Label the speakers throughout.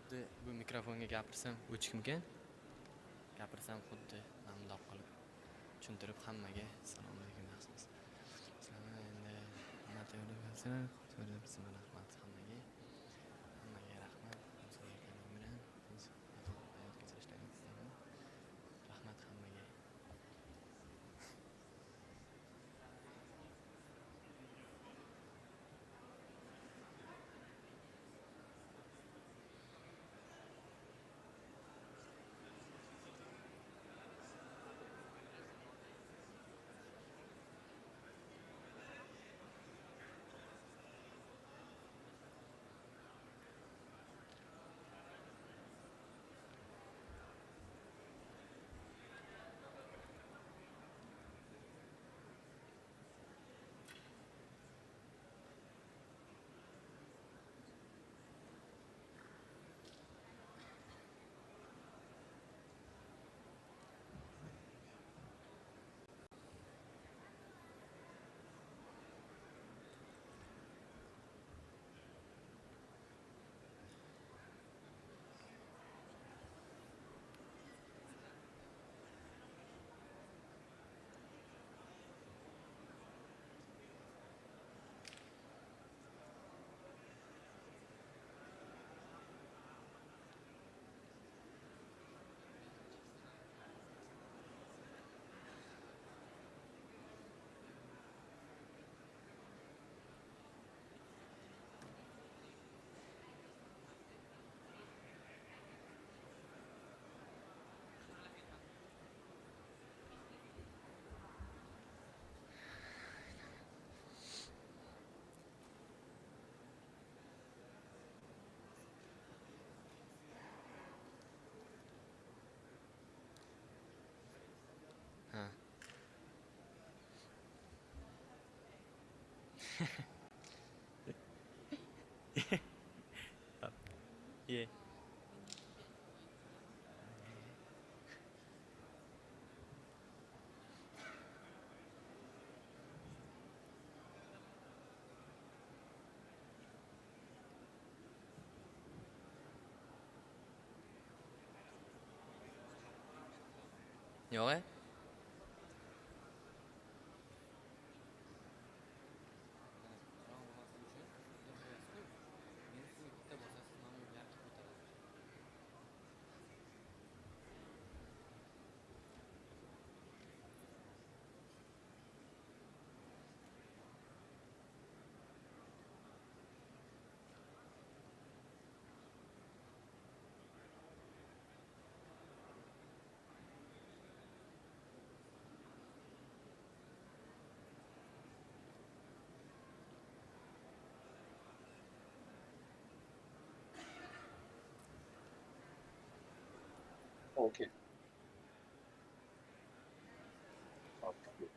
Speaker 1: xuddi bu mikrofonga gapirsam o'chikmikan? Gapirsam xuddi bundoq qilib tushuntirib hammaga assalomu alaykum yaxshimisiz. Sizlarga endi rahmat hammaga. Hammaga rahmat. Musulmonlar bilan hayot kechirishlaringizni istayman. Rahmat hammaga. Yeah. Yo'q.
Speaker 2: Okay. Okay.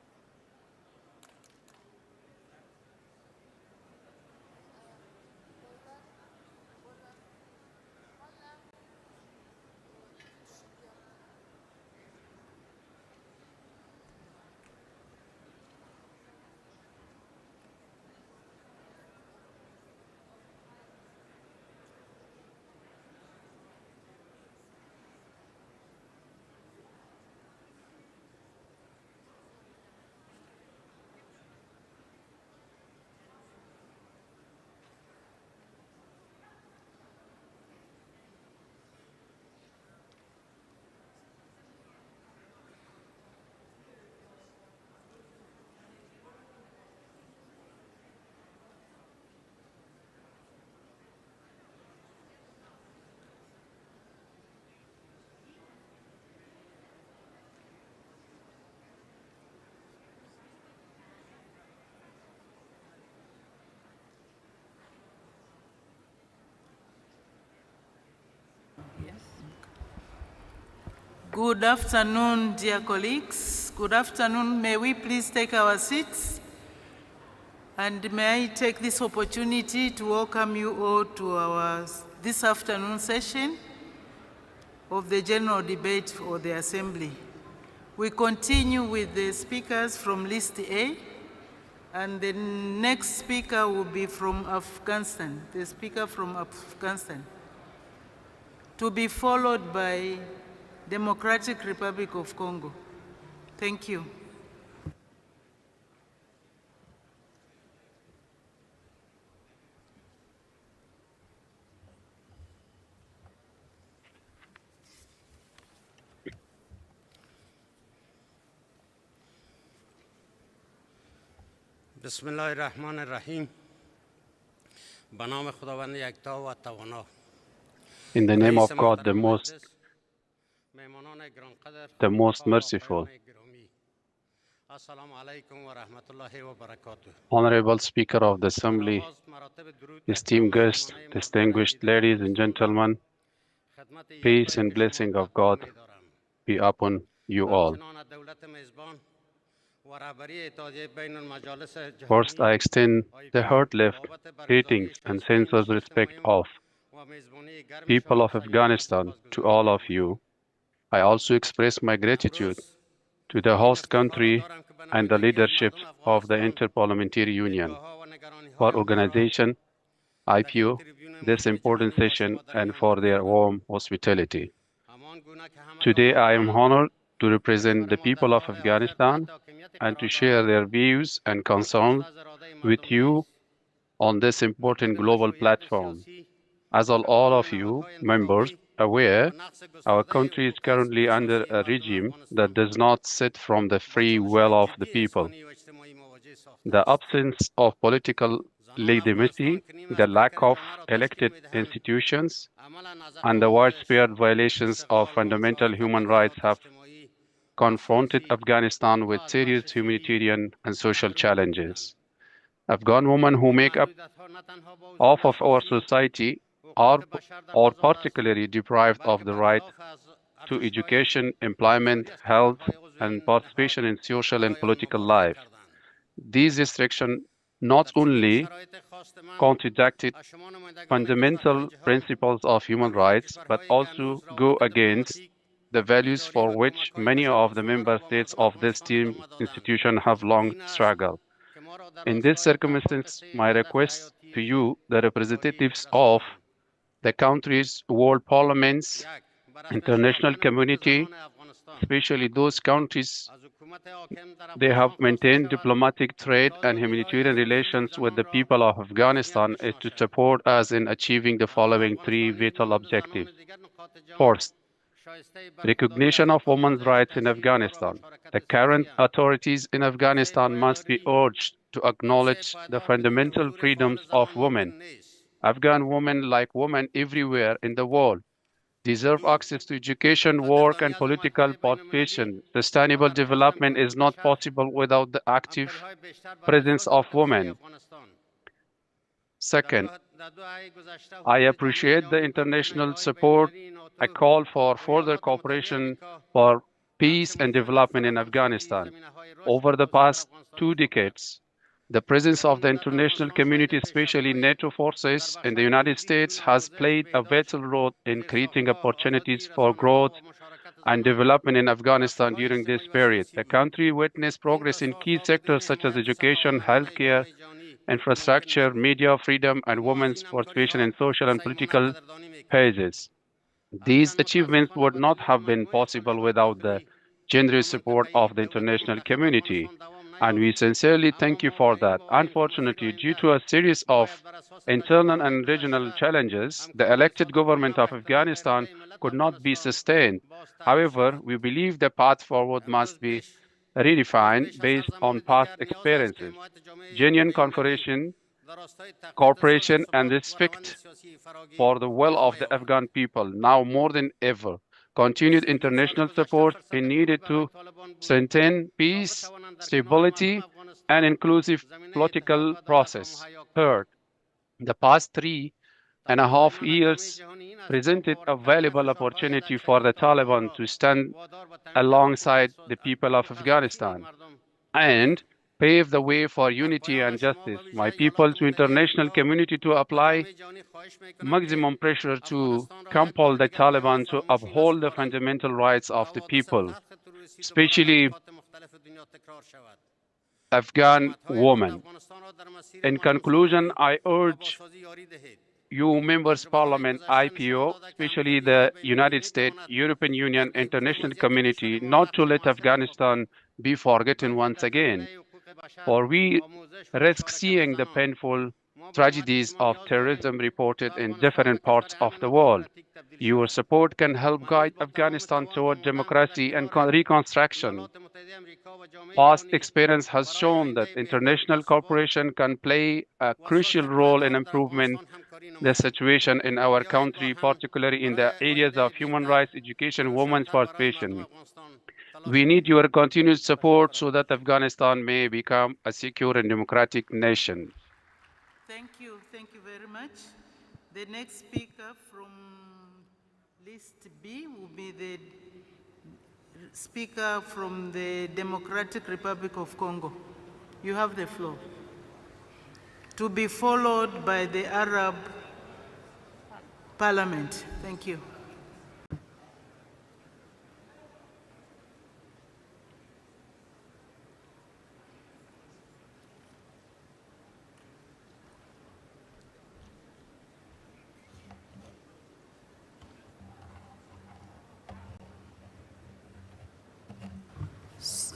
Speaker 3: Good afternoon, dear colleagues. Good afternoon. May we please take our seats? And may I take this opportunity to welcome you all to our this afternoon session of the general debate for the Assembly. We continue with the speakers from list A, and the next speaker will be from Afghanistan, the speaker from Afghanistan. to be followed by Democratic Republic of Congo. Thank you.
Speaker 4: بسم الله الرحمن الرحیم به نام خداوند یکتا و توانا.
Speaker 5: In the name of God, the most merciful. Honorable Speaker of the Assembly, esteemed guests, distinguished ladies and gentlemen, peace and blessing of God be upon you all. First, I extend the heartfelt greetings and sincere respect of people of Afghanistan to all of you. I also express my gratitude to the host country and the leadership of the Inter-Parliamentary Union for organization, IPU, this important session and for their warm hospitality. Today, I am honored to represent the people of Afghanistan and to share their views and concerns with you on this important global platform. As all of you members aware, our country is currently under a regime that does not sit from the free will of the people. The absence of political legitimacy, the lack of elected institutions, and the widespread violations of fundamental human rights have confronted Afghanistan with serious humanitarian and social challenges. Afghan women who make up half of our society are particularly deprived of the right to education, employment, health, and participation in social and political life. These restrictions not only contradicted fundamental principles of human rights, but also go against the values for which many of the member states of this team institution have long struggled. In this circumstance, my request to you, the representatives of the countries, world parliaments, international community, especially those countries, they have maintained diplomatic, trade, and humanitarian relations with the people of Afghanistan is to support us in achieving the following three vital objectives. First, recognition of women's rights in Afghanistan. The current authorities in Afghanistan must be urged to acknowledge the fundamental freedoms of women. Afghan women, like women everywhere in the world, deserve access to education, work, and political participation. Sustainable development is not possible without the active presence of women. Second, I appreciate the international support. I call for further cooperation for peace and development in Afghanistan. Over the past 2 decades, the presence of the international community, especially NATO forces in the United States, has played a vital role in creating opportunities for growth and development in Afghanistan during this period. The country witnessed progress in key sectors such as education, healthcare, infrastructure, media freedom, and women's participation in social and political spaces. These achievements would not have been possible without the generous support of the international community, and we sincerely thank you for that. Unfortunately, due to a series of internal and regional challenges, the elected government of Afghanistan could not be sustained. However, we believe the path forward must be redefined based on past experiences, genuine cooperation, and respect for the will of the Afghan people. Now more than ever, continued international support is needed to strengthen peace, stability, and inclusive political process. Third, the past 3.5 years presented a valuable opportunity for the Taliban to stand alongside the people of Afghanistan and pave the way for unity and justice. My people to international community to apply maximum pressure to compel the Taliban to uphold the fundamental rights of the people, especially Afghan women. In conclusion, I urge you members parliament, IPU, especially the United States, European Union, international community, not to let Afghanistan be forgotten once again, for we risk seeing the painful tragedies of terrorism reported in different parts of the world. Your support can help guide Afghanistan toward democracy and reconstruction. Past experience has shown that international cooperation can play a crucial role in improving the situation in our country, particularly in the areas of human rights, education, women's participation. We need your continued support so that Afghanistan may become a secure and democratic nation.
Speaker 3: Thank you very much. The next speaker from list B will be the speaker from the Democratic Republic of Congo. You have the floor. To be followed by the Arab Parliament. Thank you.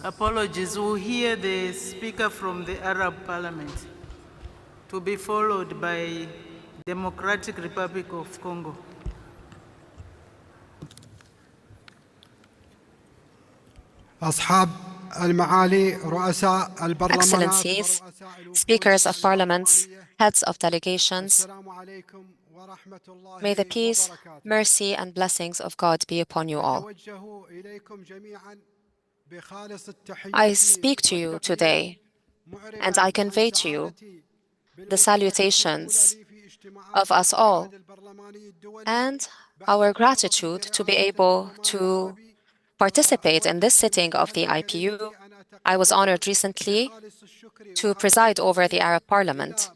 Speaker 3: Apologies, we'll hear the speaker from the Arab Parliament, to be followed by Democratic Republic of Congo.
Speaker 6: Excellencies, speakers of parliaments, heads of delegations, may the peace, mercy, and blessings of God be upon you all. I speak to you today, and I convey to you the salutations of us all and our gratitude to be able to participate in this sitting of the IPU. I was honored recently to preside over the Arab Parliament.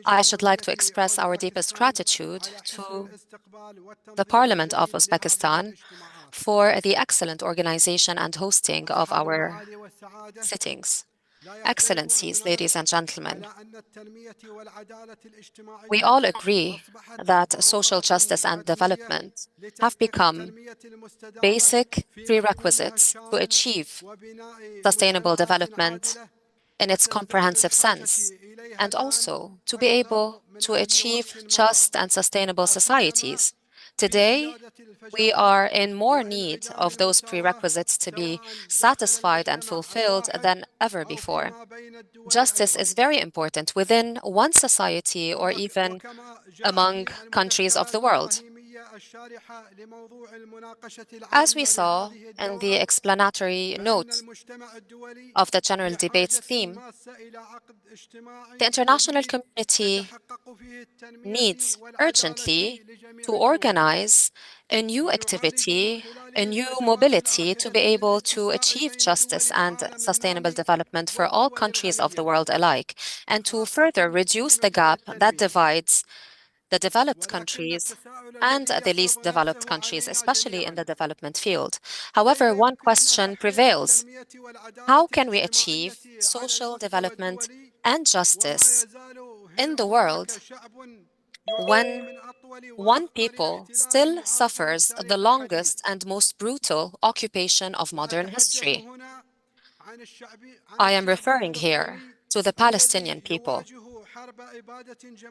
Speaker 6: I should like to express our deepest gratitude to the Parliament of Uzbekistan for the excellent organization and hosting of our sittings. Excellencies, ladies and gentlemen, we all agree that social justice and development have become basic prerequisites to achieve sustainable development in its comprehensive sense, and also to be able to achieve just and sustainable societies. Today, we are in more need of those prerequisites to be satisfied and fulfilled than ever before. Justice is very important within one society or even among countries of the world. As we saw in the explanatory note of the general debates theme, the international community needs urgently to organize a new activity, a new mobility to be able to achieve justice and sustainable development for all countries of the world alike, and to further reduce the gap that divides the developed countries and the least developed countries, especially in the development field. However, one question prevails: how can we achieve social development and justice in the world when one people still suffers the longest and most brutal occupation of modern history? I am referring here to the Palestinian people.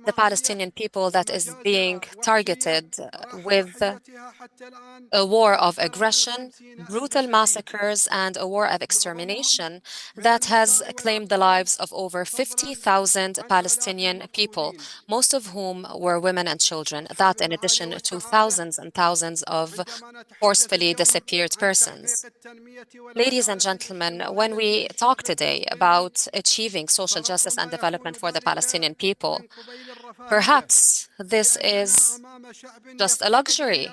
Speaker 6: The Palestinian people that is being targeted with a war of aggression, brutal massacres, and a war of extermination that has claimed the lives of over 50,000 Palestinian people, most of whom were women and children, that in addition to thousands and thousands of forcefully disappeared persons. Ladies and gentlemen, when we talk today about achieving social justice and development for the Palestinian people, perhaps this is just a luxury,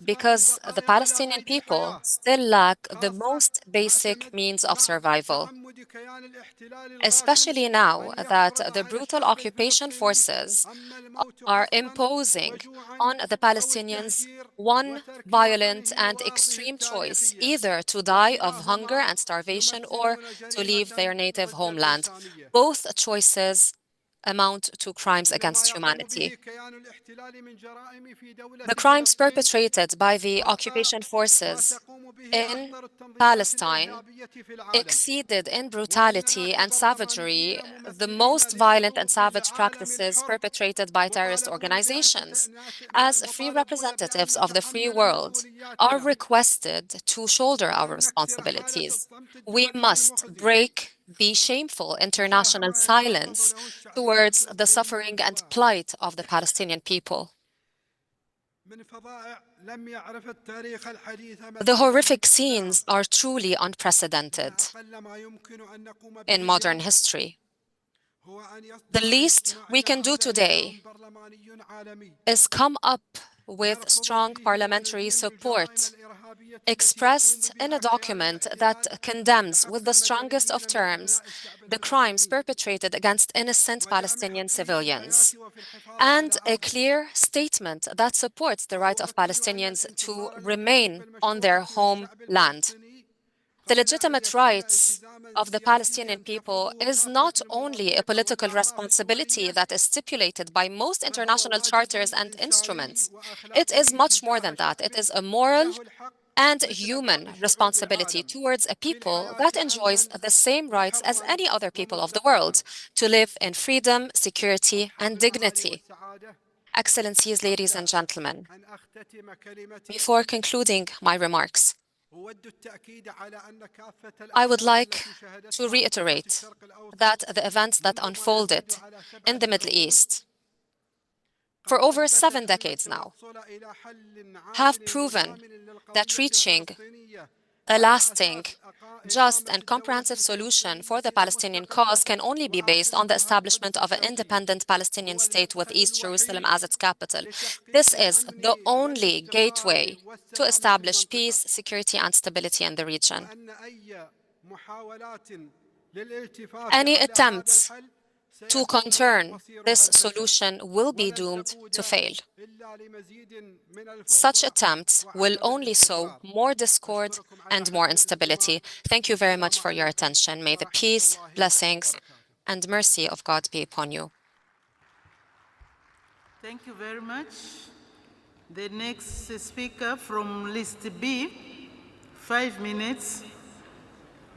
Speaker 6: because the Palestinian people still lack the most basic means of survival, especially now that the brutal occupation forces are imposing on the Palestinians one violent and extreme choice: either to die of hunger and starvation or to leave their native homeland. Both choices amount to crimes against humanity. The crimes perpetrated by the occupation forces in Palestine exceeded in brutality and savagery the most violent and savage practices perpetrated by terrorist organizations. As free representatives of the free world are requested to shoulder our responsibilities. We must break the shameful international silence towards the suffering and plight of the Palestinian people. The horrific scenes are truly unprecedented in modern history. The least we can do today is come up with strong parliamentary support expressed in a document that condemns with the strongest of terms the crimes perpetrated against innocent Palestinian civilians, and a clear statement that supports the right of Palestinians to remain on their homeland. The legitimate rights of the Palestinian people is not only a political responsibility that is stipulated by most international charters and instruments. It is much more than that. It is a moral and human responsibility towards a people that enjoys the same rights as any other people of the world to live in freedom, security, and dignity. Excellencies, ladies and gentlemen, before concluding my remarks, I would like to reiterate that the events that unfolded in the Middle East for over 7 decades now have proven that reaching a lasting, just and comprehensive solution for the Palestinian cause can only be based on the establishment of an independent Palestinian state with East Jerusalem as its capital. This is the only gateway to establish peace, security, and stability in the region. Any attempts to conturn this solution will be doomed to fail. Such attempts will only sow more discord and more instability. Thank you very much for your attention. May the peace, blessings, and mercy of God be upon you.
Speaker 3: Thank you very much. The next speaker from list B, 5 minutes,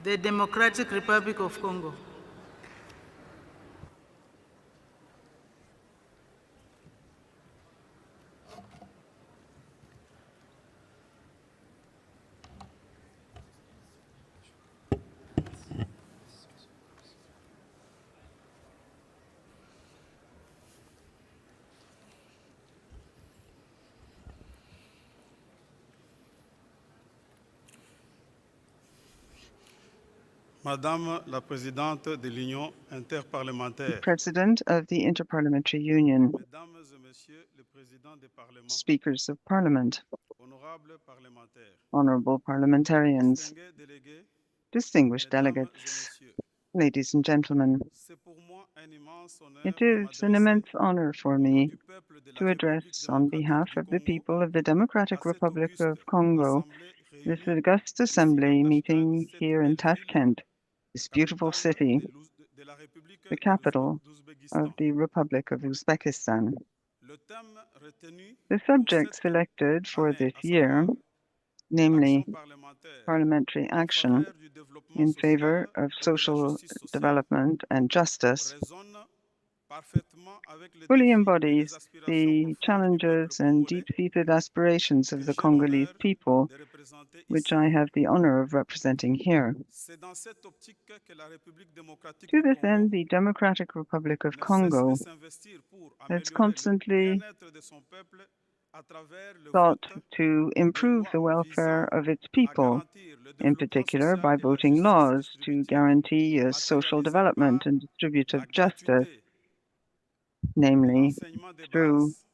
Speaker 3: the Democratic Republic of Congo.
Speaker 7: Madame la Présidente de l'Union interparlementaire,
Speaker 8: President of the Inter-Parliamentary Union,
Speaker 7: Mesdames et Messieurs les Présidents des Parlements,
Speaker 8: Speakers of Parliament,
Speaker 7: honorables parlementaires,
Speaker 8: honorable parliamentarians,
Speaker 7: distingués délégués,
Speaker 8: distinguished
Speaker 7: Mesdames et
Speaker 8: delegates,
Speaker 7: Messieurs,
Speaker 8: ladies and gentlemen,
Speaker 7: c'est pour moi un immense honneur
Speaker 8: it
Speaker 7: de
Speaker 8: is an
Speaker 7: m'adresser
Speaker 8: immense honor for
Speaker 7: au nom
Speaker 8: me
Speaker 7: du peuple de la
Speaker 8: to address
Speaker 7: République
Speaker 8: on
Speaker 7: démocratique
Speaker 8: behalf
Speaker 7: du
Speaker 8: of the
Speaker 7: Congo
Speaker 8: people of the
Speaker 7: à
Speaker 8: Democratic
Speaker 7: cette
Speaker 8: Republic
Speaker 7: auguste
Speaker 8: of Congo,
Speaker 7: assemblée
Speaker 8: this
Speaker 7: réunie
Speaker 8: august
Speaker 7: ici à
Speaker 8: assembly
Speaker 7: Tashkent,
Speaker 8: meeting
Speaker 7: cette
Speaker 8: here in
Speaker 7: belle ville,
Speaker 8: Tashkent, this beautiful
Speaker 7: capitale
Speaker 8: city,
Speaker 7: de la République
Speaker 8: the capital of
Speaker 7: d'Ouzbékistan.
Speaker 8: the Republic of Uzbekistan.
Speaker 7: Le thème retenu
Speaker 8: The
Speaker 7: pour
Speaker 8: subject
Speaker 7: cette
Speaker 8: selected for
Speaker 7: année,
Speaker 8: this
Speaker 7: à
Speaker 8: year,
Speaker 7: savoir
Speaker 8: namely
Speaker 7: l'action parlementaire
Speaker 8: parliamentary
Speaker 7: en
Speaker 8: action
Speaker 7: faveur du développement
Speaker 8: in favor
Speaker 7: social
Speaker 8: of
Speaker 7: et de la
Speaker 8: social
Speaker 7: justice sociale,
Speaker 8: development and justice,
Speaker 7: résonne parfaitement avec les
Speaker 8: fully
Speaker 7: défis et
Speaker 8: embodies
Speaker 7: les aspirations
Speaker 8: the
Speaker 7: profondes du peuple
Speaker 8: challenges and
Speaker 7: congolais
Speaker 8: deep-seated aspirations of
Speaker 7: que
Speaker 8: the
Speaker 7: j'ai l'honneur
Speaker 8: Congolese people,
Speaker 7: de représenter
Speaker 8: which
Speaker 7: ici.
Speaker 8: I have the honor of representing here.
Speaker 7: C'est dans cette optique que la République démocratique
Speaker 8: To
Speaker 7: du
Speaker 8: this
Speaker 7: Congo
Speaker 8: end, the Democratic Republic of
Speaker 7: ne cesse de
Speaker 8: Congo
Speaker 7: s'investir pour
Speaker 8: has
Speaker 7: améliorer le
Speaker 8: constantly
Speaker 7: bien-être de son peuple à travers le
Speaker 8: sought
Speaker 7: vote
Speaker 8: to
Speaker 7: des
Speaker 8: improve
Speaker 7: lois
Speaker 8: the welfare
Speaker 7: visant
Speaker 8: of its
Speaker 7: à
Speaker 8: people,
Speaker 7: garantir le
Speaker 8: in
Speaker 7: développement
Speaker 8: particular
Speaker 7: social
Speaker 8: by
Speaker 7: et la
Speaker 8: voting
Speaker 7: justice
Speaker 8: laws to
Speaker 7: distributive
Speaker 8: guarantee a social
Speaker 7: matérialisée
Speaker 8: development
Speaker 7: par
Speaker 8: and distributive
Speaker 7: la
Speaker 8: justice,
Speaker 7: gratuité de
Speaker 8: namely
Speaker 7: l'enseignement de
Speaker 8: through
Speaker 7: base,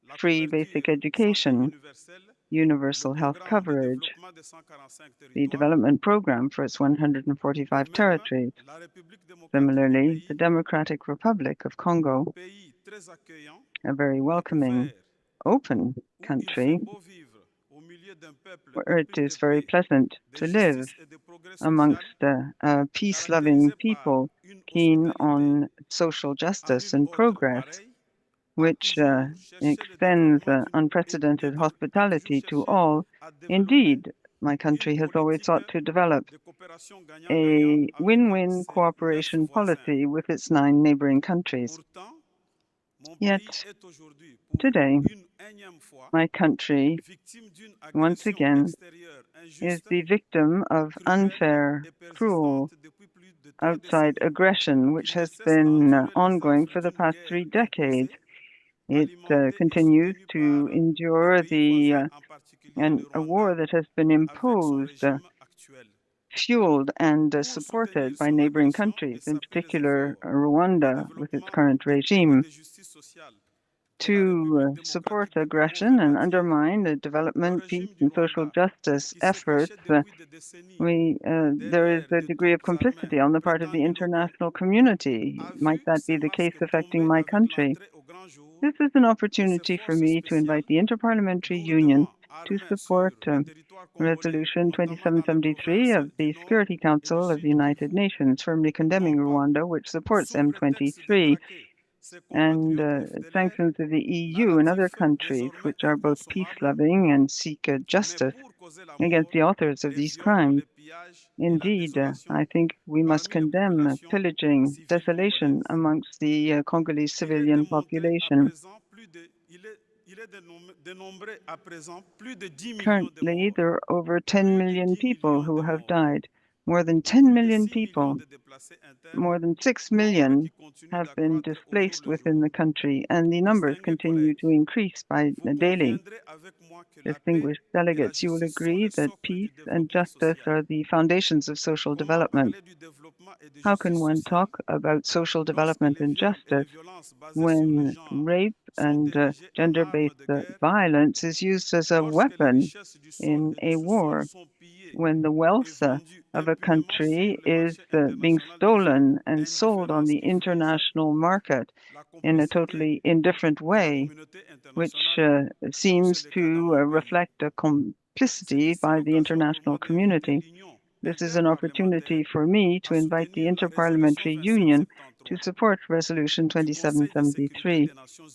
Speaker 7: la
Speaker 8: free
Speaker 7: couverture
Speaker 8: basic
Speaker 7: santé
Speaker 8: education,
Speaker 7: universelle, le
Speaker 8: universal health
Speaker 7: programme de
Speaker 8: coverage,
Speaker 7: développement des 145
Speaker 8: the
Speaker 7: territoires,
Speaker 8: development program for its 145
Speaker 7: et même
Speaker 8: territories.
Speaker 7: la République démocratique du
Speaker 8: Similarly, the
Speaker 7: pays,
Speaker 8: Democratic Republic of Congo,
Speaker 7: pays très accueillant
Speaker 8: a very
Speaker 7: et
Speaker 8: welcoming,
Speaker 7: ouvert,
Speaker 8: open
Speaker 7: où il fait
Speaker 8: country
Speaker 7: beau vivre au milieu
Speaker 8: where it is very pleasant to live amongst peace-loving people keen on social justice and progress, which extends unprecedented hospitality to all. Indeed, my country has always sought to develop a win-win cooperation policy with its 9 neighboring countries. Yet, today, my country, once again, is the victim of unfair, cruel, outside aggression, which has been ongoing for the past 3 decades. It continues to endure a war that has been imposed, fueled and supported by neighboring countries, in particular Rwanda with its current regime, to support aggression and undermine the development, peace, and social justice efforts. There is a degree of complicity on the part of the international community. Might that be the case affecting my country? This is an opportunity for me to invite the Inter-Parliamentary Union to support Resolution 2773 of the Security Council of the United Nations, firmly condemning Rwanda, which supports M23, and sanctions of the EU and other countries which are both peace-loving and seek justice against the authors of these crimes. Indeed, I think we must condemn pillaging, desolation amongst the Congolese civilian population. Currently, there are over 10 million people who have died. More than 10 million people, more than 6 million have been displaced within the country, and the numbers continue to increase daily. Distinguished delegates, you will agree that peace and justice are the foundations of social development. How can one talk about social development and justice when rape and gender-based violence is used as a weapon in a war, when the wealth of a country is being stolen and sold on the international market in a totally indifferent way, which seems to reflect a complicity by the international community? This is an opportunity for me to invite the Inter-Parliamentary Union to support Resolution 2773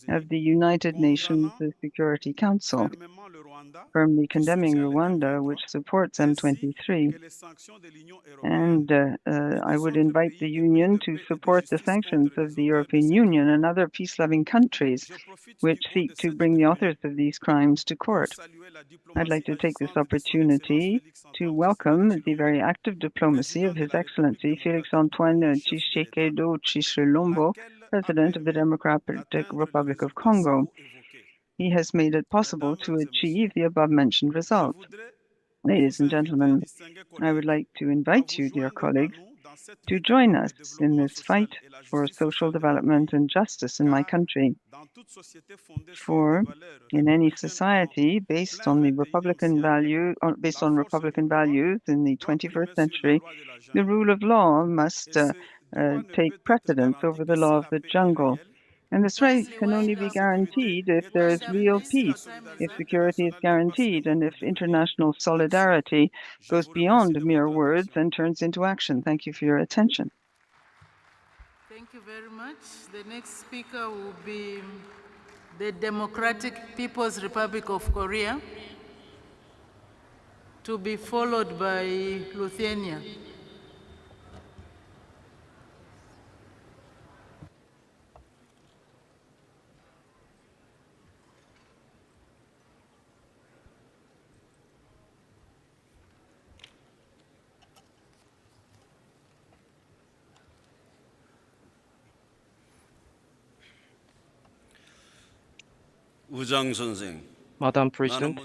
Speaker 8: of the United Nations Security Council, firmly condemning Rwanda, which supports M23. And I would invite the Union to support the sanctions of the European Union and other peace-loving countries which seek to bring the authors of these crimes to court. I'd like to take this opportunity to welcome the very active diplomacy of His Excellency Félix-Antoine Tshisekedi Tshilombo, President of the Democratic Republic of Congo. He has made it possible to achieve the above-mentioned results. Ladies and gentlemen, I would like to invite you, dear colleagues, to join us in this fight for social development and justice in my country. For in any society based on Republican values in the 21st century, the rule of law must take precedence over the law of the jungle. And this right can only be guaranteed if there is real peace, if security is guaranteed, and if international solidarity goes beyond mere words and turns into action. Thank you for your attention.
Speaker 3: Thank you very much. The next speaker will be the Democratic People's Republic of Korea, to be followed by Lithuania.
Speaker 9: Madam President,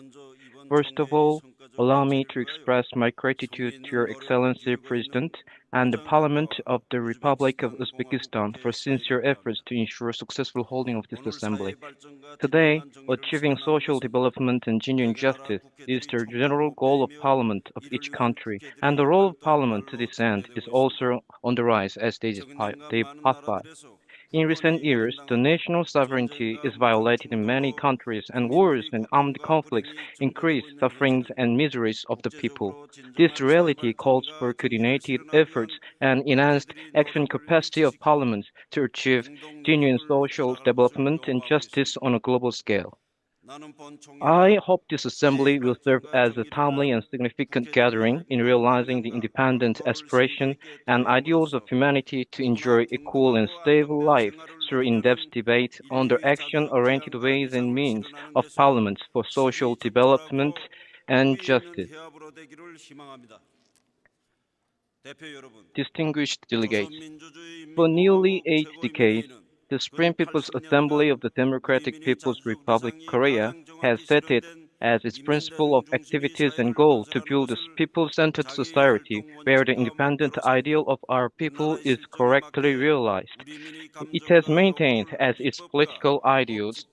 Speaker 9: first of all, allow me to express my gratitude to Your Excellency President and the Parliament of the Republic of Uzbekistan for sincere efforts to ensure successful holding of this assembly. Today, achieving social development and genuine justice is the general goal of Parliament of each country, and the role of Parliament to this end is also on the rise as days pass by. In recent years, the national sovereignty is violated in many countries, and wars and armed conflicts increase sufferings and miseries of the people. This reality calls for coordinated efforts and enhanced action capacity of parliaments to achieve genuine social development and justice on a global scale. I hope this assembly will serve as a timely and significant gathering in realizing the independent aspiration and ideals of humanity to enjoy equal and stable life through in-depth debate on the action-oriented ways and means of parliaments for social development and justice. Distinguished delegates, for nearly 8 decades, the Supreme People's Assembly of the Democratic People's Republic Korea has set it as its principle of activities and goal to build a people-centered society where the independent ideal of our people is correctly realized. It has maintained as its political ideals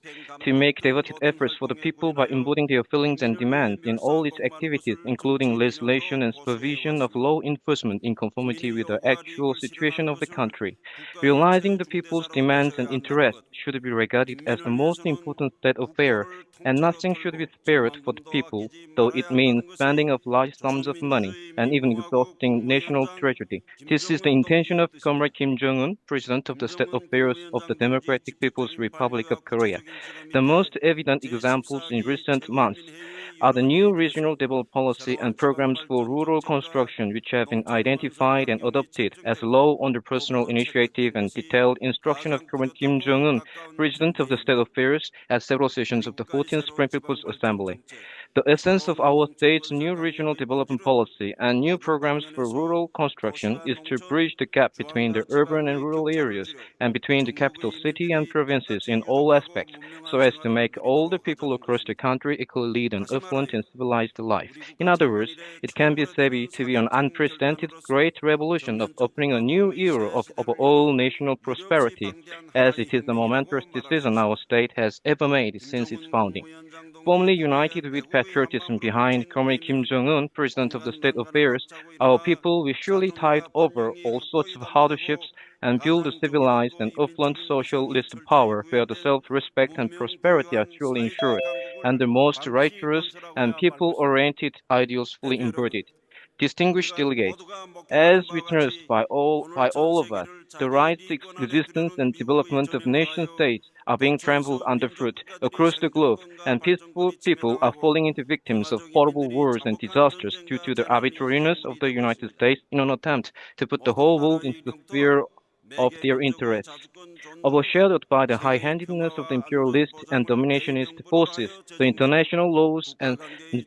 Speaker 9: to make devoted efforts for the people by embodying their feelings and demands in all its activities, including legislation and supervision of law enforcement in conformity with the actual situation of the country. Realizing the people's demands and interests should be regarded as the most important state affair, and nothing should be spared for the people, though it means spending of large sums of money and even exhausting national treasury. This is the intention of Comrade Kim Jong-un, President of the State Affairs of the Democratic People's Republic of Korea. The most evident examples in recent months are the new regional development policy and programs for rural construction, which have been identified and adopted as law under personal initiative and detailed instruction of Comrade Kim Jong-un, President of the State Affairs, at several sessions of the 14th Supreme People's Assembly. The essence of our state's new regional development policy and new programs for rural construction is to bridge the gap between the urban and rural areas and between the capital city and provinces in all aspects, so as to make all the people across the country equally lead an affluent and civilized life. In other words, it can be said to be an unprecedented great revolution of opening a new era of overall national prosperity, as it is the momentous decision our state has ever made since its founding. Firmly united with patriotism behind Comrade Kim Jong-un, President of the State Affairs, our people will surely tide over all sorts of hardships and build a civilized and affluent socialist power where the self-respect and prosperity are truly ensured, and the most righteous and people-oriented ideals fully embodied. Distinguished delegates, as witnessed by all of us, the rights, existence, and development of nation-states are being trampled underfoot across the globe, and peaceful people are falling into victims of horrible wars and disasters due to the arbitrariness of the United States in an attempt to put the whole world into the sphere of their interests. Overshadowed by the high-handedness of the imperialist and dominationist forces, the international laws and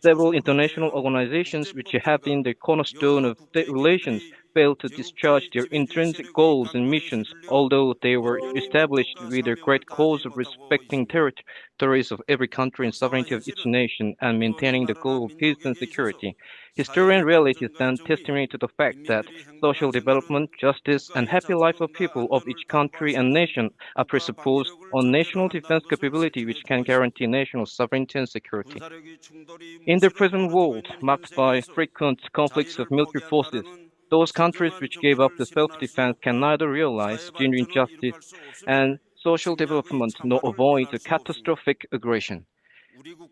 Speaker 9: several international organizations which have been the cornerstone of state relations fail to discharge their intrinsic goals and missions, although they were established with the great cause of respecting territories of every country and sovereignty of each nation and maintaining the global peace and security. Historian reality stand testimony to the fact that social development, justice, and happy life of people of each country and nation are presupposed on national defense capability which can guarantee national sovereignty and security. In the present world, marked by frequent conflicts of military forces, those countries which gave up the self-defense can neither realize genuine justice and social development nor avoid a catastrophic aggression.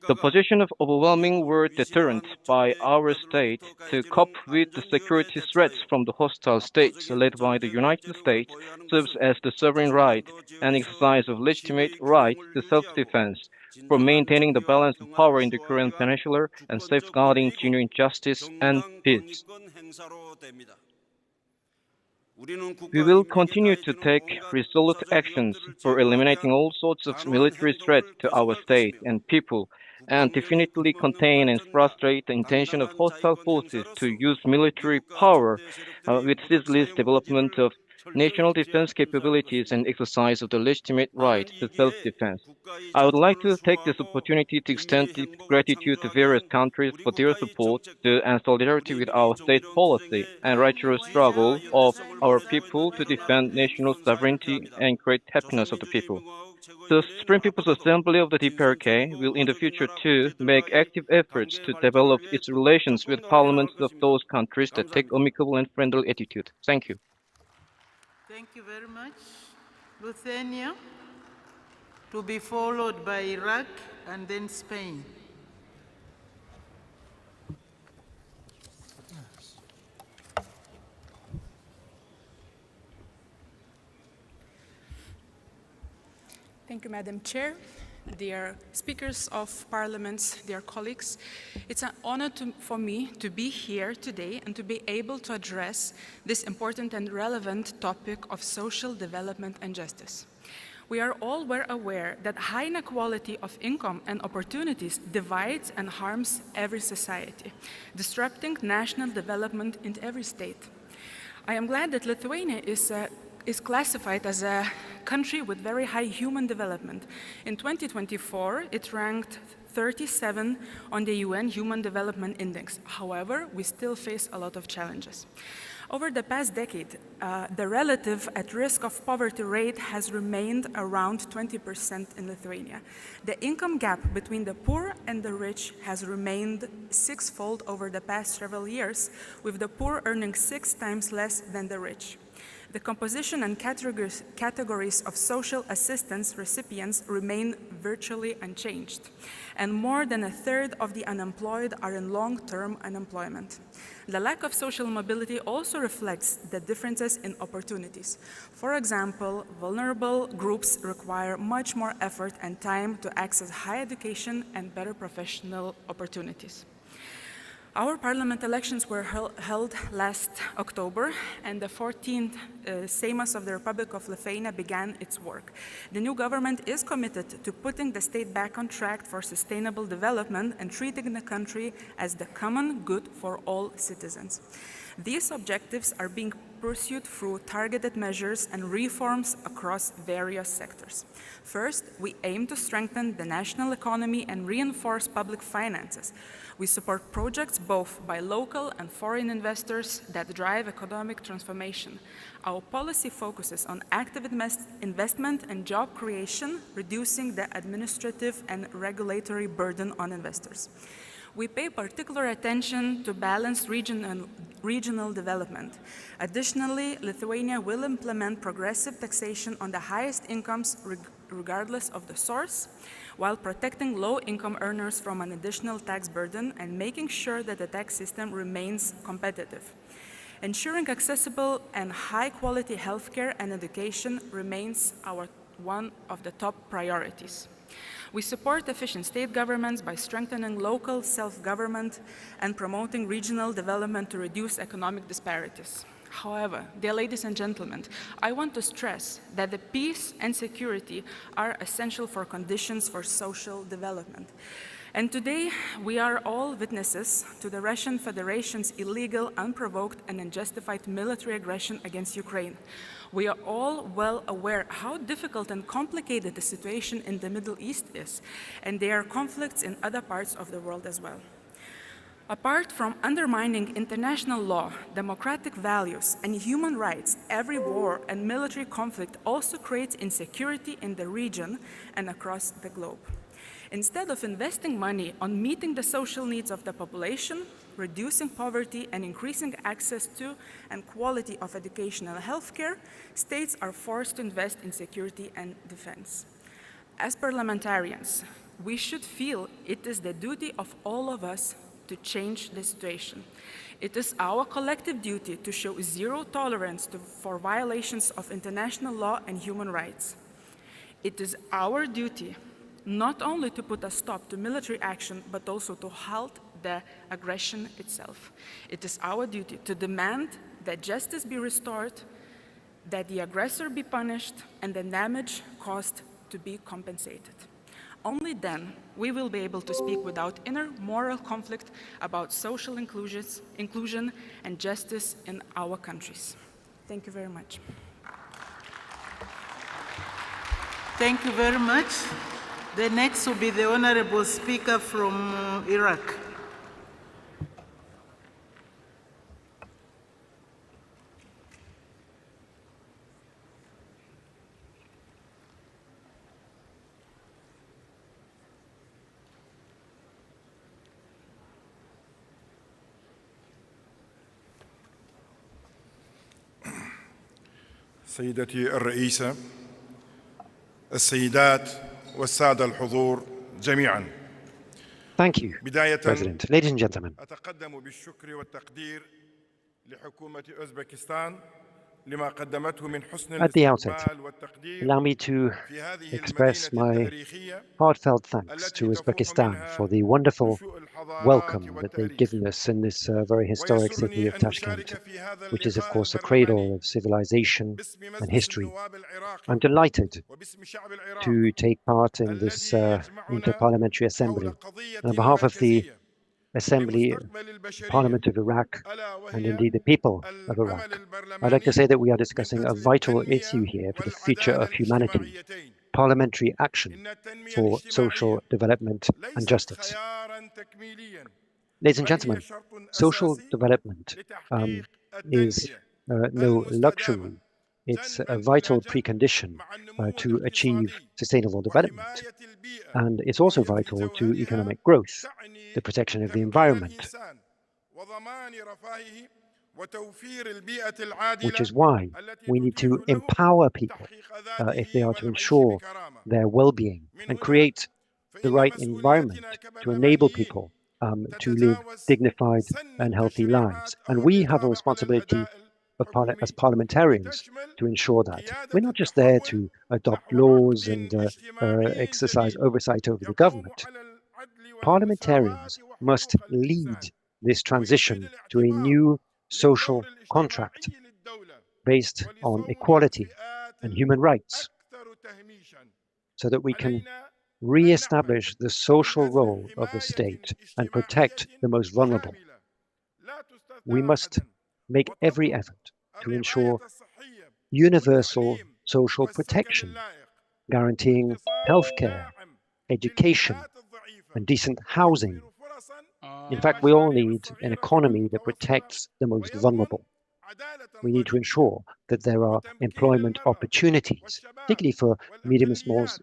Speaker 9: The position of overwhelming world deterrent by our state to cope with the security threats from the hostile states led by the United States serves as the sovereign right and exercise of legitimate right to self-defense for maintaining the balance of power in the Korean peninsula and safeguarding genuine justice and peace. We will continue to take resolute actions for eliminating all sorts of military threats to our state and people, and definitely contain and frustrate the intention of hostile forces to use military power with ceaseless development of national defense capabilities and exercise of the legitimate right to self-defense. I would like to take this opportunity to extend deep gratitude to various countries for their support and solidarity with our state policy and righteous struggle of our people to defend national sovereignty and create happiness of the people. The Supreme People's Assembly of the DPRK will in the future too make active efforts to develop its relations with parliaments of those countries that take amicable and friendly attitude. Thank you.
Speaker 3: Thank you very much. Lithuania, to be followed by Iraq and then Spain.
Speaker 10: Thank you, Madam Chair. Dear speakers of parliaments, dear colleagues, it's an honor for me to be here today and to be able to address this important and relevant topic of social development and justice. We are all well aware that high inequality of income and opportunities divides and harms every society, disrupting national development in every state. I am glad that Lithuania is classified as a country with very high human development. In 2024, it ranked 37 on the UN Human Development Index. However, we still face a lot of challenges. Over the past decade, the relative at risk of poverty rate has remained around 20% in Lithuania. The income gap between the poor and the rich has remained sixfold over the past several years, with the poor earning 6 times less than the rich. The composition and categories of social assistance recipients remain virtually unchanged, and more than a third of the unemployed are in long-term unemployment. The lack of social mobility also reflects the differences in opportunities. For example, vulnerable groups require much more effort and time to access higher education and better professional opportunities. Our parliament elections were held last October, and the 14th Seimas of the Republic of Lithuania began its work. The new government is committed to putting the state back on track for sustainable development and treating the country as the common good for all citizens. These objectives are being pursued through targeted measures and reforms across various sectors. First, we aim to strengthen the national economy and reinforce public finances. We support projects both by local and foreign investors that drive economic transformation. Our policy focuses on active investment and job creation, reducing the administrative and regulatory burden on investors. We pay particular attention to balanced regional development. Additionally, Lithuania will implement progressive taxation on the highest incomes regardless of the source, while protecting low-income earners from an additional tax burden and making sure that the tax system remains competitive. Ensuring accessible and high-quality healthcare and education remains one of the top priorities. We support efficient state governments by strengthening local self-government and promoting regional development to reduce economic disparities. However, dear ladies and gentlemen, I want to stress that the peace and security are essential for conditions for social development. And today, we are all witnesses to the Russian Federation's illegal, unprovoked, and unjustified military aggression against Ukraine. We are all well aware how difficult and complicated the situation in the Middle East is, and there are conflicts in other parts of the world as well. Apart from undermining international law, democratic values, and human rights, every war and military conflict also creates insecurity in the region and across the globe. Instead of investing money on meeting the social needs of the population, reducing poverty, and increasing access to and quality of education and healthcare, states are forced to invest in security and defense. As parliamentarians, we should feel it is the duty of all of us to change the situation. It is our collective duty to show zero tolerance for violations of international law and human rights. It is our duty not only to put a stop to military action, but also to halt the aggression itself. It is our duty to demand that justice be restored, that the aggressor be punished, and the damage caused to be compensated. Only then we will be able to speak without inner moral conflict about social inclusion and justice in our countries. Thank you very much.
Speaker 3: Thank you very much. The next will be the Honorable Speaker from Iraq.
Speaker 11: سيدتي الرئيسة السيدات والسادة الحضور جميعا.
Speaker 12: Thank you, President. Ladies and gentlemen,
Speaker 11: أتقدم بالشكر والتقدير لحكومة أوزبكستان لما قدمته من حسن
Speaker 12: at the outset,
Speaker 11: الاستقبال والتقدير
Speaker 12: allow me to
Speaker 11: في هذه
Speaker 12: express
Speaker 11: المدينة
Speaker 12: my
Speaker 11: التاريخية
Speaker 12: heartfelt thanks to
Speaker 11: التي تفوح
Speaker 12: Uzbekistan
Speaker 11: منها
Speaker 12: for the wonderful
Speaker 11: نشوء الحضارات
Speaker 12: welcome that they've
Speaker 11: والتاريخ.
Speaker 12: given us in this very historic city
Speaker 11: ويسرني
Speaker 12: of
Speaker 11: أن
Speaker 12: Tashkent,
Speaker 11: أشارك في هذا
Speaker 12: which is, of
Speaker 11: اللقاء
Speaker 12: course, a cradle
Speaker 11: البرلماني
Speaker 12: of civilization
Speaker 11: باسم
Speaker 12: and
Speaker 11: مجلس
Speaker 12: history.
Speaker 11: النواب العراقي
Speaker 12: I'm delighted
Speaker 11: وباسم شعب العراق
Speaker 12: to take part in this
Speaker 11: الذي يجمعنا
Speaker 12: Inter-Parliamentary
Speaker 11: حول
Speaker 12: Assembly.
Speaker 11: قضية
Speaker 12: And on behalf of the
Speaker 11: مركزية
Speaker 12: Assembly,
Speaker 11: لمستقبل البشرية
Speaker 12: Parliament of Iraq,
Speaker 11: ألا
Speaker 12: and
Speaker 11: وهي
Speaker 12: indeed the people of Iraq,
Speaker 11: العمل
Speaker 12: I'd like to
Speaker 11: البرلماني
Speaker 12: say that we are
Speaker 11: من
Speaker 12: discussing a
Speaker 11: أجل
Speaker 12: vital issue
Speaker 11: التنمية
Speaker 12: here for the future
Speaker 11: والعدالة
Speaker 12: of humanity,
Speaker 11: الاجتماعيتين.
Speaker 12: parliamentary action
Speaker 11: إن التنمية
Speaker 12: for social
Speaker 11: الاجتماعية
Speaker 12: development and
Speaker 11: ليست
Speaker 12: justice.
Speaker 11: خيارا تكميليا
Speaker 12: Ladies and
Speaker 11: بل هي
Speaker 12: gentlemen,
Speaker 11: شرط
Speaker 12: social
Speaker 11: أساسي
Speaker 12: development
Speaker 11: لتحقيق
Speaker 12: is
Speaker 11: التنمية
Speaker 12: no luxury.
Speaker 11: المستدامة
Speaker 12: It's a
Speaker 11: جنبا
Speaker 12: vital
Speaker 11: إلى جنب
Speaker 12: precondition
Speaker 11: مع النمو
Speaker 12: to achieve
Speaker 11: الاقتصادي
Speaker 12: sustainable development.
Speaker 11: وحماية البيئة
Speaker 12: And it's also
Speaker 11: وهي في
Speaker 12: vital to
Speaker 11: جوهرها
Speaker 12: economic growth,
Speaker 11: تعني
Speaker 12: the protection of the
Speaker 11: تمكين
Speaker 12: environment,
Speaker 11: الإنسان وضمان رفاهه وتوفير البيئة
Speaker 12: which
Speaker 11: العادلة
Speaker 12: is why
Speaker 11: التي
Speaker 12: we need to
Speaker 11: تتيح له
Speaker 12: empower people
Speaker 11: تحقيق
Speaker 12: if they
Speaker 11: ذاته
Speaker 12: are to
Speaker 11: والعيش
Speaker 12: ensure
Speaker 11: بكرامة.
Speaker 12: their well-being
Speaker 11: من
Speaker 12: and
Speaker 11: هنا
Speaker 12: create the
Speaker 11: فإن
Speaker 12: right environment
Speaker 11: مسؤوليتنا
Speaker 12: to enable
Speaker 11: كبرلمانيين
Speaker 12: people to live
Speaker 11: تتجاوز
Speaker 12: dignified
Speaker 11: سن
Speaker 12: and healthy
Speaker 11: التشريعات
Speaker 12: lives. And
Speaker 11: أو
Speaker 12: we have a
Speaker 11: الرقابة على
Speaker 12: responsibility
Speaker 11: الأداء
Speaker 12: as
Speaker 11: الحكومي
Speaker 12: parliamentarians
Speaker 11: لتشمل
Speaker 12: to ensure that.
Speaker 11: قيادة
Speaker 12: We're not just there
Speaker 11: التحول
Speaker 12: to adopt
Speaker 11: نحو
Speaker 12: laws
Speaker 11: عقد
Speaker 12: and
Speaker 11: اجتماعي
Speaker 12: exercise
Speaker 11: جديد
Speaker 12: oversight over the
Speaker 11: يقوم
Speaker 12: government.
Speaker 11: على العدل والمساواة
Speaker 12: Parliamentarians must
Speaker 11: وحقوق
Speaker 12: lead
Speaker 11: الإنسان
Speaker 12: this
Speaker 11: ويلفت
Speaker 12: transition to a
Speaker 11: الاعتبار
Speaker 12: new social
Speaker 11: للدور
Speaker 12: contract
Speaker 11: الاجتماعي للدولة
Speaker 12: based on
Speaker 11: ولصون
Speaker 12: equality
Speaker 11: الفئات
Speaker 12: and human rights,
Speaker 11: الأكثر تهميشا.
Speaker 12: so that we can
Speaker 11: علينا أن
Speaker 12: re-establish the
Speaker 11: نعمل
Speaker 12: social
Speaker 11: من
Speaker 12: role
Speaker 11: أجل
Speaker 12: of the
Speaker 11: حماية
Speaker 12: state and protect
Speaker 11: اجتماعية
Speaker 12: the most vulnerable.
Speaker 11: شاملة لا تستثنى
Speaker 12: We must
Speaker 11: أحدا
Speaker 12: make every
Speaker 11: وتضمن
Speaker 12: effort to
Speaker 11: الرعاية
Speaker 12: ensure
Speaker 11: الصحية
Speaker 12: universal
Speaker 11: والتعليم
Speaker 12: social
Speaker 11: والسكن
Speaker 12: protection,
Speaker 11: اللائق
Speaker 12: guaranteeing
Speaker 11: واقتصاد
Speaker 12: healthcare,
Speaker 11: داعم
Speaker 12: education,
Speaker 11: للفئات الضعيفة
Speaker 12: and decent housing.
Speaker 11: ويوفر فرصا
Speaker 12: In fact, we all
Speaker 11: للمشاريع
Speaker 12: need an
Speaker 11: الصغيرة
Speaker 12: economy that
Speaker 11: والمتوسطة
Speaker 12: protects the most
Speaker 11: ويضمن
Speaker 12: vulnerable.
Speaker 11: عدالة
Speaker 12: We need to
Speaker 11: ضريبية
Speaker 12: ensure that there are
Speaker 11: وتمكين
Speaker 12: employment
Speaker 11: المرأة
Speaker 12: opportunities,
Speaker 11: والشباب
Speaker 12: particularly for medium and
Speaker 11: والأقليات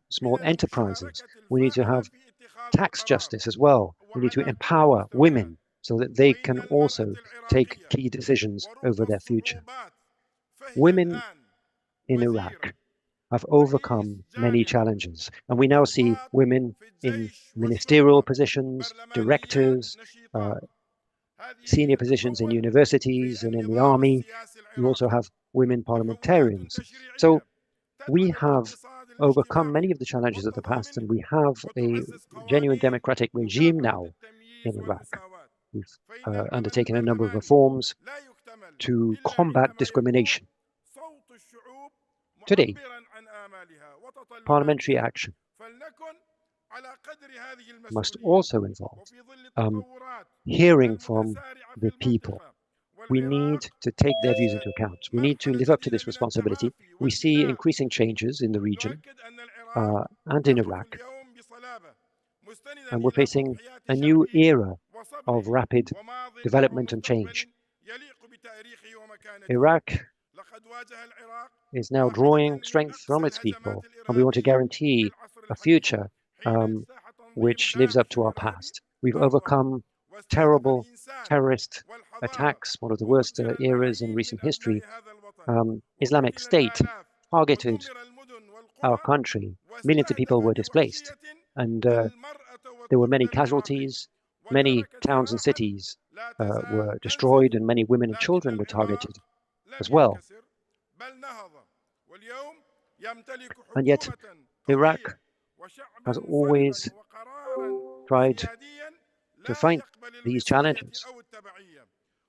Speaker 12: small
Speaker 11: من
Speaker 12: enterprises.
Speaker 11: المشاركة
Speaker 12: We need to
Speaker 11: الفاعلة
Speaker 12: have
Speaker 11: في اتخاذ
Speaker 12: tax
Speaker 11: القرار
Speaker 12: justice as well. We need to
Speaker 11: وعلى كل
Speaker 12: empower
Speaker 11: المستويات
Speaker 12: women so that they
Speaker 11: وإن
Speaker 12: can
Speaker 11: المرأة
Speaker 12: also take
Speaker 11: العراقية
Speaker 12: key decisions
Speaker 11: ورغم
Speaker 12: over their future.
Speaker 11: الصعوبات فهي
Speaker 12: Women
Speaker 11: الآن
Speaker 12: in
Speaker 11: وزيرة
Speaker 12: Iraq have
Speaker 11: رئيس
Speaker 12: overcome many
Speaker 11: جامعة
Speaker 12: challenges, and we now see
Speaker 11: ضباط
Speaker 12: women
Speaker 11: في
Speaker 12: in
Speaker 11: الجيش
Speaker 12: ministerial
Speaker 11: والشرطة
Speaker 12: positions,
Speaker 11: برلمانيات
Speaker 12: directors,
Speaker 11: نشيطات
Speaker 12: senior
Speaker 11: هذه
Speaker 12: positions in
Speaker 11: تتفوق
Speaker 12: universities
Speaker 11: في
Speaker 12: and in the
Speaker 11: النظام
Speaker 12: army.
Speaker 11: السياسي
Speaker 12: You also
Speaker 11: العراقي
Speaker 12: have women
Speaker 11: بحكومات
Speaker 12: parliamentarians.
Speaker 11: تشريعية
Speaker 12: So we
Speaker 11: تدعم
Speaker 12: have
Speaker 11: الاقتصاد
Speaker 12: overcome many
Speaker 11: الاجتماعي
Speaker 12: of the challenges of the past, and
Speaker 11: والتضامن
Speaker 12: we have a
Speaker 11: وتعزز
Speaker 12: genuine
Speaker 11: قوانين
Speaker 12: democratic regime
Speaker 11: مكافحة
Speaker 12: now in
Speaker 11: التمييز
Speaker 12: Iraq.
Speaker 11: والمساواة
Speaker 12: We've
Speaker 11: فإن العمل
Speaker 12: undertaken a number of
Speaker 11: البرلماني
Speaker 12: reforms
Speaker 11: لا يكتمل
Speaker 12: to
Speaker 11: إلا
Speaker 12: combat
Speaker 11: حينما يكون
Speaker 12: discrimination.
Speaker 11: صوت الشعوب
Speaker 12: Today,
Speaker 11: معبرا عن آمالها
Speaker 12: parliamentary
Speaker 11: وتطلعاتها
Speaker 12: action
Speaker 11: فلنكن على قدر هذه
Speaker 12: must
Speaker 11: المسؤولية
Speaker 12: also involve
Speaker 11: وفي ظل التطورات
Speaker 12: hearing from
Speaker 11: المتسارعة في
Speaker 12: the people.
Speaker 11: المنطقة
Speaker 12: We need
Speaker 11: والعراق
Speaker 12: to take their views into account. We need to
Speaker 11: مرحلة
Speaker 12: live up to
Speaker 11: جديدة
Speaker 12: this
Speaker 11: من
Speaker 12: responsibility.
Speaker 11: التعافي
Speaker 12: We see
Speaker 11: والبناء
Speaker 12: increasing changes in the region
Speaker 11: نؤكد أن العراق
Speaker 12: and in
Speaker 11: يقف
Speaker 12: Iraq,
Speaker 11: اليوم بصلابة مستندا
Speaker 12: and we're
Speaker 11: إلى
Speaker 12: facing
Speaker 11: تضحيات
Speaker 12: a new
Speaker 11: شعبه
Speaker 12: era of
Speaker 11: وصبره
Speaker 12: rapid
Speaker 11: وماض
Speaker 12: development and change.
Speaker 11: ومستقبل يليق بتاريخه ومكانته
Speaker 12: Iraq
Speaker 11: لقد واجه العراق
Speaker 12: is now
Speaker 11: واحدة
Speaker 12: drawing
Speaker 11: من
Speaker 12: strength
Speaker 11: أقصى
Speaker 12: from its
Speaker 11: الهجمات
Speaker 12: people, and we want to
Speaker 11: الإرهابية في
Speaker 12: guarantee
Speaker 11: العصر
Speaker 12: a
Speaker 11: الحديث
Speaker 12: future
Speaker 11: حين اجتاح تنظيم
Speaker 12: which lives up
Speaker 11: داعش
Speaker 12: to our
Speaker 11: الإرهابي
Speaker 12: past. We've
Speaker 11: أرضا
Speaker 12: overcome
Speaker 11: واستهدف
Speaker 12: terrible
Speaker 11: الإنسان
Speaker 12: terrorist
Speaker 11: والحضارة
Speaker 12: attacks, one of the worst
Speaker 11: وقتل
Speaker 12: eras in
Speaker 11: الملايين
Speaker 12: recent
Speaker 11: من
Speaker 12: history.
Speaker 11: أبناء هذا الوطن
Speaker 12: Islamic
Speaker 11: وقتل
Speaker 12: State
Speaker 11: الآلاف
Speaker 12: targeted
Speaker 11: ودمر المدن
Speaker 12: our
Speaker 11: والقرى
Speaker 12: country. Millions of people
Speaker 11: واستهدف
Speaker 12: were displaced,
Speaker 11: بوحشية
Speaker 12: and
Speaker 11: المرأة
Speaker 12: there were many
Speaker 11: والطفل العراقي
Speaker 12: casualties. Many
Speaker 11: وترك
Speaker 12: towns and
Speaker 11: جراحا
Speaker 12: cities
Speaker 11: لا تزال
Speaker 12: were
Speaker 11: تنزف
Speaker 12: destroyed, and many women and
Speaker 11: لكن
Speaker 12: children were
Speaker 11: العراق
Speaker 12: targeted
Speaker 11: لم
Speaker 12: as well.
Speaker 11: ينكسر بل نهض واليوم يمتلك
Speaker 12: And yet,
Speaker 11: حكومة
Speaker 12: Iraq
Speaker 11: قوية
Speaker 12: has
Speaker 11: وشعبا
Speaker 12: always
Speaker 11: منفردا وقرارا
Speaker 12: tried
Speaker 11: سياديا
Speaker 12: to
Speaker 11: لا
Speaker 12: fight
Speaker 11: يقبل
Speaker 12: these
Speaker 11: العنصرية
Speaker 12: challenges.
Speaker 11: أو التبعية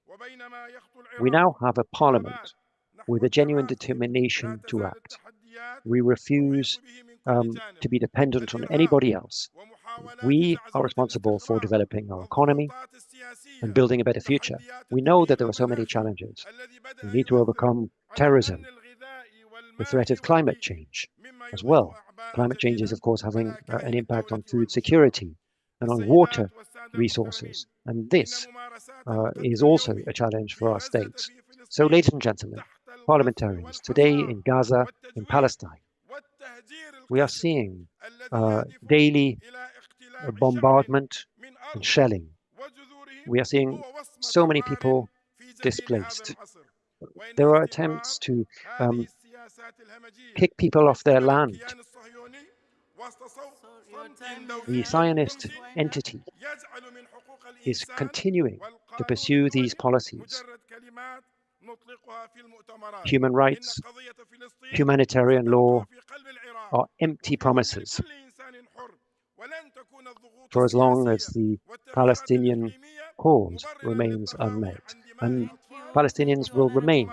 Speaker 11: وبينما يخطو
Speaker 12: We
Speaker 11: العراق
Speaker 12: now have a parliament
Speaker 11: خطوات نحو
Speaker 12: with a genuine
Speaker 11: التعافي لا
Speaker 12: determination to
Speaker 11: تزال
Speaker 12: act.
Speaker 11: التحديات
Speaker 12: We refuse
Speaker 11: تحيط به من كل جانب
Speaker 12: to be dependent on
Speaker 11: الإرهاب
Speaker 12: anybody else.
Speaker 11: ومحاولات
Speaker 12: We are
Speaker 11: زعزعة
Speaker 12: responsible for
Speaker 11: الاستقرار
Speaker 12: developing our economy
Speaker 11: والضغوطات
Speaker 12: and
Speaker 11: السياسية
Speaker 12: building a better future.
Speaker 11: وتحديات
Speaker 12: We know that
Speaker 11: التغيير
Speaker 12: there are so many
Speaker 11: المناخي
Speaker 12: challenges.
Speaker 11: الذي
Speaker 12: We
Speaker 11: بدأ
Speaker 12: need to
Speaker 11: يؤثر
Speaker 12: overcome
Speaker 11: على
Speaker 12: terrorism,
Speaker 11: الأمن الغذائي
Speaker 12: the threat
Speaker 11: والمائي
Speaker 12: of climate
Speaker 11: والبيئي
Speaker 12: change
Speaker 11: مما
Speaker 12: as
Speaker 11: يضيف
Speaker 12: well.
Speaker 11: أعباء
Speaker 12: Climate change is,
Speaker 11: جديدة
Speaker 12: of course, having
Speaker 11: على كاهل
Speaker 12: an impact on
Speaker 11: الدولة
Speaker 12: food
Speaker 11: والمجتمع.
Speaker 12: security and on water
Speaker 11: السيدات والسادة
Speaker 12: resources.
Speaker 11: المحترمين
Speaker 12: And
Speaker 11: إن
Speaker 12: this
Speaker 11: ممارسات
Speaker 12: is
Speaker 11: القتل
Speaker 12: also
Speaker 11: اليومي
Speaker 12: a challenge
Speaker 11: في
Speaker 12: for our
Speaker 11: غزة
Speaker 12: states.
Speaker 11: في
Speaker 12: So,
Speaker 11: فلسطين
Speaker 12: ladies and gentlemen,
Speaker 11: تحت القصف
Speaker 12: parliamentarians, today
Speaker 11: والحصار
Speaker 12: in Gaza, in
Speaker 11: والتجويع
Speaker 12: Palestine,
Speaker 11: والتهجير
Speaker 12: we are
Speaker 11: القاسم
Speaker 12: seeing
Speaker 11: الذي يهدف
Speaker 12: daily
Speaker 11: إلى اقتلاع شعب
Speaker 12: bombardment
Speaker 11: من
Speaker 12: and
Speaker 11: أرضه
Speaker 12: shelling.
Speaker 11: وجذوره
Speaker 12: We are seeing
Speaker 11: هو وصمة
Speaker 12: so many
Speaker 11: عار
Speaker 12: people
Speaker 11: في جحيم هذا
Speaker 12: displaced.
Speaker 11: العصر وإن
Speaker 12: There are
Speaker 11: استمرار
Speaker 12: attempts to
Speaker 11: هذه السياسة
Speaker 12: kick people off their land. The Zionist entity is continuing to pursue these policies. Human rights, humanitarian law are empty promises. For as long as the Palestinian cause remains unmet, and Palestinians will remain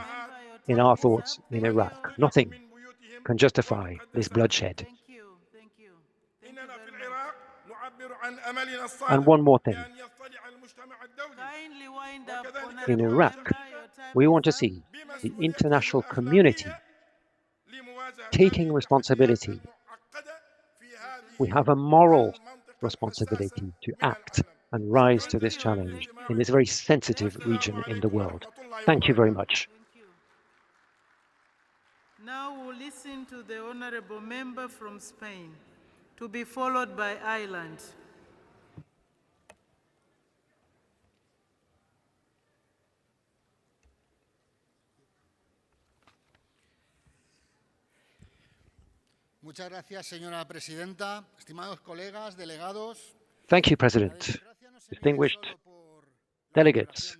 Speaker 12: in our thoughts in Iraq. Nothing can justify this bloodshed. And one more thing. In Iraq, we want to see the international community taking responsibility. We have a moral responsibility to act and rise to this challenge in this very sensitive region in the world. Thank you very much.
Speaker 3: Now we'll listen to the honorable member from Spain, to be followed by Ireland.
Speaker 13: Muchas gracias, señora presidenta. Estimados colegas, delegados.
Speaker 12: Thank you, President. Distinguished delegates,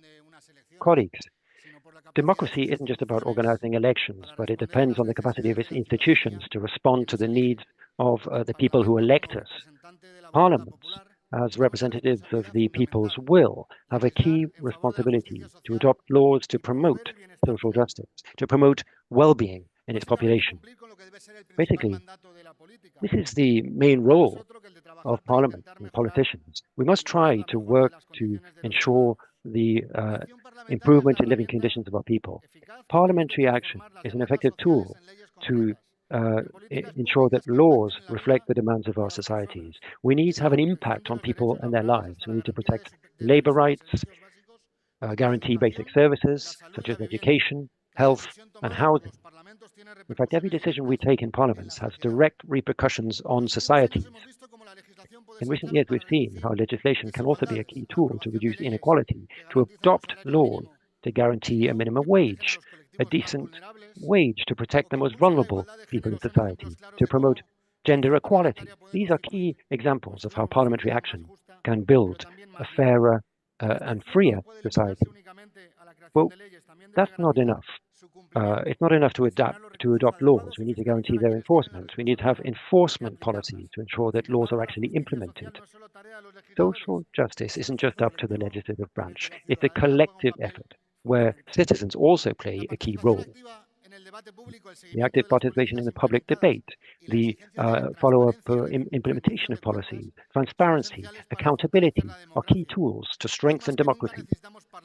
Speaker 12: colleagues. Democracy isn't just about organizing elections, but it depends on the capacity of its institutions to respond to the needs of the people who elect us. Parliaments, as representatives of the people's will, have a key responsibility to adopt laws to promote social justice, to promote well-being in its population. Basically, this is the main role of Parliament and politicians. We must try to work to ensure the improvement in living conditions of our people. Parliamentary action is an effective tool to ensure that laws reflect the demands of our societies. We need to have an impact on people and their lives. We need to protect labor rights, guarantee basic services such as education, health, and housing. In fact, every decision we take in parliaments has direct repercussions on societies. In recent years, we've seen how legislation can also be a key tool to reduce inequality, to adopt laws to guarantee a minimum wage, a decent wage to protect the most vulnerable people in society, to promote gender equality. These are key examples of how parliamentary action can build a fairer and freer society. But that's not enough. It's not enough to adopt laws. We need to guarantee their enforcement. We need to have enforcement policies to ensure that laws are actually implemented. Social justice isn't just up to the legislative branch. It's a collective effort where citizens also play a key role. The active participation in the public debate, the follow-up implementation of policies, transparency, accountability are key tools to strengthen democracy.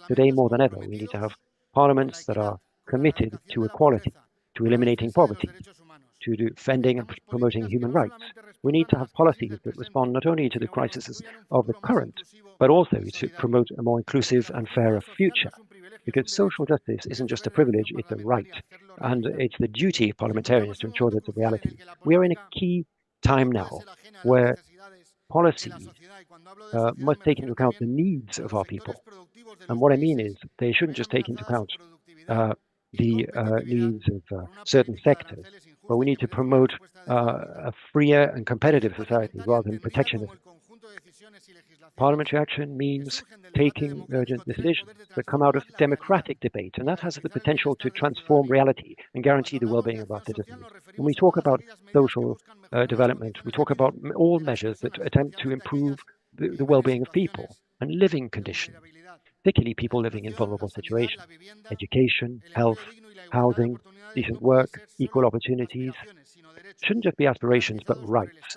Speaker 12: Today, more than ever, we need to have parliaments that are committed to equality, to eliminating poverty, to defending and promoting human rights. We need to have policies that respond not only to the crises of the current, but also to promote a more inclusive and fairer future. Because social justice isn't just a privilege, it's a right. And it's the duty of parliamentarians to ensure that it's a reality. We are in a key time now where policies must take into account the needs of our people. And what I mean is they shouldn't just take into account the needs of certain sectors, but we need to promote a freer and competitive society rather than protectionism. Parliamentary action means taking urgent decisions that come out of democratic debate, and that has the potential to transform reality and guarantee the well-being of our citizens. When we talk about social development, we talk about all measures that attempt to improve the well-being of people and living conditions, particularly people living in vulnerable situations. Education, health, housing, decent work, equal opportunities shouldn't just be aspirations, but rights,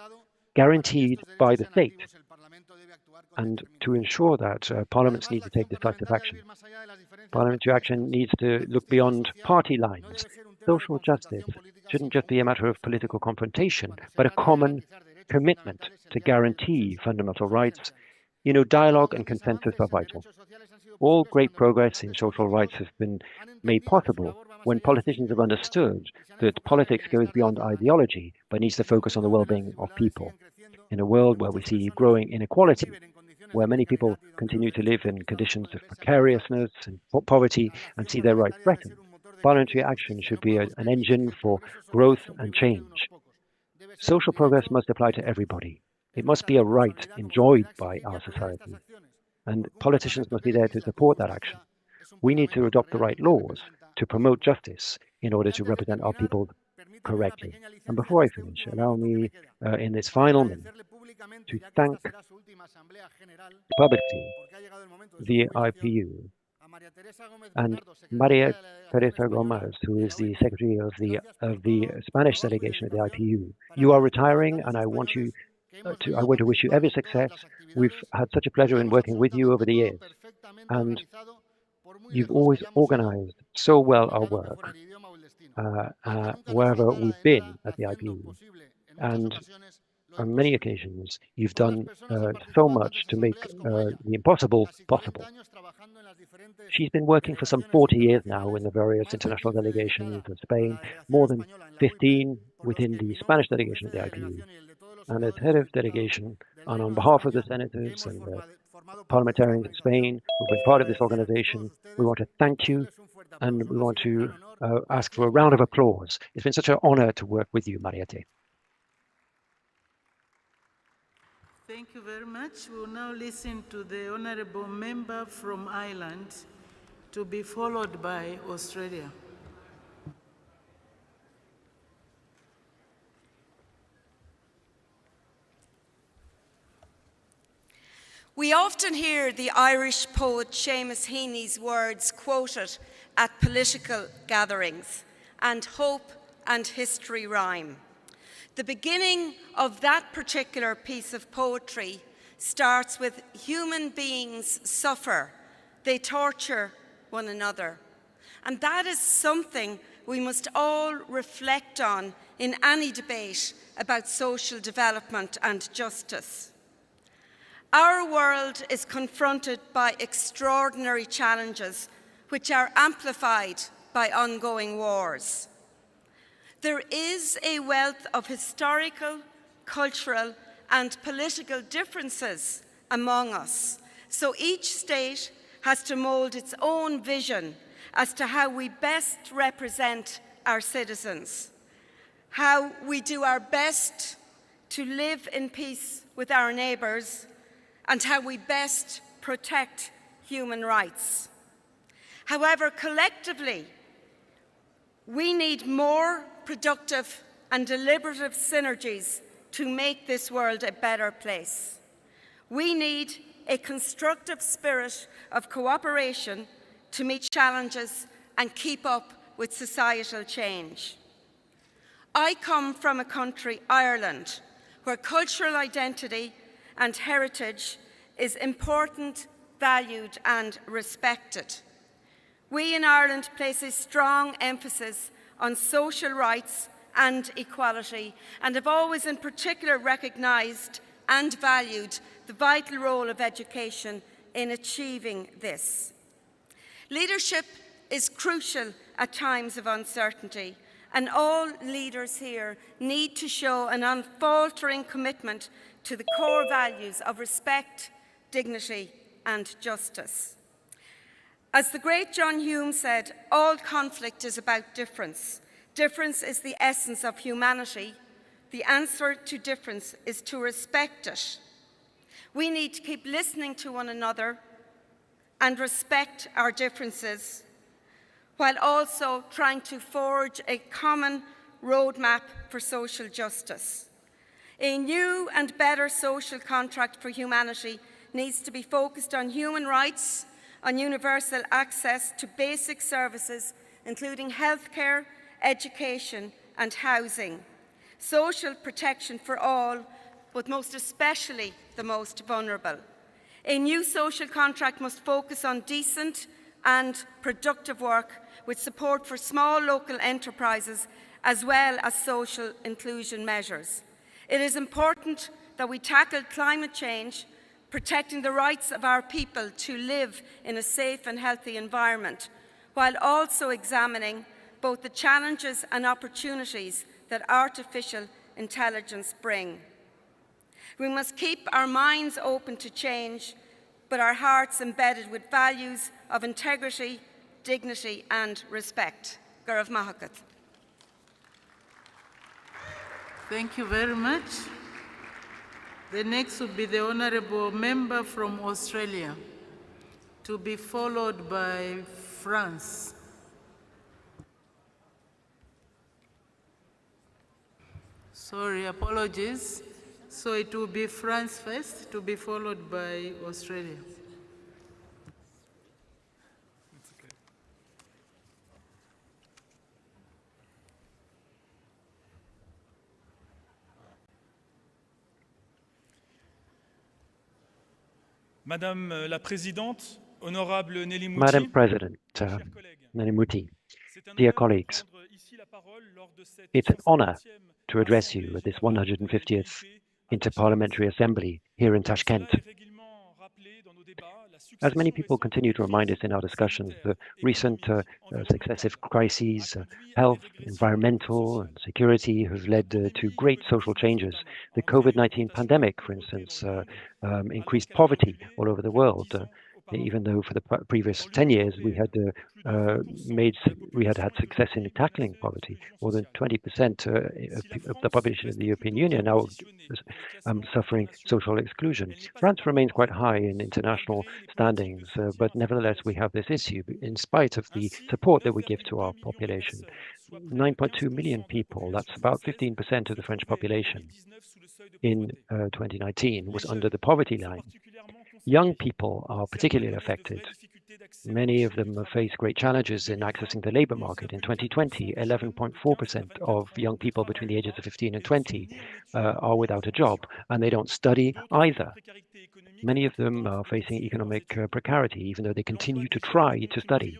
Speaker 12: guaranteed by the state. And to ensure that, parliaments need to take decisive action. Parliamentary action needs to look beyond party lines. Social justice shouldn't just be a matter of political confrontation, but a common commitment to guarantee fundamental rights. You know, dialogue and consensus are vital. All great progress in social rights has been made possible when politicians have understood that politics goes beyond ideology, but needs to focus on the well-being of people. In a world where we see growing inequality, where many people continue to live in conditions of precariousness and poverty and see their rights threatened, Parliamentary action should be an engine for growth and change. Social progress must apply to everybody. It must be a right enjoyed by our society. And politicians must be there to support that action. We need to adopt the right laws to promote justice in order to represent our people correctly. And before I finish, allow me in this final minute to thank publicly the IPU and Maria Teresa Gomez, who is the secretary of the Spanish delegation of the IPU. You are retiring, and I want to wish you every success. We've had such a pleasure in working with you over the years, and you've always organized so well our work wherever we've been at the IPU. And on many occasions, you've done so much to make the impossible possible. She's been working for some 40 years now in the various international delegations of Spain, more than 15 within the Spanish delegation of the IPU. And as head of delegation, and on behalf of the senators and the parliamentarians in Spain who've been part of this organization, we want to thank you, and we want to ask for a round of applause. It's been such an honor to work with you, Mariette.
Speaker 3: Thank you very much. We will now listen to the honorable member from Ireland, to be followed by Australia.
Speaker 14: We often hear the Irish poet Seamus Heaney's words quoted at political gatherings, and hope and history rhyme. The beginning of that particular piece of poetry starts with human beings suffer, they torture one another. And that is something we must all reflect on in any debate about social development and justice. Our world is confronted by extraordinary challenges which are amplified by ongoing wars. There is a wealth of historical, cultural, and political differences among us, so each state has to mould its own vision as to how we best represent our citizens, how we do our best to live in peace with our neighbours, and how we best protect human rights. However, collectively, we need more productive and deliberative synergies to make this world a better place. We need a constructive spirit of cooperation to meet challenges and keep up with societal change. I come from a country, Ireland, where cultural identity and heritage is important, valued, and respected. We in Ireland place a strong emphasis on social rights and equality, and have always in particular recognised and valued the vital role of education in achieving this. Leadership is crucial at times of uncertainty, and all leaders here need to show an unfaltering commitment to the core values of respect, dignity, and justice. As the great John Hume said, all conflict is about difference. Difference is the essence of humanity. The answer to difference is to respect it. We need to keep listening to one another and respect our differences, while also trying to forge a common roadmap for social justice. A new and better social contract for humanity needs to be focused on human rights, on universal access to basic services, including healthcare, education, and housing, social protection for all, but most especially the most vulnerable. A new social contract must focus on decent and productive work with support for small local enterprises as well as social inclusion measures. It is important that we tackle climate change, protecting the rights of our people to live in a safe and healthy environment, while also examining both the challenges and opportunities that artificial intelligence bring. We must keep our minds open to change, but our hearts embedded with values of integrity, dignity, and respect. Garav Mahakat.
Speaker 3: Thank you very much. The next would be the Honourable Member from Australia, to be followed by France. Sorry, apologies. So it will be France first, to be followed by Australia.
Speaker 15: Madame la Présidente, Honorable Nelly Mouti,
Speaker 12: Madam President, Nelly Mouti, dear colleagues, it's an honor to address you at this 150th Inter-Parliamentary Assembly here in Tashkent. As many people continue to remind us in our discussions, the recent successive crises, health, environmental, and security have led to great social changes. The COVID-19 pandemic, for instance, increased poverty all over the world. Even though for the previous 10 years we had had success in tackling poverty, more than 20% of the population of the European Union now suffering social exclusion. France remains quite high in international standings, but nevertheless we have this issue in spite of the support that we give to our population. 9.2 million people, that's about 15% of the French population in 2019, was under the poverty line. Young people are particularly affected. Many of them have faced great challenges in accessing the labor market. In 2020, 11.4% of young people between the ages of 15 and 20 are without a job, and they don't study either. Many of them are facing economic precarity, even though they continue to try to study.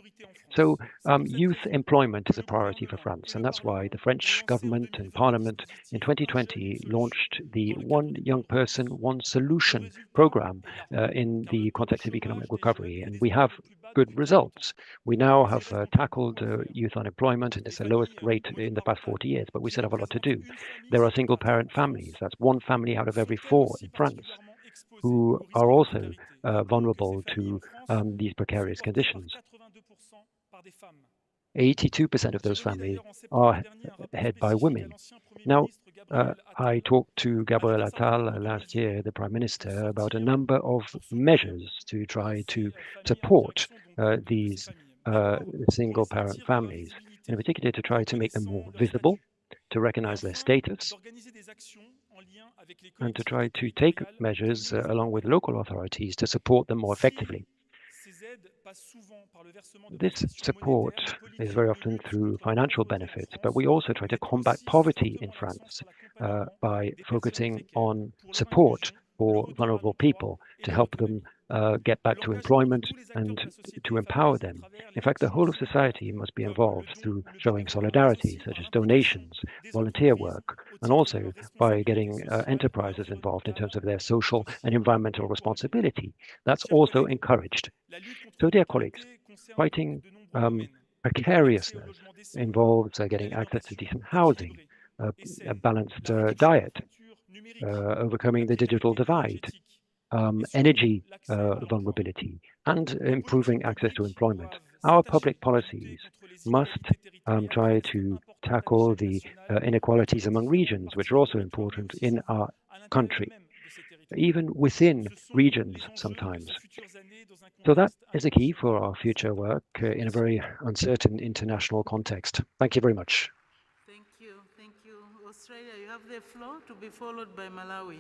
Speaker 12: So youth employment is a priority for France, and that's why the French government and parliament in 2020 launched the One Young Person, One Solution program in the context of economic recovery, and we have good results. We now have tackled youth unemployment, and it's the lowest rate in the past 40 years, but we still have a lot to do. There are single-parent families, that's one family out of every 4 in France, who are also vulnerable to these precarious conditions. 82% of those families are headed by women. Now, I talked to Gabriel Attal last year, the Prime Minister, about a number of measures to try to support these single-parent families, in particular to try to make them more visible, to recognize their status, and to try to take measures along with local authorities to support them more effectively. This support is very often through financial benefits, but we also try to combat poverty in France by focusing on support for vulnerable people to help them get back to employment and to empower them. In fact, the whole of society must be involved through showing solidarity, such as donations, volunteer work, and also by getting enterprises involved in terms of their social and environmental responsibility. That's also encouraged. So, dear colleagues, fighting precariousness involves getting access to decent housing, a balanced diet, overcoming the digital divide, energy vulnerability, and improving access to employment. Our public policies must try to tackle the inequalities among regions, which are also important in our country, even within regions sometimes. So that is a key for our future work in a very uncertain international context. Thank you very much.
Speaker 3: Thank you. Thank you. Australia, you have the floor, to be followed by Malawi.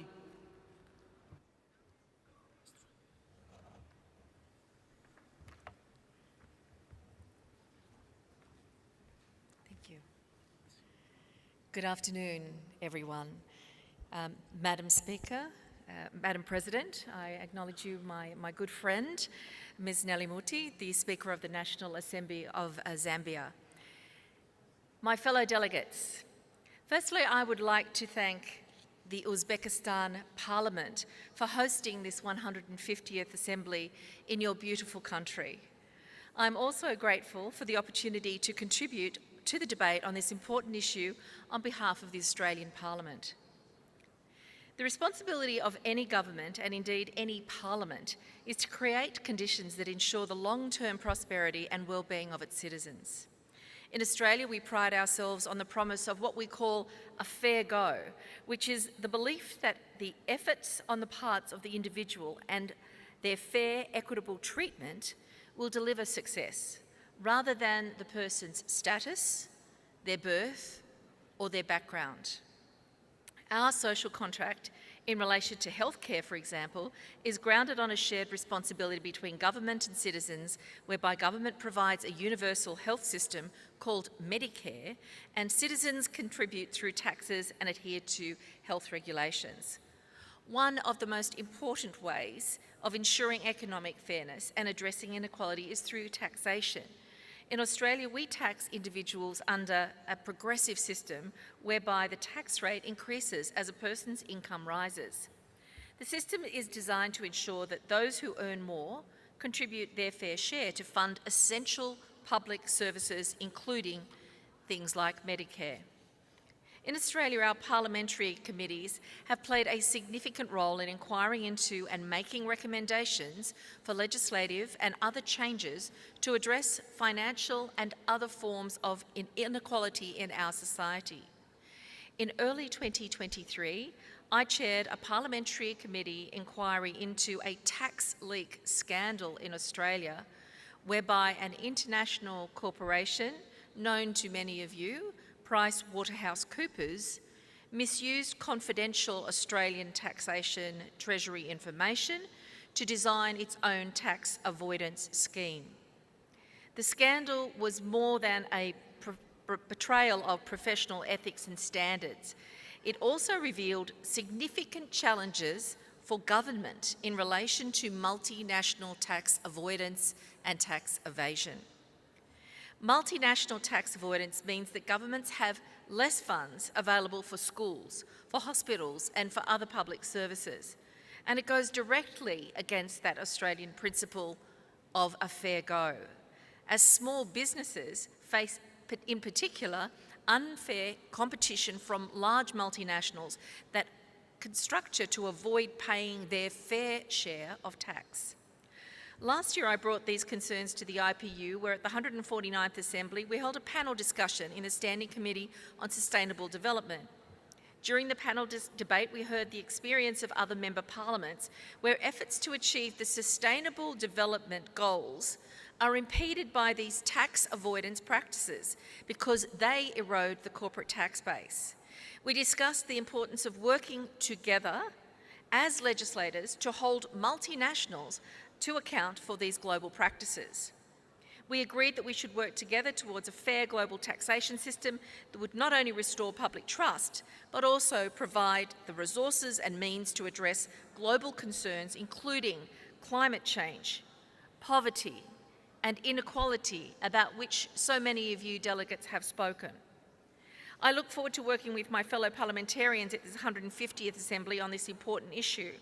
Speaker 16: Thank you. Good afternoon, everyone. Madam Speaker, Madam President, I acknowledge you, my good friend, Ms. Nelly Mouti, the Speaker of the National Assembly of Zambia. My fellow delegates, firstly, I would like to thank the Uzbekistan Parliament for hosting this 150th Assembly in your beautiful country. I'm also grateful for the opportunity to contribute to the debate on this important issue on behalf of the Australian Parliament. The responsibility of any government, and indeed any parliament, is to create conditions that ensure the long-term prosperity and well-being of its citizens. In Australia, we pride ourselves on the promise of what we call a fair go, which is the belief that the efforts on the parts of the individual and their fair, equitable treatment will deliver success, rather than the person's status, their birth, or their background. Our social contract in relation to healthcare, for example, is grounded on a shared responsibility between government and citizens, whereby government provides a universal health system called Medicare, and citizens contribute through taxes and adhere to health regulations. One of the most important ways of ensuring economic fairness and addressing inequality is through taxation. In Australia, we tax individuals under a progressive system whereby the tax rate increases as a person's income rises. The system is designed to ensure that those who earn more contribute their fair share to fund essential public services, including things like Medicare. In Australia, our parliamentary committees have played a significant role in inquiring into and making recommendations for legislative and other changes to address financial and other forms of inequality in our society. In early 2023, I chaired a parliamentary committee inquiry into a tax leak scandal in Australia, whereby an international corporation, known to many of you, PricewaterhouseCoopers, misused confidential Australian taxation treasury information to design its own tax avoidance scheme. The scandal was more than a betrayal of professional ethics and standards. It also revealed significant challenges for government in relation to multinational tax avoidance and tax evasion. Multinational tax avoidance means that governments have less funds available for schools, for hospitals, and for other public services. And it goes directly against that Australian principle of a fair go, as small businesses face, in particular, unfair competition from large multinationals that can structure to avoid paying their fair share of tax. Last year, I brought these concerns to the IPU, where at the 149th Assembly, we held a panel discussion in the Standing Committee on Sustainable Development. During the panel debate, we heard the experience of other member parliaments, where efforts to achieve the Sustainable Development Goals are impeded by these tax avoidance practices because they erode the corporate tax base. We discussed the importance of working together as legislators to hold multinationals to account for these global practices. We agreed that we should work together towards a fair global taxation system that would not only restore public trust, but also provide the resources and means to address global concerns, including climate change, poverty, and inequality, about which so many of you delegates have spoken. I look forward to working with my fellow parliamentarians at this 150th Assembly on this important issue.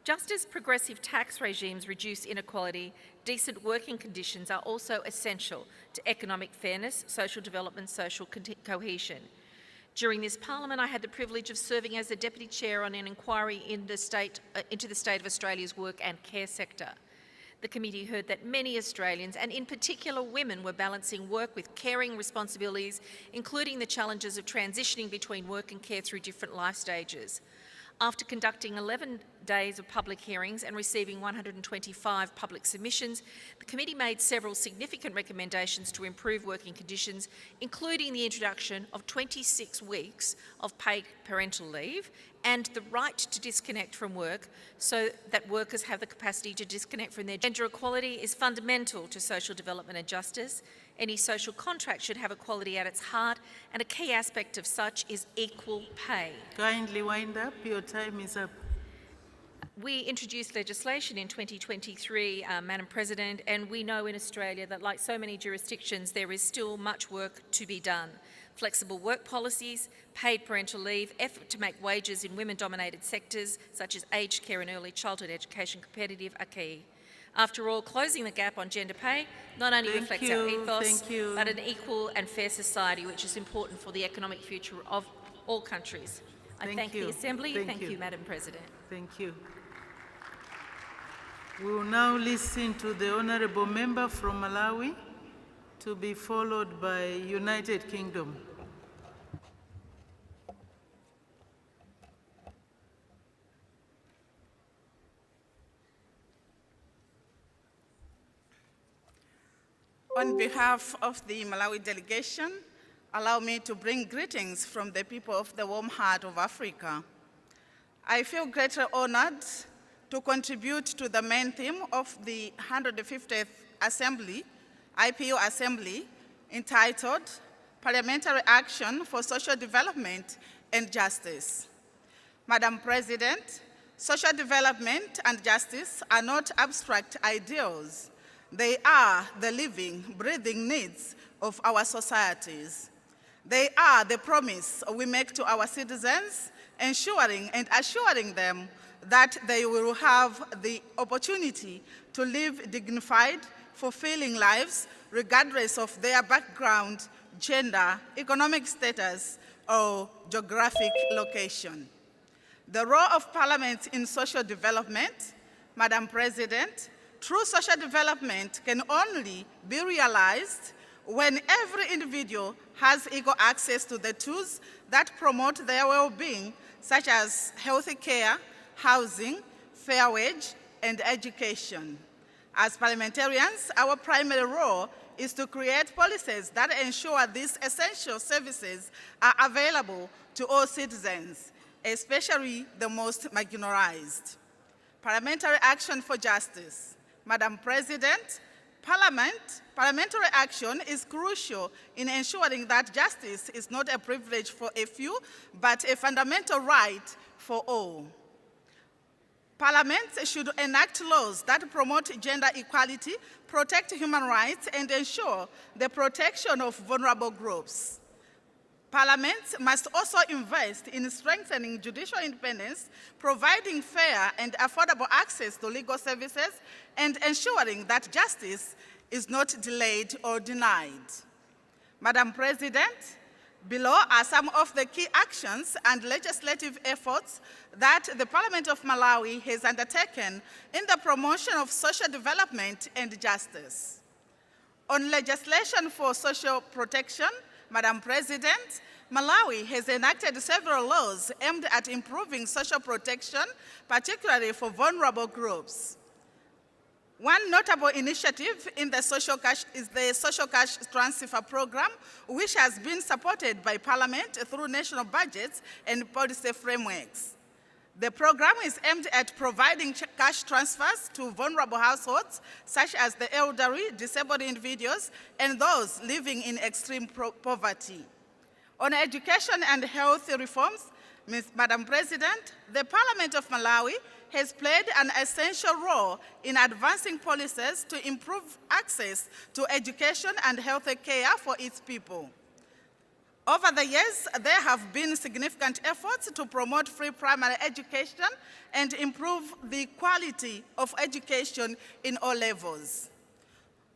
Speaker 16: Just as progressive tax regimes reduce inequality, decent working conditions are also essential to economic fairness, social development, social cohesion. During this Parliament, I had the privilege of serving as the Deputy Chair on an inquiry into the state of Australia's work and care sector. The committee heard that many Australians, and in particular women, were balancing work with caring responsibilities, including the challenges of transitioning between work and care through different life stages. After conducting 11 days of public hearings and receiving 125 public submissions, the committee made several significant recommendations to improve working conditions, including the introduction of 26 weeks of paid parental leave and the right to disconnect from work so that workers have the capacity to disconnect from their gender equality is fundamental to social development and justice. Any social contract should have equality at its heart, and a key aspect of such is equal pay.
Speaker 3: Kindly wind up, your time is up.
Speaker 16: We introduced legislation in 2023, Madam President, and we know in Australia that, like so many jurisdictions, there is still much work to be done. Flexible work policies, paid parental leave, effort to make wages in women-dominated sectors such as aged care and early childhood education competitive are key. After all, closing the gap on gender pay not only reflects our ethos, but an equal and fair society, which is important for the economic future of all countries. I thank the Assembly. Thank you, Madam President.
Speaker 3: Thank you. We will now listen to the Honourable Member from Malawi to be followed by United Kingdom.
Speaker 17: On behalf of the Malawi delegation, allow me to bring greetings from the people of the warm heart of Africa. I feel greatly honored to contribute to the main theme of the 150th Assembly, IPU Assembly, entitled Parliamentary Action for Social Development and Justice. Madam President, social development and justice are not abstract ideals. They are the living, breathing needs of our societies. They are the promise we make to our citizens, ensuring and assuring them that they will have the opportunity to live dignified, fulfilling lives, regardless of their background, gender, economic status, or geographic location. The role of Parliament in social development, Madam President, true social development can only be realized when every individual has equal access to the tools that promote their well-being, such as healthy care, housing, fair wage, and education. As parliamentarians, our primary role is to create policies that ensure these essential services are available to all citizens, especially the most marginalized. Parliamentary action for justice. Madam President, parliamentary action is crucial in ensuring that justice is not a privilege for a few, but a fundamental right for all. Parliaments should enact laws that promote gender equality, protect human rights, and ensure the protection of vulnerable groups. Parliaments must also invest in strengthening judicial independence, providing fair and affordable access to legal services, and ensuring that justice is not delayed or denied. Madam President, below are some of the key actions and legislative efforts that the Parliament of Malawi has undertaken in the promotion of social development and justice. On legislation for social protection, Madam President, Malawi has enacted several laws aimed at improving social protection, particularly for vulnerable groups. One notable initiative in the social cash is the Social Cash Transfer Program, which has been supported by Parliament through national budgets and policy frameworks. The program is aimed at providing cash transfers to vulnerable households, such as the elderly, disabled individuals, and those living in extreme poverty. On education and health reforms, Madam President, the Parliament of Malawi has played an essential role in advancing policies to improve access to education and health care for its people. Over the years, there have been significant efforts to promote free primary education and improve the quality of education in all levels.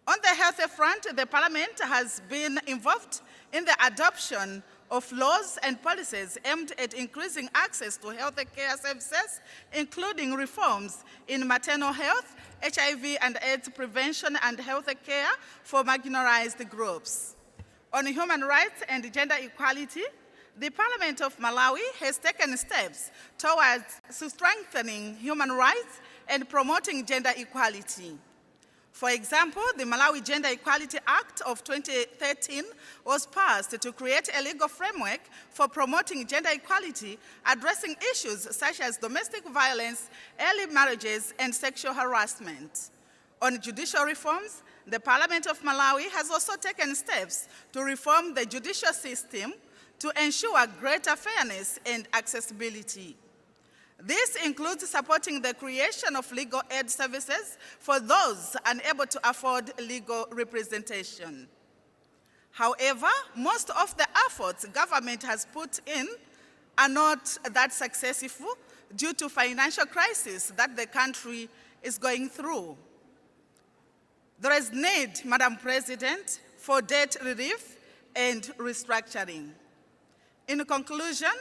Speaker 17: On the health front, the Parliament has been involved in the adoption of laws and policies aimed at increasing access to health care services, including reforms in maternal health, HIV and AIDS prevention and health care for marginalized groups. On human rights and gender equality, the Parliament of Malawi has taken steps towards strengthening human rights and promoting gender equality. For example, the Malawi Gender Equality Act of 2013 was passed to create a legal framework for promoting gender equality, addressing issues such as domestic violence, early marriages, and sexual harassment. On judicial reforms, the Parliament of Malawi has also taken steps to reform the judicial system to ensure greater fairness and accessibility. This includes supporting the creation of legal aid services for those unable to afford legal representation. However, most of the efforts government has put in are not that successful due to financial crisis that the country is going through. There is need, Madam President, for debt relief and restructuring. In conclusion,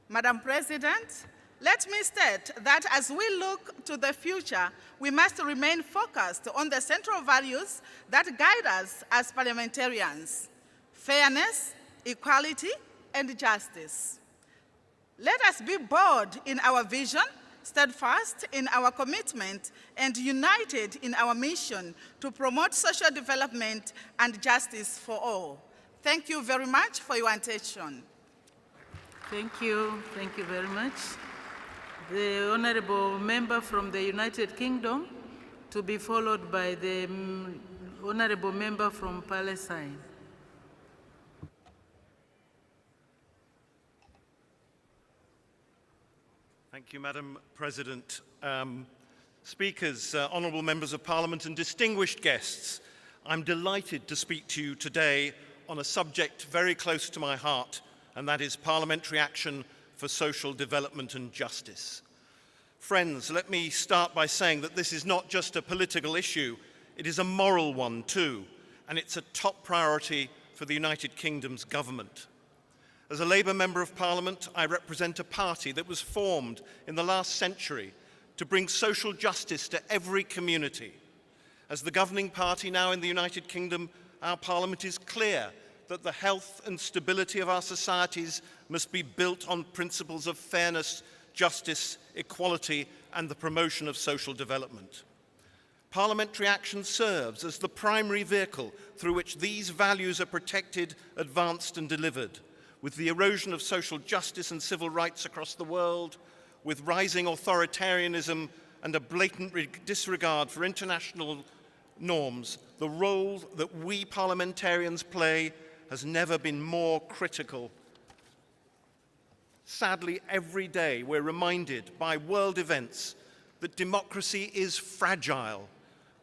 Speaker 17: Madam President, Let me state that as we look to the future, we must remain focused on the central values that guide us as parliamentarians: fairness, equality, and justice. Let us be bold in our vision, steadfast in our commitment, and united in our mission to promote social development and justice for all. Thank you very much for your attention.
Speaker 3: Thank you very much. The Honourable Member from the United Kingdom, to be followed by the Honourable Member from Palestine.
Speaker 18: Thank you, Madam President. Speakers, honourable members of Parliament and distinguished guests, I'm delighted to speak to you today on a subject very close to my heart, and that is parliamentary action for social development and justice. Friends, let me start by saying that this is not just a political issue, it is a moral one too, and it's a top priority for the United Kingdom's government. As a Labour Member of Parliament, I represent a party that was formed in the last century to bring social justice to every community. As the governing party now in the United Kingdom, our Parliament is clear that the health and stability of our societies must be built on principles of fairness, justice, equality, and the promotion of social development. Parliamentary action serves as the primary vehicle through which these values are protected, advanced, and delivered. With the erosion of social justice and civil rights across the world, with rising authoritarianism and a blatant disregard for international norms, the role that we parliamentarians play has never been more critical. Sadly, every day we're reminded by world events that democracy is fragile,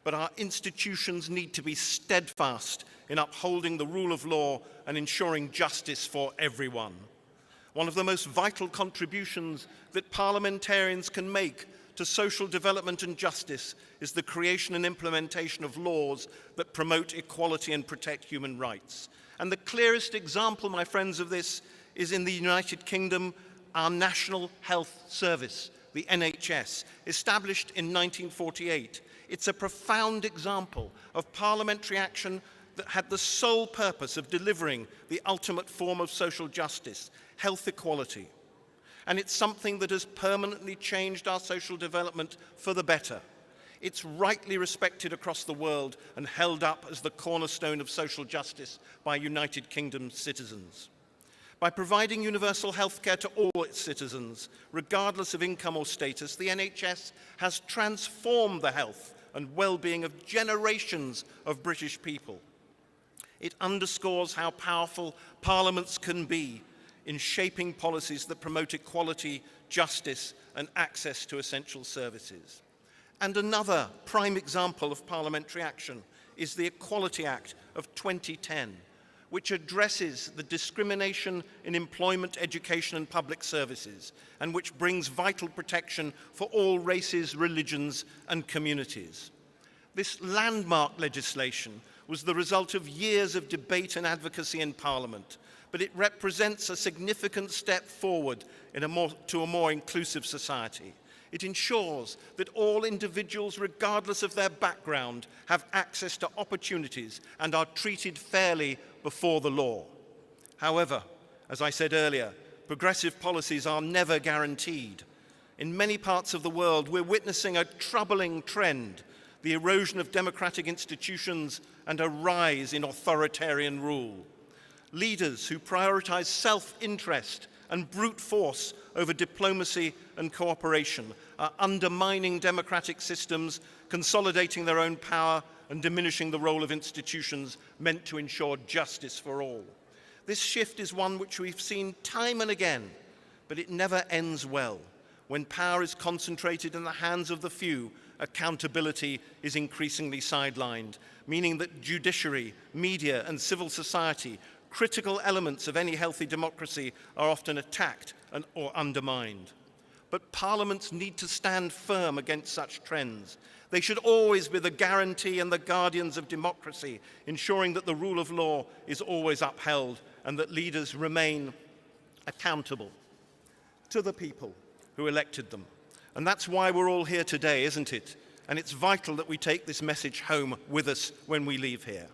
Speaker 18: but our institutions need to be steadfast in upholding the rule of law and ensuring justice for everyone. One of the most vital contributions that parliamentarians can make to social development and justice is the creation and implementation of laws that promote equality and protect human rights. And the clearest example, my friends, of this is in the United Kingdom, our National Health Service, the NHS, established in 1948. It's a profound example of parliamentary action that had the sole purpose of delivering the ultimate form of social justice, health equality. And it's something that has permanently changed our social development for the better. It's rightly respected across the world and held up as the cornerstone of social justice by United Kingdom citizens. By providing universal health care to all its citizens, regardless of income or status, the NHS has transformed the health and well-being of generations of British people. It underscores how powerful parliaments can be in shaping policies that promote equality, justice, and access to essential services. And another prime example of parliamentary action is the Equality Act of 2010, which addresses the discrimination in employment, education, and public services, and which brings vital protection for all races, religions, and communities. This landmark legislation was the result of years of debate and advocacy in Parliament, but it represents a significant step forward to a more inclusive society. It ensures that all individuals, regardless of their background, have access to opportunities and are treated fairly before the law. However, as I said earlier, progressive policies are never guaranteed. In many parts of the world, we're witnessing a troubling trend: the erosion of democratic institutions and a rise in authoritarian rule. Leaders who prioritize self-interest and brute force over diplomacy and cooperation are undermining democratic systems, consolidating their own power, and diminishing the role of institutions meant to ensure justice for all. This shift is one which we've seen time and again, but it never ends well. When power is concentrated in the hands of the few, accountability is increasingly sidelined, meaning that judiciary, media, and civil society, critical elements of any healthy democracy, are often attacked or undermined. But parliaments need to stand firm against such trends. They should always be the guarantee and the guardians of democracy, ensuring that the rule of law is always upheld and that leaders remain accountable to the people. who elected them. And that's why we're all here today, isn't it? And it's vital that we take this message home with us when we leave here.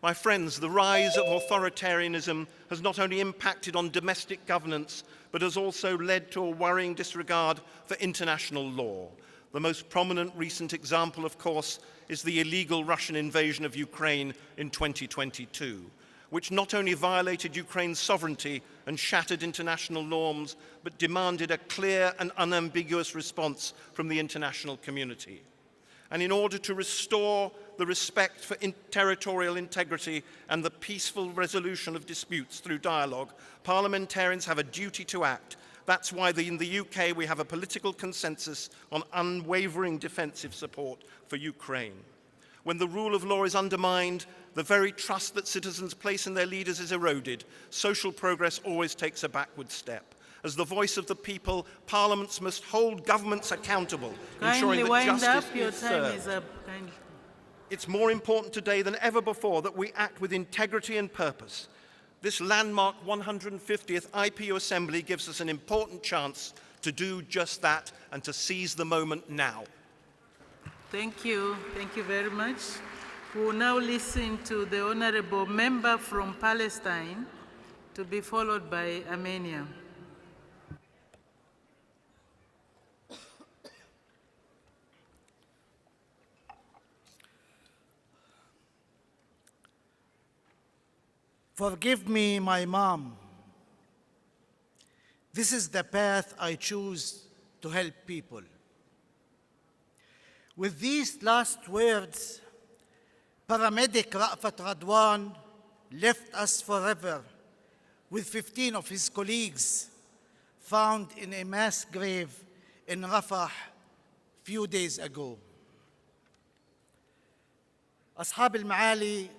Speaker 18: My friends, the rise of authoritarianism has not only impacted on domestic governance, but has also led to a worrying disregard for international law. The most prominent recent example, of course, is the illegal Russian invasion of Ukraine in 2022, which not only violated Ukraine's sovereignty and shattered international norms, but demanded a clear and unambiguous response from the international community. And in order to restore the respect for territorial integrity and the peaceful resolution of disputes through dialogue, parliamentarians have a duty to act. That's why in the UK we have a political consensus on unwavering defensive support for Ukraine. When the rule of law is undermined, the very trust that citizens place in their leaders is eroded. Social progress always takes a backward step. As the voice of the people, parliaments must hold governments accountable, ensuring that justice is served. It's more important today than ever before that we act with integrity and purpose. This landmark 150th IPU Assembly gives us an important chance to do just that and to seize the moment now.
Speaker 3: Thank you very much. We will now listen to the Honorable Member from Palestine, to be followed by Armenia.
Speaker 19: Forgive me, my mom. This is the path I choose to help people. With these last words, paramedic Ra'fat Radwan left us forever with 15 of his colleagues found in a mass grave in Rafah few days ago. أصحاب المعالي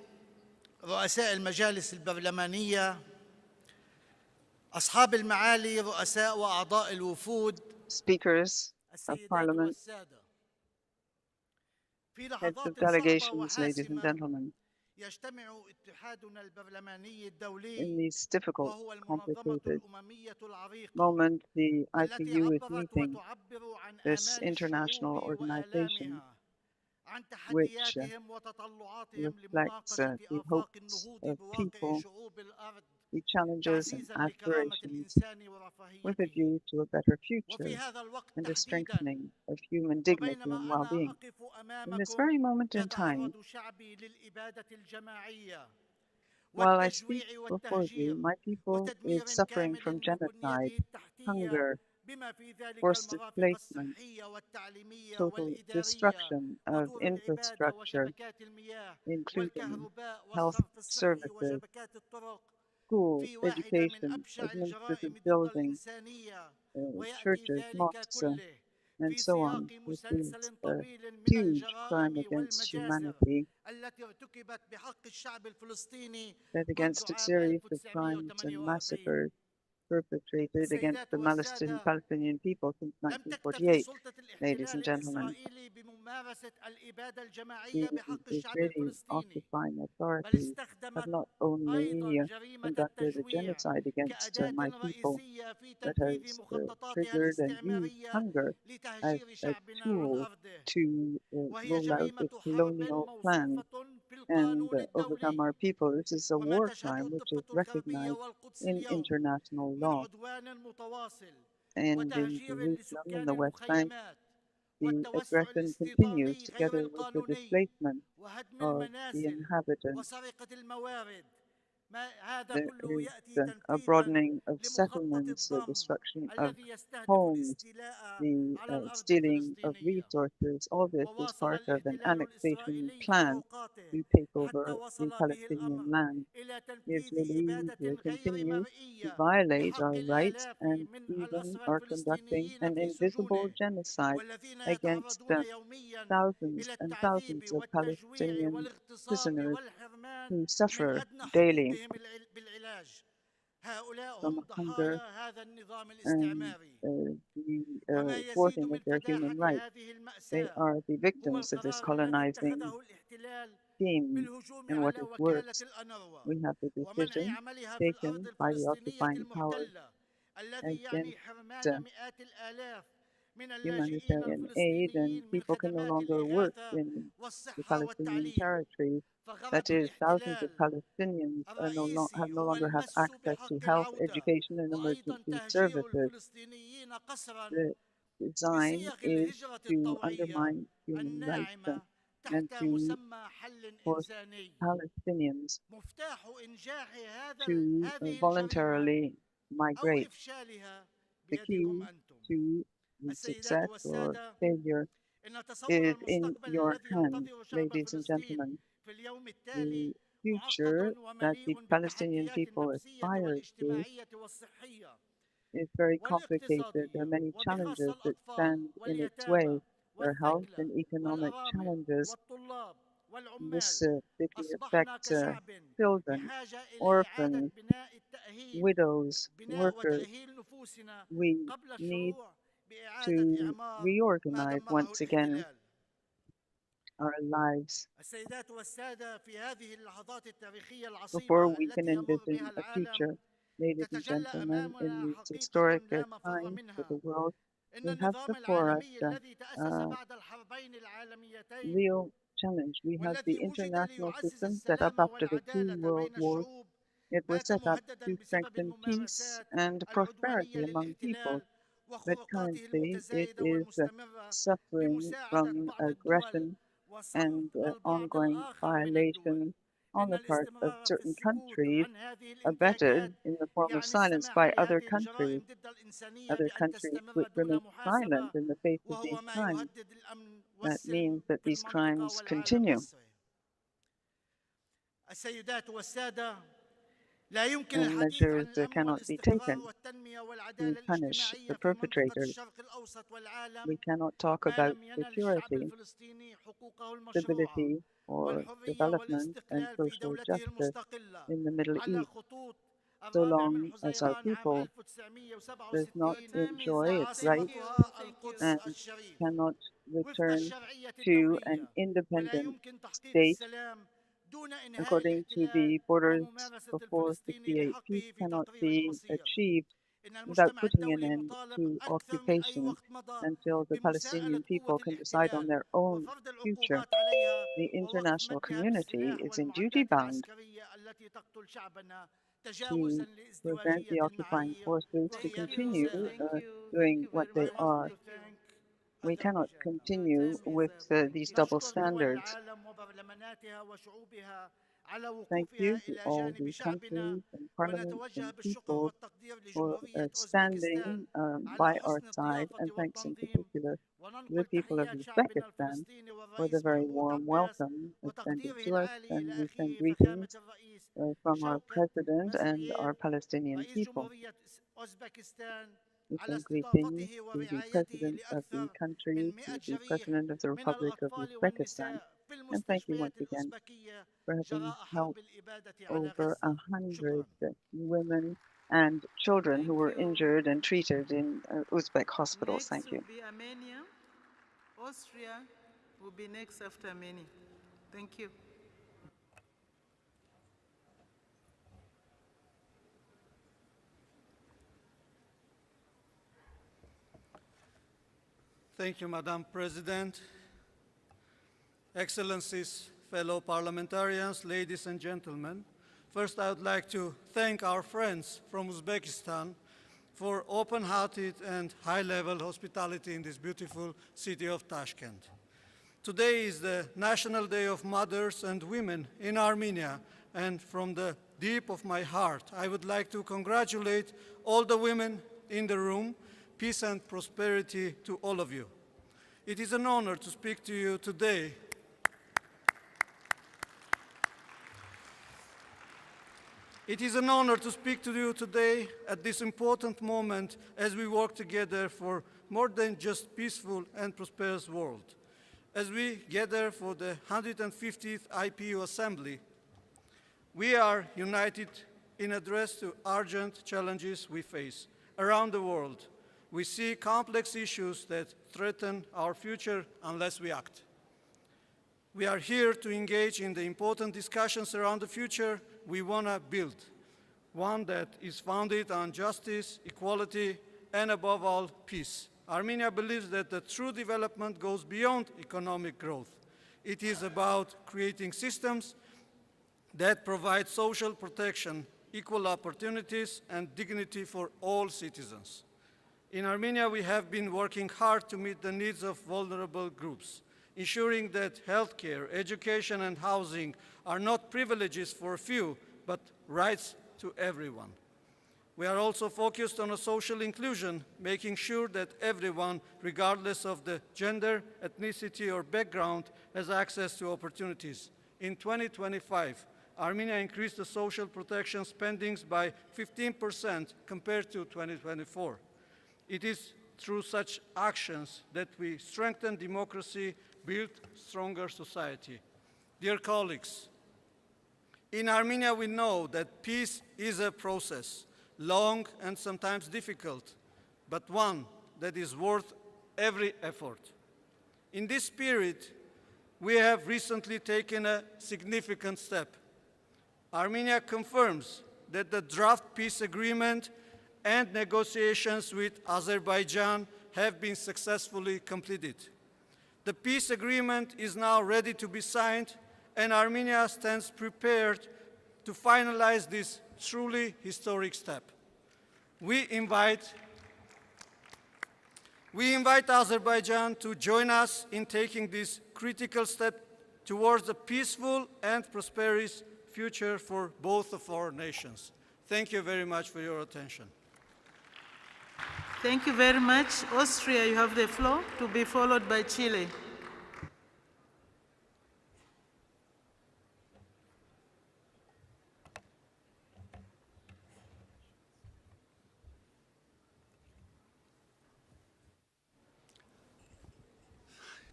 Speaker 19: رؤساء المجالس البرلمانية، أصحاب المعالي رؤساء وأعضاء الوفود،
Speaker 8: Speakers of Parliament, heads of delegations, ladies and gentlemen, in these difficult, complicated moments, the IPU is meeting, this international organization, which reflects the hopes of people, the challenges and aspirations, with a view to a better future and a strengthening of human dignity and well-being. In this very moment in time, while I speak before you, my people is suffering from genocide, hunger, forced displacement, total destruction of infrastructure, including health services, schools, education, administrative buildings, churches, mosques, and so on. This is a huge crime against humanity, that against a series of crimes and massacres perpetrated against the Palestinian people since 1948, ladies and gentlemen. The Israeli occupying authorities have not only conducted a genocide against my people, but has triggered and used hunger as a tool to roll out its colonial plans and overcome our people. This is a war crime which is recognized in international law. And in Jerusalem, in the West Bank, the aggression continues together with the displacement of the inhabitants. There is a broadening of settlements, the destruction of homes, the stealing of resources. All this is part of an annexation plan to take over the Palestinian land. The Israelis will continue to violate our rights and even are conducting an invisible genocide against thousands and thousands of Palestinian prisoners who suffer daily from hunger and the thwarting of their human rights. They are the victims of this colonizing scheme. And what is worse, we have the decision taken by the occupying powers against humanitarian aid, and people can no longer work in the Palestinian territories. That is, thousands of Palestinians are no longer have access to health, education, and emergency services. The design is to undermine human rights and to force Palestinians to voluntarily migrate. The key to success or failure is in your hands, ladies and gentlemen. The future that the Palestinian people aspire to is very complicated. There are many challenges that stand in its way. There are health and economic challenges. This particularly affects children, orphans, widows, workers. We need to reorganize once again our lives before we can envision a future. Ladies and gentlemen, in these historic times for the world, we have before us a real challenge. We have the international system set up after the two world wars. It was set up to strengthen peace and prosperity among peoples, but currently it is suffering from aggression and ongoing violations on the part of certain countries, abetted in the form of silence by other countries which remain silent in the face of these crimes. That means that these crimes continue. And measures cannot be taken to punish the perpetrators. We cannot talk about security, stability, or development and social justice in the Middle East so long as our people does not enjoy its rights and cannot return to an independent state according to the borders before 68. Peace cannot be achieved without putting an end to occupation until the Palestinian people can decide on their own future. The international community is in duty bound to prevent the occupying forces to continue doing what they are. We cannot continue with these double standards. Thank you to all the countries and parliaments and people for standing by our side, and thanks in particular to the people of Uzbekistan for the very warm welcome extended to us, and we send greetings from our president and our Palestinian people. We send greetings to the president of the country, to the president of the Republic of Uzbekistan, and thank you once again for having helped over 100 women and children who were injured and treated in Uzbek hospitals. Thank you.
Speaker 3: Next will be Armenia. Austria will be next after Armenia. Thank you.
Speaker 20: Thank you, Madam President. Excellencies, fellow parliamentarians, ladies and gentlemen. First, I would like to thank our friends from Uzbekistan for open-hearted and high-level hospitality in this beautiful city of Tashkent. Today is the National Day of Mothers and Women in Armenia, and from the deep of my heart, I would like to congratulate all the women in the room. Peace and prosperity to all of you. It is an honor to speak to you today. It is an honor to speak to you today at this important moment as we work together for more than just peaceful and prosperous world. As we gather for the 150th IPU Assembly, we are united in address to urgent challenges we face around the world. We see complex issues that threaten our future unless we act. We are here to engage in the important discussions around the future we want to build. one that is founded on justice, equality, and above all, peace. Armenia believes that the true development goes beyond economic growth. It is about creating systems that provide social protection, equal opportunities, and dignity for all citizens. In Armenia, we have been working hard to meet the needs of vulnerable groups, ensuring that healthcare, education, and housing are not privileges for a few, but rights to everyone. We are also focused on a social inclusion, making sure that everyone, regardless of the gender, ethnicity, or background, has access to opportunities. In 2025, Armenia increased the social protection spendings by 15% compared to 2024. It is through such actions that we strengthen democracy, build stronger society. Dear colleagues, in Armenia we know that peace is a process, long and sometimes difficult, but one that is worth every effort. In this spirit, we have recently taken a significant step. Armenia confirms that the draft peace agreement and negotiations with Azerbaijan have been successfully completed. The peace agreement is now ready to be signed, and Armenia stands prepared to finalize this truly historic step. We invite Azerbaijan to join us in taking this critical step towards a peaceful and prosperous future for both of our nations. Thank you very much for your attention.
Speaker 3: Thank you very much. Austria, you have the floor, to be followed by Chile.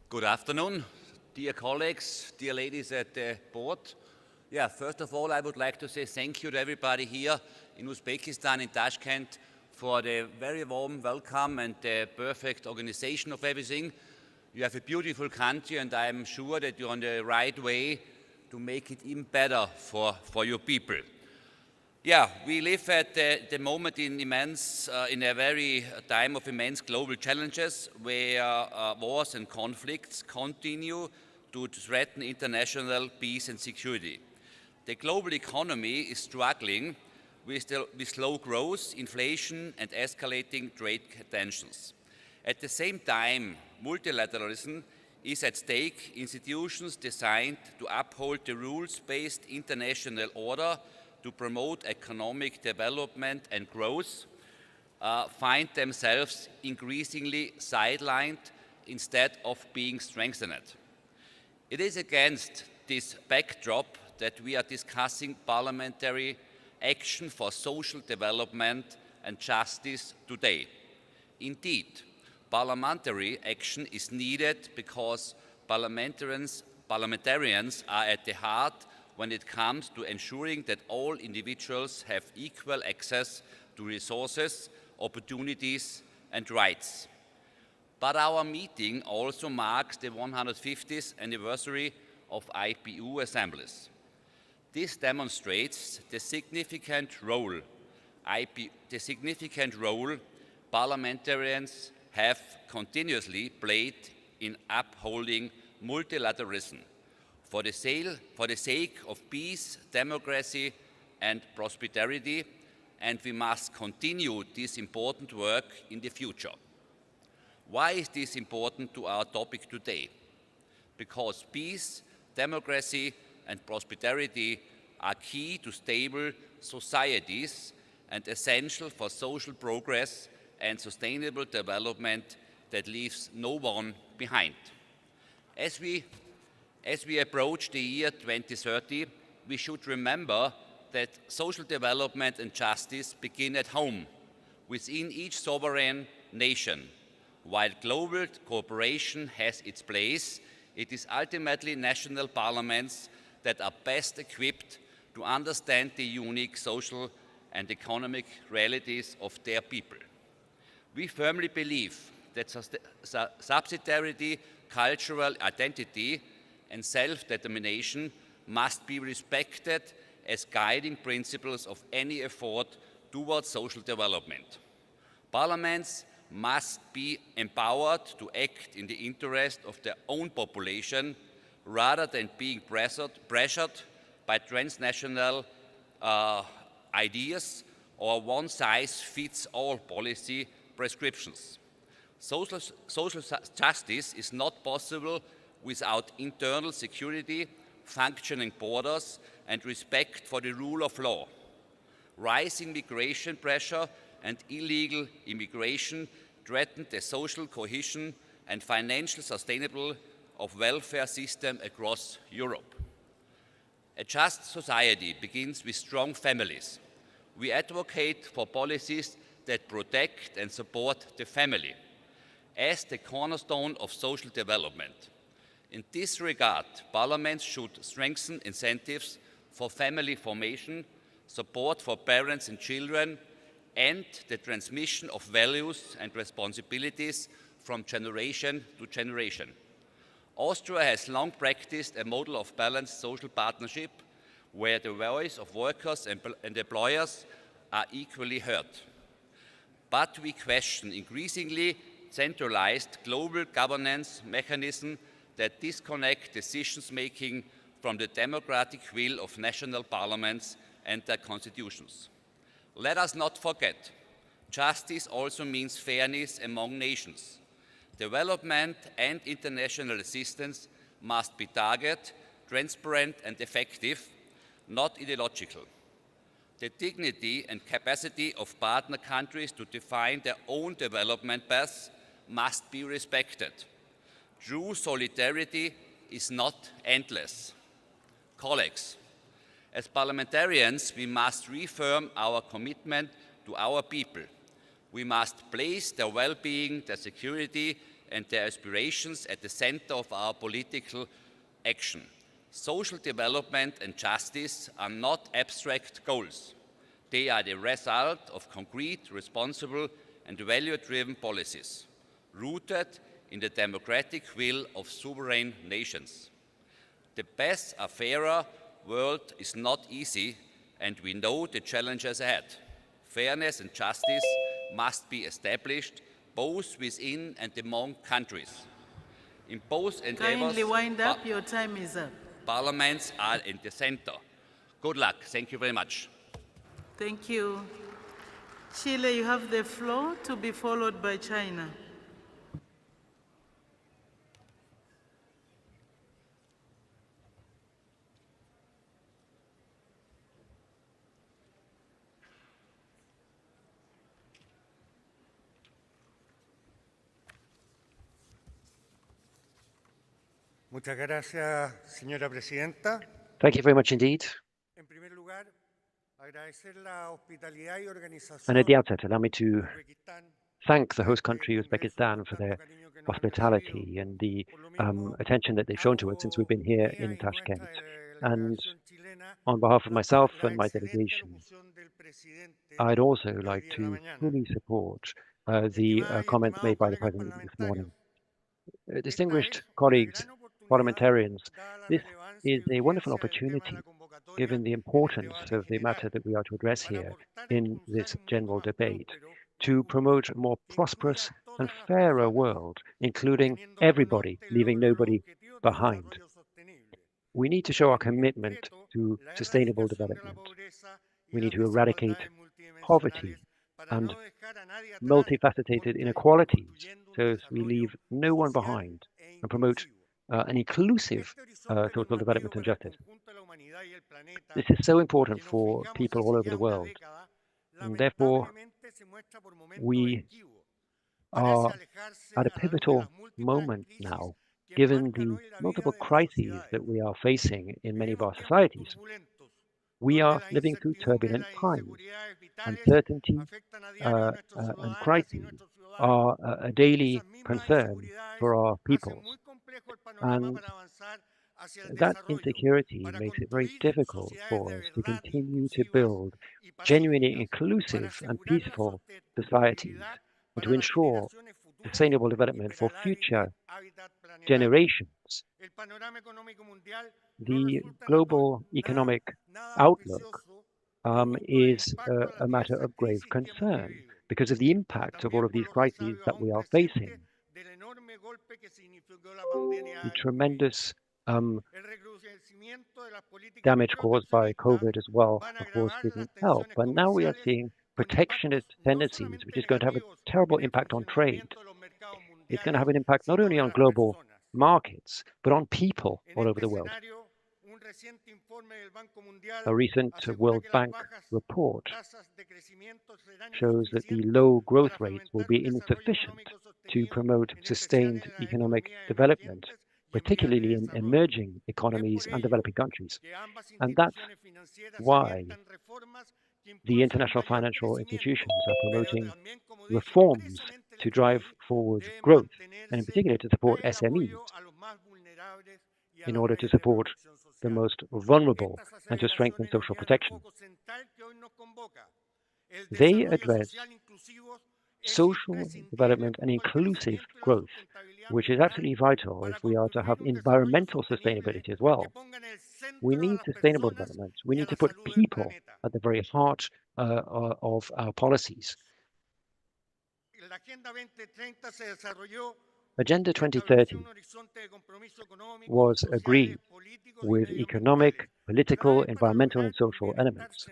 Speaker 21: Good afternoon, dear colleagues, dear ladies at the board. Yeah, first of all, I would like to say thank you to everybody here in Uzbekistan, in Tashkent, for the very warm welcome and the perfect organization of everything. You have a beautiful country, and I am sure that you're on the right way to make it even better for your people. Yeah, we live at the moment in a very time of immense global challenges, where wars and conflicts continue to threaten international peace and security. The global economy is struggling with slow growth, inflation, and escalating trade tensions. At the same time, multilateralism is at stake. Institutions designed to uphold the rules-based international order to promote economic development and growth find themselves increasingly sidelined instead of being strengthened. It is against this backdrop that we are discussing parliamentary action for social development and justice today. Indeed, parliamentary action is needed because parliamentarians are at the heart when it comes to ensuring that all individuals have equal access to resources, opportunities, and rights. But our meeting also marks the 150th anniversary of IPU assemblies. This demonstrates the significant role parliamentarians have continuously played in upholding multilateralism for the sake of peace, democracy, and prosperity, and we must continue this important work in the future. Why is this important to our topic today? Because peace, democracy, and prosperity are key to stable societies and essential for social progress and sustainable development that leaves no one behind. As we approach the year 2030, we should remember that social development and justice begin at home, within each sovereign nation. While global cooperation has its place, it is ultimately national parliaments that are best equipped to understand the unique social and economic realities of their people. We firmly believe that subsidiarity, cultural identity, and self-determination must be respected as guiding principles of any effort towards social development. Parliaments must be empowered to act in the interest of their own population rather than being pressured by transnational ideas or one-size-fits-all policy prescriptions. Social justice is not possible without internal security, functioning borders, and respect for the rule of law. Rising migration pressure and illegal immigration threaten the social cohesion and financial sustainability of welfare system across Europe. A just society begins with strong families. We advocate for policies that protect and support the family as the cornerstone of social development. In this regard, parliaments should strengthen incentives for family formation, support for parents and children, and the transmission of values and responsibilities from generation to generation. Austria has long practiced a model of balanced social partnership where the voice of workers and employers are equally heard. But we question increasingly centralized global governance mechanisms that disconnect decision-making from the democratic will of national parliaments and their constitutions. Let us not forget, justice also means fairness among nations. Development and international assistance must be targeted, transparent and effective, not ideological. The dignity and capacity of partner countries to define their own development paths must be respected. True solidarity is not endless. Colleagues, as parliamentarians, we must reaffirm our commitment to our people. We must place their well-being, their security, and their aspirations at the center of our political action. Social development and justice are not abstract goals. They are the result of concrete, responsible, and value-driven policies, rooted in the democratic will of sovereign nations. The best, a fairer world is not easy, and we know the challenges ahead. Fairness and justice must be established both within and among countries. In both endeavors,
Speaker 3: Kindly wind up, your time is up.
Speaker 21: Parliaments are in the center. Good luck. Thank you very much.
Speaker 3: Thank you. Chile, you have the floor, to be followed by China.
Speaker 1: Muchas gracias, señora presidenta.
Speaker 12: Thank you very much indeed.
Speaker 1: En primer lugar, agradecer la hospitalidad y organización
Speaker 12: And at the outset, allow me to thank the host country, Uzbekistan, for their hospitality and the attention that they've shown to us since we've been here in Tashkent. And on behalf of myself and my delegation, I'd also like to fully support the comments made by the President this morning. Distinguished colleagues, parliamentarians, this is a wonderful opportunity, given the importance of the matter that we are to address here in this general debate, to promote a more prosperous and fairer world, including everybody, leaving nobody behind. We need to show our commitment to sustainable development. We need to eradicate poverty and multifaceted inequalities so as we leave no one behind and promote an inclusive total development and justice. This is so important for people all over the world, and therefore we are at a pivotal moment now, given the multiple crises that we are facing in many of our societies. We are living through turbulent times. Uncertainty and crises are a daily concern for our peoples. And that insecurity makes it very difficult for us to continue to build genuinely inclusive and peaceful societies, and to ensure sustainable development for future generations. The global economic outlook is a matter of grave concern because of the impact of all of these crises that we are facing. The tremendous damage caused by COVID as well, of course, didn't help. And now we are seeing protectionist tendencies, which is going to have a terrible impact on trade. It's going to have an impact not only on global markets, but on people all over the world. A recent World Bank report shows that the low growth rates will be insufficient to promote sustained economic development, particularly in emerging economies and developing countries. And that's why the international financial institutions are promoting reforms to drive forward growth, and in particular to support SMEs, in order to support the most vulnerable and to strengthen social protection. They address social development and inclusive growth, which is absolutely vital if we are to have environmental sustainability as well. We need sustainable development. We need to put people at the very heart of our policies. Agenda 2030 was agreed with economic, political, environmental, and social elements,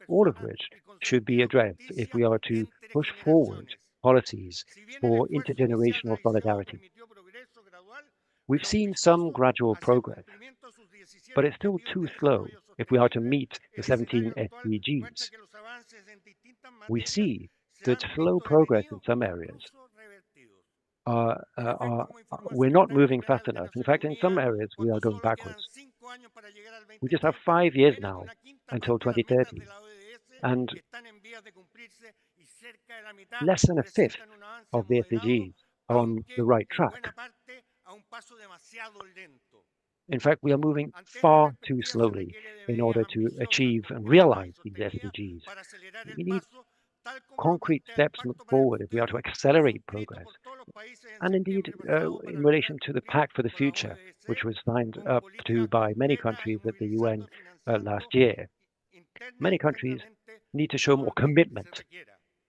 Speaker 12: all of which should be addressed if we are to push forward policies for intergenerational solidarity. We've seen some gradual progress, but it's still too slow if we are to meet the 17 SDGs. We see that slow progress in some areas we're not moving fast enough. In fact, in some areas, we are going backwards. We just have 5 years now until 2030, and less than a fifth of the SDGs are on the right track. In fact, we are moving far too slowly in order to achieve and realize these SDGs. We need concrete steps forward if we are to accelerate progress. And indeed, in relation to the Pact for the Future, which was signed up to by many countries at the UN last year, many countries need to show more commitment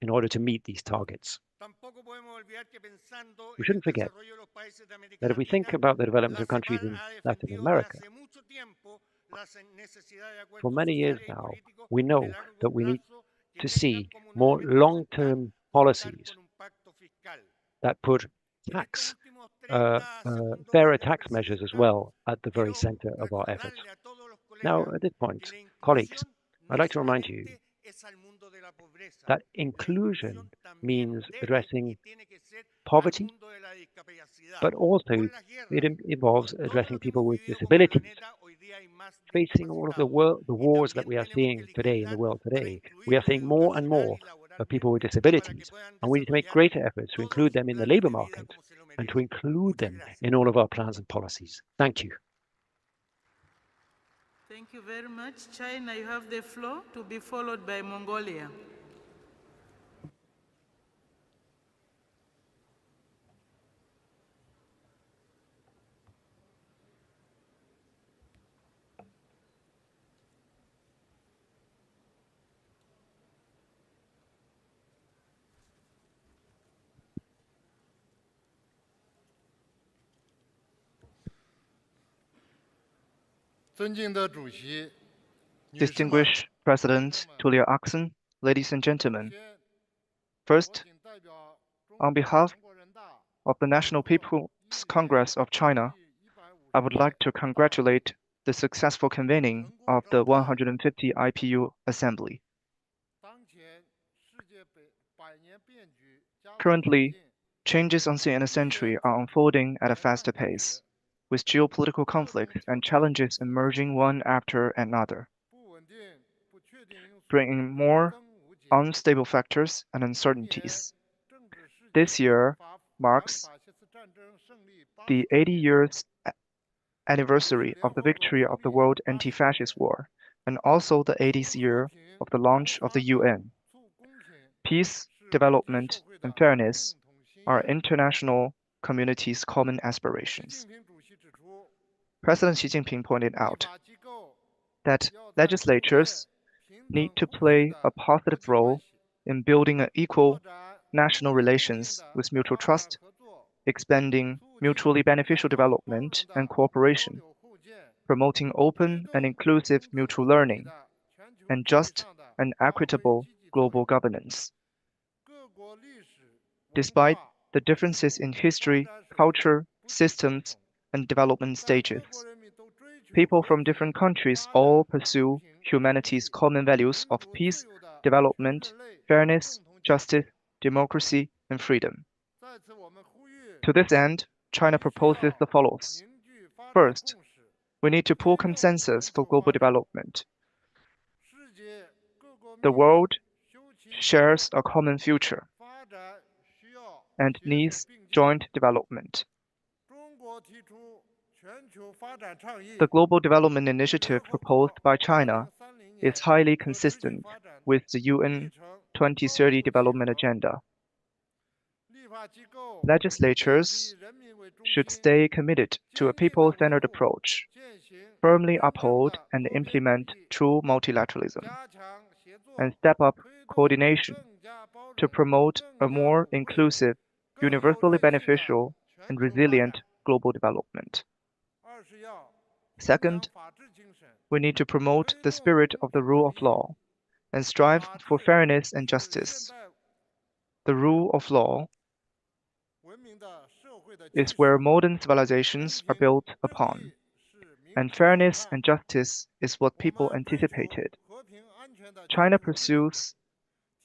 Speaker 12: in order to meet these targets. We shouldn't forget that if we think about the development of countries in Latin America, for many years now, we know that we need to see more long-term policies that put fairer tax measures as well at the very center of our efforts. Now, at this point, colleagues, I'd like to remind you that inclusion means addressing poverty, but also it involves addressing people with disabilities. Facing all of the wars that we are seeing today in the world today, we are seeing more and more of people with disabilities, and we need to make greater efforts to include them in the labor market and to include them in all of our plans and policies. Thank you.
Speaker 3: Thank you very much. China, you have the floor, to be followed by Mongolia.
Speaker 9: Distinguished President Tulia Aksen, ladies and gentlemen. First, on behalf of the National People's Congress of China, I would like to congratulate the successful convening of the 150 IPU Assembly. Currently, changes unseen in a century are unfolding at a faster pace, with geopolitical conflicts and challenges emerging one after another, bringing more unstable factors and uncertainties. This year marks the 80 years anniversary of the victory of the World Anti-Fascist War, and also the 80th year of the launch of the UN. Peace, development, and fairness are international community's common aspirations. President Xi Jinping pointed out that legislatures need to play a positive role in building an equal national relations with mutual trust, expanding mutually beneficial development and cooperation, promoting open and inclusive mutual learning, and just and equitable global governance. Despite the differences in history, culture, systems, and development stages, people from different countries all pursue humanity's common values of peace, development, fairness, justice, democracy, and freedom. To this end, China proposes the follows. First, we need to pull consensus for global development. The world shares a common future and needs joint development. The Global Development Initiative proposed by China is highly consistent with the UN 2030 Development Agenda. Legislatures should stay committed to a people-centered approach, firmly uphold and implement true multilateralism, and step up coordination to promote a more inclusive, universally beneficial, and resilient global development. Second, we need to promote the spirit of the rule of law and strive for fairness and justice. The rule of law is where modern civilizations are built upon, and fairness and justice is what people anticipated. China pursues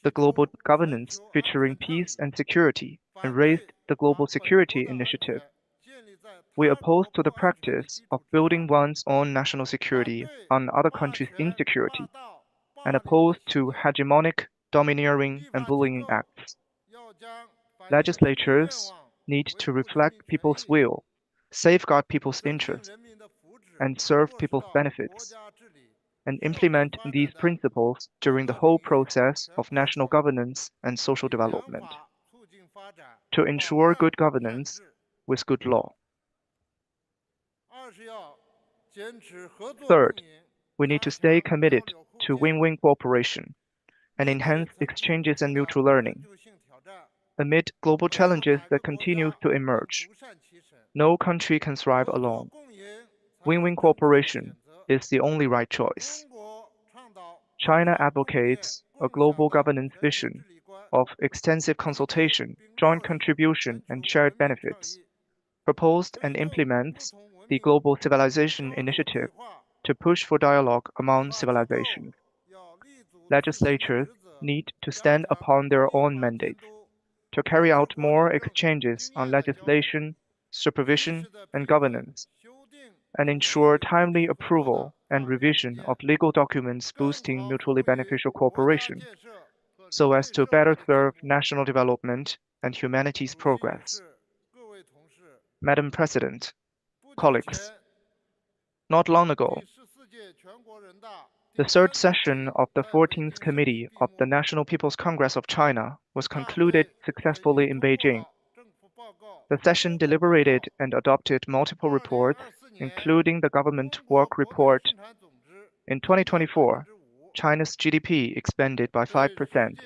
Speaker 9: the global governance featuring peace and security and raised the Global Security Initiative. We oppose to the practice of building one's own national security on other countries' insecurity and oppose to hegemonic, domineering, and bullying acts. Legislatures need to reflect people's will, safeguard people's interests, and serve people's benefits, and implement these principles during the whole process of national governance and social development to ensure good governance with good law. Third, we need to stay committed to win-win cooperation and enhance exchanges and mutual learning. Amid global challenges that continue to emerge, no country can thrive alone. Win-win cooperation is the only right choice. China advocates a global governance vision of extensive consultation, joint contribution, and shared benefits, proposed and implements the Global Civilization Initiative to push for dialogue among civilizations. Legislatures need to stand upon their own mandates to carry out more exchanges on legislation, supervision, and governance, and ensure timely approval and revision of legal documents boosting mutually beneficial cooperation, so as to better serve national development and humanity's progress. Madam President, colleagues, not long ago, the third session of the 14th Committee of the National People's Congress of China was concluded successfully in Beijing. The session deliberated and adopted multiple reports, including the Government Work Report. In 2024, China's GDP expanded by 5%,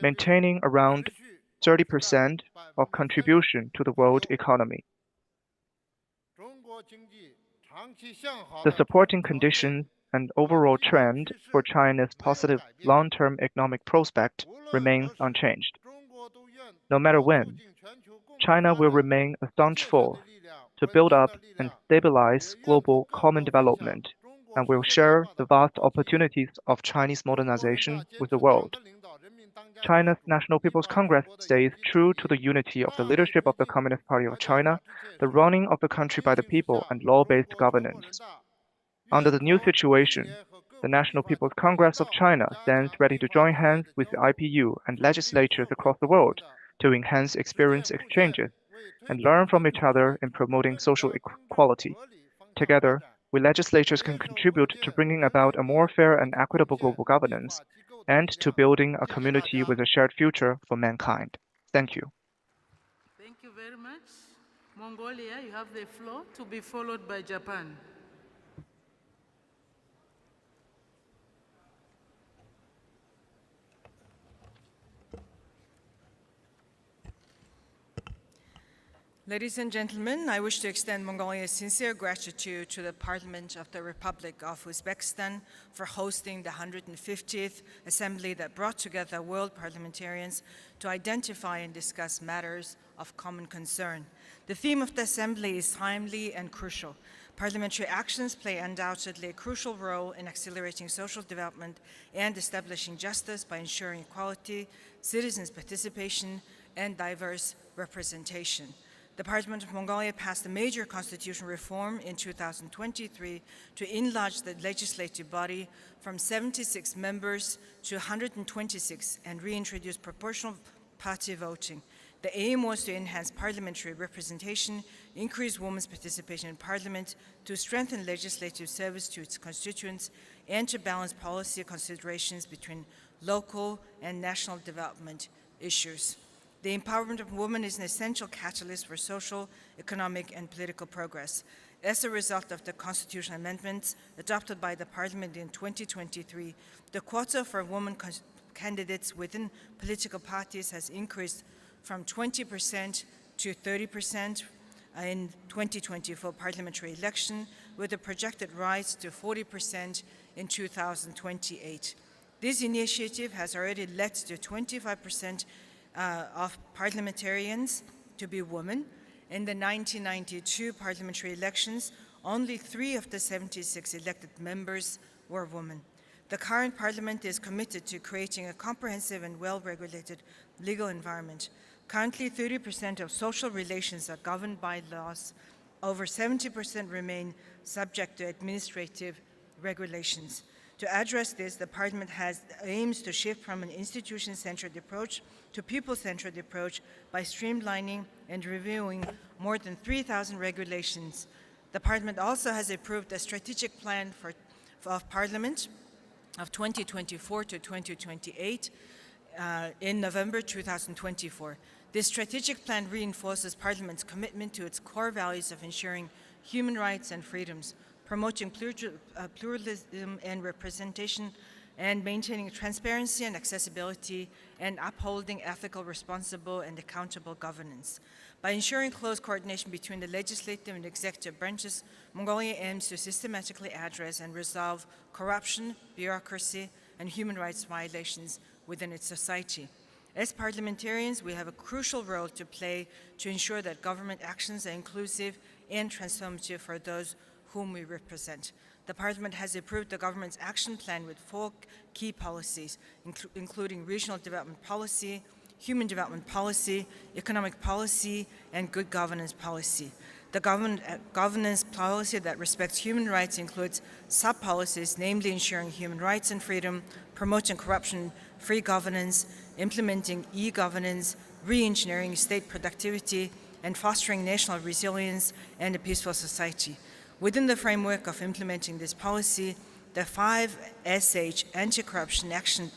Speaker 9: maintaining around 30% of contribution to the world economy. The supporting conditions and overall trend for China's positive long-term economic prospect remains unchanged. No matter when, China will remain a staunch force to build up and stabilize global common development and will share the vast opportunities of Chinese modernization with the world. China's National People's Congress stays true to the unity of the leadership of the Communist Party of China, the running of the country by the people, and law-based governance. Under the new situation, the National People's Congress of China stands ready to join hands with the IPU and legislatures across the world to enhance experience exchanges and learn from each other in promoting social equality. Together, we legislatures can contribute to bringing about a more fair and equitable global governance and to building a community with a shared future for mankind. Thank you.
Speaker 3: Mongolia, you have the floor, to be followed by Japan.
Speaker 2: Ladies and gentlemen, I wish to extend Mongolia's sincere gratitude to the Parliament of the Republic of Uzbekistan for hosting the 150th Assembly that brought together world parliamentarians to identify and discuss matters of common concern. The theme of the Assembly is timely and crucial. Parliamentary actions play undoubtedly a crucial role in accelerating social development and establishing justice by ensuring equality, citizens' participation, and diverse representation. The Parliament of Mongolia passed a major constitutional reform in 2023 to enlarge the legislative body from 76 members to 126 and reintroduce proportional party voting. The aim was to enhance parliamentary representation, increase women's participation in parliament, to strengthen legislative service to its constituents, and to balance policy considerations between local and national development issues. The empowerment of women is an essential catalyst for social, economic, and political progress. As a result of the constitutional amendments adopted by the Parliament in 2023, the quota for women candidates within political parties has increased from 20% to 30% in 2024 parliamentary election, with a projected rise to 40% in 2028. This initiative has already led to 25% of parliamentarians to be women. In the 1992 parliamentary elections, only 3 of the 76 elected members were women. The current parliament is committed to creating a comprehensive and well-regulated legal environment. Currently, 30% of social relations are governed by laws. Over 70% remain subject to administrative regulations. To address this, the Parliament aims to shift from an institution-centered approach to people-centered approach by streamlining and reviewing more than 3,000 regulations. The Parliament also has approved a strategic plan of Parliament of 2024 to 2028 in November 2024. This strategic plan reinforces Parliament's commitment to its core values of ensuring human rights and freedoms, promoting pluralism and representation, and maintaining transparency and accessibility, and upholding ethical, responsible, and accountable governance. By ensuring close coordination between the legislative and executive branches, Mongolia aims to systematically address and resolve corruption, bureaucracy, and human rights violations within its society. As parliamentarians, we have a crucial role to play to ensure that government actions are inclusive and transformative for those whom we represent. The Parliament has approved the government's action plan with 4 key policies, including regional development policy, human development policy, economic policy, and good governance policy. The governance policy that respects human rights includes sub-policies, namely ensuring human rights and freedom, promoting corruption-free governance, implementing e-governance, re-engineering state productivity, and fostering national resilience and a peaceful society. Within the framework of implementing this policy, the 5SH anti-corruption action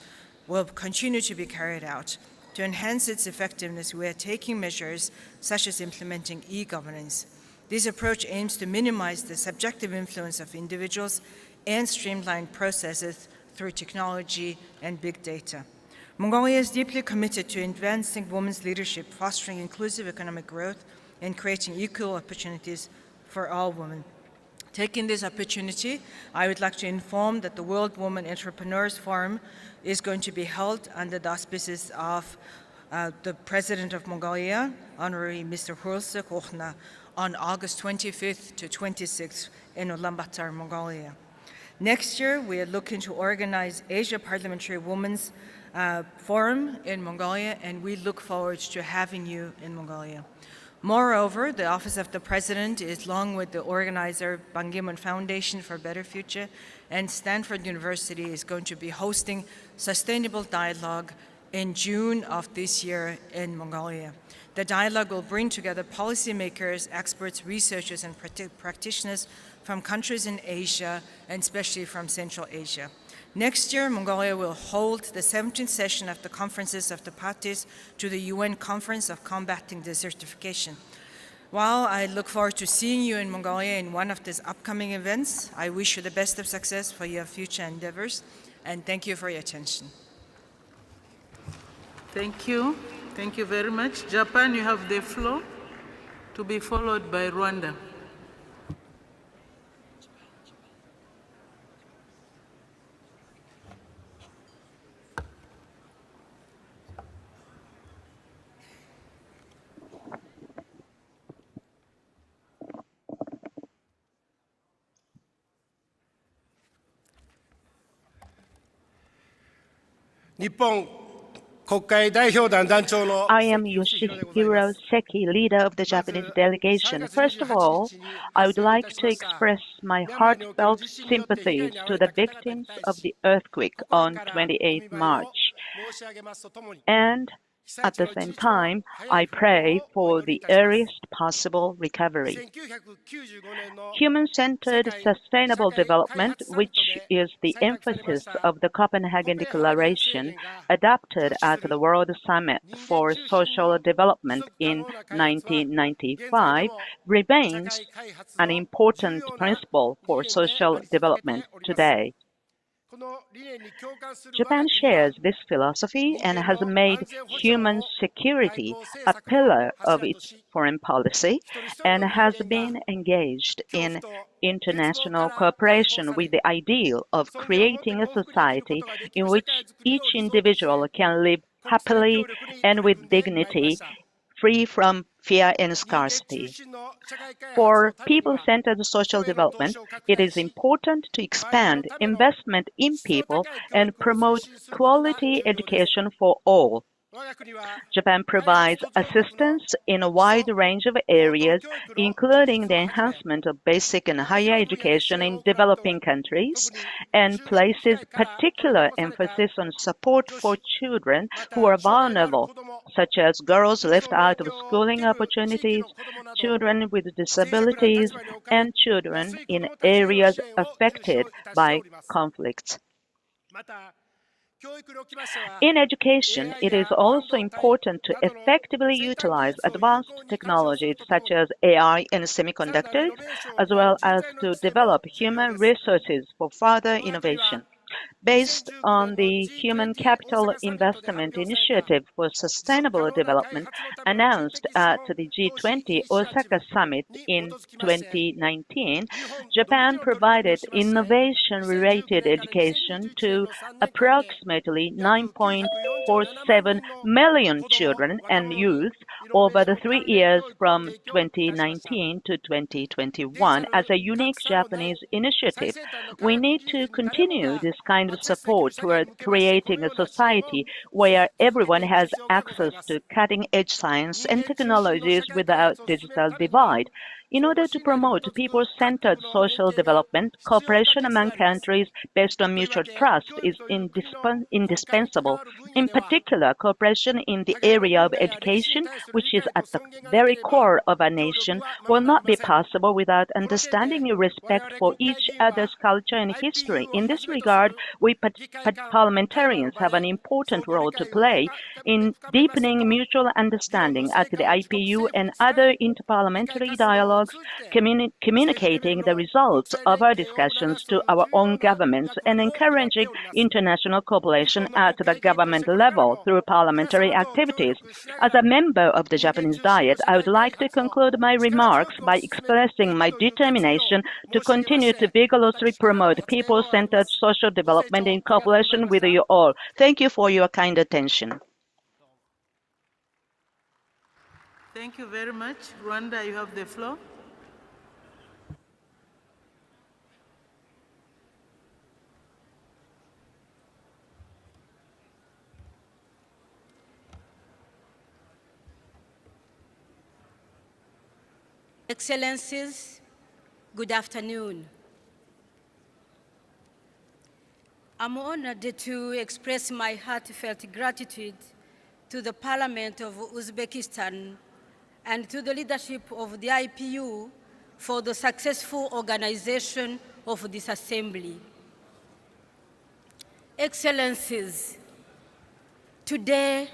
Speaker 2: will continue to be carried out. To enhance its effectiveness, we are taking measures such as implementing e-governance. This approach aims to minimize the subjective influence of individuals and streamline processes through technology and big data. Mongolia is deeply committed to advancing women's leadership, fostering inclusive economic growth, and creating equal opportunities for all women. Taking this opportunity, I would like to inform that the World Women Entrepreneurs Forum is going to be held under the auspices of the President of Mongolia, Honorary Mr. Hurlse Kochna, on August 25th to 26th in Ulaanbaatar, Mongolia. Next year, we are looking to organize Asia Parliamentary Women's Forum in Mongolia, and we look forward to having you in Mongolia. Moreover, the Office of the President is, along with the organizer Ban Ki-moon Foundation for a Better Future and Stanford University, is going to be hosting Sustainable Dialogue in June of this year in Mongolia. The dialogue will bring together policymakers, experts, researchers, and practitioners from countries in Asia, and especially from Central Asia. Next year, Mongolia will hold the 17th session of the Conferences of the Parties to the UN Conference of Combating Desertification. While I look forward to seeing you in Mongolia in one of these upcoming events, I wish you the best of success for your future endeavors, and thank you for your attention.
Speaker 3: Thank you. Thank you very much. Japan, you have the floor, to be followed by Rwanda.
Speaker 4: I am Yoshihiro Seki, leader of the Japanese delegation. First of all, I would like to express my heartfelt sympathies to the victims of the earthquake on 28 March. And at the same time, I pray for the earliest possible recovery. Human-centered sustainable development, which is the emphasis of the Copenhagen Declaration, adopted at the World Summit for Social Development in 1995, remains an important principle for social development today. Japan shares this philosophy and has made human security a pillar of its foreign policy and has been engaged in international cooperation with the ideal of creating a society in which each individual can live happily and with dignity, free from fear and scarcity. For people-centered social development, it is important to expand investment in people and promote quality education for all. Japan provides assistance in a wide range of areas, including the enhancement of basic and higher education in developing countries, and places particular emphasis on support for children who are vulnerable, such as girls left out of schooling opportunities, children with disabilities, and children in areas affected by conflicts. In education, it is also important to effectively utilize advanced technologies such as AI and semiconductors, as well as to develop human resources for further innovation. Based on the Human Capital Investment Initiative for Sustainable Development announced at the G20 Osaka Summit in 2019, Japan provided innovation-related education to approximately 9.47 million children and youth over the 3 years from 2019 to 2021 as a unique Japanese initiative. We need to continue this kind of support toward creating a society where everyone has access to cutting-edge science and technologies without digital divide. In order to promote people-centered social development, cooperation among countries based on mutual trust is indispensable. In particular, cooperation in the area of education, which is at the very core of a nation, will not be possible without understanding and respect for each other's culture and history. In this regard, we parliamentarians have an important role to play in deepening mutual understanding at the IPU and other interparliamentary dialogues, communicating the results of our discussions to our own governments and encouraging international cooperation at the government level through parliamentary activities. As a member of the Japanese Diet, I would like to conclude my remarks by expressing my determination to continue to vigorously promote people-centered social development in cooperation with you all. Thank you for your kind attention.
Speaker 3: Thank you very much. Rwanda, you have the floor.
Speaker 22: Excellencies, good afternoon. I'm honored to express my heartfelt gratitude to the Parliament of Uzbekistan and to the leadership of the IPU for the successful organization of this assembly. Excellencies, today,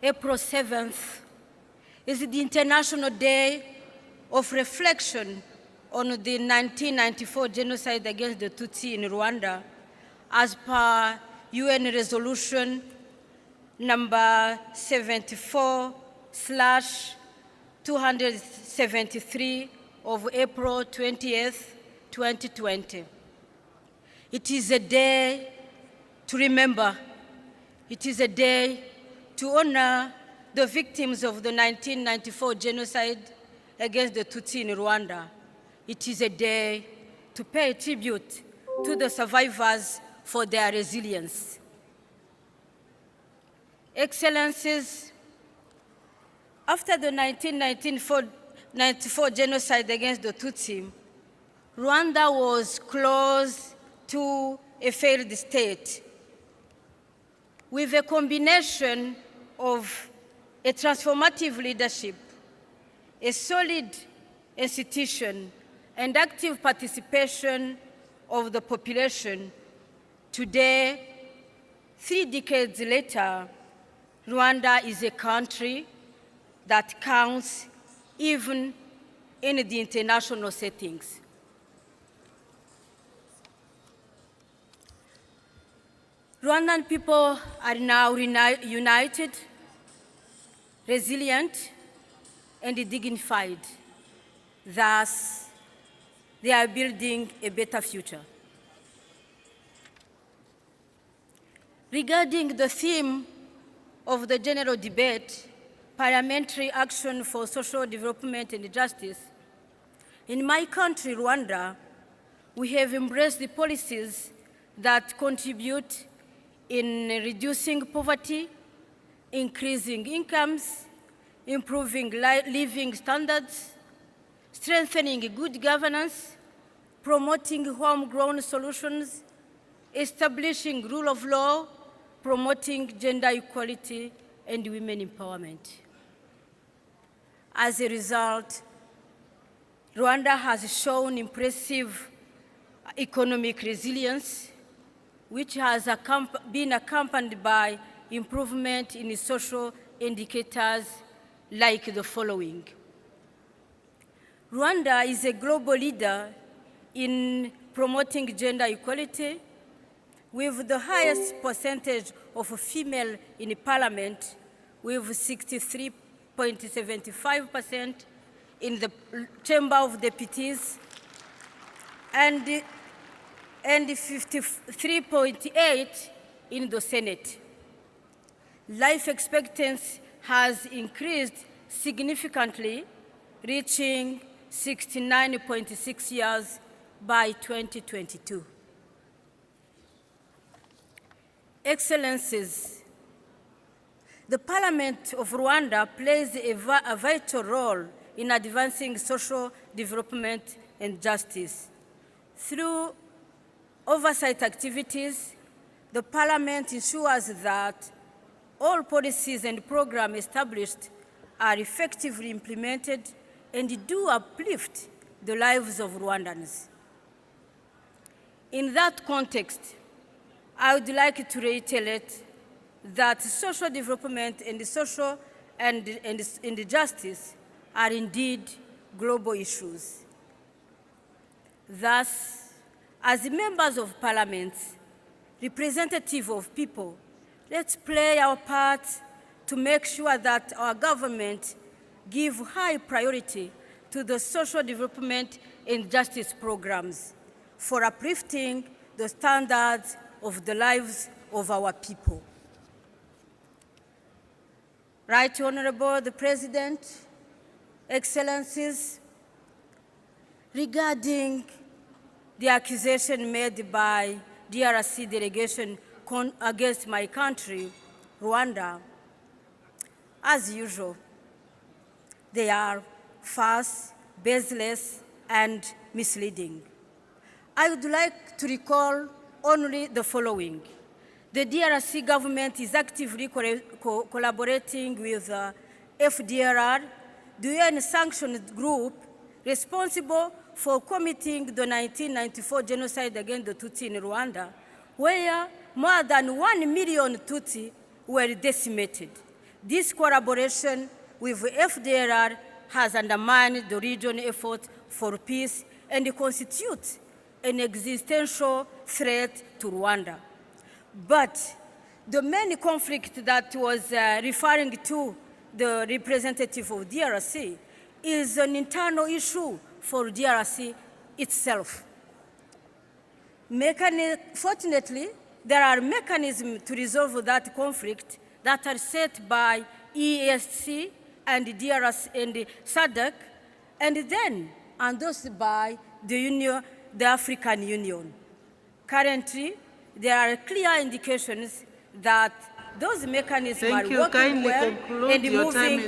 Speaker 22: April 7th, is the International Day of reflection on the 1994 genocide against the Tutsi in Rwanda, as per UN Resolution number 74/273 of April 20th, 2020. It is a day to remember. It is a day to honor the victims of the 1994 genocide against the Tutsi in Rwanda. It is a day to pay tribute to the survivors for their resilience. Excellencies, after the 1994 genocide against the Tutsi, Rwanda was close to a failed state, with a combination of a transformative leadership, a solid institution, and active participation of the population. Today, 3 decades later, Rwanda is a country that counts even in the international settings. Rwandan people are now united, resilient, and dignified. Thus, they are building a better future. Regarding the theme of the general debate, parliamentary action for social development and justice, in my country, Rwanda, we have embraced the policies that contribute in reducing poverty, increasing incomes, improving living standards, strengthening good governance, promoting homegrown solutions, establishing rule of law, promoting gender equality, and women empowerment. As a result, Rwanda has shown impressive economic resilience, which has been accompanied by improvement in social indicators like the following. Rwanda is a global leader in promoting gender equality, with the highest percentage of female in parliament, with 63.75% in the Chamber of Deputies and 53.8% in the Senate. Life expectancy has increased significantly, reaching 69.6 years by 2022. Excellencies, the Parliament of Rwanda plays a vital role in advancing social development and justice. Through oversight activities, the Parliament ensures that all policies and programs established are effectively implemented and do uplift the lives of Rwandans. In that context, I would like to reiterate that social development and social and justice are indeed global issues. Thus, as members of Parliament, representative of people, let's play our part to make sure that our government give high priority to the social development and justice programs for uplifting the standards of the lives of our people. Right Honorable the President, Excellencies, regarding the accusation made by DRC delegation against my country, Rwanda, as usual, they are false, baseless, and misleading. I would like to recall only the following. The DRC government is actively collaborating with FDRR, the UN-sanctioned group responsible for committing the 1994 genocide against the Tutsi in Rwanda, where more than 1 million Tutsi were decimated. This collaboration with FDRR has undermined the region's effort for peace and constitutes an existential threat to Rwanda. But the main conflict that was referring to the representative of DRC is an internal issue for DRC itself. Fortunately, there are mechanisms to resolve that conflict that are set by EAC and DRC and SADC, and then endorsed by the African Union. Currently, there are clear indications that those mechanisms are working well and moving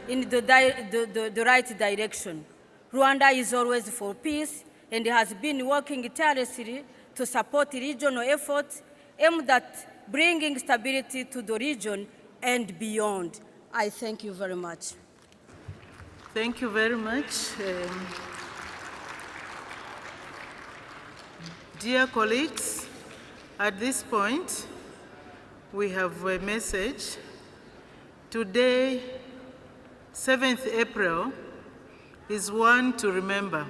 Speaker 22: in the right direction. Rwanda is always for peace and has been working tirelessly to support regional efforts aimed at bringing stability to the region and beyond. I thank you very much.
Speaker 3: Thank you very much. Dear colleagues, at this point, we have a message. Today, 7th April, is one to remember.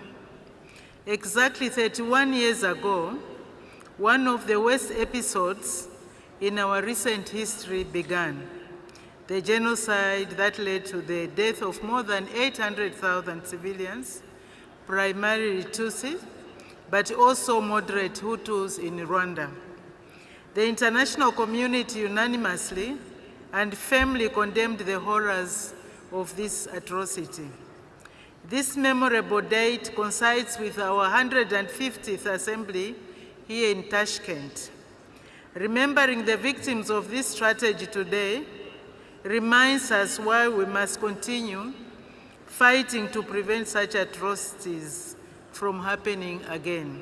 Speaker 3: Exactly 31 years ago, one of the worst episodes in our recent history began. The genocide that led to the death of more than 800,000 civilians, primarily Tutsis, but also moderate Hutus in Rwanda. The international community unanimously and firmly condemned the horrors of this atrocity. This memorable date coincides with our 150th Assembly here in Tashkent. Remembering the victims of this tragedy today reminds us why we must continue fighting to prevent such atrocities from happening again.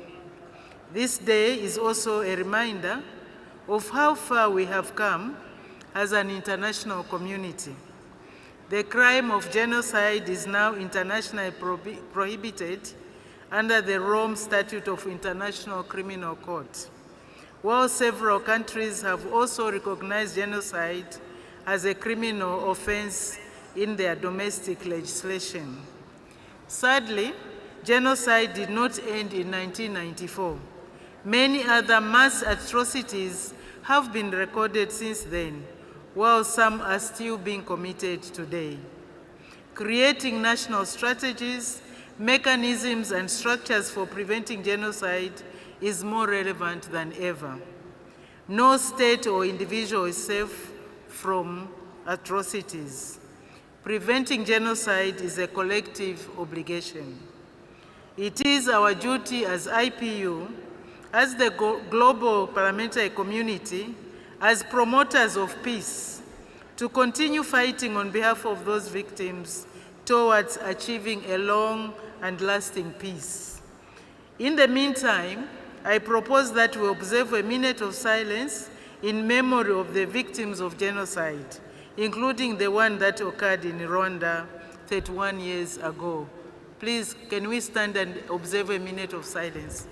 Speaker 3: This day is also a reminder of how far we have come as an international community. The crime of genocide is now internationally prohibited under the Rome Statute of International Criminal Court, while several countries have also recognized genocide as a criminal offense in their domestic legislation. Sadly, genocide did not end in 1994. Many other mass atrocities have been recorded since then, while some are still being committed today. Creating national strategies, mechanisms, and structures for preventing genocide is more relevant than ever. No state or individual is safe from atrocities. Preventing genocide is a collective obligation. It is our duty as IPU, as the global parliamentary community, as promoters of peace, to continue fighting on behalf of those victims towards achieving a long and lasting peace. In the meantime, I propose that we observe a minute of silence in memory of the victims of genocide, including the one that occurred in Rwanda 31 years ago. Please, can we stand and observe a minute of silence?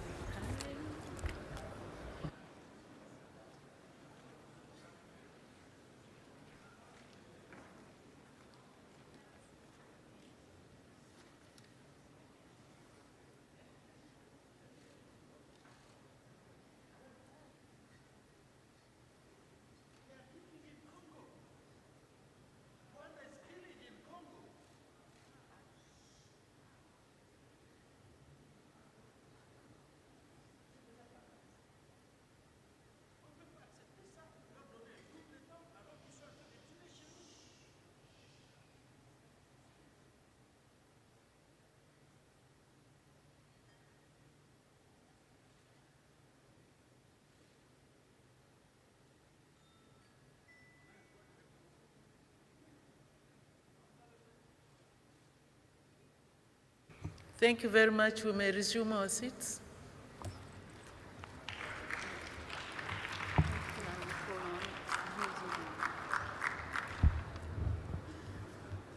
Speaker 3: Thank you very much. We may resume our seats.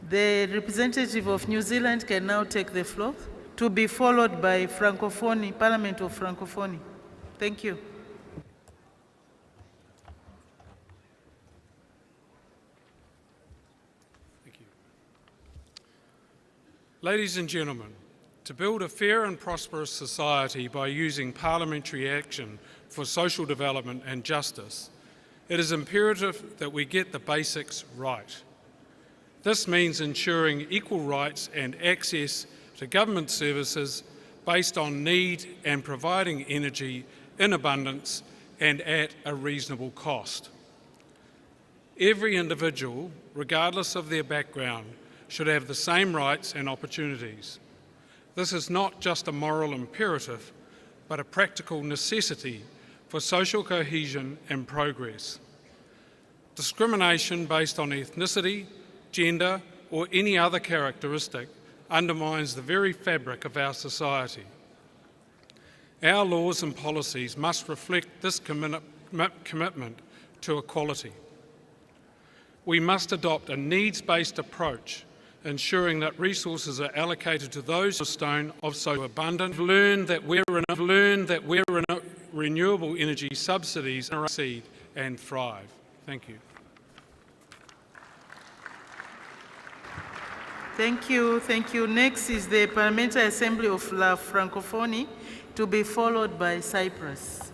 Speaker 3: The representative of New Zealand can now take the floor, to be followed by Francophonie, Parliament of Francophonie. Thank you.
Speaker 5: Thank you. Ladies and gentlemen, to build a fair and prosperous society by using parliamentary action for social development and justice, it is imperative that we get the basics right. This means ensuring equal rights and access to government services based on need and providing energy in abundance and at a reasonable cost. Every individual, regardless of their background, should have the same rights and opportunities. This is not just a moral imperative, but a practical necessity for social cohesion and progress. Discrimination based on ethnicity, gender, or any other characteristic undermines the very fabric of our society. Our laws and policies must reflect this commitment to equality. We must adopt a needs-based approach, ensuring that resources are allocated to those cornerstone of social abundance. We've learned that where renewable energy subsidies succeed and thrive. Thank you.
Speaker 3: Thank you, thank you. Next is the Parliamentary Assembly of La Francophonie, to be followed by Cyprus.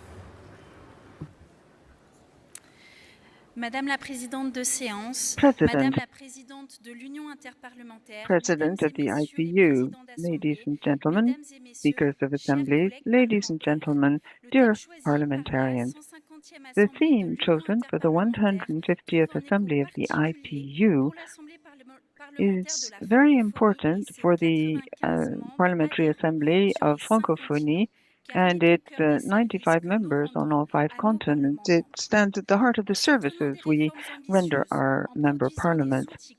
Speaker 6: Madame la Présidente de séance,
Speaker 8: President,
Speaker 6: Madame la Présidente de l'Union interparlementaire,
Speaker 8: President of the IPU, ladies and gentlemen, speakers of assemblies, ladies and gentlemen, dear parliamentarians. The theme chosen for the 150th Assembly of the IPU is very important for the Parliamentary Assembly of Francophonie and its 95 members on all 5 continents. It stands at the heart of the services we render our member parliaments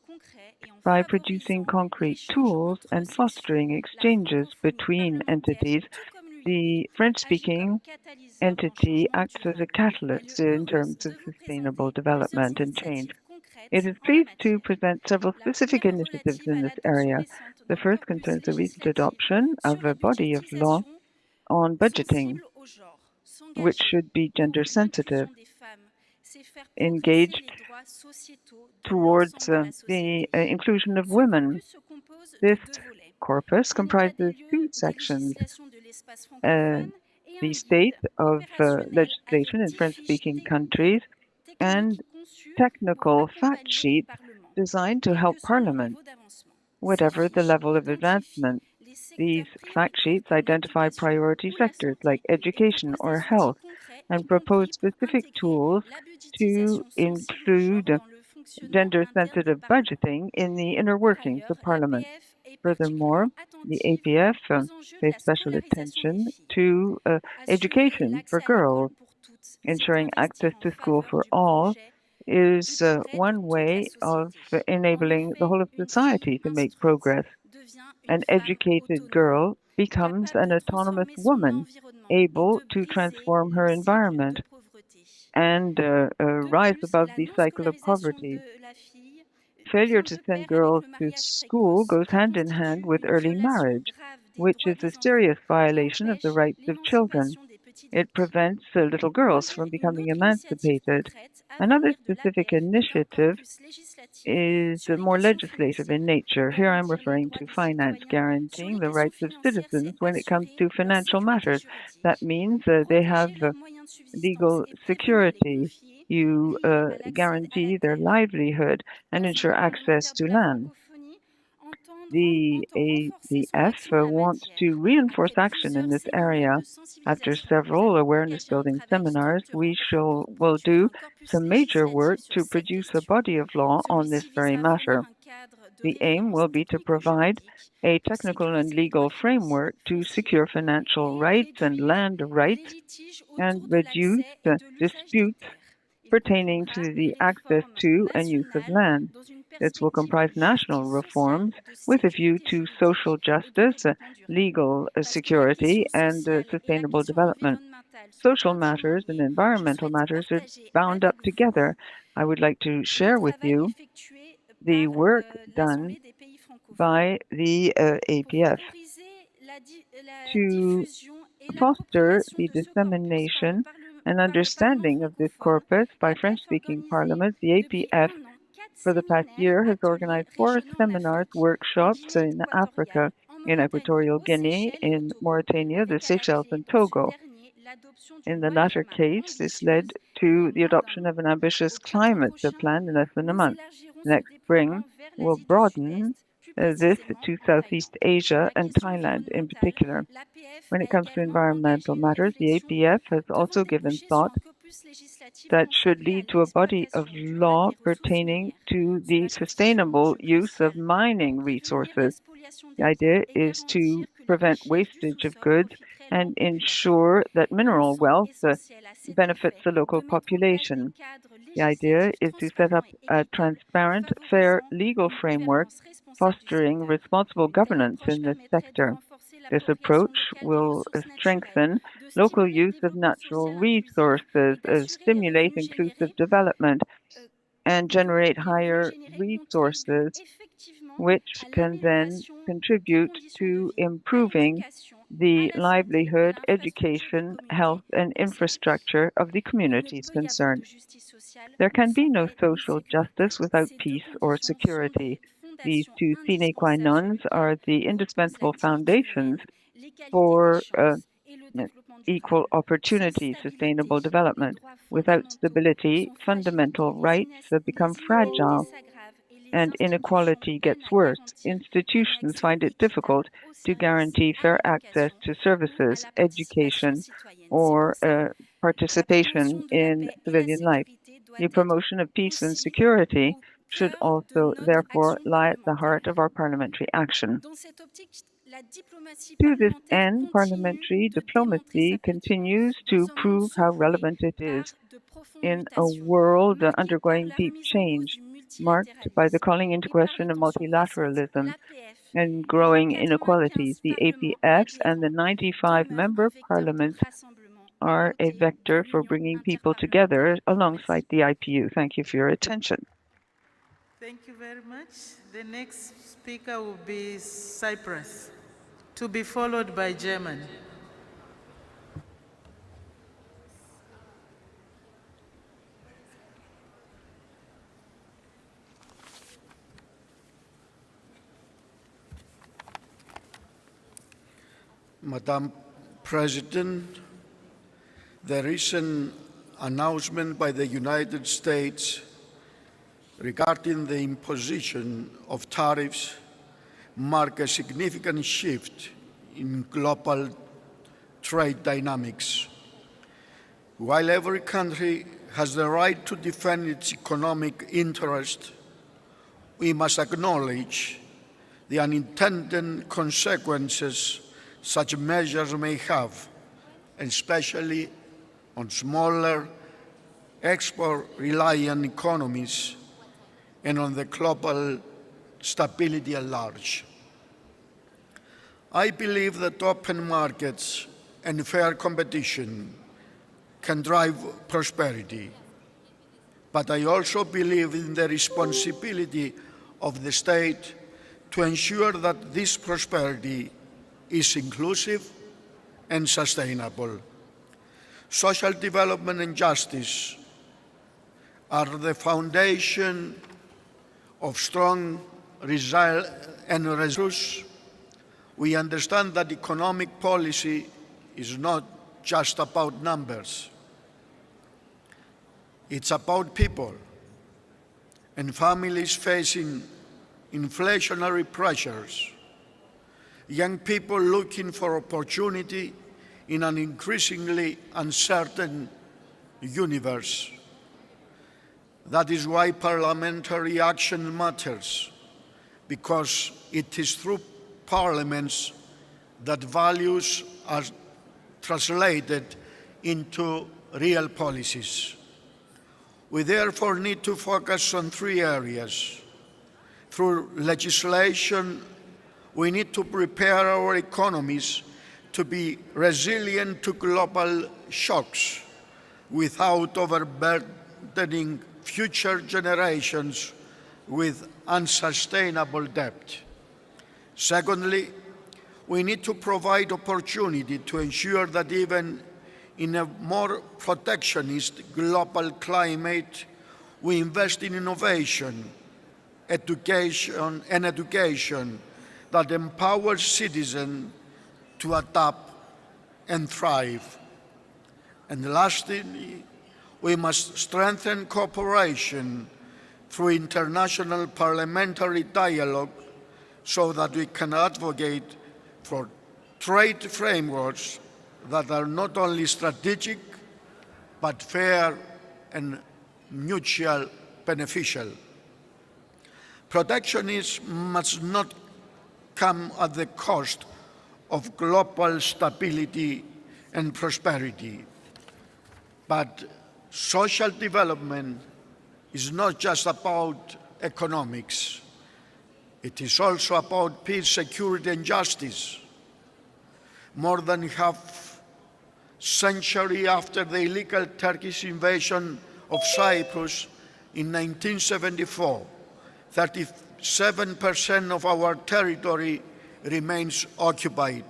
Speaker 8: by producing concrete tools and fostering exchanges between entities. The French-speaking entity acts as a catalyst in terms of sustainable development and change. It is pleased to present several specific initiatives in this area. The first concerns the recent adoption of a body of law on budgeting, which should be gender sensitive, engaged towards the inclusion of women. This corpus comprises 2 sections, the state of legislation in French-speaking countries and technical fact sheets designed to help Parliament, whatever the level of advancement. These fact sheets identify priority sectors like education or health and propose specific tools to include gender-sensitive budgeting in the inner workings of Parliament. Furthermore, the APF pays special attention to education for girls. Ensuring access to school for all is one way of enabling the whole of society to make progress. An educated girl becomes an autonomous woman, able to transform her environment and rise above the cycle of poverty. Failure to send girls to school goes hand in hand with early marriage, which is a serious violation of the rights of children. It prevents little girls from becoming emancipated. Another specific initiative is more legislative in nature. Here I'm referring to finance, guaranteeing the rights of citizens when it comes to financial matters. That means they have legal security. You guarantee their livelihood and ensure access to land. The APF wants to reinforce action in this area. After several awareness-building seminars, we will do some major work to produce a body of law on this very matter. The aim will be to provide a technical and legal framework to secure financial rights and land rights and reduce disputes pertaining to the access to and use of land. This will comprise national reforms with a view to social justice, legal security, and sustainable development. Social matters and environmental matters are bound up together. I would like to share with you the work done by the APF to foster the dissemination and understanding of this corpus by French-speaking parliaments. The APF for the past year, has organized 4 seminars, workshops in Africa, in Equatorial Guinea, in Mauritania, the Seychelles, and Togo. In the latter case, this led to the adoption of an ambitious climate plan in less than a month. Next spring, we'll broaden this to Southeast Asia and Thailand in particular. When it comes to environmental matters, the APF has also given thought that should lead to a body of law pertaining to the sustainable use of mining resources. The idea is to prevent wastage of goods and ensure that mineral wealth benefits the local population. The idea is to set up a transparent, fair legal framework fostering responsible governance in this sector. This approach will strengthen local use of natural resources, stimulate inclusive development, and generate higher resources, which can then contribute to improving the livelihood, education, health, and infrastructure of the communities concerned. There can be no social justice without peace or security. These two sine qua non are the indispensable foundations for equal opportunity, sustainable development. Without stability, fundamental rights become fragile and inequality gets worse. Institutions find it difficult to guarantee fair access to services, education, or participation in civilian life. The promotion of peace and security should also, therefore, lie at the heart of our parliamentary action. To this end, parliamentary diplomacy continues to prove how relevant it is in a world undergoing deep change, marked by the calling into question of multilateralism and growing inequalities. The APF and the 95 member parliaments are a vector for bringing people together alongside the IPU. Thank you for your attention.
Speaker 3: Thank you very much. The next speaker will be Cyprus, to be followed by Germany.
Speaker 7: Madam President, the recent announcement by the United States regarding the imposition of tariffs mark a significant shift in global trade dynamics. While every country has the right to defend its economic interest, we must acknowledge the unintended consequences such measures may have, especially on smaller, export-reliant economies and on the global stability at large. I believe that open markets and fair competition can drive prosperity, but I also believe in the responsibility of the state to ensure that this prosperity is inclusive and sustainable. Social development and justice are the foundation of strong and results. We understand that economic policy is not just about numbers. It's about people and families facing inflationary pressures, young people looking for opportunity in an increasingly uncertain universe. That is why parliamentary action matters, because it is through parliaments that values are translated into real policies. We therefore need to focus on 3 areas. Through legislation, we need to prepare our economies to be resilient to global shocks without overburdening future generations with unsustainable debt. Secondly, we need to provide opportunity to ensure that even in a more protectionist global climate, we invest in innovation, education that empowers citizens to adapt and thrive. And lastly, we must strengthen cooperation through international parliamentary dialogue so that we can advocate for trade frameworks that are not only strategic, but fair and mutually beneficial. Protectionism must not come at the cost of global stability and prosperity. But social development is not just about economics. It is also about peace, security, and justice. More than half century after the illegal Turkish invasion of Cyprus in 1974, 37% of our territory remains occupied.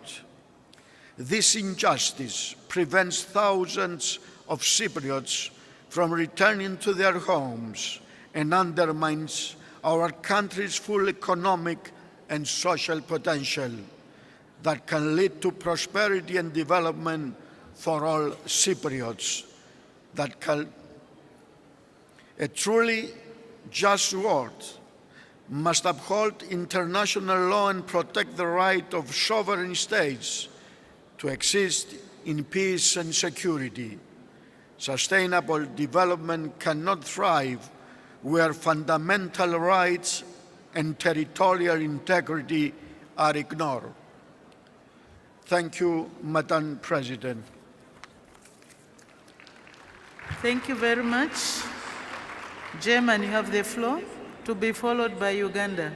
Speaker 7: This injustice prevents thousands of Cypriots from returning to their homes and undermines our country's full economic and social potential that can lead to prosperity and development for all Cypriots. A truly just world must uphold international law and protect the right of sovereign states to exist in peace and security. Sustainable development cannot thrive where fundamental rights and territorial integrity are ignored. Thank you, Madam President.
Speaker 3: Thank you very much. German, you have the floor, to be followed by Uganda.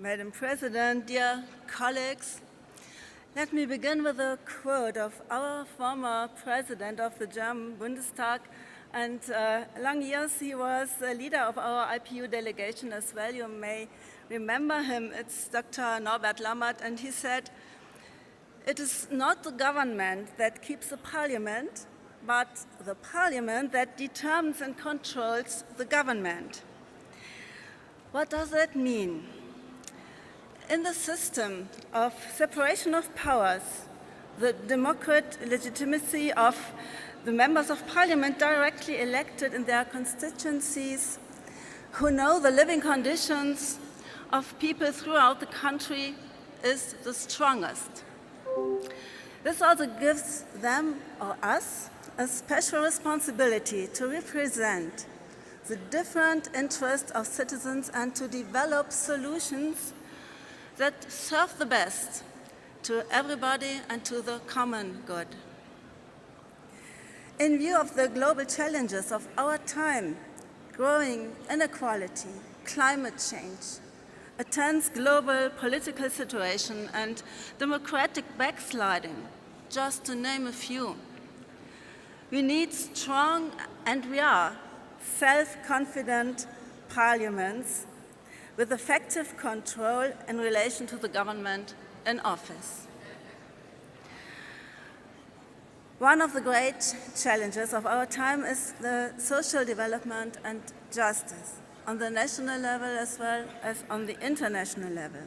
Speaker 10: Madam President, dear colleagues, let me begin with a quote of our former president of the German Bundestag, and long years he was the leader of our IPU delegation as well. You may remember him. It's Dr. Norbert Lammert, and he said, "It is not the government that keeps the parliament, but the parliament that determines and controls the government." What does that mean? In the system of separation of powers, the democratic legitimacy of the members of parliament directly elected in their constituencies, who know the living conditions of people throughout the country, is the strongest. This also gives them, or us, a special responsibility to represent the different interests of citizens and to develop solutions that serve the best to everybody and to the common good. In view of the global challenges of our time, growing inequality, climate change, a tense global political situation, and democratic backsliding, just to name a few, we need strong, and we are, self-confident parliaments with effective control in relation to the government in office. One of the great challenges of our time is the social development and justice on the national level as well as on the international level.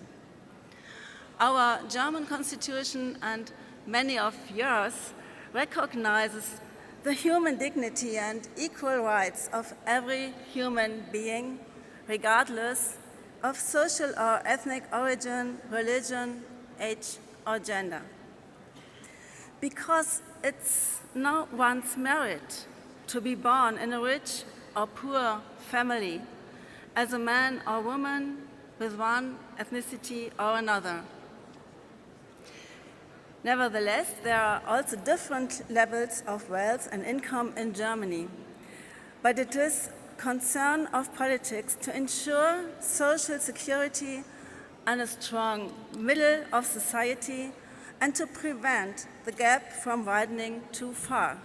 Speaker 10: Our German constitution and many of yours recognizes the human dignity and equal rights of every human being, regardless of social or ethnic origin, religion, age, or gender. Because it's not one's merit to be born in a rich or poor family, as a man or woman with one ethnicity or another. Nevertheless, there are also different levels of wealth and income in Germany, but it is concern of politics to ensure social security and a strong middle of society and to prevent the gap from widening too far.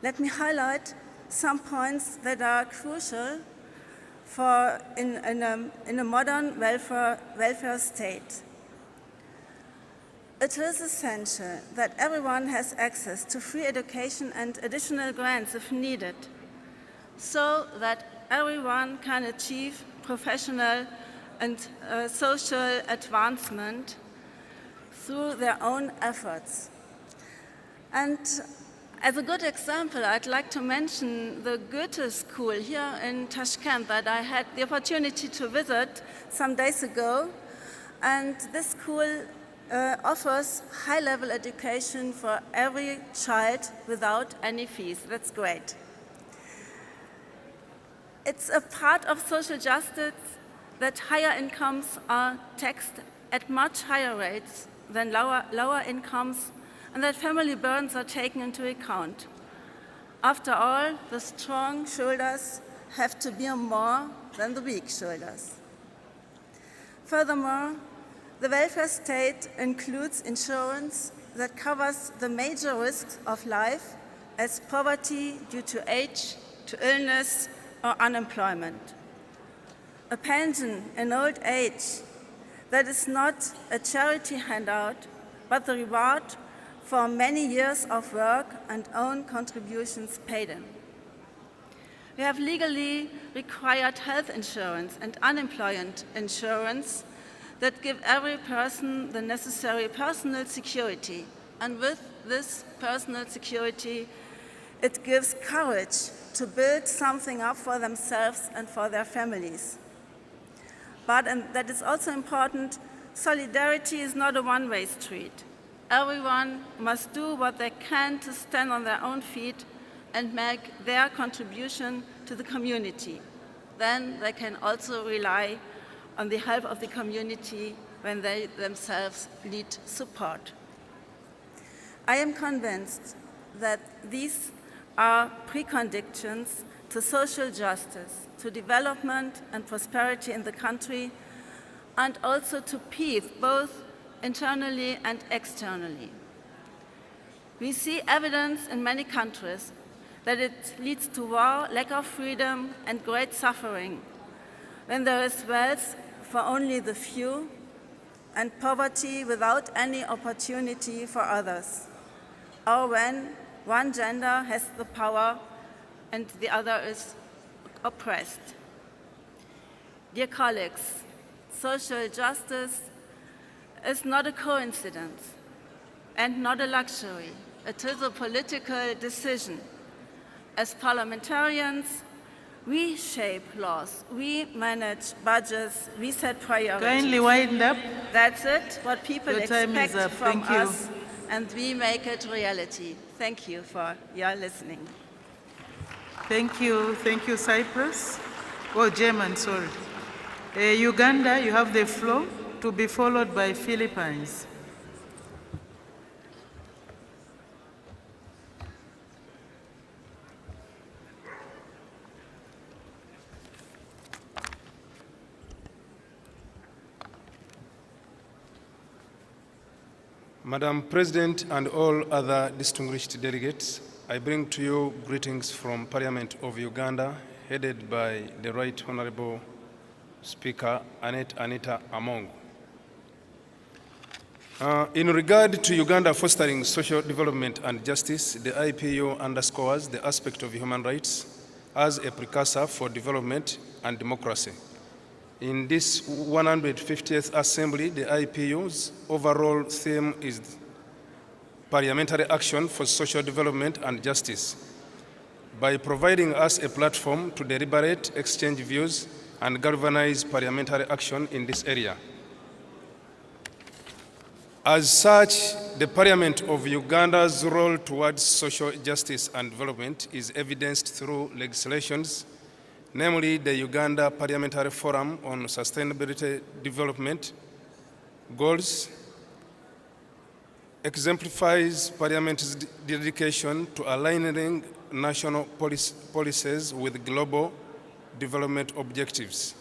Speaker 10: Let me highlight some points that are crucial for in a modern welfare state. It is essential that everyone has access to free education and additional grants if needed, so that everyone can achieve professional and social advancement through their own efforts. And as a good example, I'd like to mention the Goethe School here in Tashkent that I had the opportunity to visit some days ago. And this school offers high-level education for every child without any fees. That's great. It's a part of social justice that higher incomes are taxed at much higher rates than lower incomes, and that family burdens are taken into account. After all, the strong shoulders have to bear more than the weak shoulders. Furthermore, the welfare state includes insurance that covers the major risks of life, as poverty due to age, to illness, or unemployment. A pension in old age that is not a charity handout, but the reward for many years of work and own contributions paid in. We have legally required health insurance and unemployment insurance that give every person the necessary personal security. And with this personal security, it gives courage to build something up for themselves and for their families. But, and that is also important, solidarity is not a one-way street. Everyone must do what they can to stand on their own feet and make their contribution to the community. Then they can also rely on the help of the community when they themselves need support. I am convinced that these are preconditions to social justice, to development and prosperity in the country, and also to peace, both internally and externally. We see evidence in many countries that it leads to war, lack of freedom, and great suffering when there is wealth for only the few and poverty without any opportunity for others, or when one gender has the power and the other is oppressed. Dear colleagues, social justice is not a coincidence and not a luxury. It is a political decision. As parliamentarians, we shape laws, we manage budgets, we set priorities.
Speaker 3: Kindly wind up.
Speaker 10: That's it, what people expect from
Speaker 3: Thank
Speaker 10: us,
Speaker 3: you.
Speaker 10: and we make it reality. Thank you for your listening.
Speaker 3: Thank you, Cyprus. Oh, German, sorry. Uganda, you have the floor, to be followed by Philippines.
Speaker 11: Madam President and all other distinguished delegates, I bring to you greetings from Parliament of Uganda, headed by the Right Honorable Speaker Anita Among. In regard to Uganda fostering social development and justice, the IPU underscores the aspect of human rights as a precursor for development and democracy. In this 150th Assembly, the IPU's overall theme is parliamentary action for social development and justice, by providing us a platform to deliberate, exchange views, and galvanize parliamentary action in this area. As such, the Parliament of Uganda's role towards social justice and development is evidenced through legislations, namely the Uganda Parliamentary Forum on Sustainability Development Goals, exemplifies Parliament's dedication to aligning national policies with global development objectives.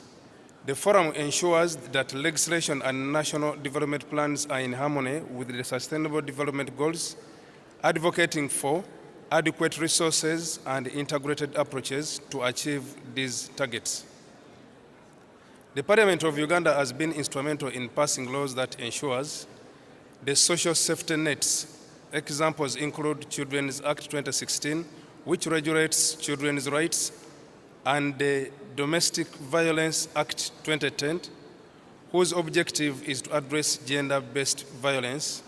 Speaker 11: The Forum ensures that legislation and national development plans are in harmony with the Sustainable Development Goals, advocating for adequate resources, and integrated approaches to achieve these targets. The Parliament of Uganda has been instrumental in passing laws that ensures the social safety nets. Examples include Children's Act 2016, which regulates children's rights, and the Domestic Violence Act 2010, whose objective is to address gender-based violence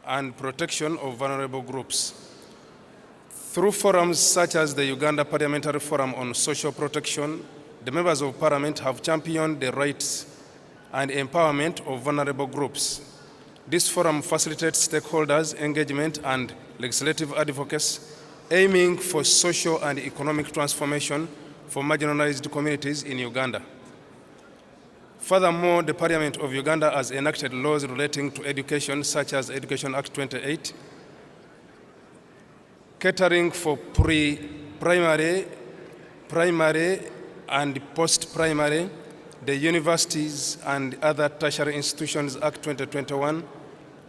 Speaker 11: and protection of vulnerable groups. Through forums such as the Uganda Parliamentary Forum on Social Protection, the members of Parliament have championed the rights and empowerment of vulnerable groups. This forum facilitates stakeholders' engagement and legislative advocacy, aiming for social and economic transformation for marginalized communities in Uganda. Furthermore, the Parliament of Uganda has enacted laws relating to education, such as Education Act 28, catering for pre-primary, primary, and post-primary, the Universities and Other Tertiary Institutions Act 2021,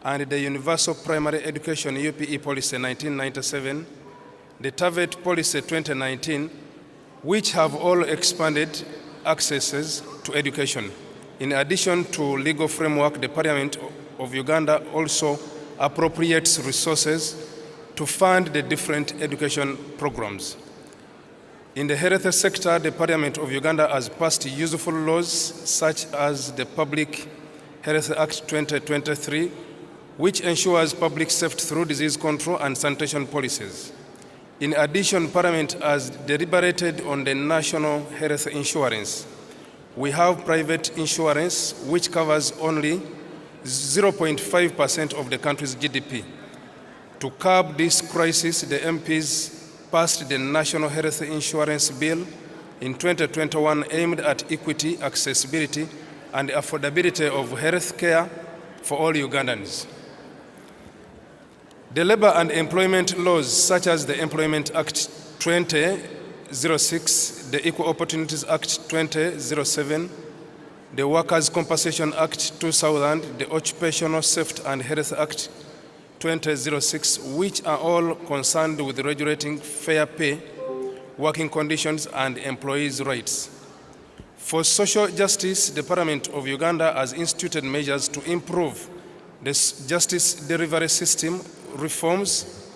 Speaker 11: and the Universal Primary Education UPE Policy 1997, the TAVET Policy 2019, which have all expanded accesses to education. In addition to legal framework, the Parliament of Uganda also appropriates resources to fund the different education programs. In the health sector, the Parliament of Uganda has passed useful laws such as the Public Health Act 2023, which ensures public safety through disease control and sanitation policies. In addition, Parliament has deliberated on the national health insurance. We have private insurance, which covers only 0.5% of the country's GDP. To curb this crisis, the MPs passed the National Health Insurance Bill in 2021 aimed at equity, accessibility, and affordability of health care for all Ugandans. The labor and employment laws, such as the Employment Act 2006, the Equal Opportunities Act 2007, the Workers' Compensation Act 2000, the Occupational Safety and Health Act 2006, which are all concerned with regulating fair pay, working conditions, and employees' rights. For social justice, the Parliament of Uganda has instituted measures to improve the justice delivery system, reforms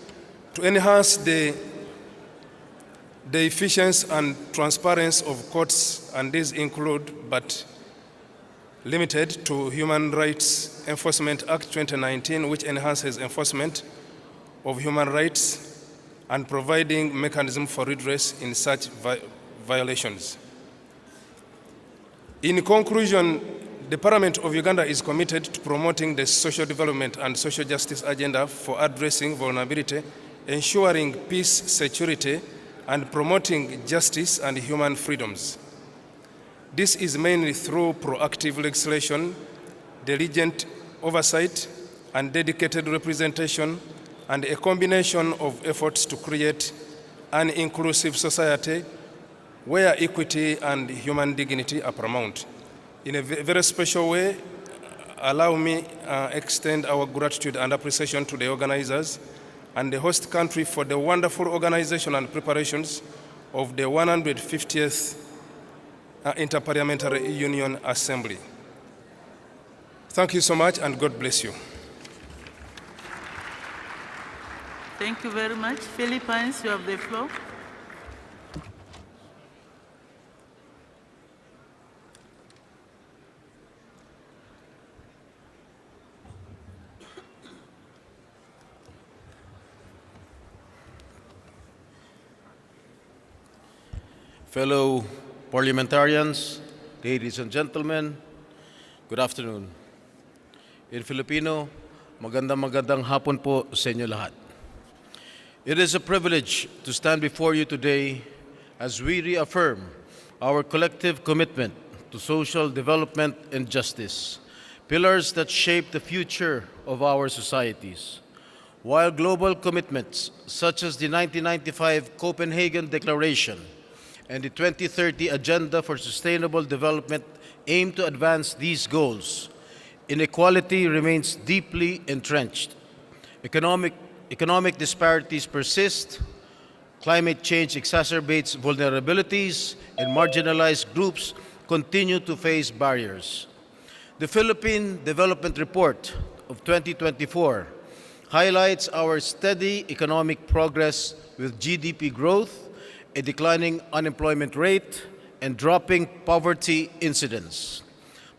Speaker 11: to enhance the efficiency and transparency of courts, and these include, but limited to, Human Rights Enforcement Act 2019, which enhances enforcement of human rights and providing mechanism for redress in such violations. In conclusion, the Parliament of Uganda is committed to promoting the social development and social justice agenda for addressing vulnerability, ensuring peace, security, and promoting justice and human freedoms. This is mainly through proactive legislation, diligent oversight, and dedicated representation, and a combination of efforts to create an inclusive society where equity and human dignity are paramount. In a very special way, allow me extend our gratitude and appreciation to the organizers and the host country for the wonderful organization and preparations of the 150th Inter-Parliamentary Union Assembly. Thank you so much, and God bless you.
Speaker 3: Thank you very much. Philippines, you have the floor.
Speaker 13: Fellow parliamentarians, ladies and gentlemen, good afternoon. In Filipino, magandang hapon po sa inyo lahat. It is a privilege to stand before you today as we reaffirm our collective commitment to social development and justice, pillars that shape the future of our societies. While global commitments such as the 1995 Copenhagen Declaration and the 2030 Agenda for Sustainable Development aim to advance these goals, inequality remains deeply entrenched. Economic economic disparities persist, climate change exacerbates vulnerabilities, and marginalized groups continue to face barriers. The Philippine Development Report of 2024 highlights our steady economic progress with GDP growth, a declining unemployment rate, and dropping poverty incidence.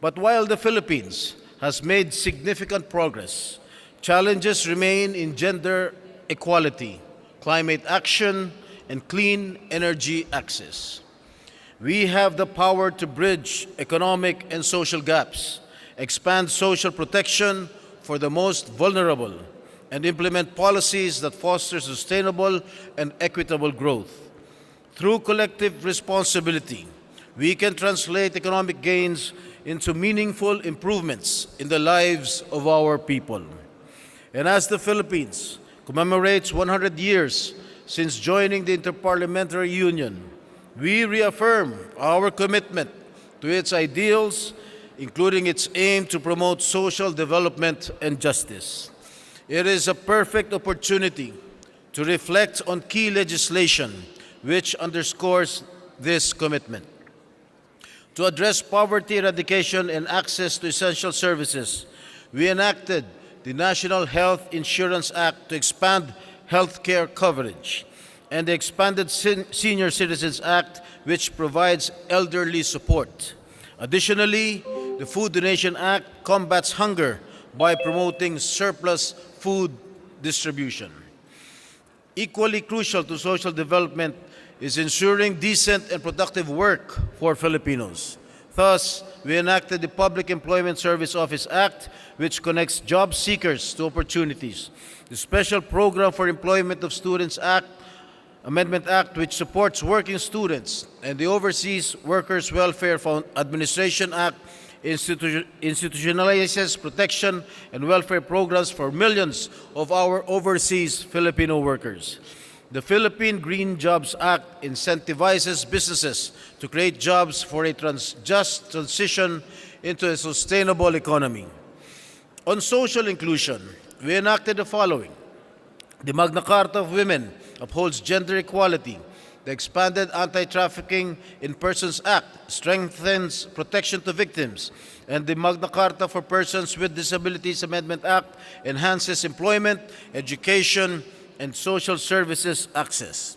Speaker 13: But while the Philippines has made significant progress, challenges remain in gender equality, climate action, and clean energy access. We have the power to bridge economic and social gaps, expand social protection for the most vulnerable, and implement policies that foster sustainable and equitable growth. Through collective responsibility, we can translate economic gains into meaningful improvements in the lives of our people. And as the Philippines commemorates 100 years since joining the Inter-Parliamentary Union, we reaffirm our commitment to its ideals, including its aim to promote social development and justice. It is a perfect opportunity to reflect on key legislation which underscores this commitment. To address poverty eradication and access to essential services, we enacted the National Health Insurance Act to expand healthcare coverage, and the expanded Senior Citizens Act, which provides elderly support. Additionally, the Food Donation Act combats hunger by promoting surplus food distribution. Equally crucial to social development is ensuring decent and productive work for Filipinos. Thus, we enacted the Public Employment Service Office Act, which connects job seekers to opportunities. The Special Program for Employment of Students Act, Amendment Act, which supports working students, and the Overseas Workers Welfare Administration Act institutionalizes protection and welfare programs for millions of our overseas Filipino workers. The Philippine Green Jobs Act incentivizes businesses to create jobs for a just transition into a sustainable economy. On social inclusion, we enacted the following. The Magna Carta of Women upholds gender equality. The expanded Anti-Trafficking in Persons Act strengthens protection to victims. And the Magna Carta for Persons with Disabilities Amendment Act enhances employment, education, and social services access.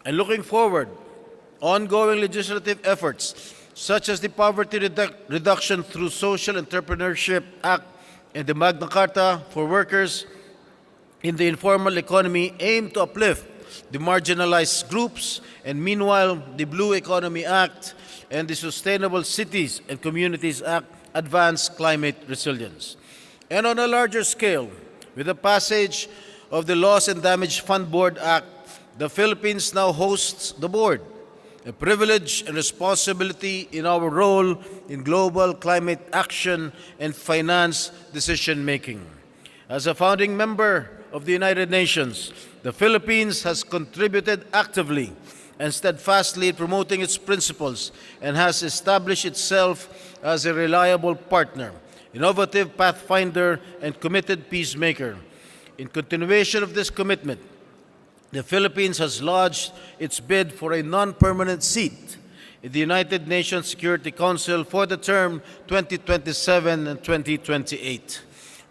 Speaker 13: And looking forward, ongoing legislative efforts such as the Poverty Reduction through Social Entrepreneurship Act and the Magna Carta for Workers in the Informal Economy aim to uplift the marginalized groups, and meanwhile, the Blue Economy Act and the Sustainable Cities and Communities Act advance climate resilience. And on a larger scale, with the passage of the Loss and Damage Fund Board Act, the Philippines now hosts the board, a privilege and responsibility in our role in global climate action and finance decision-making. As a founding member of the United Nations, the Philippines has contributed actively and steadfastly in promoting its principles and has established itself as a reliable partner, innovative pathfinder, and committed peacemaker. In continuation of this commitment, the Philippines has lodged its bid for a non-permanent seat in the United Nations Security Council for the term 2027 and 2028.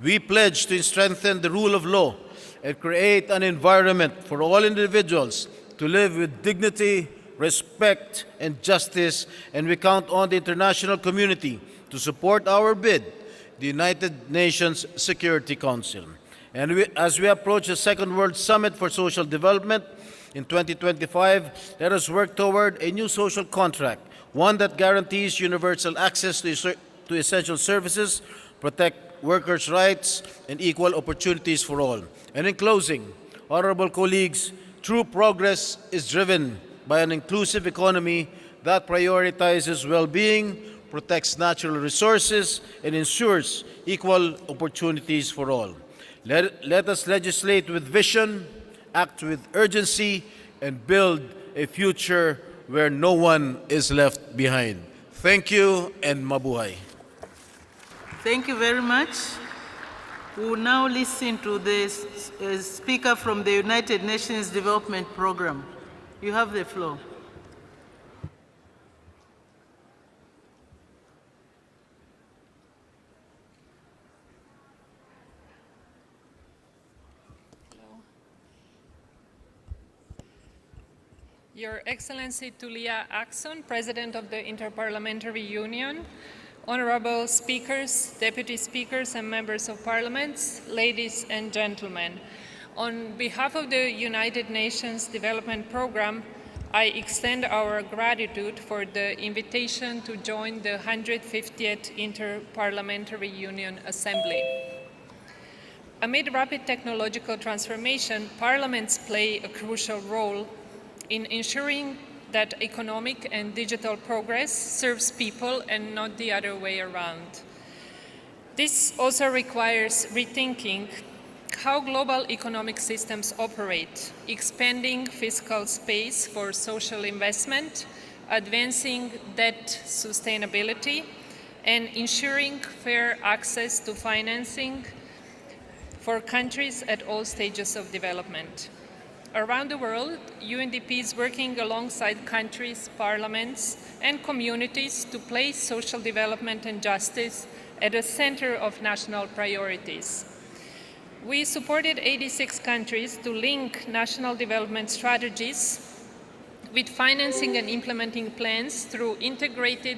Speaker 13: We pledge to strengthen the rule of law and create an environment for all individuals to live with dignity, respect, and justice, and we count on the international community to support our bid, the United Nations Security Council. And as we approach the Second World Summit for Social Development in 2025, let us work toward a new social contract, one that guarantees universal access to essential services, protect workers' rights, and equal opportunities for all. And in closing, honorable colleagues, true progress is driven by an inclusive economy that prioritizes well-being, protects natural resources, and ensures equal opportunities for all. Let us legislate with vision, act with urgency, and build a future where no one is left behind. Thank you and mabuhay.
Speaker 3: Thank you very much. We will now listen to the speaker from the United Nations Development Programme. You have the floor.
Speaker 14: Your Excellency Tulia Axon, President of the Inter-Parliamentary Union, honorable speakers, deputy speakers, and members of parliament, ladies and gentlemen. On behalf of the United Nations Development Programme, I extend our gratitude for the invitation to join the 150th Inter-Parliamentary Union Assembly. Amid rapid technological transformation, parliaments play a crucial role in ensuring that economic and digital progress serves people and not the other way around. This also requires rethinking how global economic systems operate, expanding fiscal space for social investment, advancing debt sustainability, and ensuring fair access to financing for countries at all stages of development. Around the world, UNDP is working alongside countries, parliaments, and communities to place social development and justice at the center of national priorities. We supported 86 countries to link national development strategies with financing and implementing plans through integrated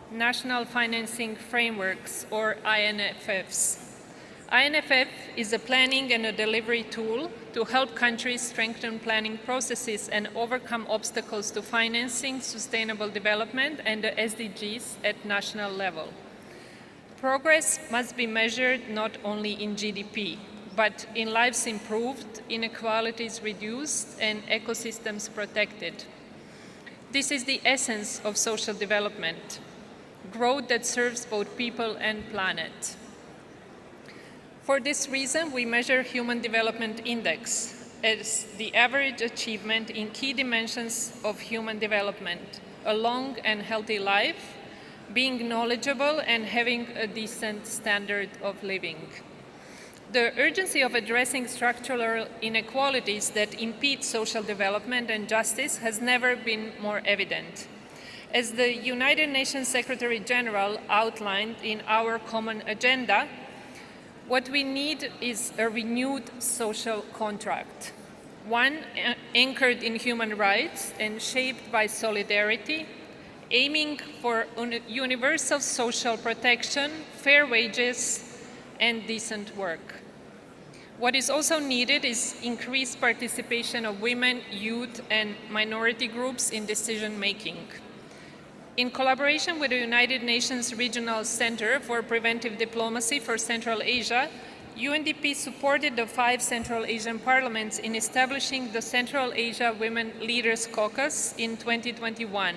Speaker 14: national financing frameworks, or INFFs. INFF is a planning and a delivery tool to help countries strengthen planning processes and overcome obstacles to financing sustainable development and the SDGs at national level. Progress must be measured not only in GDP, but in lives improved, inequalities reduced, and ecosystems protected. This is the essence of social development, growth that serves both people and planet. For this reason, we measure Human Development Index as the average achievement in key dimensions of human development: a long and healthy life, being knowledgeable, and having a decent standard of living. The urgency of addressing structural inequalities that impede social development and justice has never been more evident. As the United Nations Secretary General outlined in our common agenda, what we need is a renewed social contract, one anchored in human rights and shaped by solidarity, aiming for universal social protection, fair wages, and decent work. What is also needed is increased participation of women, youth, and minority groups in decision-making. In collaboration with the United Nations Regional Center for Preventive Diplomacy for Central Asia, UNDP supported the 5 Central Asian parliaments in establishing the Central Asia Women Leaders Caucus in 2021.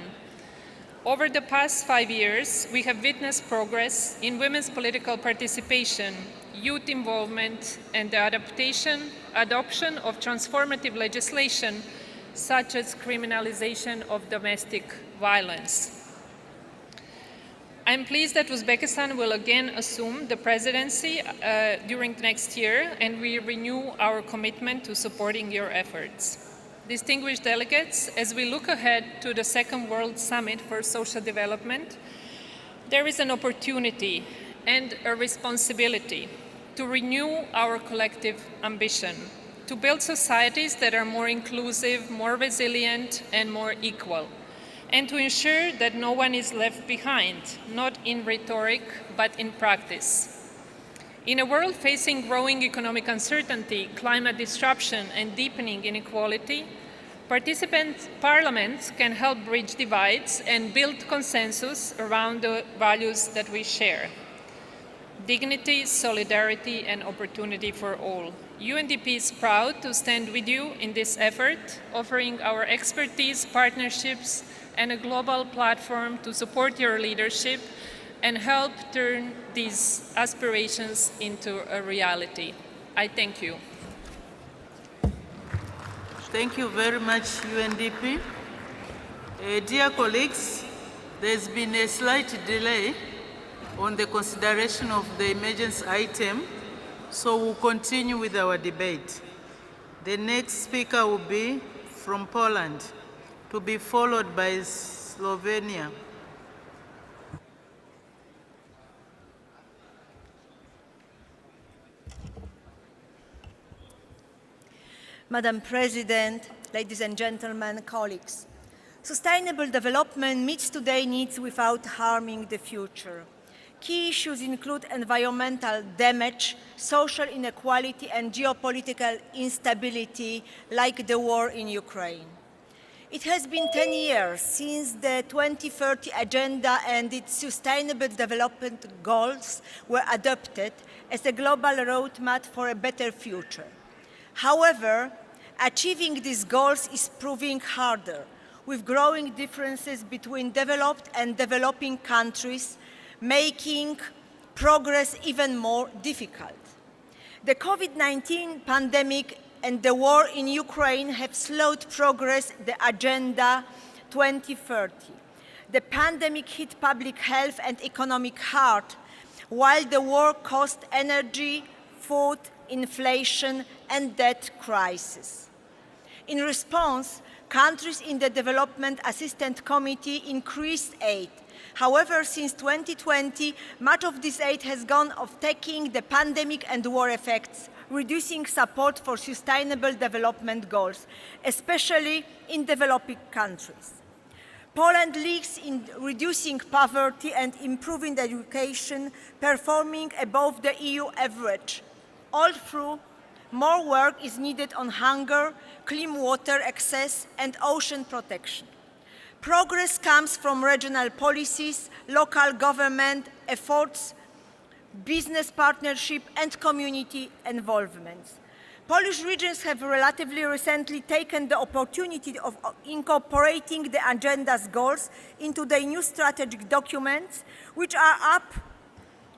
Speaker 14: Over the past 5 years, we have witnessed progress in women's political participation, youth involvement, and the adoption of transformative legislation, such as criminalization of domestic violence. I'm pleased that Uzbekistan will again assume the presidency during next year, and we renew our commitment to supporting your efforts. Distinguished delegates, as we look ahead to the Second World Summit for Social Development, there is an opportunity and a responsibility to renew our collective ambition, to build societies that are more inclusive, more resilient, and more equal, and to ensure that no one is left behind, not in rhetoric, but in practice. In a world facing growing economic uncertainty, climate disruption, and deepening inequality, parliaments can help bridge divides and build consensus around the values that we share: dignity, solidarity, and opportunity for all. UNDP is proud to stand with you in this effort, offering our expertise, partnerships, and a global platform to support your leadership and help turn these aspirations into a reality. I thank you.
Speaker 3: Thank you very much, UNDP. Dear colleagues, there's been a slight delay on the consideration of the emergency item So we'll continue with our debate. The next speaker will be from Poland, to be followed by Slovenia.
Speaker 15: Madam President, ladies and gentlemen, colleagues, sustainable development meets today's needs without harming the future. Key issues include environmental damage, social inequality, and geopolitical instability, like the war in Ukraine. It has been 10 years since the 2030 Agenda and its Sustainable Development Goals were adopted as a global roadmap for a better future. However, achieving these goals is proving harder, with growing differences between developed and developing countries, making progress even more difficult. The COVID-19 pandemic and the war in Ukraine have slowed progress the Agenda 2030. The pandemic hit public health and economic hard, while the war caused energy, food, inflation, and debt crisis. In response, countries in the Development Assistance Committee increased aid. However, since 2020, much of this aid has gone off taking the pandemic and war effects, reducing support for sustainable development goals, especially in developing countries. Poland leads in reducing poverty and improving education, performing above the EU average. All through, more work is needed on hunger, clean water access, and ocean protection. Progress comes from regional policies, local government efforts, business partnership, and community involvement. Polish regions have relatively recently taken the opportunity of incorporating the agenda's goals into their new strategic documents, which are up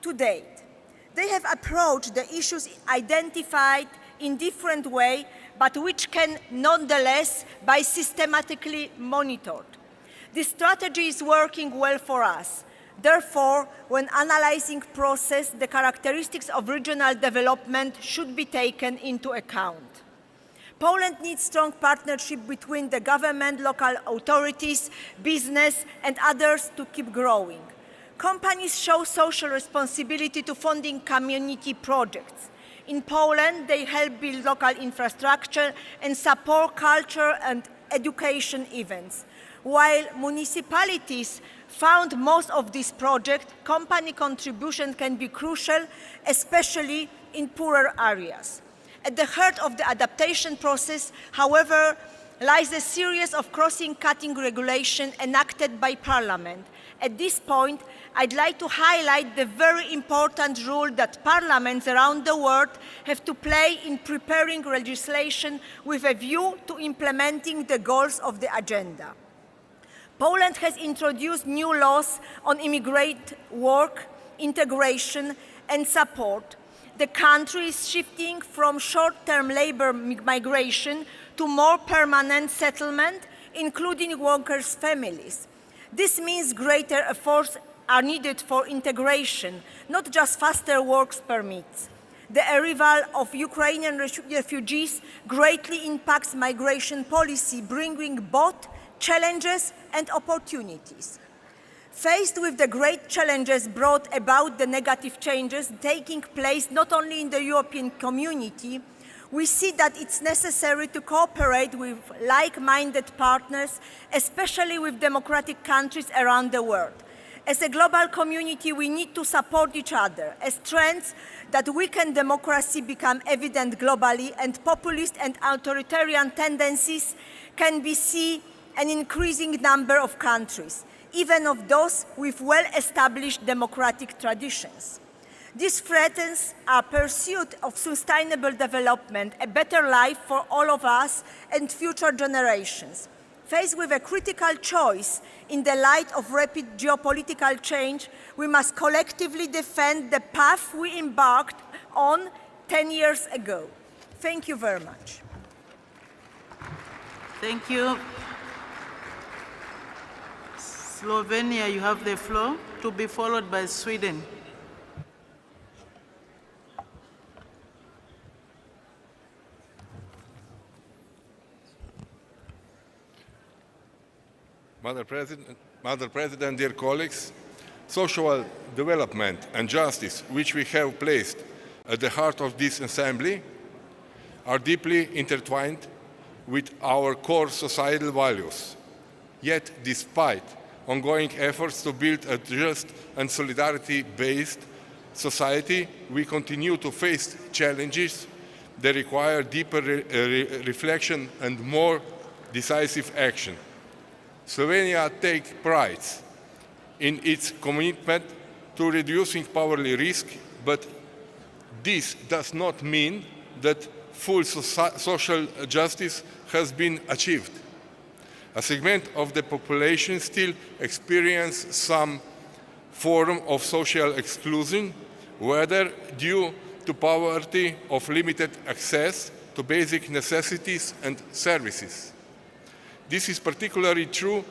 Speaker 15: to date. They have approached the issues identified in different ways, but which can nonetheless be systematically monitored. This strategy is working well for us. Therefore, when analyzing process, the characteristics of regional development should be taken into account. Poland needs strong partnership between the government, local authorities, business, and others to keep growing. Companies show social responsibility to funding community projects. In Poland, they help build local infrastructure and support culture and education events. While municipalities fund most of these projects, company contribution can be crucial, especially in poorer areas. At the heart of the adaptation process, however, lies a series of crossing-cutting regulations enacted by Parliament. At this point, I'd like to highlight the very important role that parliaments around the world have to play in preparing legislation with a view to implementing the goals of the agenda. Poland has introduced new laws on immigrant work, integration, and support. The country is shifting from short-term labor migration to more permanent settlement, including workers' families. This means greater efforts are needed for integration, not just faster work permits. The arrival of Ukrainian refugees greatly impacts migration policy, bringing both challenges and opportunities. Faced with the great challenges brought about the negative changes taking place not only in the European community, we see that it's necessary to cooperate with like-minded partners, especially with democratic countries around the world. As a global community, we need to support each other as trends that weaken democracy become evident globally and populist and authoritarian tendencies can be seen in an increasing number of countries, even of those with well-established democratic traditions. This threatens our pursuit of sustainable development, a better life for all of us and future generations. Faced with a critical choice in the light of rapid geopolitical change, we must collectively defend the path we embarked on 10 years ago. Thank you very much.
Speaker 3: Thank you. Slovenia, you have the floor, to be followed by Sweden.
Speaker 16: Madam President, dear colleagues, social development and justice, which we have placed at the heart of this assembly, are deeply intertwined with our core societal values. Yet, despite ongoing efforts to build a just and solidarity-based society, we continue to face challenges that require deeper reflection and more decisive action. Slovenia takes pride in its commitment to reducing poverty risk, but this does not mean that full social justice has been achieved. A segment of the population still experiences some form of social exclusion, whether due to poverty or limited access to basic necessities and services. This is particularly true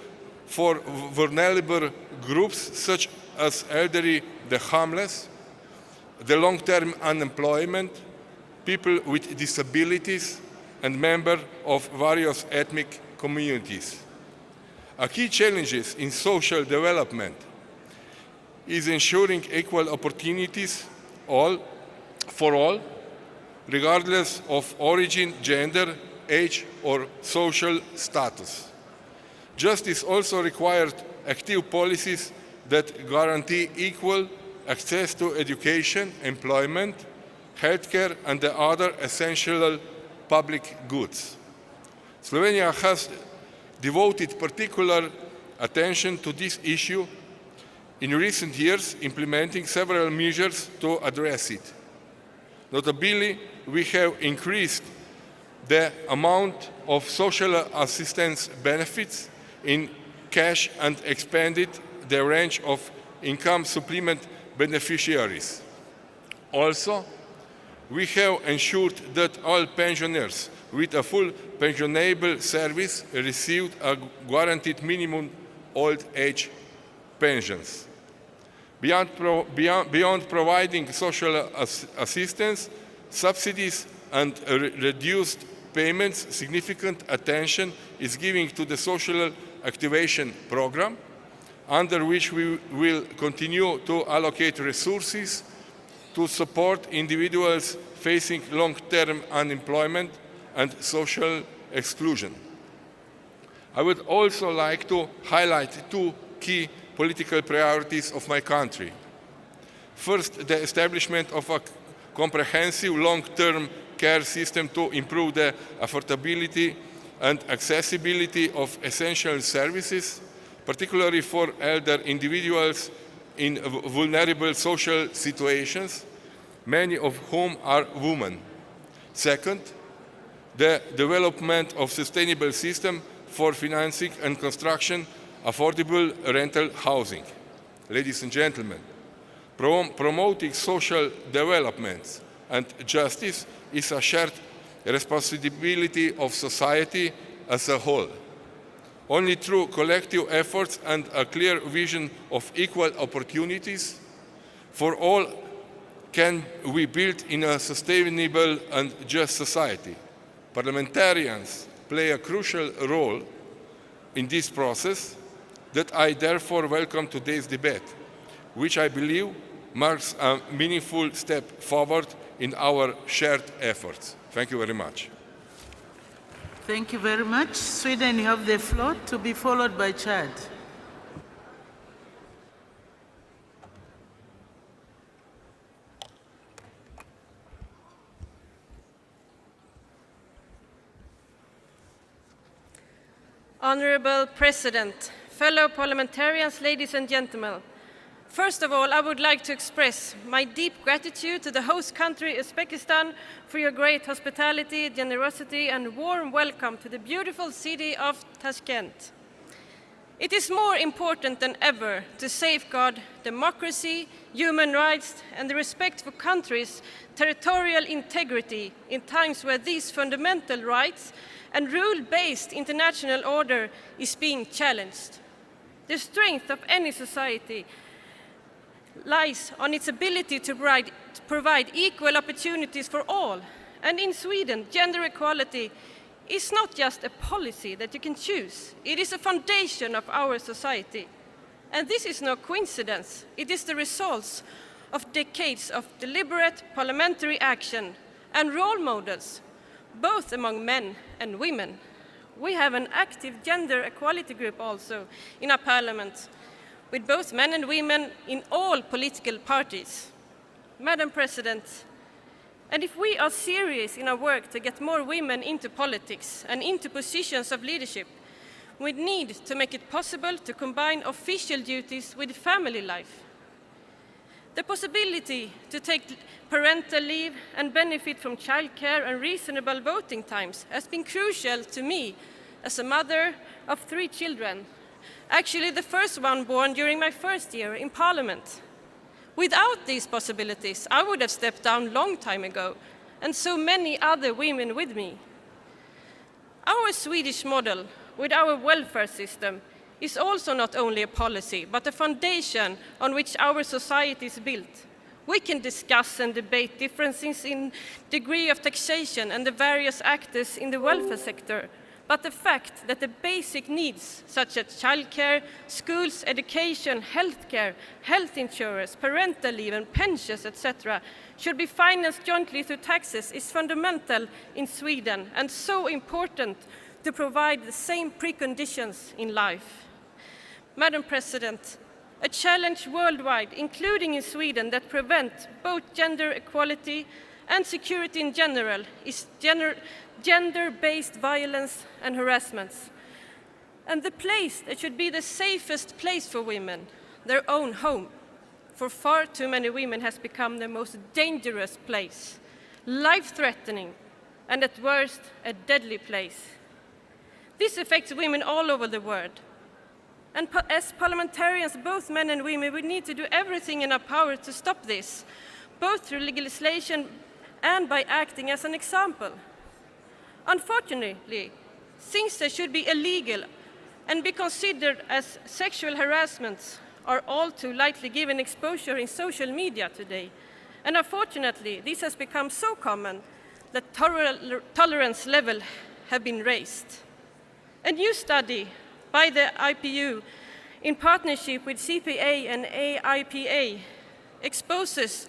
Speaker 16: for vulnerable groups such as elderly, the homeless, the long-term unemployment, people with disabilities, and members of various ethnic communities. A key challenge in social development is ensuring equal opportunities for all, regardless of origin, gender, age, or social status. Justice also requires active policies that guarantee equal access to education, employment, healthcare, and the other essential public goods. Slovenia has devoted particular attention to this issue in recent years, implementing several measures to address it. Notably, we have increased the amount of social assistance benefits in cash and expanded the range of income supplement beneficiaries. Also, we have ensured that all pensioners with a full pensionable service received a guaranteed minimum old age pensions. Beyond providing social assistance, subsidies, and reduced payments, significant attention is given to the social activation program, under which we will continue to allocate resources to support individuals facing long-term unemployment and social exclusion. I would also like to highlight two key political priorities of my country. First, the establishment of a comprehensive long-term care system to improve the affordability and accessibility of essential services, particularly for elder individuals in vulnerable social situations, many of whom are women. Second, the development of sustainable system for financing and construction affordable rental housing. Ladies and gentlemen, promoting social development and justice is a shared responsibility of society as a whole. Only through collective efforts and a clear vision of equal opportunities for all can we build in a sustainable and just society. Parliamentarians play a crucial role in this process that I therefore welcome today's debate, which I believe marks a meaningful step forward in our shared efforts. Thank you very much.
Speaker 3: Thank you very much. Sweden, you have the floor, to be followed by Chad.
Speaker 17: Honorable President, fellow parliamentarians, ladies and gentlemen, first of all, I would like to express my deep gratitude to the host country, Uzbekistan, for your great hospitality, generosity, and warm welcome to the beautiful city of Tashkent. It is more important than ever to safeguard democracy, human rights, and the respect for countries' territorial integrity in times where these fundamental rights and rule-based international order is being challenged. The strength of any society lies on its ability to provide equal opportunities for all. And in Sweden, gender equality is not just a policy that you can choose. It is a foundation of our society. And this is no coincidence. It is the result of decades of deliberate parliamentary action and role models, both among men and women. We have an active gender equality group also in our parliament, with both men and women in all political parties. Madam President, and if we are serious in our work to get more women into politics and into positions of leadership, we need to make it possible to combine official duties with family life. The possibility to take parental leave and benefit from childcare and reasonable voting times has been crucial to me as a mother of 3 children, actually the first one born during my first year in Parliament. Without these possibilities, I would have stepped down a long time ago, and so many other women with me. Our Swedish model with our welfare system is also not only a policy, but a foundation on which our society is built. We can discuss and debate differences in degree of taxation and the various actors in the welfare sector, but the fact that the basic needs, such as childcare, schools, education, healthcare, health insurance, parental leave and pensions, etc., should be financed jointly through taxes is fundamental in Sweden and so important to provide the same preconditions in life. Madam President, a challenge worldwide, including in Sweden, that prevents both gender equality and security in general is gender-based violence and harassments. And the place that should be the safest place for women, their own home, for far too many women has become the most dangerous place, life-threatening, and at worst, a deadly place. This affects women all over the world. And as parliamentarians, both men and women, we need to do everything in our power to stop this, both through legislation and by acting as an example. Unfortunately, things that should be illegal and be considered as sexual harassment are all too lightly given exposure in social media today. And unfortunately, this has become so common that tolerance level have been raised. A new study by the IPU in partnership with CPA and AIPA exposes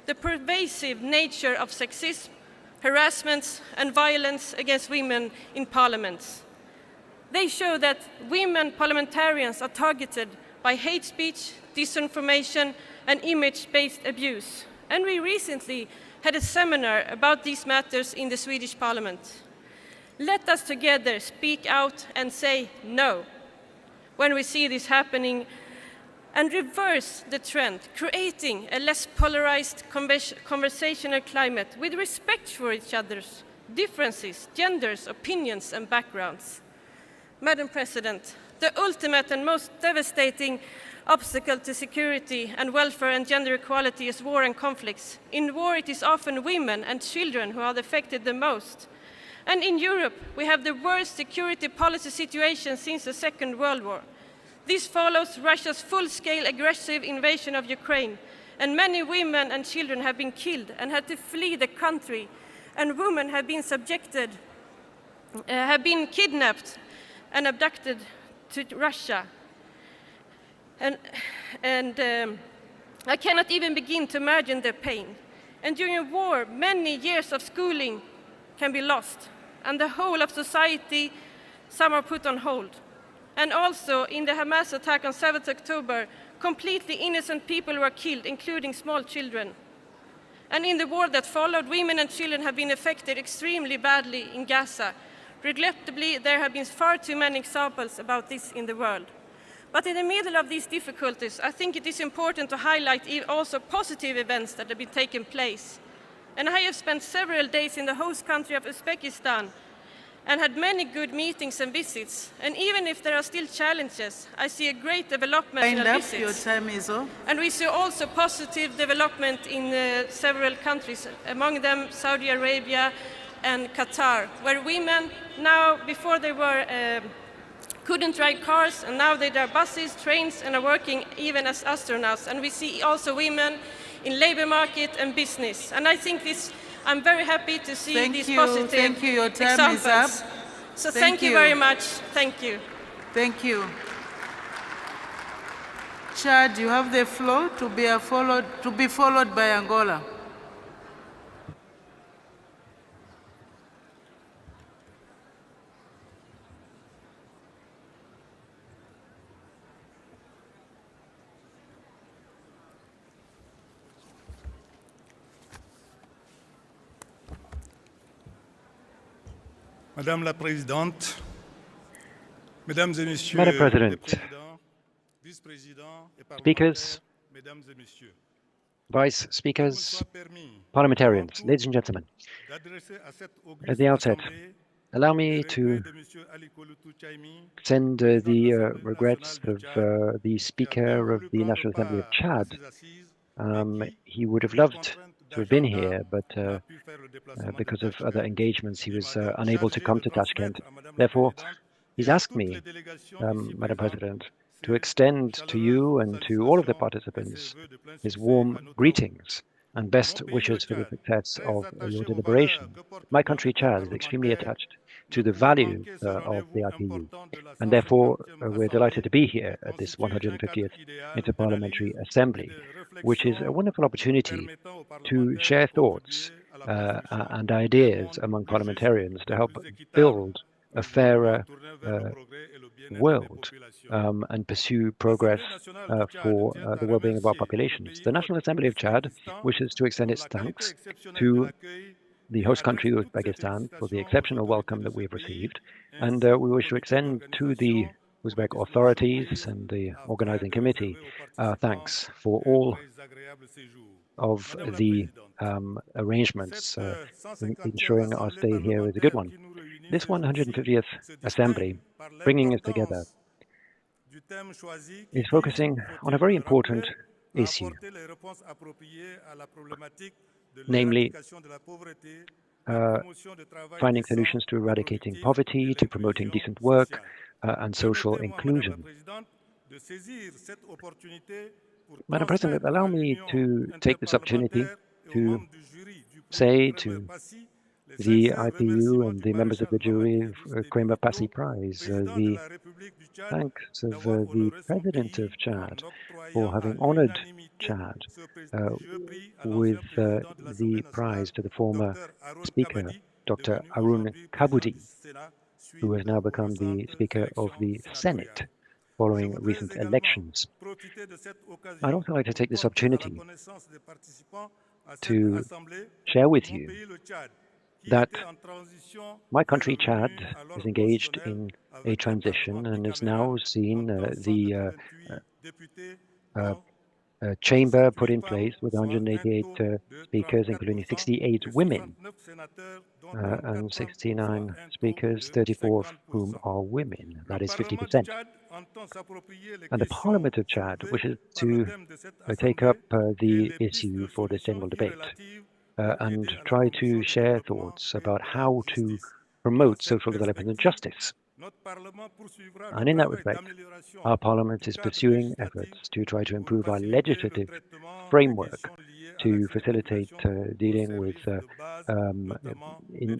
Speaker 17: the pervasive nature of sexism, harassment and violence against women in parliaments. They show that women parliamentarians are targeted by hate speech, disinformation and image-based abuse. And we recently had a seminar about these matters in the Swedish Parliament. Let us together speak out and say no when we see this happening and reverse the trend, creating a less polarized conversational climate with respect for each other's differences, genders, opinions and backgrounds. Madam President, the ultimate and most devastating obstacle to security and welfare and gender equality is war and conflicts. In war, it is often women and children who are affected the most. And in Europe, we have the worst security policy situation since the Second World War. This follows Russia's full-scale aggressive invasion of Ukraine, and many women and children have been killed and had to flee the country, and women have been kidnapped and abducted to Russia. And I cannot even begin to imagine their pain. And during a war, many years of schooling can be lost, and the whole of society, some are put on hold. And also, in the Hamas attack on 7th October, completely innocent people were killed, including small children. And in the war that followed, women and children have been affected extremely badly in Gaza. Regrettably, there have been far too many examples about this in the world. But in the middle of these difficulties, I think it is important to highlight also positive events that have been taking place. And I have spent several days in the host country of Uzbekistan and had many good meetings and visits. And even if there are still challenges, I see a great development in our visits.
Speaker 3: Your time is up.
Speaker 17: And we see also positive development in several countries, among them Saudi Arabia and Qatar, where women now, before they were couldn't drive cars, and now they drive buses, trains, and are working even as astronauts. And we see also women in labor market and business. And I think I'm very happy to see these positive
Speaker 3: Thank you. Your time
Speaker 17: examples.
Speaker 3: is up.
Speaker 17: So thank you very much. Thank you.
Speaker 3: Thank you. Chad, you have the floor to be followed by Angola.
Speaker 18: Madame la Présidente, Mesdames et Messieurs
Speaker 12: Madam President,
Speaker 18: les Présidents, Vice-Présidents et
Speaker 12: Speakers,
Speaker 18: Parlementaires, Mesdames et Messieurs,
Speaker 12: Vice Speakers, Parliamentarians, ladies and gentlemen,
Speaker 18: d'adresser à cette
Speaker 12: at
Speaker 18: auguste
Speaker 12: the outset,
Speaker 18: Assemblée
Speaker 12: allow me to
Speaker 18: de Monsieur Ali Kouloutou Chaimi,
Speaker 12: send the regrets of the Speaker of the National Assembly of Chad. He would have loved to have been here, but because of other engagements, he was unable to come to Tashkent. Therefore, he's asked me, Madam President, to extend to you and to all of the participants his warm greetings and best wishes for the success of your deliberation. My country, Chad, is extremely attached to the values of the IPU, and therefore we're delighted to be here at this 150th Inter-Parliamentary Assembly, which is a wonderful opportunity to share thoughts and ideas among parliamentarians to help build a fairer world and pursue progress for the well-being of our populations. The National Assembly of Chad wishes to extend its thanks to the host country, Uzbekistan, for the exceptional welcome that we have received, and we wish to extend to the Uzbek authorities and the organizing committee thanks for all of the arrangements ensuring our stay here is a good one. This 150th Assembly, bringing us together, is focusing on a very important issue, namely finding solutions to eradicating poverty, to promoting decent work and social inclusion. Madam President, allow me to take this opportunity to say to the IPU and the members of the jury of Kramer Passy Prize, the thanks of the President of Chad for having honored Chad with the prize to the former Speaker, Dr. Arun Kabudi, who has now become the Speaker of the Senate following recent elections. I'd also like to take this opportunity to share with you that my country, Chad, is engaged in a transition and has now seen the chamber put in place with 188 speakers, including 68 women, and 69 speakers, 34 of whom are women. That is 50%. And the Parliament of Chad wishes to take up the issue for this general debate and try to share thoughts about how to promote social development and justice. And in that respect, our Parliament is pursuing efforts to try to improve our legislative framework to facilitate dealing with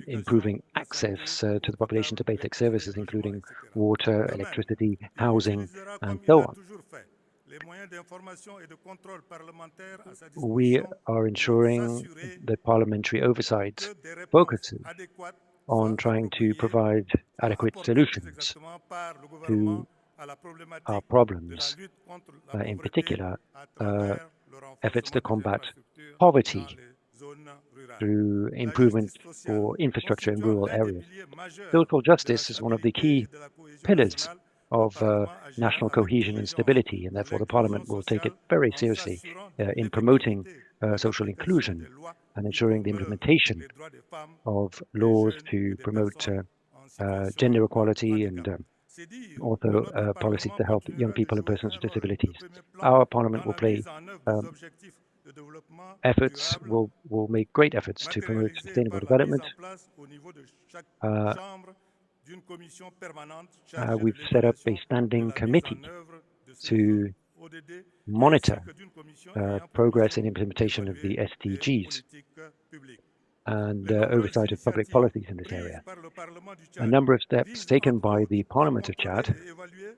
Speaker 12: improving access to the population to basic services, including water, electricity, housing, and so on. We are ensuring that parliamentary oversight focuses on trying to provide adequate solutions to our problems, in particular, efforts to combat poverty through improvement for infrastructure in rural areas. Social justice is one of the key pillars of national cohesion and stability, and therefore the Parliament will take it very seriously in promoting social inclusion and ensuring the implementation of laws to promote gender equality and also policies to help young people and persons with disabilities. Our Parliament will play efforts, will make great efforts to promote sustainable development. We've set up a standing committee to monitor progress in implementation of the SDGs. and oversight of public policies in this area. A number of steps taken by the Parliament of Chad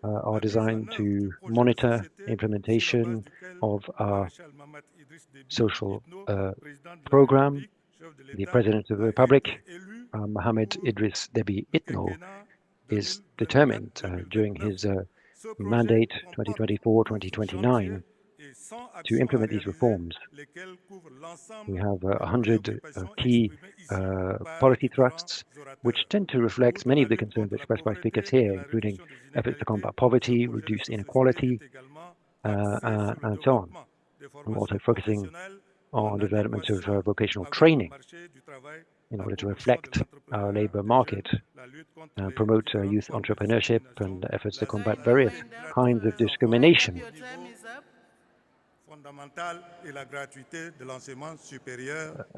Speaker 12: are designed to monitor implementation of our social program. The President of the Republic, Mohamed Idris Deby Itno, is determined during his mandate 2024-2029 to implement these reforms. We have 100 key policy thrusts, which tend to reflect many of the concerns expressed by speakers here, including efforts to combat poverty, reduce inequality, and so on. I'm also focusing on development of vocational training in order to reflect our labor market, promote youth entrepreneurship, and efforts to combat various kinds of discrimination.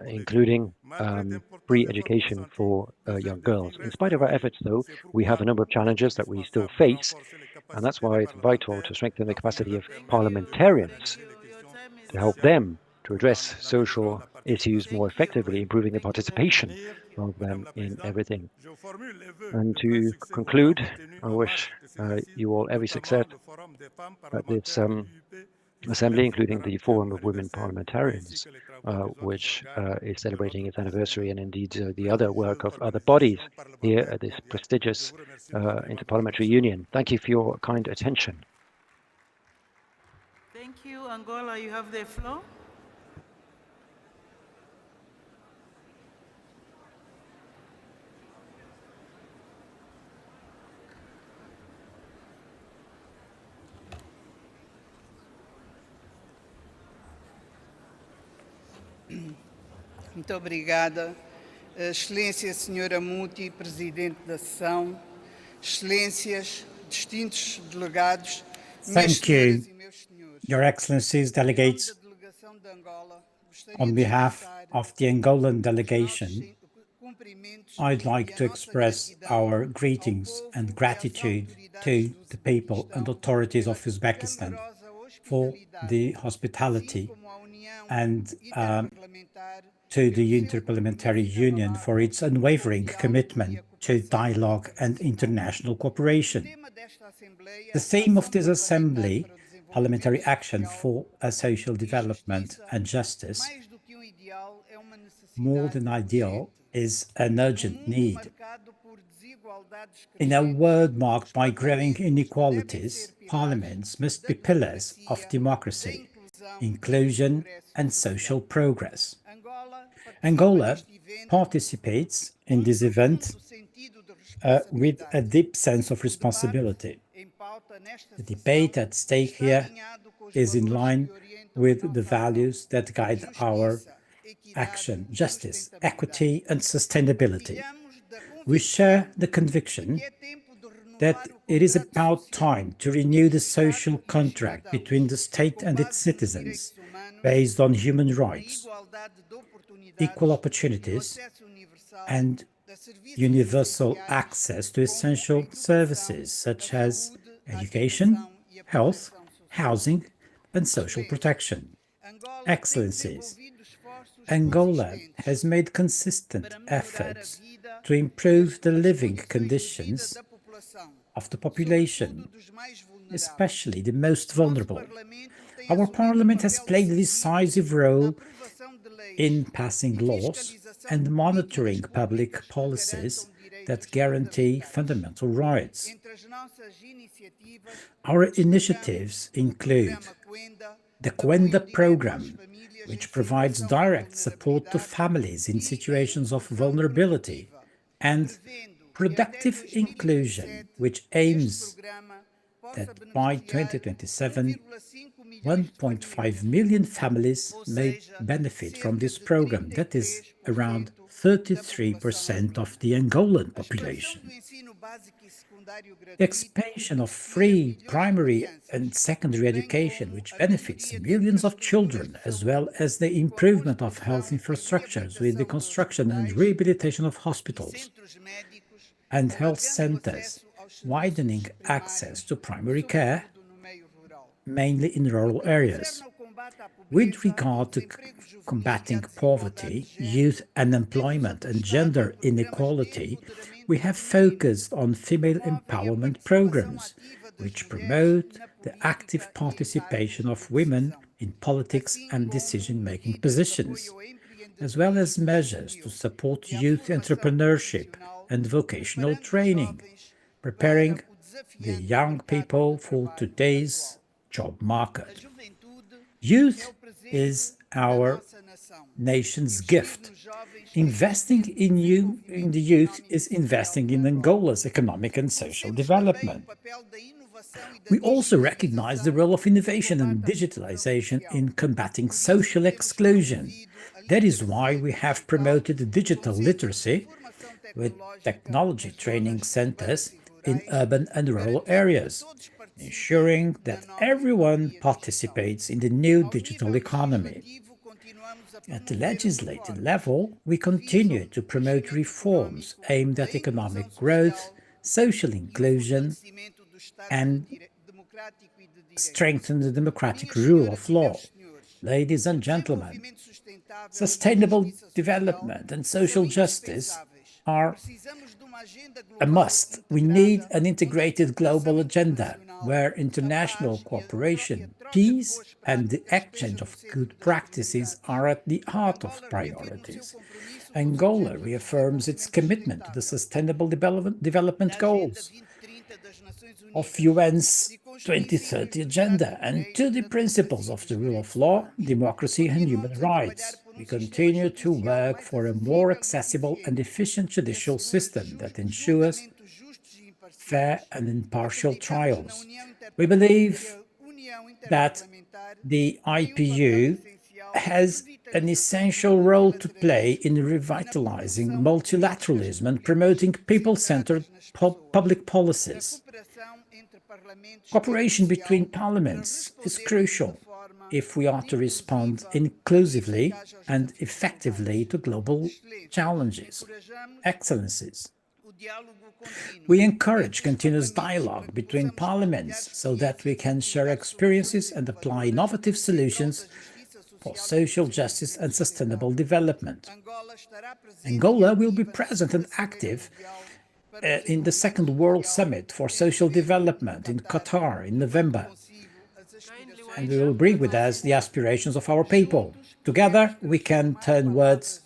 Speaker 12: Including free education for young girls. In spite of our efforts, though, we have a number of challenges that we still face, and that's why it's vital to strengthen the capacity of parliamentarians, to help them to address social issues more effectively, improving their participation rather than in everything. And to conclude, I wish you all every success at this assembly, including the Forum of Women Parliamentarians, which is celebrating its anniversary, and indeed the other work of other bodies here at this prestigious Inter-Parliamentary Union. Thank you for your kind attention.
Speaker 3: Thank you. Angola, you have the floor.
Speaker 19: Muito obrigada. Excelência Senhora Muti, Presidente da Sessão, Excelências, distintos delegados.
Speaker 20: Thank you, Your Excellencies, delegates. On behalf of the Angolan delegation, I'd like to express our greetings and gratitude to the people and authorities of Uzbekistan for the hospitality, and to the Inter-Parliamentary Union for its unwavering commitment to dialogue and international cooperation. The theme of this assembly, Parliamentary Action for Social Development and Justice, more than ideal, is an urgent need. In a world marked by growing inequalities, parliaments must be pillars of democracy, inclusion and social progress. Angola participates in this event with a deep sense of responsibility. The debate at stake here is in line with the values that guide our action: justice, equity, and sustainability. We share the conviction that it is about time to renew the social contract between the state and its citizens, based on human rights, equal opportunities, and universal access to essential services such as education, health, housing, and social protection. Excellencies, Angola has made consistent efforts to improve the living conditions of the population, especially the most vulnerable. Our Parliament has played a decisive role in passing laws and monitoring public policies that guarantee fundamental rights. Our initiatives include the Quenda program, which provides direct support to families in situations of vulnerability, and productive inclusion, which aims that by 2027, 1.5 million families may benefit from this program. That is around 33% of the Angolan population. The expansion of free primary and secondary education, which benefits millions of children, as well as the improvement of health infrastructures with the construction and rehabilitation of hospitals and health centers, widening access to primary care, mainly in rural areas. With regard to combating poverty, youth unemployment, and gender inequality, we have focused on female empowerment programs, which promote the active participation of women in politics and decision-making positions, as well as measures to support youth entrepreneurship and vocational training, preparing the young people for today's job market. Youth is our nation's gift. Investing in the youth is investing in Angola's economic and social development. We also recognize the role of innovation and digitalization in combating social exclusion. That is why we have promoted digital literacy with technology training centers in urban and rural areas, ensuring that everyone participates in the new digital economy. At the legislative level, we continue to promote reforms aimed at economic growth, social inclusion, and strengthen the democratic rule of law. Ladies and gentlemen, sustainable development and social justice are a must. We need an integrated global agenda where international cooperation, peace, and the exchange of good practices are at the heart of priorities. Angola reaffirms its commitment to the Sustainable Development Goals of UN's 2030 Agenda and to the principles of the rule of law, democracy, and human rights. We continue to work for a more accessible and efficient judicial system that ensures fair and impartial trials. We believe that the IPU has an essential role to play in revitalizing multilateralism and promoting people-centered public policies. Cooperation between parliaments is crucial if we are to respond inclusively and effectively to global challenges. Excellencies, we encourage continuous dialogue between parliaments so that we can share experiences and apply innovative solutions for social justice and sustainable development. Angola will be present and active in the Second World Summit for Social Development in Qatar in November. And we will bring with us the aspirations of our people. Together, we can turn words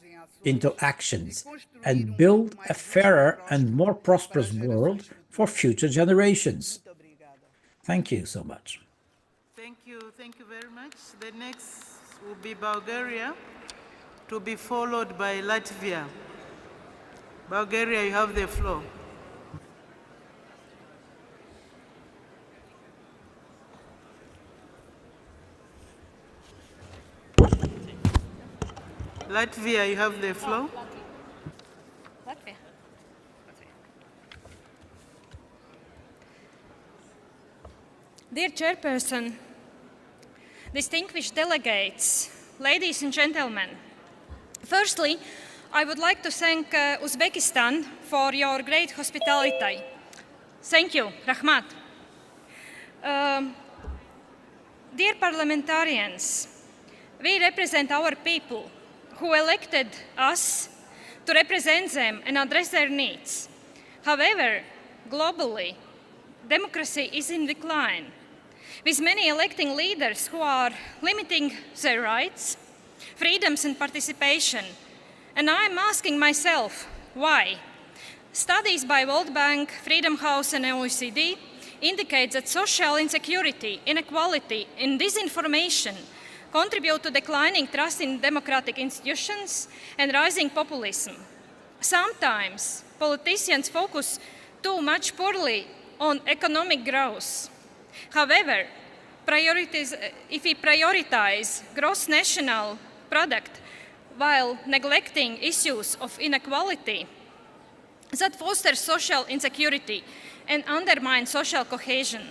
Speaker 20: into actions and build a fairer and more prosperous world for future generations. Thank you so much.
Speaker 3: Thank you very much. The next will be Bulgaria, to be followed by Latvia. Bulgaria, you have the floor. Latvia, you have the floor.
Speaker 6: Latvia. Dear Chairperson, distinguished delegates, ladies and gentlemen, firstly, I would like to thank Uzbekistan for your great hospitality. Thank you, Rahmat. Dear parliamentarians, we represent our people who elected us to represent them and address their needs. However, globally, democracy is in decline, with many electing leaders who are limiting their rights, freedoms and participation. And I'm asking myself, why? Studies by World Bank, Freedom House and OECD indicate that social insecurity, inequality and disinformation contribute to declining trust in democratic institutions and rising populism. Sometimes politicians focus too much poorly on economic growth. However, if we prioritize gross national product while neglecting issues of inequality, that fosters social insecurity and undermines social cohesion.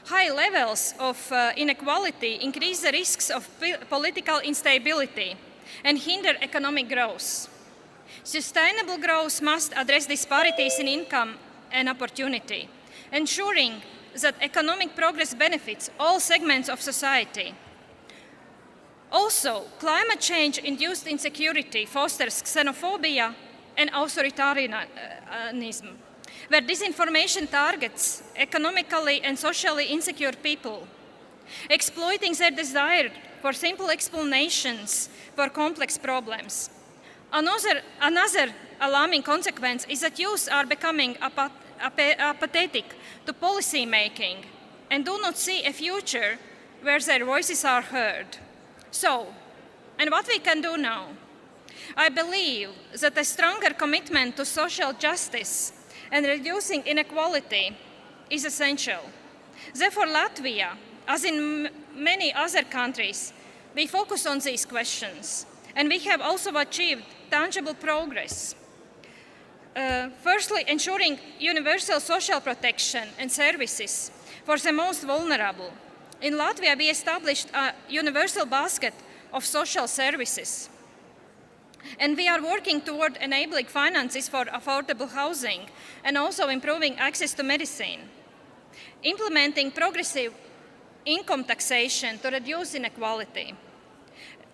Speaker 6: High levels of inequality increase the risks of political instability and hinder economic growth. Sustainable growth must address disparities in income and opportunity, ensuring that economic progress benefits all segments of society. Also, climate change-induced insecurity fosters xenophobia and authoritarianism, where disinformation targets economically and socially insecure people, exploiting their desire for simple explanations for complex problems. Another alarming consequence is that youth are becoming apathetic to policy making and do not see a future where their voices are heard. So, and what we can do now? I believe that a stronger commitment to social justice and reducing inequality is essential. Therefore, Latvia, as in many other countries, we focus on these questions, and we have also achieved tangible progress. Firstly, ensuring universal social protection and services for the most vulnerable. In Latvia, we established a universal basket of social services. And we are working toward enabling finances for affordable housing and also improving access to medicine. Implementing progressive income taxation to reduce inequality.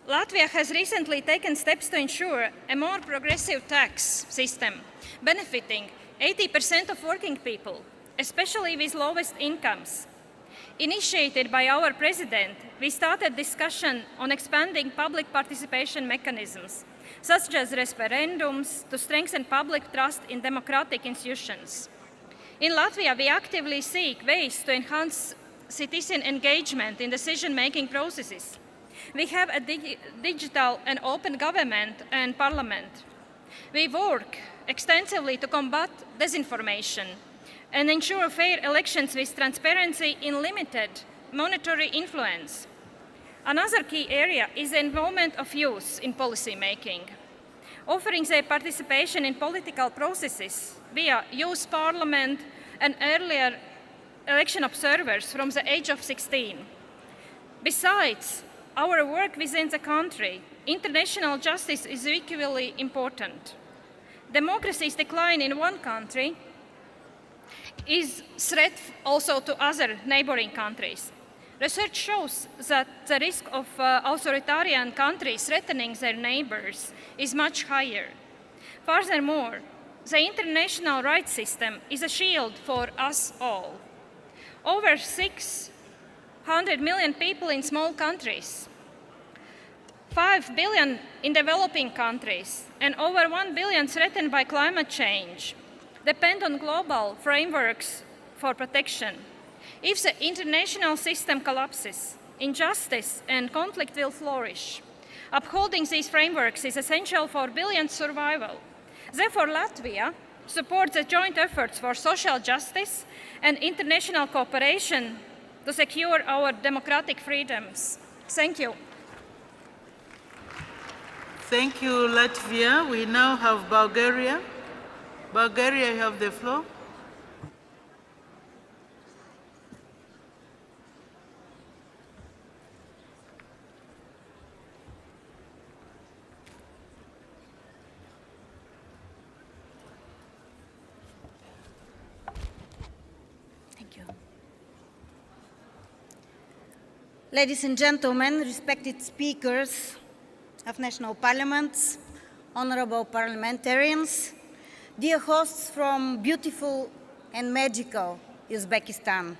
Speaker 6: Latvia has recently taken steps to ensure a more progressive tax system, benefiting 80% of working people, especially with lowest incomes. Initiated by our president, we started discussion on expanding public participation mechanisms, such as referendums, to strengthen public trust in democratic institutions. In Latvia, we actively seek ways to enhance citizen engagement in decision-making processes. We have a digital and open government and parliament. We work extensively to combat disinformation and ensure fair elections with transparency in limited monetary influence. Another key area is the involvement of youth in policy making, offering their participation in political processes via youth parliament and earlier election observers from the age of 16. Besides our work within the country, international justice is equally important. Democracy's decline in one country is a threat also to other neighboring countries. Research shows that the risk of authoritarian countries threatening their neighbors is much higher. Furthermore, the international rights system is a shield for us all. Over 600 million people in small countries, 5 billion in developing countries, and over 1 billion threatened by climate change depend on global frameworks for protection. If the international system collapses, injustice and conflict will flourish. Upholding these frameworks is essential for billions' survival. Therefore, Latvia supports the joint efforts for social justice and international cooperation to secure our democratic freedoms. Thank you.
Speaker 3: Thank you, Latvia. We now have Bulgaria. Bulgaria, you have the floor.
Speaker 22: Thank you. Ladies and gentlemen, respected speakers of national parliaments, honorable parliamentarians, dear hosts from beautiful and magical Uzbekistan,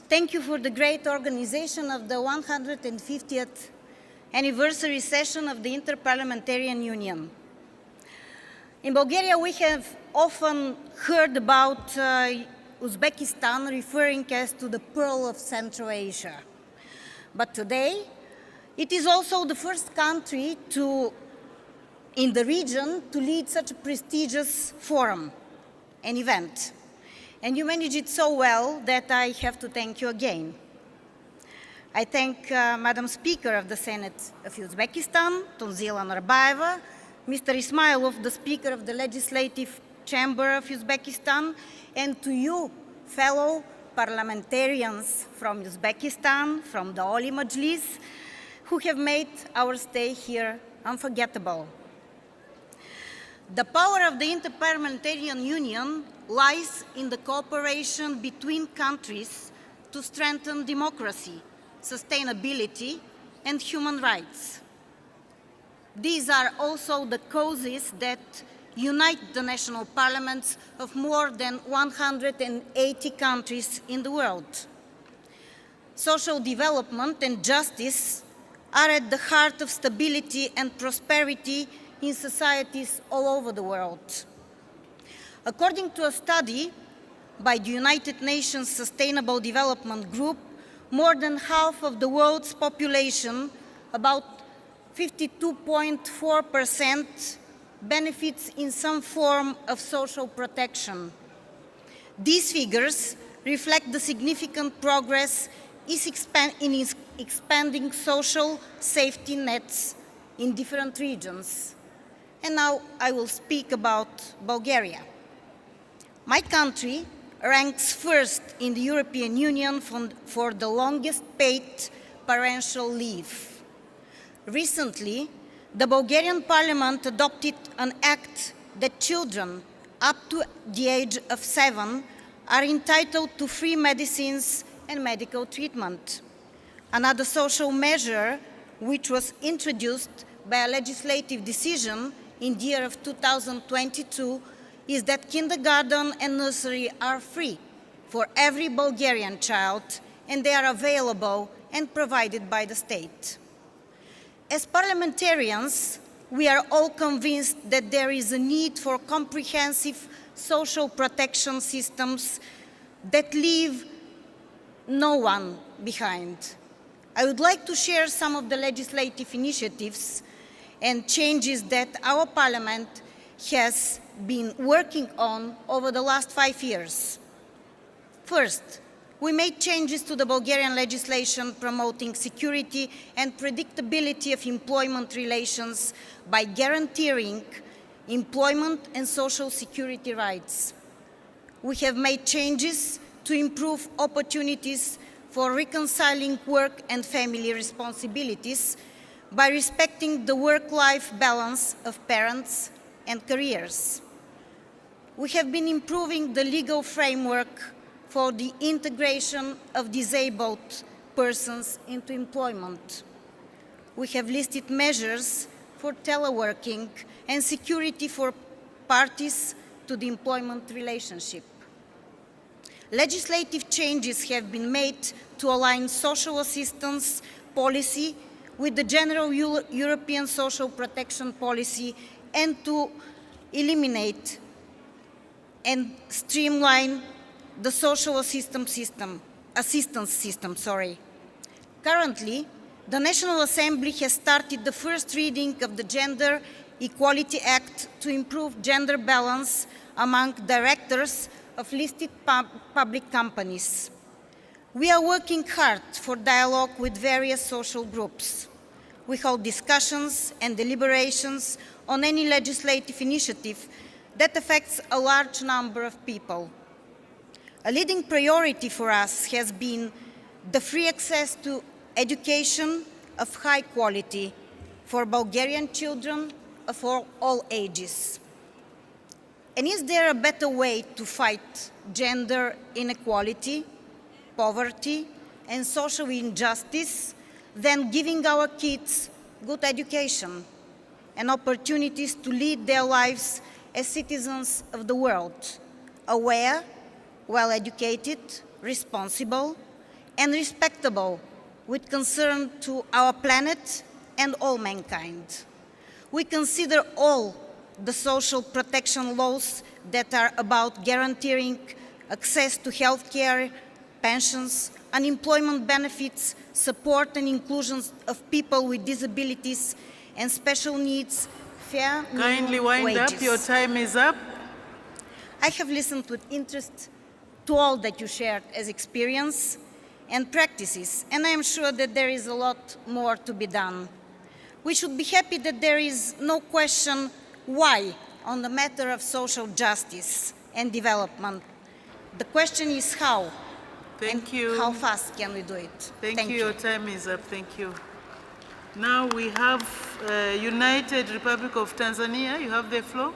Speaker 22: thank you for the great organization of the 150th anniversary session of the Inter-Parliamentary Union. In Bulgaria, we have often heard about Uzbekistan referring as to the Pearl of Central Asia. But today, it is also the first country in the region to lead such a prestigious forum, an event. And you managed it so well that I have to thank you again. I thank Madam Speaker of the Senate of Uzbekistan, Tunzila Norbaeva, Mr. Ismailov, the Speaker of the Legislative Chamber of Uzbekistan, and to you, fellow parliamentarians from Uzbekistan, from the Oli Majlis, who have made our stay here unforgettable. The power of the Inter-Parliamentary Union lies in the cooperation between countries to strengthen democracy, sustainability,
Speaker 1: and human rights. These are also the causes that unite the national parliaments of more than 180 countries in the world. Social development and justice are at the heart of stability and prosperity in societies all over the world. According to a study by the United Nations Sustainable Development Group, more than half of the world's population, about 52.4%, benefits in some form of social protection. These figures reflect the significant progress in expanding social safety nets in different regions. And now I will speak about Bulgaria. My country ranks first in the European Union for the longest paid parental leave. Recently, the Bulgarian Parliament adopted an act that children up to the age of 7 are entitled to free medicines and medical treatment. Another social measure, which was introduced by a legislative decision in the year of 2022, is that kindergarten and nursery are free for every Bulgarian child, and they are available and provided by the state. As parliamentarians, we are all convinced that there is a need for comprehensive social protection systems that leave no one behind. I would like to share some of the legislative initiatives and changes that our parliament has been working on over the last 5 years. First, we made changes to the Bulgarian legislation promoting security and predictability of employment relations by guaranteeing employment and social security rights. We have made changes to improve opportunities for reconciling work and family responsibilities by respecting the work-life balance of parents and careers. We have been improving the legal framework for the integration of disabled persons into employment. We have listed measures for teleworking and security for parties to the employment relationship. Legislative changes have been made to align social assistance policy with the general European social protection policy and to eliminate and streamline the social assistance system. Currently, the National Assembly has started the first reading of the Gender Equality Act to improve gender balance among directors of listed public companies. We are working hard for dialogue with various social groups. We hold discussions and deliberations on any legislative initiative that affects a large number of people. A leading priority for us has been the free access to education of high quality for Bulgarian children of all ages. And is there a better way to fight gender inequality, poverty, and social injustice than giving our kids good education and opportunities to lead their lives as citizens of the world, aware, well-educated, responsible, and respectable with concern to our planet and all mankind? We consider all the social protection laws that are about guaranteeing access to health care, pensions, unemployment benefits, support and inclusion of people with disabilities and special needs, fair minimum
Speaker 3: Kindly wind
Speaker 1: wages.
Speaker 3: up, your time is up.
Speaker 1: I have listened with interest to all that you shared as experience and practices, and I am sure that there is a lot more to be done. We should be happy that there is no question why on the matter of social justice and development. The question is how.
Speaker 3: Thank you.
Speaker 1: How fast can we do it?
Speaker 3: Thank you. Your time is up. Thank you. Now we have United Republic of Tanzania. You have the floor.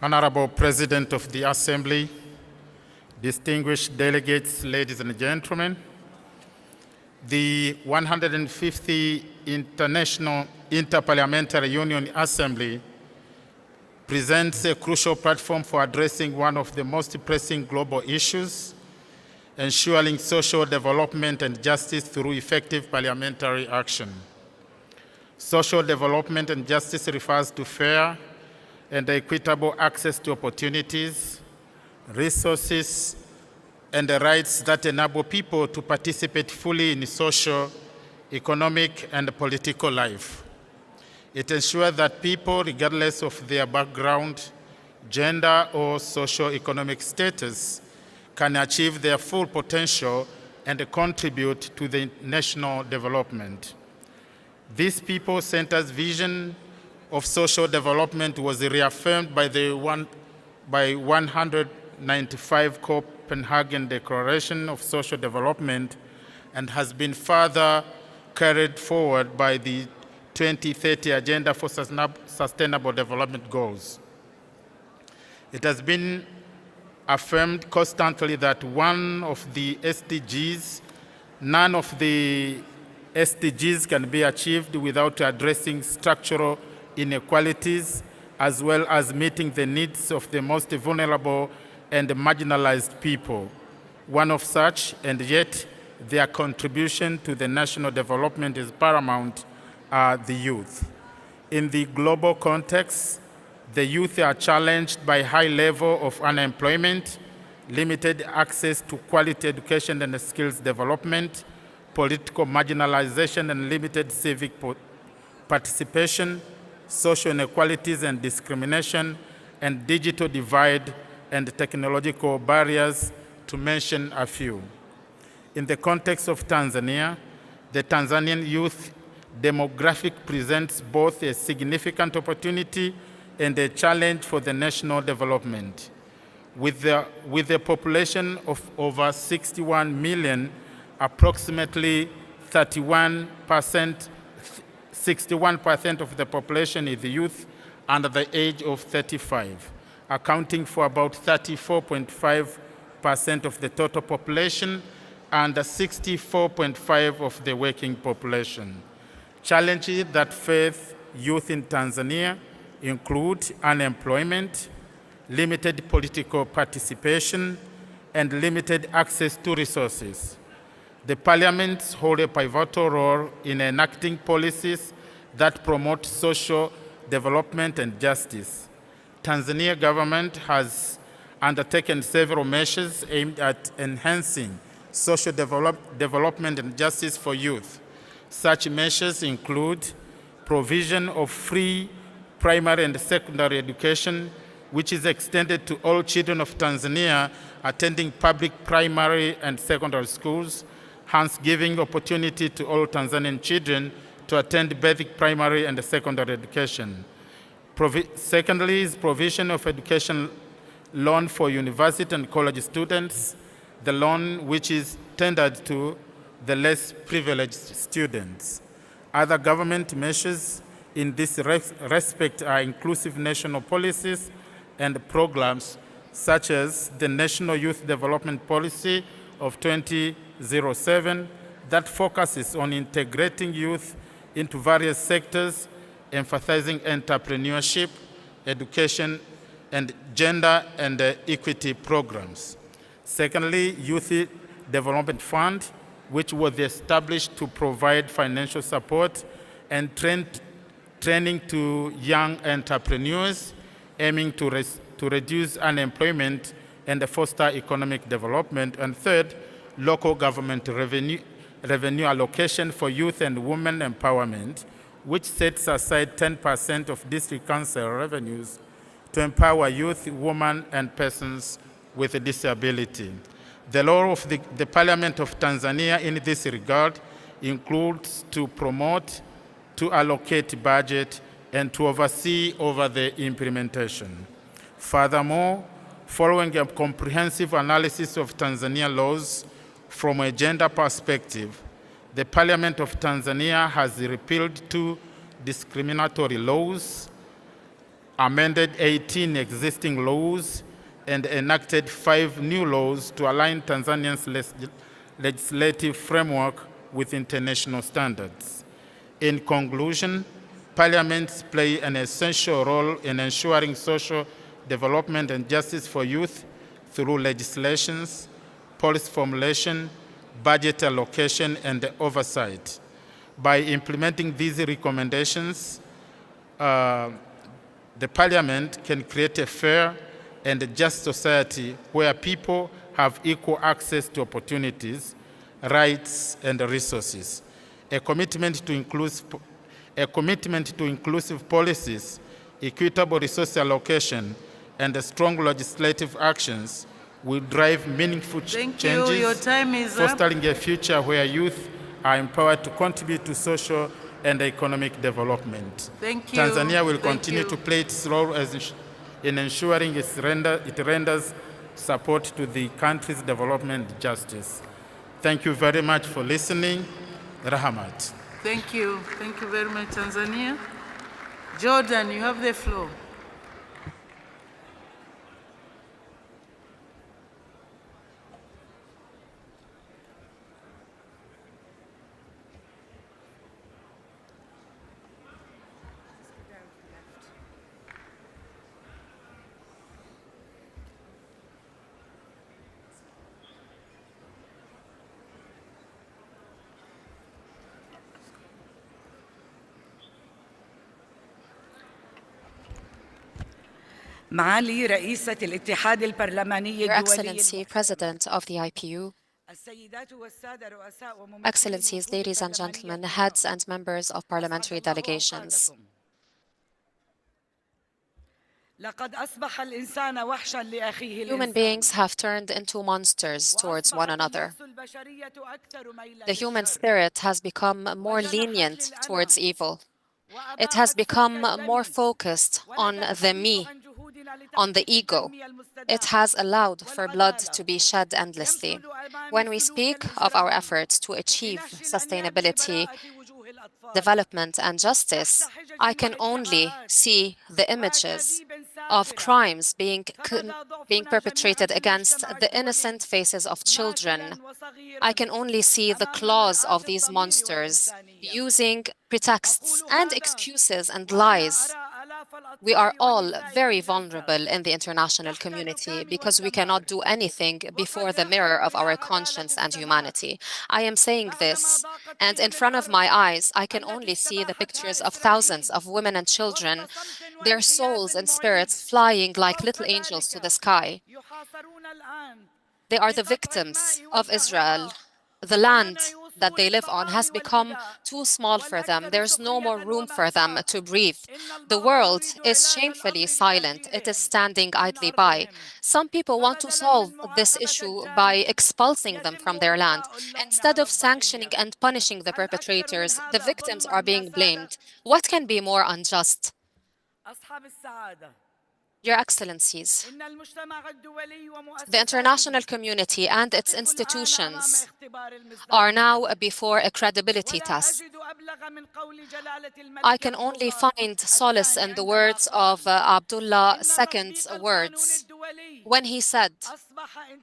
Speaker 9: Honorable President of the Assembly, distinguished delegates, ladies and gentlemen, the 150th International Inter-Parliamentary Union Assembly presents a crucial platform for addressing one of the most pressing global issues, ensuring social development and justice through effective parliamentary action. Social development and justice refers to fair and equitable access to opportunities, resources, and the rights that enable people to participate fully in social, economic, and political life. It ensures that people, regardless of their background, gender, or socio-economic status, can achieve their full potential and contribute to the national development. This people-centered vision of social development was reaffirmed by the 195 Copenhagen Declaration of Social Development and has been further carried forward by the 2030 Agenda for Sustainable Development Goals. It has been affirmed constantly that none of the SDGs can be achieved without addressing structural inequalities, as well as meeting the needs of the most vulnerable and marginalized people. One of such, and yet their contribution to the national development is paramount, are the youth. In the global context, the youth are challenged by high level of unemployment, limited access to quality education and skills development, political marginalization and limited civic participation, social inequalities and discrimination, and digital divide and technological barriers, to mention a few. In the context of Tanzania, the Tanzanian youth demographic presents both a significant opportunity and a challenge for the national development. With a population of over 61 million, approximately 61% of the population is youth under the age of 35, accounting for about 34.5% of the total population and 64.5% of the working population. Challenges that face youth in Tanzania include unemployment, limited political participation, and limited access to resources. The parliaments hold a pivotal role in enacting policies that promote social development and justice. Tanzania government has undertaken several measures aimed at enhancing social development and justice for youth. Such measures include provision of free primary and secondary education, which is extended to all children of Tanzania attending public primary and secondary schools, hence giving opportunity to all Tanzanian children to attend basic primary and secondary education. Secondly is provision of education loan for university and college students, the loan which is tendered to the less privileged students. Other government measures in this respect are inclusive national policies and programs such as the National Youth Development Policy of 2007 that focuses on integrating youth into various sectors, emphasizing entrepreneurship, education, and gender and equity programs. Secondly, Youth Development Fund, which was established to provide financial support and training to young entrepreneurs, aiming to reduce unemployment and foster economic development. And third, local government revenue allocation for youth and women empowerment, which sets aside 10% of district council revenues to empower youth, women, and persons with a disability. The role of the Parliament of Tanzania in this regard includes to promote, to allocate budget, and to oversee over the implementation. Furthermore, following a comprehensive analysis of Tanzania laws from a gender perspective, the Parliament of Tanzania has repealed 2 discriminatory laws amended 18 existing laws, and enacted 5 new laws to align Tanzania's legislative framework with international standards. In conclusion, parliaments play an essential role in ensuring social development and justice for youth through legislations, policy formulation, budget allocation, and oversight. By implementing these recommendations, the Parliament can create a fair and just society where people have equal access to opportunities, rights, and resources. A commitment to inclusive policies, equitable resource allocation, and strong legislative actions will drive meaningful changes,
Speaker 3: Your time is
Speaker 9: fostering a future where youth are empowered to contribute to social and economic development.
Speaker 3: Thank you.
Speaker 9: Tanzania will continue to play its role in ensuring it renders support to the country's development and justice. Thank you very much for listening. Rahamat.
Speaker 3: Thank you. Thank you very much, Tanzania. Jordan, you have the floor.
Speaker 2: معالي رئيسة الاتحاد البرلماني
Speaker 21: Your
Speaker 2: الدولي
Speaker 21: Excellency, President of the IPU, Excellencies, ladies and gentlemen, heads and members of parliamentary delegations, human beings have turned into monsters towards one another. The human spirit has become more lenient towards evil. It has become more focused on the me, on the ego. It has allowed for blood to be shed endlessly. When we speak of our efforts to achieve sustainability, development, and justice, I can only see the images of crimes being perpetrated against the innocent faces of children. I can only see the claws of these monsters using pretexts and excuses and lies. We are all very vulnerable in the international community because we cannot do anything before the mirror of our conscience and humanity. I am saying this, and in front of my eyes, I can only see the pictures of thousands of women and children, their souls and spirits flying like little angels to the sky. They are the victims of Israel. The land that they live on has become too small for them. There's no more room for them to breathe. The world is shamefully silent. It is standing idly by. Some people want to solve this issue by expulsing them from their land. Instead of sanctioning and punishing the perpetrators, the victims are being blamed. What can be more unjust? Your Excellencies, the international community and its institutions are now before a credibility test. I can only find solace in the words of Abdullah II's words when he said,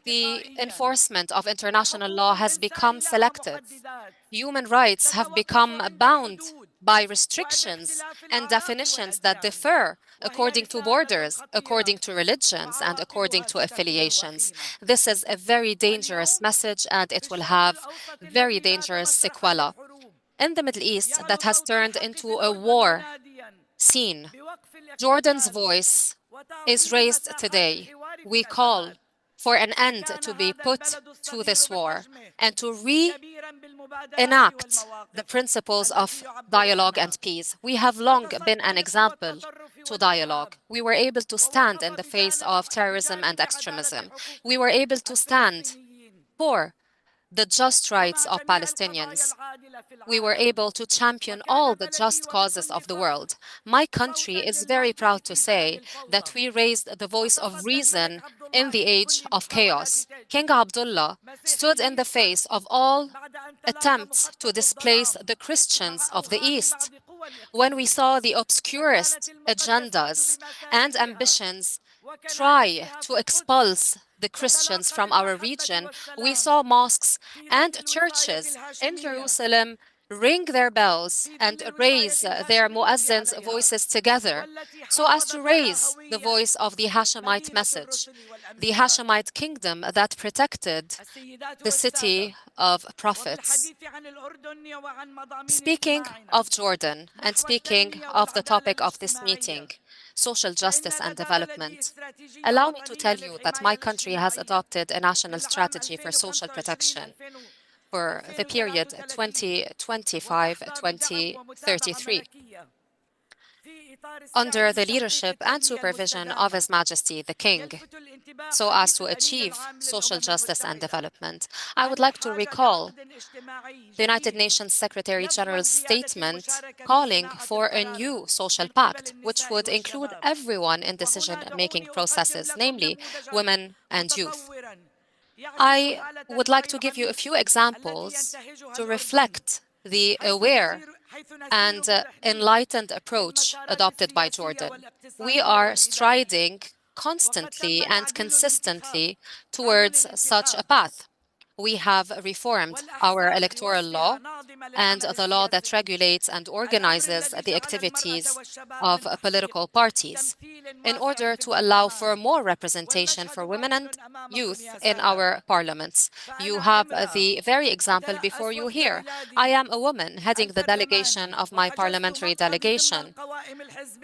Speaker 21: "The enforcement of international law has become selective. Human rights have become bound by restrictions and definitions that differ according to borders, according to religions, and according to affiliations." This is a very dangerous message, and it will have very dangerous sequela. In the Middle East, that has turned into a war scene. Jordan's voice is raised today. We call for an end to be put to this war and to reenact the principles of dialogue and peace. We have long been an example to dialogue. We were able to stand in the face of terrorism and extremism. We were able to stand for the just rights of Palestinians. We were able to champion all the just causes of the world. My country is very proud to say that we raised the voice of reason in the age of chaos. King Abdullah stood in the face of all attempts to displace the Christians of the East. when we saw the obscurest agendas and ambitions try to expulse the Christians from our region, we saw mosques and churches in Jerusalem ring their bells and raise their muezzins' voices together so as to raise the voice of the Hashemite message, the Hashemite kingdom that protected the city of prophets. Speaking of Jordan and speaking of the topic of this meeting, social justice and development, allow me to tell you that my country has adopted a national strategy for social protection for the period 2025-2033, under the leadership and supervision of His Majesty the King, so as to achieve social justice and development. I would like to recall the United Nations Secretary General's statement calling for a new social pact, which would include everyone in decision-making processes, namely women and youth. I would like to give you a few examples to reflect the aware and enlightened approach adopted by Jordan. We are striding constantly and consistently towards such a path. We have reformed our electoral law and the law that regulates and organizes the activities of political parties in order to allow for more representation for women and youth in our parliaments. You have the very example before you here. I am a woman heading the delegation of my parliamentary delegation.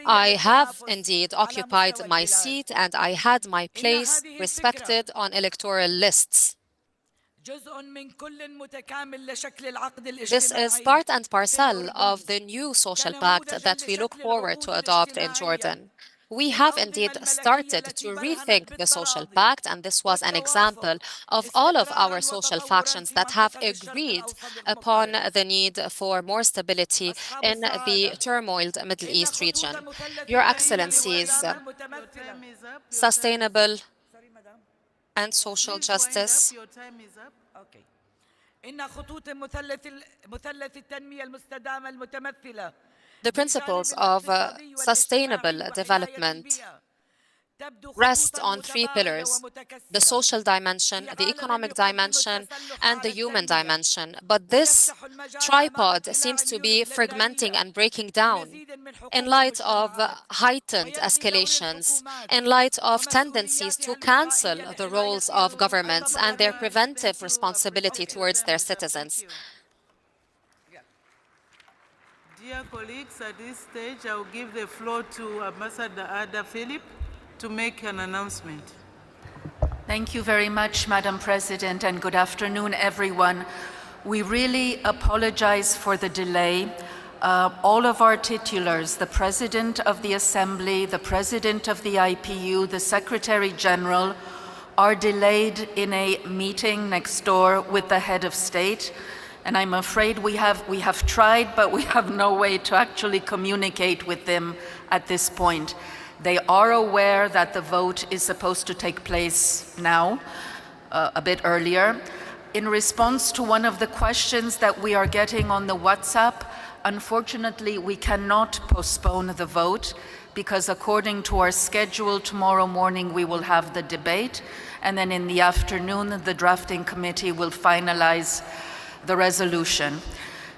Speaker 21: I have indeed occupied my seat and I had my place respected on electoral lists. This is part and parcel of the new social pact that we look forward to adopt in Jordan. We have indeed started to rethink the social pact, and this was an example of all of our social factions that have agreed upon the need for more stability in the turmoiled Middle East region. Your Excellencies, sustainable and social justice the principles of sustainable development rest on three pillars: the social dimension, the economic dimension, and the human dimension. But this tripod seems to be fragmenting and breaking down in light of heightened escalations, in light of tendencies to cancel the roles of governments and their preventive responsibility towards their citizens.
Speaker 3: Dear colleagues, at this stage, I will give the floor to Ambassador Ada Philip to make an announcement.
Speaker 4: Thank you very much, Madam President, and good afternoon, everyone. We really apologize for the delay. All of our titulars, the President of the Assembly, the President of the IPU, the Secretary General, are delayed in a meeting next door with the head of state. And I'm afraid we have tried, but we have no way to actually communicate with them at this point. They are aware that the vote is supposed to take place now, a bit earlier. In response to one of the questions that we are getting on the WhatsApp, unfortunately, we cannot postpone the vote because according to our schedule, tomorrow morning we will have the debate, and then in the afternoon, the drafting committee will finalize the resolution.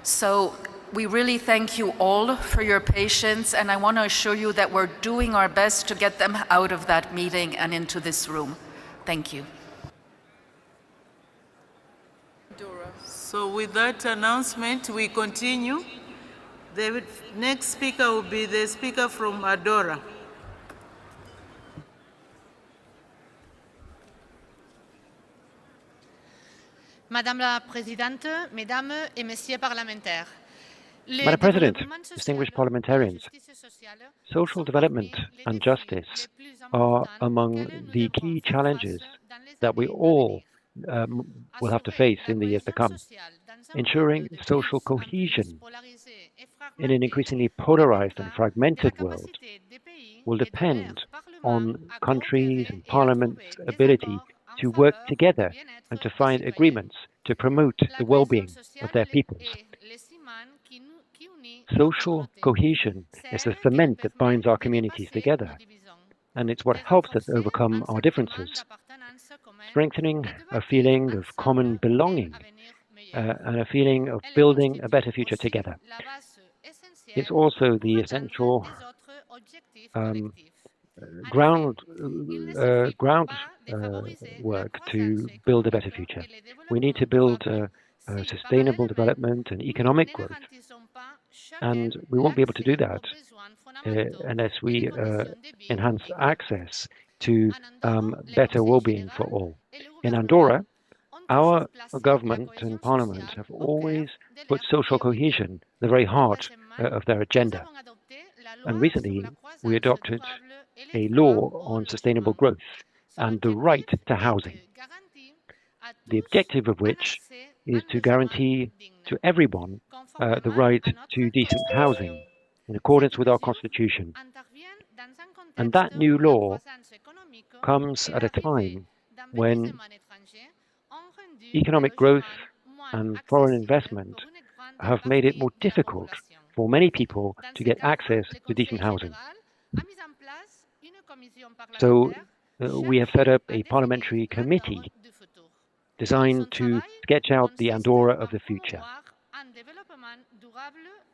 Speaker 4: So we really thank you all for your patience, and I want to assure you that we're doing our best to get them out of that meeting and into this room. Thank you.
Speaker 3: So with that announcement, we continue. The next speaker will be the speaker from Andorra.
Speaker 5: Madame la Présidente, Mesdames et Messieurs parlementaires.
Speaker 12: Madam President, distinguished parliamentarians, social development and justice are among the key challenges that we all will have to face in the years to come. Ensuring social cohesion in an increasingly polarized and fragmented world will depend on countries' and parliaments' ability to work together and to find agreements to promote the well-being of their peoples. Social cohesion is the cement that binds our communities together, and it's what helps us overcome our differences, strengthening a feeling of common belonging and a feeling of building a better future together. It's also the essential groundwork to build a better future. We need to build sustainable development and economic growth, and we won't be able to do that unless we enhance access to better well-being for all. In Andorra, our government and parliament have always put social cohesion at the very heart of their agenda. And recently, we adopted a law on sustainable growth and the right to housing, the objective of which is to guarantee to everyone the right to decent housing in accordance with our constitution. And that new law comes at a time when economic growth and foreign investment have made it more difficult for many people to get access to decent housing. So we have set up a parliamentary committee designed to sketch out the Andorra of the future.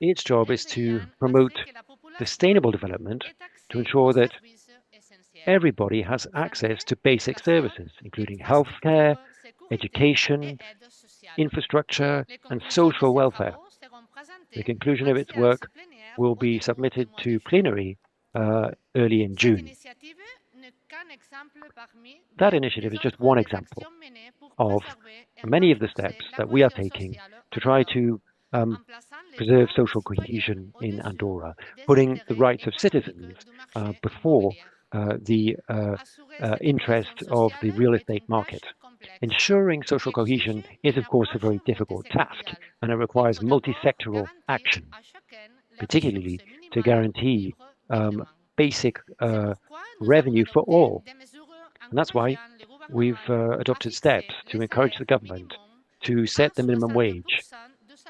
Speaker 12: Its job is to promote sustainable development to ensure that everybody has access to basic services, including healthcare, education, infrastructure, and social welfare. The conclusion of its work will be submitted to plenary early in June. That initiative is just one example of many of the steps that we are taking to try to preserve social cohesion in Andorra, putting the rights of citizens before the interest of the real estate market. Ensuring social cohesion is, of course, a very difficult task, and it requires multi-sectoral action, particularly to guarantee basic revenue for all. And that's why we've adopted steps to encourage the government to set the minimum wage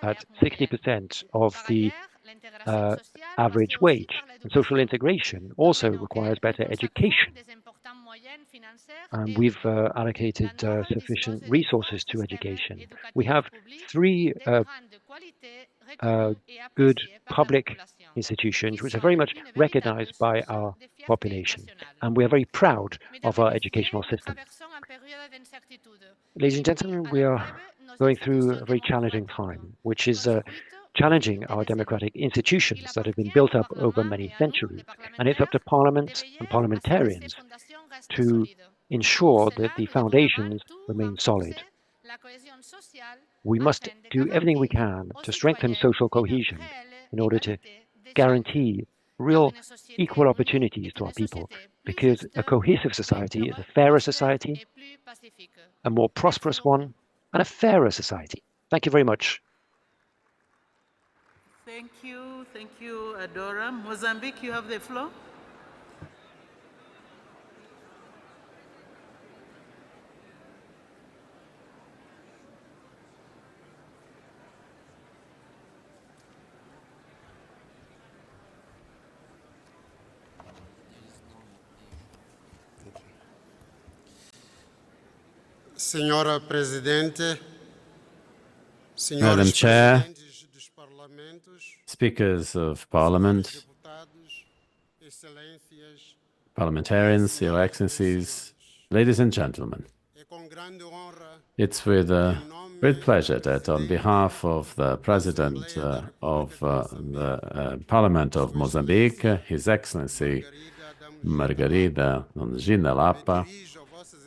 Speaker 12: at 60% of the average wage. And social integration also requires better education. And we've allocated sufficient resources to education. We have 3 good public institutions which are very much recognized by our population. And we are very proud of our educational system. Ladies and gentlemen, we are going through a very challenging time, which is challenging our democratic institutions that have been built up over many centuries. And it's up to Parliament and parliamentarians to ensure that the foundations remain solid. We must do everything we can to strengthen social cohesion in order to guarantee real equal opportunities to our people, because a cohesive society is a fairer society, a more prosperous one, and a fairer society. Thank you very much.
Speaker 3: Thank you, Andorra. Mozambique, you have the floor.
Speaker 7: Senhora Presidente,
Speaker 8: Madam Chair, Speakers of Parliament, parliamentarians, Your Excellencies, ladies and gentlemen. It's with great pleasure that on behalf of the President of the Parliament of Mozambique, His Excellency Margarida Nongina Lapa,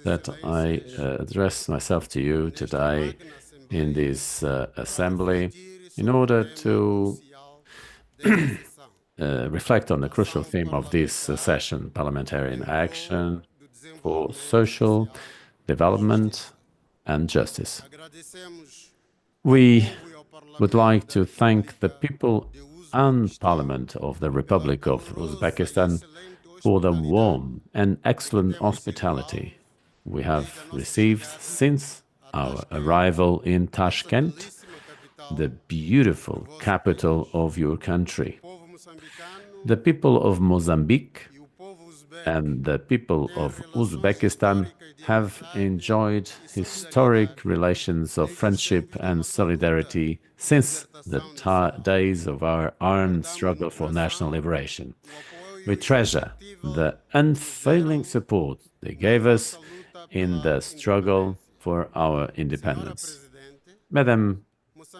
Speaker 8: that I address myself to you today in this assembly in order to reflect on the crucial theme of this session, parliamentarian action for social development and justice. We would like to thank the people and Parliament of the Republic of Uzbekistan for the warm and excellent hospitality we have received since our arrival in Tashkent, the beautiful capital of your country. The people of Mozambique and the people of Uzbekistan have enjoyed historic relations of friendship and solidarity since the days of our armed struggle for national liberation. We treasure the unfailing support they gave us in the struggle for our independence. Madam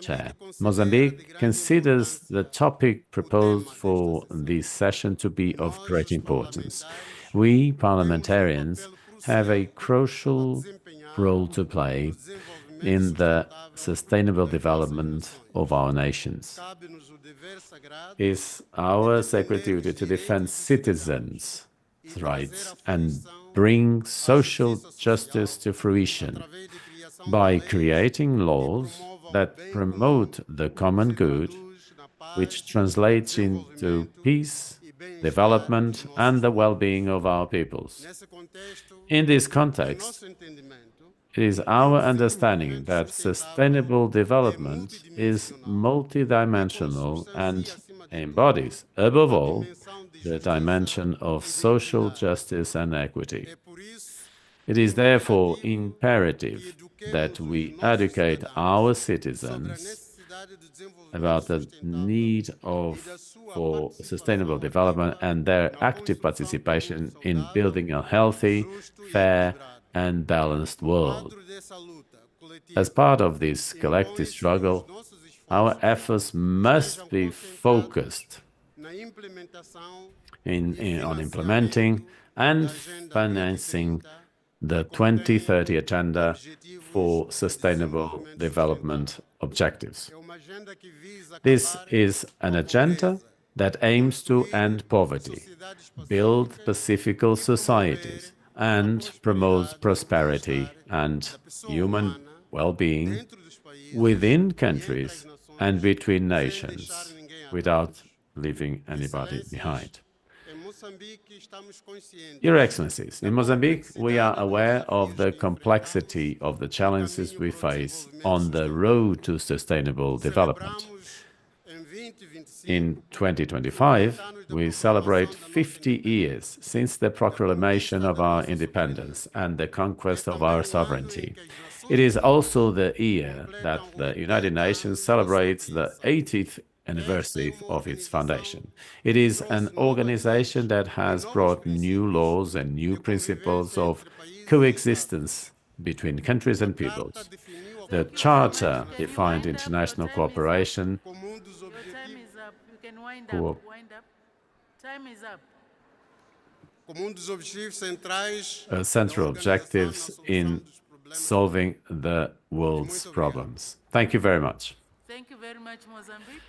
Speaker 8: Chair, Mozambique considers the topic proposed for this session to be of great importance. We, parliamentarians, have a crucial role to play in the sustainable development of our nations. It's our sacred duty to defend citizens' rights and bring social justice to fruition by creating laws that promote the common good, which translates into peace, development, and the well-being of our peoples. In this context, it is our understanding that sustainable development is multidimensional and embodies, above all, the dimension of social justice and equity. It is therefore imperative that we educate our citizens about the need for sustainable development and their active participation in building a healthy, fair, and balanced world. As part of this collective struggle, our efforts must be focused on implementing and financing the 2030 Agenda for Sustainable Development Objectives. This is an agenda that aims to end poverty, build pacifical societies, and promotes prosperity and human well-being within countries and between nations, without leaving anybody behind. Your Excellencies, in Mozambique, we are aware of the complexity of the challenges we face on the road to sustainable development. In 2025, we celebrate 50 years since the proclamation of our independence and the conquest of our sovereignty. It is also the year that the United Nations celebrates the 80th anniversary of its foundation. It is an organization that has brought new laws and new principles of coexistence between countries and peoples. The Charter defined international cooperation, central objectives in solving the world's problems. Thank you very much.
Speaker 3: Thank you very much, Mozambique.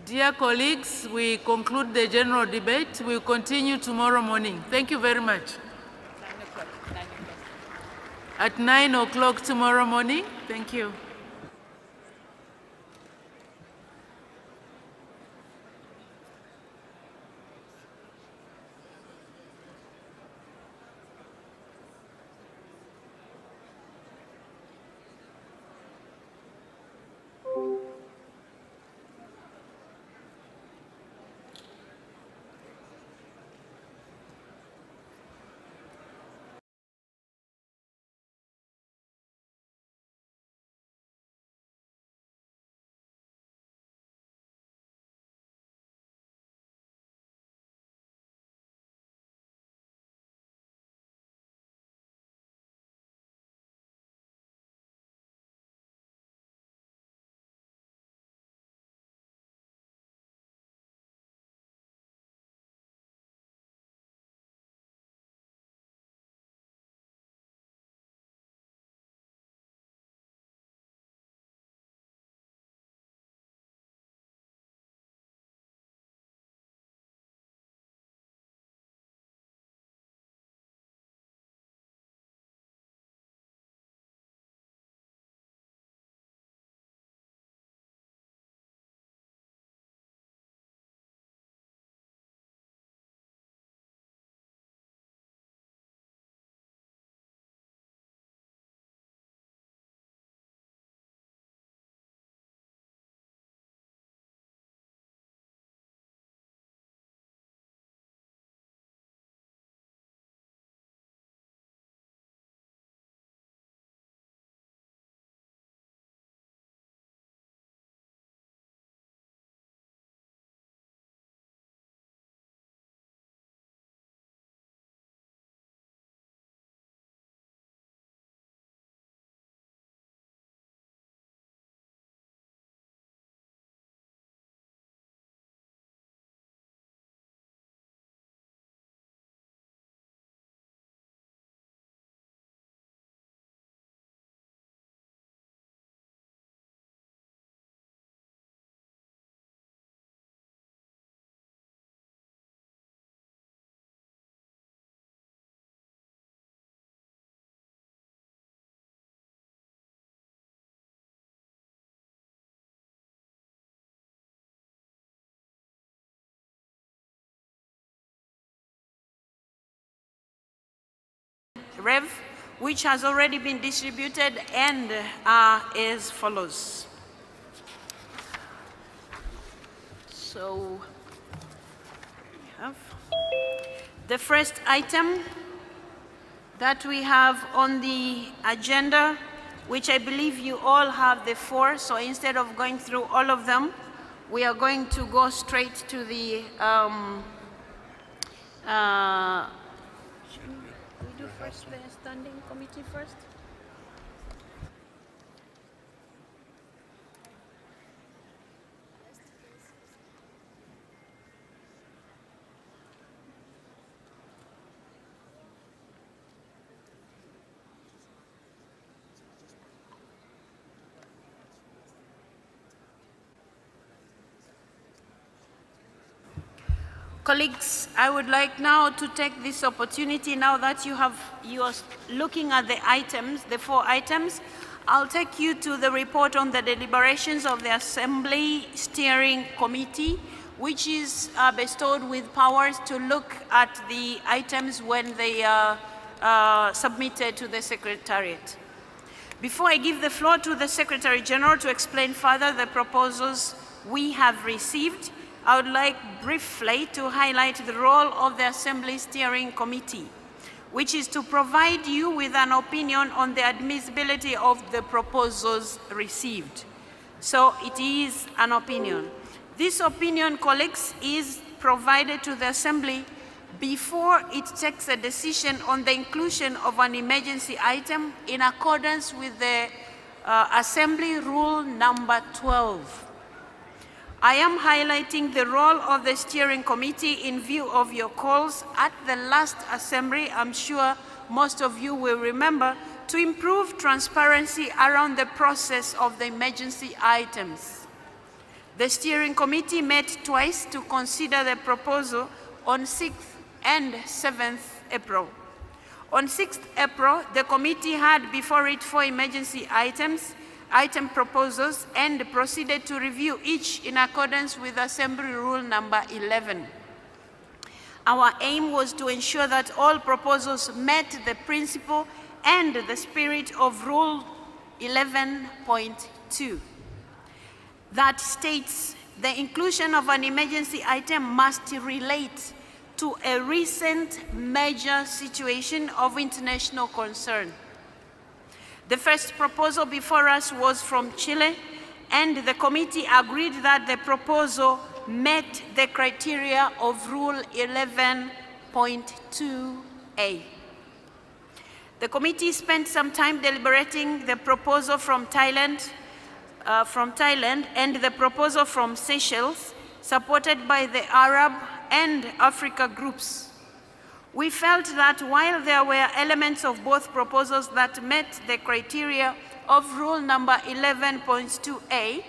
Speaker 3: Dear colleagues, we conclude the general debate. We'll continue tomorrow morning. Thank you very much.
Speaker 5: 9 o'clock.
Speaker 3: At 9 o'clock tomorrow morning. Thank you.
Speaker 10: Rev, which has already been distributed and are as follows. So, we have the first item that we have on the agenda, which I believe you all have the four, so instead of going through all of them, we are going to go straight to the should we do first the standing committee first? Colleagues, I would like now to take this opportunity, now that you are looking at the items, the four items, I'll take you to the report on the deliberations of the Assembly Steering Committee, which is bestowed with powers to look at the items when they are submitted to the Secretariat. Before I give the floor to the Secretary General to explain further the proposals we have received, I would like briefly to highlight the role of the Assembly Steering Committee, which is to provide you with an opinion on the admissibility of the proposals received. So it is an opinion. This opinion, colleagues, is provided to the Assembly before it takes a decision on the inclusion of an emergency item in accordance with the Assembly Rule number 12. I am highlighting the role of the Steering Committee in view of your calls at the last Assembly, I'm sure most of you will remember, to improve transparency around the process of the emergency items. The Steering Committee met twice to consider the proposal on 6th and 7th April. On 6th April, the committee had before it 4 emergency item proposals and proceeded to review each in accordance with Assembly Rule number 11. Our aim was to ensure that all proposals met the principle and the spirit of Rule 11.2 that states the inclusion of an emergency item must relate to a recent major situation of international concern. The first proposal before us was from Chile, and the committee agreed that the proposal met the criteria of Rule 11.2a. The committee spent some time deliberating the proposal from Thailand and the proposal from Seychelles, supported by the Arab and Africa groups. We felt that while there were elements of both proposals that met the criteria of Rule number 11.2a,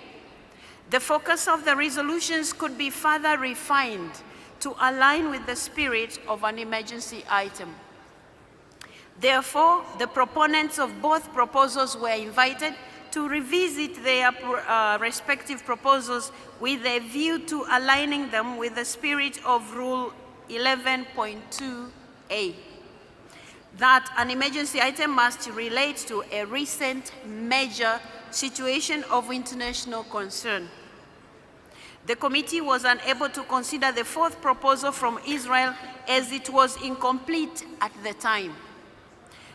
Speaker 10: the focus of the resolutions could be further refined to align with the spirit of an emergency item. Therefore, the proponents of both proposals were invited to revisit their respective proposals with a view to aligning them with the spirit of Rule 11.2a, that an emergency item must relate to a recent major situation of international concern. The committee was unable to consider the fourth proposal from Israel as it was incomplete at the time.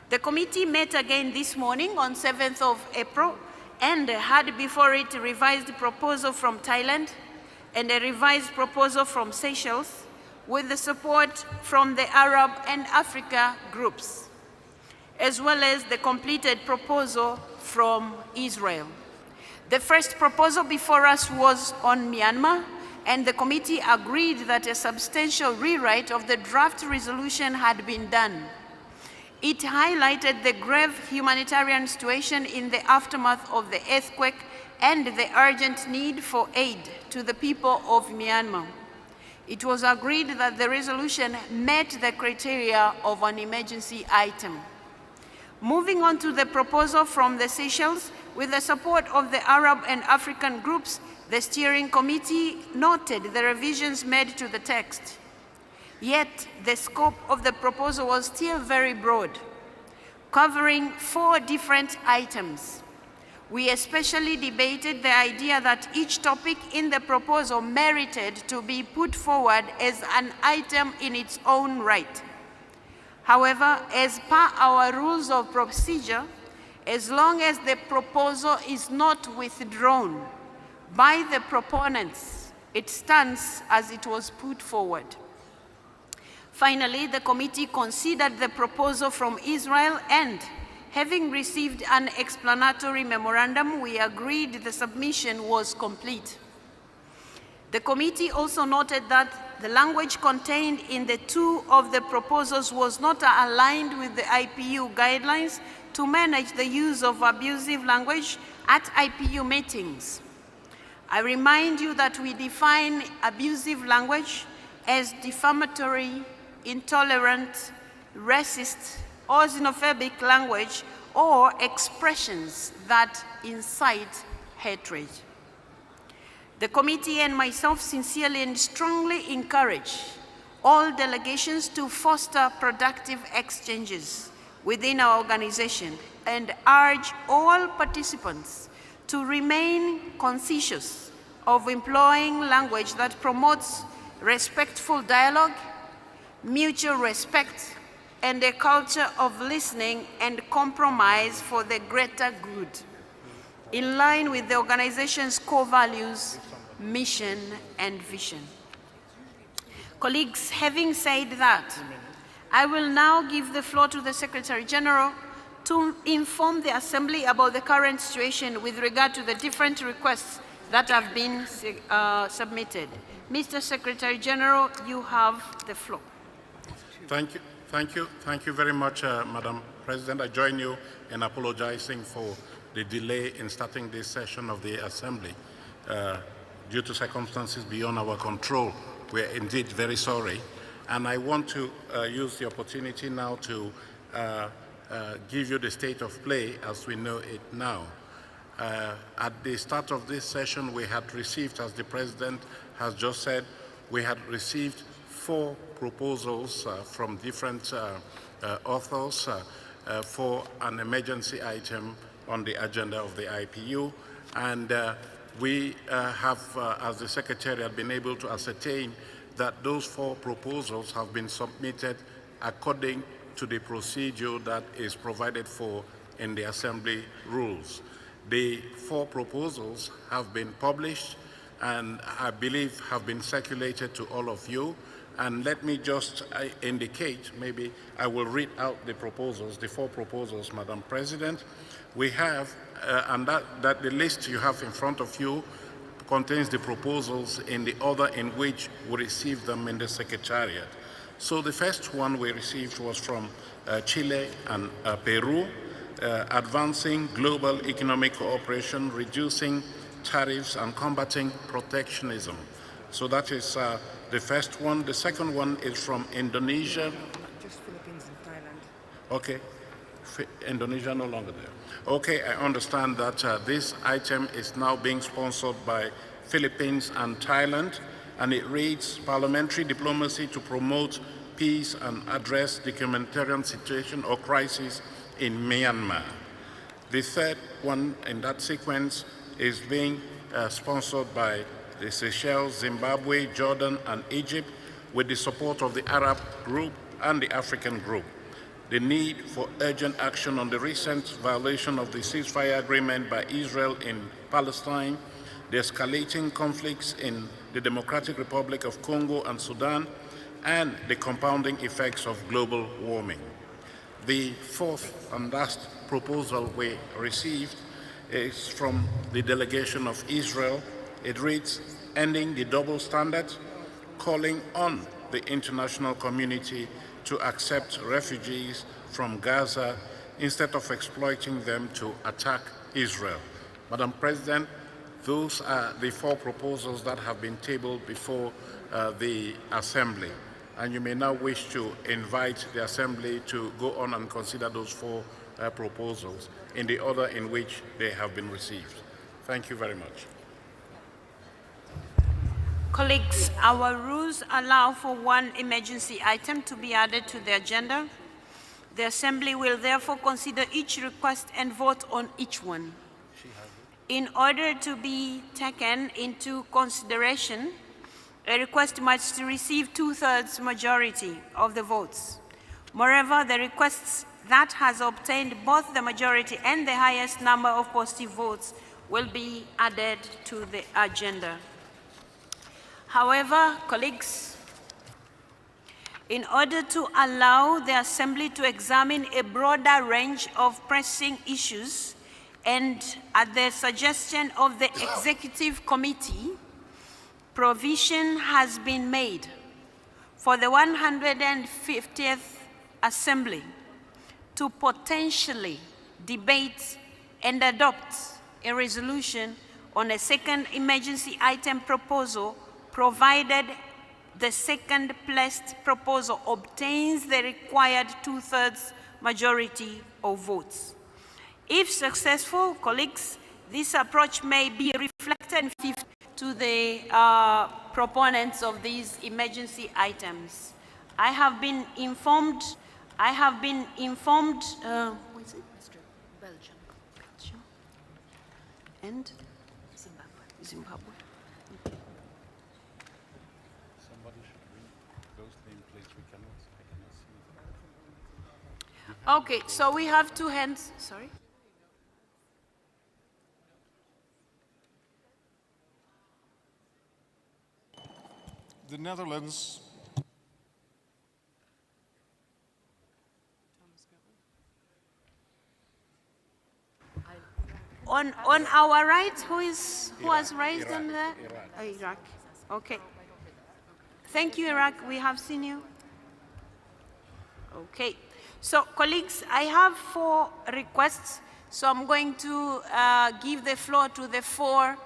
Speaker 10: The committee met again this morning on 7th of April and had before it a revised proposal from Thailand and a revised proposal from Seychelles, with the support from the Arab and Africa groups, as well as the completed proposal from Israel. The first proposal before us was on Myanmar, and the committee agreed that a substantial rewrite of the draft resolution had been done. It highlighted the grave humanitarian situation in the aftermath of the earthquake and the urgent need for aid to the people of Myanmar. It was agreed that the resolution met the criteria of an emergency item. Moving on to the proposal from the Seychelles, with the support of the Arab and African groups, the Steering Committee noted the revisions made to the text. Yet, the scope of the proposal was still very broad. covering 4 different items. We especially debated the idea that each topic in the proposal merited to be put forward as an item in its own right. However, as per our rules of procedure, as long as the proposal is not withdrawn by the proponents, it stands as it was put forward. Finally, the committee considered the proposal from Israel and, having received an explanatory memorandum, we agreed the submission was complete. The committee also noted that the language contained in the 2 of the proposals was not aligned with the IPU guidelines to manage the use of abusive language at IPU meetings. I remind you that we define abusive language as defamatory, intolerant, racist, or xenophobic language or expressions that incite hatred. The committee and myself sincerely and strongly encourage all delegations to foster productive exchanges within our organization and urge all participants to remain conscious of employing language that promotes respectful dialogue, mutual respect, and a culture of listening and compromise for the greater good, in line with the organization's core values, mission, and vision. Colleagues, having said that, I will now give the floor to the Secretary General to inform the Assembly about the current situation with regard to the different requests that have been submitted. Mr. Secretary General, you have the floor.
Speaker 9: Thank you very much, Madam President. I join you in apologizing for the delay in starting this session of the Assembly. Due to circumstances beyond our control, we're indeed very sorry. And I want to use the opportunity now to give you the state of play as we know it now. At the start of this session, we had received, as the President has just said, we had received 4 proposals from different authors for an emergency item on the agenda of the IPU. And we have, as the Secretariat, been able to ascertain that those 4 proposals have been submitted according to the procedure that is provided for in the Assembly rules. The 4 proposals have been published and I believe have been circulated to all of you. And let me just indicate, maybe I will read out the proposals, the 4 proposals, Madam President. We have, and that the list you have in front of you contains the proposals in the order in which we received them in the Secretariat. So the first one we received was from Chile and Peru, advancing global economic cooperation, reducing tariffs and combating protectionism. So that is the first one. The second one is from Indonesia.
Speaker 2: Just Philippines and Thailand.
Speaker 9: Okay. Indonesia no longer there. Okay, I understand that this item is now being sponsored by Philippines and Thailand, and it reads parliamentary diplomacy to promote peace and address the humanitarian situation or crisis in Myanmar. The third one in that sequence is being sponsored by the Seychelles, Zimbabwe, Jordan, and Egypt with the support of the Arab group and the African group. The need for urgent action on the recent violation of the ceasefire agreement by Israel in Palestine, the escalating conflicts in the Democratic Republic of Congo and Sudan, and the compounding effects of global warming. The fourth and last proposal we received is from the delegation of Israel. It reads, ending the double standard, calling on the international community to accept refugees from Gaza instead of exploiting them to attack Israel. Madam President, those are the 4 proposals that have been tabled before the Assembly. And you may now wish to invite the Assembly to go on and consider those 4 proposals in the order in which they have been received. Thank you very much.
Speaker 10: Colleagues, our rules allow for 1 emergency item to be added to the agenda. The Assembly will therefore consider each request and vote on each one. In order to be taken into consideration, a request must receive 2/3 majority of the votes. Moreover, the request that has obtained both the majority and the highest number of positive votes will be added to the agenda. However, colleagues, in order to allow the Assembly to examine a broader range of pressing issues, and at the suggestion of the Executive Committee, provision has been made for the 150th Assembly to potentially debate and adopt a resolution on a second emergency item proposal, provided the second placed proposal obtains the required 2/3 majority of votes. If successful, colleagues, this approach may be reflected to the proponents of these emergency items. I have been informed, what is it? Belgium. And Zimbabwe.
Speaker 11: Somebody should read those nameplates. I cannot see them.
Speaker 10: Okay, so we have two hands, sorry.
Speaker 11: The Netherlands.
Speaker 10: On our right, who has raised them there? Iraq. Okay. Thank you, Iraq. We have seen you. Okay. So, colleagues, I have 4 requests. So I'm going to give the floor to the 4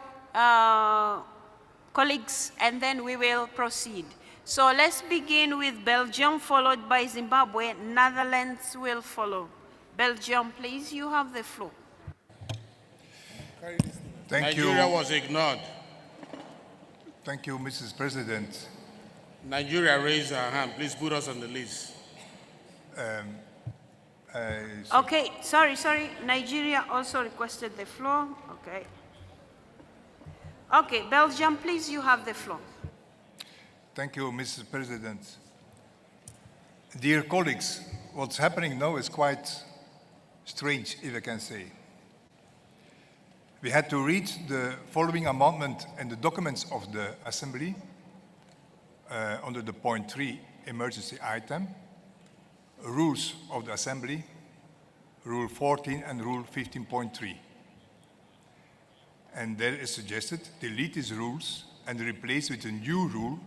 Speaker 10: colleagues, and then we will proceed. So let's begin with Belgium, followed by Zimbabwe. Netherlands will follow. Belgium, please, you have the floor.
Speaker 13: Thank you.
Speaker 11: Nigeria was ignored.
Speaker 13: Thank you, Mrs. President.
Speaker 11: Nigeria raised her hand. Please put us on the list.
Speaker 10: Okay, sorry. Nigeria also requested the floor. Okay. Okay, Belgium, please, you have the floor.
Speaker 13: Thank you, Mrs. President. Dear colleagues, what's happening now is quite strange, if I can say. We had to read the following amendment and the documents of the Assembly under the point 3 emergency item, rules of the Assembly, Rule 14 and Rule 15.3. And there is suggested delete these rules and replace with a new rule,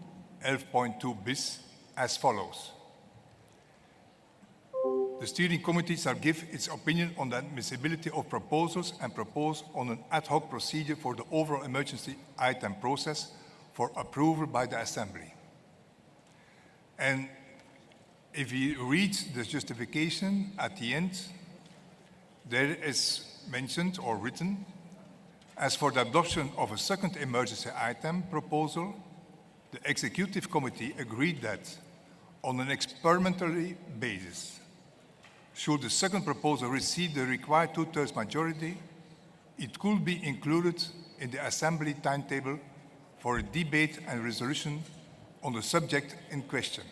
Speaker 13: 11.2 bis, as follows. The steering committee shall give its opinion on the admissibility of proposals and propose on an ad hoc procedure for the overall emergency item process for approval by the Assembly. And if you read the justification at the end, there is mentioned or written, as for the adoption of a second emergency item proposal, the Executive Committee agreed that on an experimentary basis, should the second proposal receive the required 2/3 majority, it could be included in the Assembly timetable for a debate and resolution on the subject in question.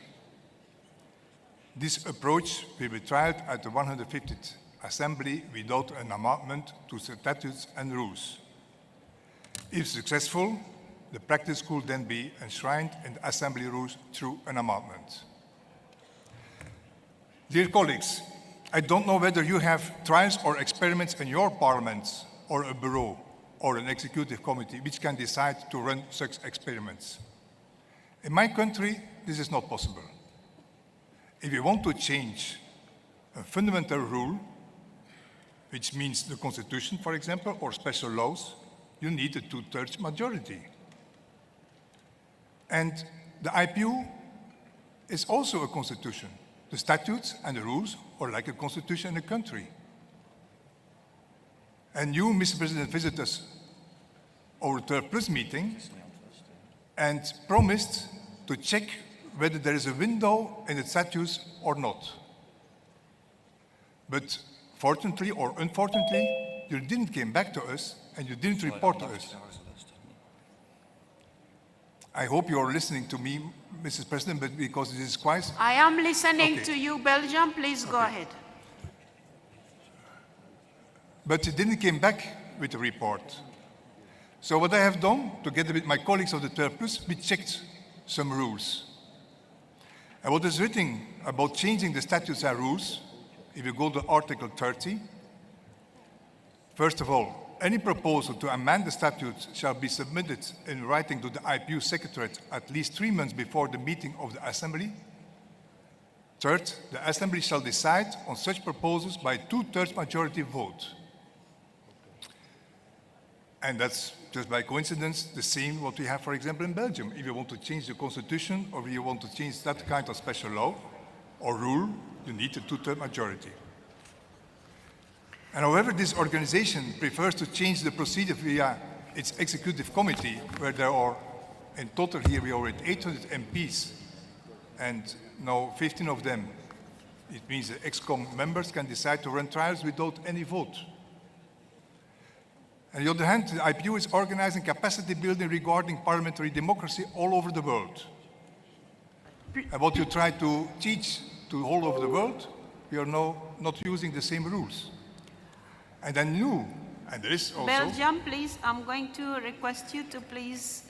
Speaker 13: This approach will be tried at the 150th Assembly without an amendment to statutes and rules. If successful, the practice could then be enshrined in the Assembly rules through an amendment. Dear colleagues, I don't know whether you have trials or experiments in your parliaments or a bureau or an executive committee which can decide to run such experiments. In my country, this is not possible. If you want to change a fundamental rule, which means the Constitution, for example, or special laws, you need a 2/3 majority. And the IPU is also a constitution. The statutes and the rules are like a constitution in a country. And you, Mr. President, visited us our 3rd+ meeting and promised to check whether there is a window in the statutes or not. But fortunately or unfortunately, you didn't come back to us and you didn't report to us. I hope you're listening to me, Mrs. President, but because this is quite...
Speaker 10: I am listening to you, Belgium. Please go ahead.
Speaker 13: But you didn't come back with a report. So what I have done, together with my colleagues of the 12+, we checked some rules. And what is written about changing the statutes and rules, if you go to Article 30, first of all, any proposal to amend the statutes shall be submitted in writing to the IPU Secretariat at least 3 months before the meeting of the Assembly. Third, the Assembly shall decide on such proposals by 2/3 majority vote. And that's just by coincidence the same what we have, for example, in Belgium. If you want to change the constitution or if you want to change that kind of special law or rule, you need a 2/3 majority. And however, this organization prefers to change the procedure via its executive committee, where there are, in total here we are at 800 MPs, and now 15 of them, it means the ExCom members can decide to run trials without any vote. On the other hand, the IPU is organizing capacity building regarding parliamentary democracy all over the world. And what you try to teach to all over the world, we are now not using the same rules. And I knew, and there is also...
Speaker 10: Belgium, please, I'm going to request you to please,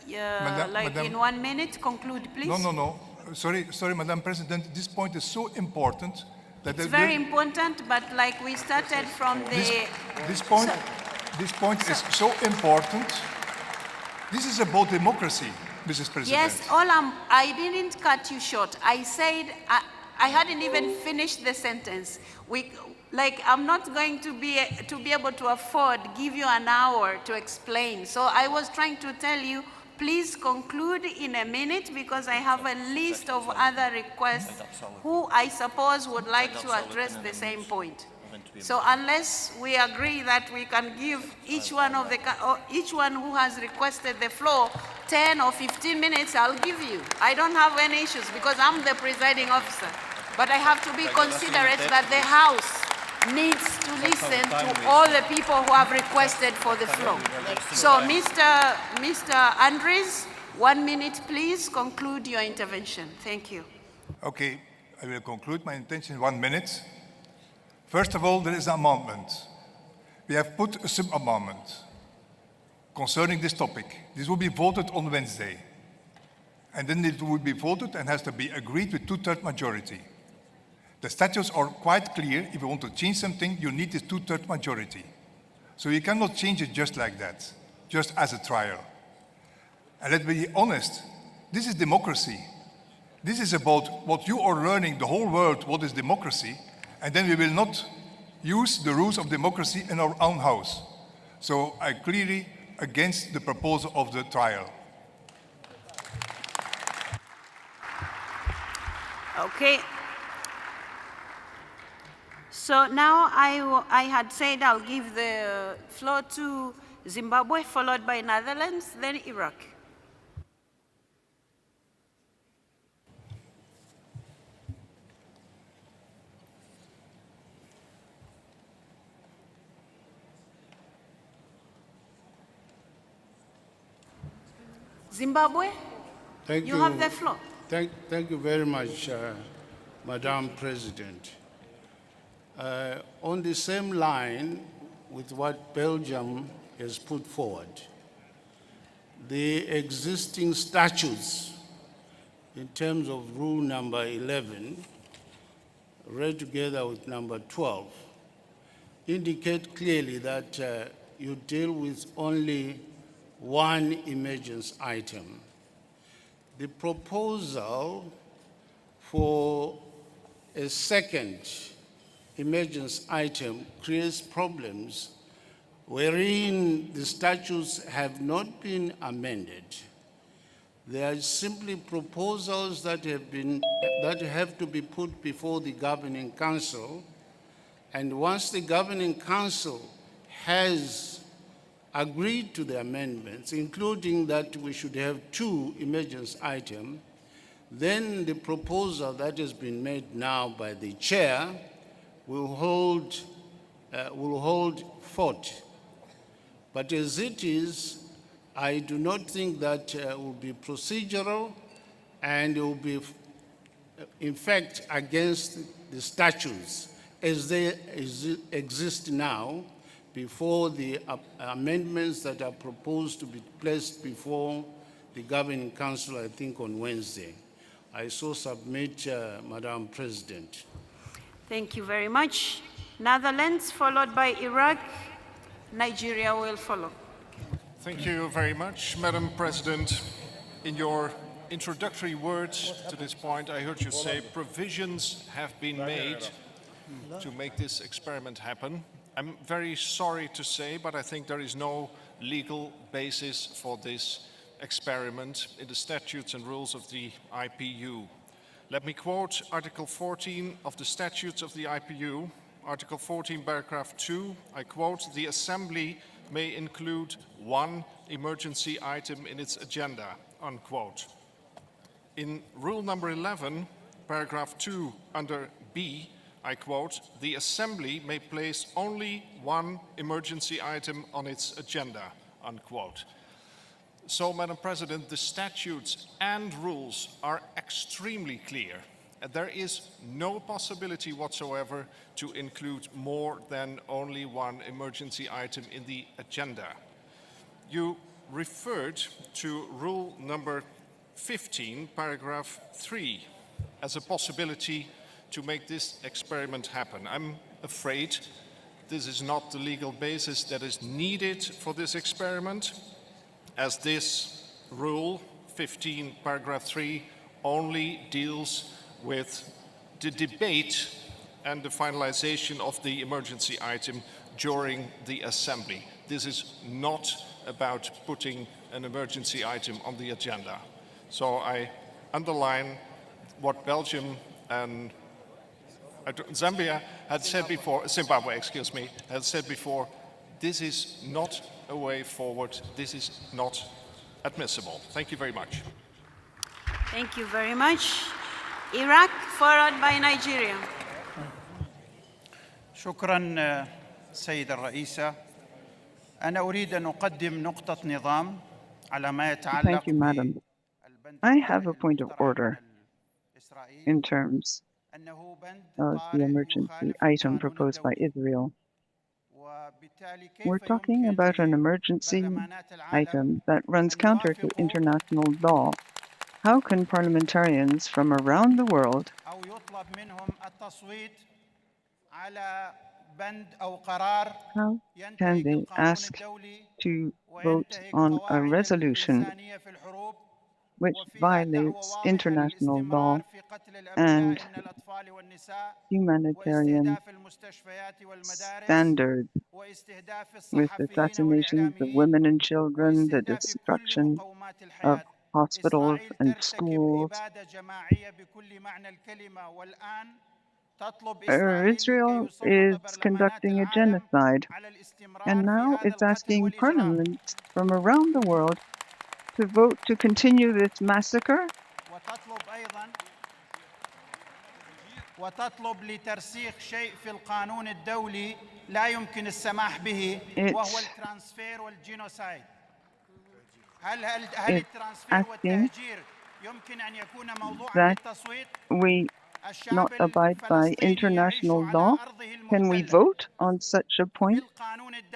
Speaker 13: Madame,
Speaker 10: in 1 minute, conclude, please.
Speaker 13: No. Sorry, Madam President, this point is so important that...
Speaker 10: It's very important, but like we started from the...
Speaker 13: This point is so important. This is about democracy, Mrs. President.
Speaker 10: Yes, I didn't cut you short. I said, I hadn't even finished the sentence. I'm not going to be able to afford give you an hour to explain. So I was trying to tell you, please conclude in a minute because I have a list of other requests who I suppose would like to address the same point. So unless we agree that we can give each one who has requested the floor 10 or 15 minutes, I'll give you. I don't have any issues because I'm the presiding officer. But I have to be considerate that the House needs to listen to all the people who have requested for the floor. So, Mr. Andres, 1 minute, please conclude your intervention. Thank you.
Speaker 13: Okay, I will conclude my intention in 1 minute. First of all, there is an amendment. We have put a sub-amendment concerning this topic. This will be voted on Wednesday. And then it will be voted and has to be agreed with 2/3 majority. The statutes are quite clear. If you want to change something, you need this 2/3 majority. So you cannot change it just like that, just as a trial. And let's be honest, this is democracy. This is about what you are learning, the whole world, what is democracy, and then we will not use the rules of democracy in our own house. So I clearly against the proposal of the trial.
Speaker 10: Okay. So now I had said I'll give the floor to Zimbabwe, followed by Netherlands, then Iraq. Zimbabwe, you have the floor.
Speaker 11: Thank you very much, Madam President. On the same line with what Belgium has put forward, the existing statutes in terms of rule number 11, read together with number 12, indicate clearly that you deal with only one emergence item. The proposal for a second emergence item creates problems wherein the statutes have not been amended. They are simply proposals that have to be put before the Governing Council, and once the Governing Council has agreed to the amendments, including that we should have 2 emergence items, then the proposal that has been made now by the chair will hold fort. But as it is, I do not think that will be procedural, and it will be, in fact, against the statutes as they exist now, before the amendments that are proposed to be placed before the Governing Council, I think, on Wednesday. I so submit, Madam President.
Speaker 10: Thank you very much. Netherlands, followed by Iraq. Nigeria will follow.
Speaker 14: Thank you very much, Madam President. In your introductory words to this point, I heard you say provisions have been made to make this experiment happen. I'm very sorry to say, but I think there is no legal basis for this experiment in the statutes and rules of the IPU. Let me quote Article 14 of the statutes of the IPU. Article 14, paragraph 2, I quote, "The Assembly may include one emergency item in its agenda," unquote. In rule number 11, paragraph 2, under B, I quote, "The Assembly may place only one emergency item on its agenda," unquote. So, Madam President, the statutes and rules are extremely clear. There is no possibility whatsoever to include more than only one emergency item in the agenda. You referred to rule number 15, paragraph 3, as a possibility to make this experiment happen. I'm afraid this is not the legal basis that is needed for this experiment, as this rule, 15, paragraph 3, only deals with the debate and the finalization of the emergency item during the Assembly. This is not about putting an emergency item on the agenda. So I underline what Belgium and Zambia had said before, Zimbabwe, excuse me, had said before, this is not a way forward, this is not admissible. Thank you very much.
Speaker 10: Thank you very much. Iraq, followed by Nigeria.
Speaker 15: شكرا سيدة الرئيسة. أنا أريد أن أقدم نقطة نظام على ما يتعلق.
Speaker 23: Thank you, Madam. I have a point of order in terms of the emergency item proposed by Israel. We're talking about an emergency item that runs counter to international law. How can parliamentarians from around the world how can they ask to vote on a resolution which violates international law and humanitarian standards, with assassinations of women and children, the destruction of hospitals and schools? Israel is conducting a genocide, and now it's asking parliaments from around the world to vote to continue this massacre. It's asking that we not abide by international law. Can we vote on such a point?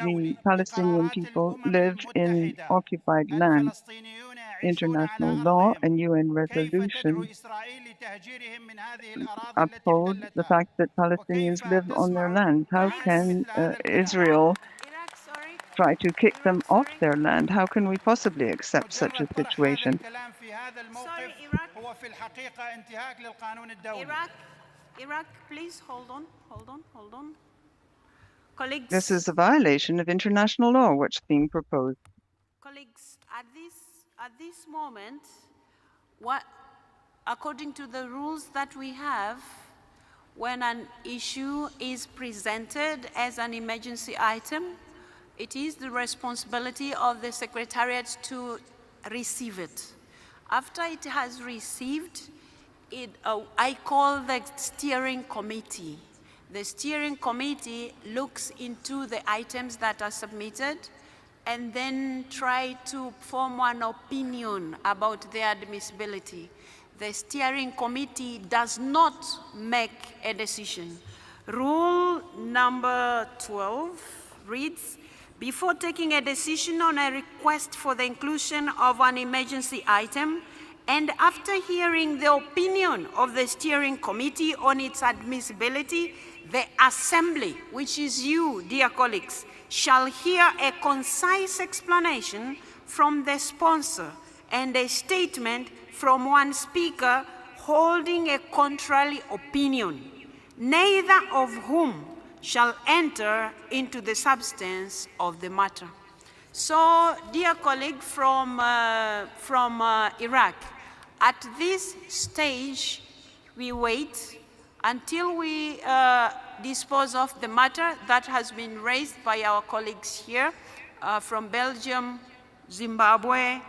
Speaker 23: The Palestinian people live in occupied land. International law and UN resolutions uphold the fact that Palestinians live on their land. How can Israel try to kick them off their land? How can we possibly accept such a situation?
Speaker 10: Iraq, please hold on. Colleagues,
Speaker 23: this is a violation of international law, what's being proposed.
Speaker 10: Colleagues, at this moment, according to the rules that we have, when an issue is presented as an emergency item, it is the responsibility of the Secretariat to receive it. After it has received it, I call the steering committee. the steering committee looks into the items that are submitted and then try to form an opinion about their admissibility. The steering committee does not make a decision. Rule number 12 reads, before taking a decision on a request for the inclusion of an emergency item, and after hearing the opinion of the steering committee on its admissibility, the Assembly, which is you, dear colleagues, shall hear a concise explanation from the sponsor and a statement from one speaker holding a contrary opinion, neither of whom shall enter into the substance of the matter. So, dear colleague from Iraq, at this stage, we wait until we dispose of the matter that has been raised by our colleagues here from Belgium, Zimbabwe,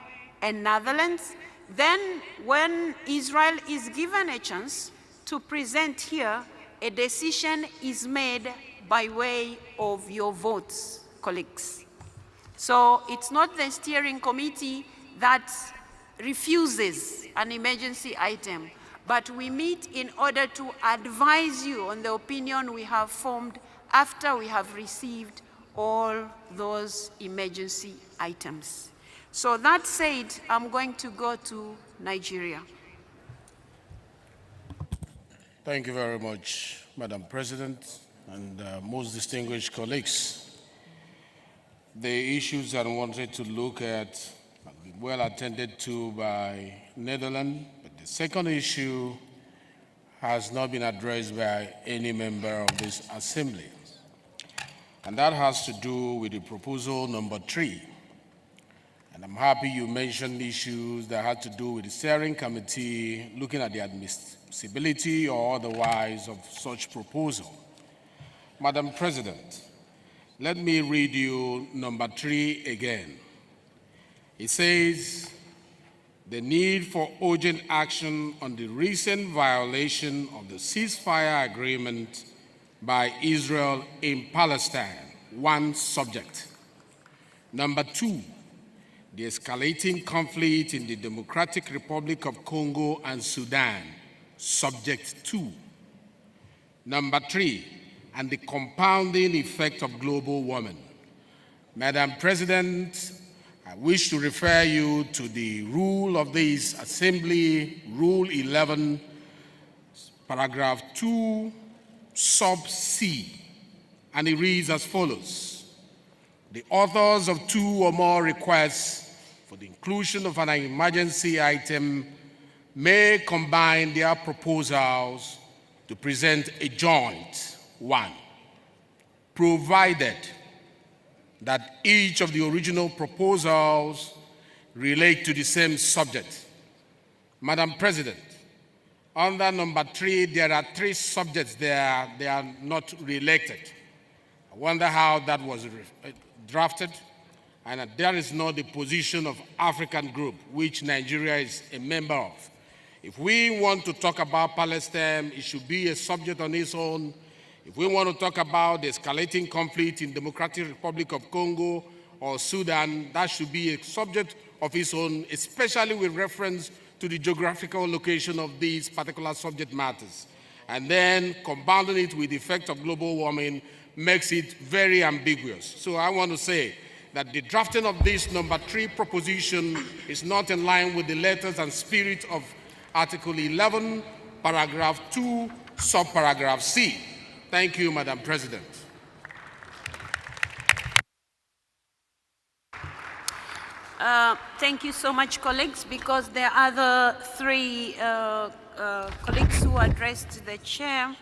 Speaker 10: and Netherlands. Then, when Israel is given a chance to present here, a decision is made by way of your votes, colleagues. So it's not the steering committee that refuses an emergency item, but we meet in order to advise you on the opinion we have formed after we have received all those emergency items. So that said, I'm going to go to Nigeria.
Speaker 16: Thank you very much, Madam President, and most distinguished colleagues. The issues that I wanted to look at have been well attended to by Netherlands, but the second issue has not been addressed by any member of this Assembly, and that has to do with the proposal number 3. And I'm happy you mentioned issues that had to do with the steering committee looking at the admissibility or otherwise of such proposal. Madam President, let me read you number 3 again. It says, the need for urgent action on the recent violation of the ceasefire agreement by Israel in Palestine, one subject. Number 2, the escalating conflict in the Democratic Republic of Congo and Sudan, subject 2. Number 3, and the compounding effect of global warming. Madam President, I wish to refer you to the rule of this Assembly, Rule 11, paragraph 2, sub C, and it reads as follows. The authors of 2 or more requests for the inclusion of an emergency item may combine their proposals to present a joint one, provided that each of the original proposals relate to the same subject. Madam President, under number 3, there are 3 subjects there. They are not related. I wonder how that was drafted, and there is not the position of African group, which Nigeria is a member of. If we want to talk about Palestine, it should be a subject on its own. If we want to talk about the escalating conflict in Democratic Republic of Congo or Sudan, that should be a subject of its own, especially with reference to the geographical location of these particular subject matters. And then compounding it with the effect of global warming makes it very ambiguous. So I want to say that the drafting of this number 3 proposition is not in line with the letters and spirit of Article 11, paragraph 2, subparagraph C. Thank you, Madam President.
Speaker 10: Thank you so much, colleagues, because there are the 3 colleagues who addressed the chair.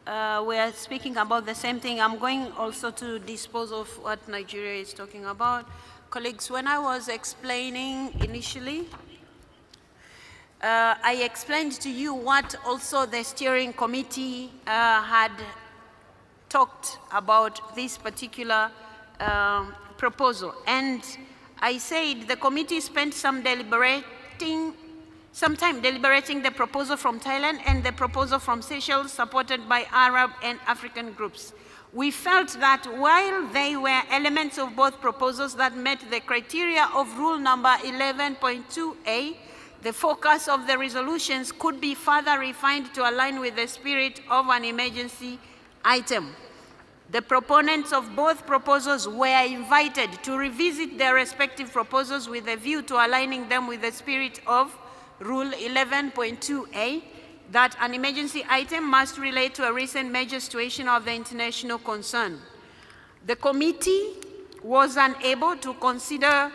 Speaker 10: We are speaking about the same thing. I'm going also to dispose of what Nigeria is talking about. Colleagues, when I was explaining initially, I explained to you what also the steering committee had talked about this particular proposal. And I said the committee spent some deliberating sometime deliberating the proposal from Thailand and the proposal from Seychelles supported by Arab and African groups. We felt that while they were elements of both proposals that met the criteria of rule number 11.2a, the focus of the resolutions could be further refined to align with the spirit of an emergency item. The proponents of both proposals were invited to revisit their respective proposals with a view to aligning them with the spirit of Rule 11.2a, that an emergency item must relate to a recent major situation of the international concern. The committee was unable to consider,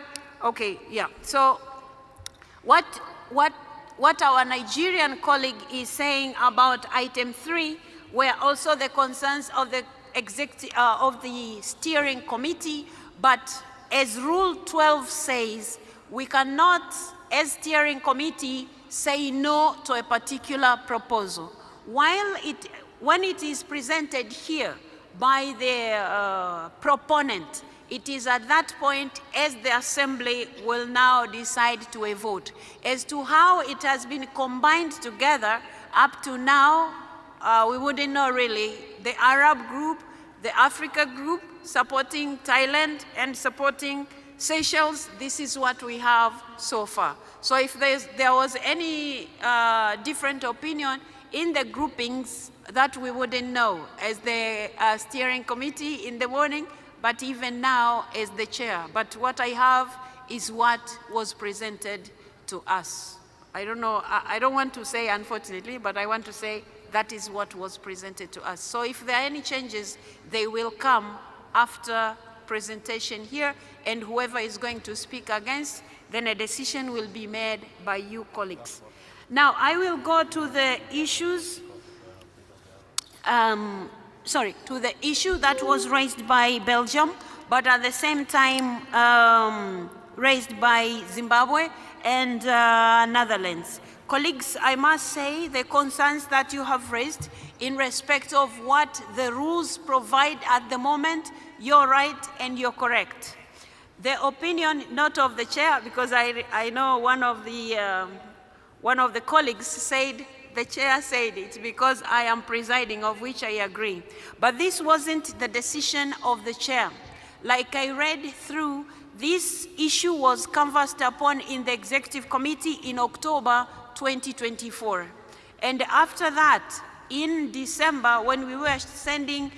Speaker 10: so what our Nigerian colleague is saying about item 3 were also the concerns of the steering committee, but as Rule 12 says, we cannot, as steering committee, say no to a particular proposal. When it is presented here by the proponent, it is at that point as the Assembly will now decide to a vote. As to how it has been combined together up to now, we wouldn't know really. The Arab group, the Africa group supporting Thailand and supporting Seychelles, this is what we have so far. So if there was any different opinion in the groupings, that we wouldn't know as the steering committee in the morning, but even now as the chair. But what I have is what was presented to us. I don't know, I don't want to say unfortunately, but I want to say that is what was presented to us. So if there are any changes, they will come after presentation here, and whoever is going to speak against, then a decision will be made by you colleagues. Now, I will go to the issues, to the issue that was raised by Belgium, but at the same time raised by Zimbabwe and Netherlands. Colleagues, I must say the concerns that you have raised in respect of what the rules provide at the moment, you're right and you're correct. The opinion, not of the chair, because I know one of the colleagues said, the chair said it because I am presiding, of which I agree. But this wasn't the decision of the chair. Like I read through, this issue was canvassed upon in the Executive Committee in October 2024. And after that, in December, when we were sending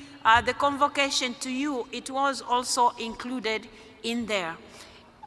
Speaker 10: the convocation to you, it was also included in there.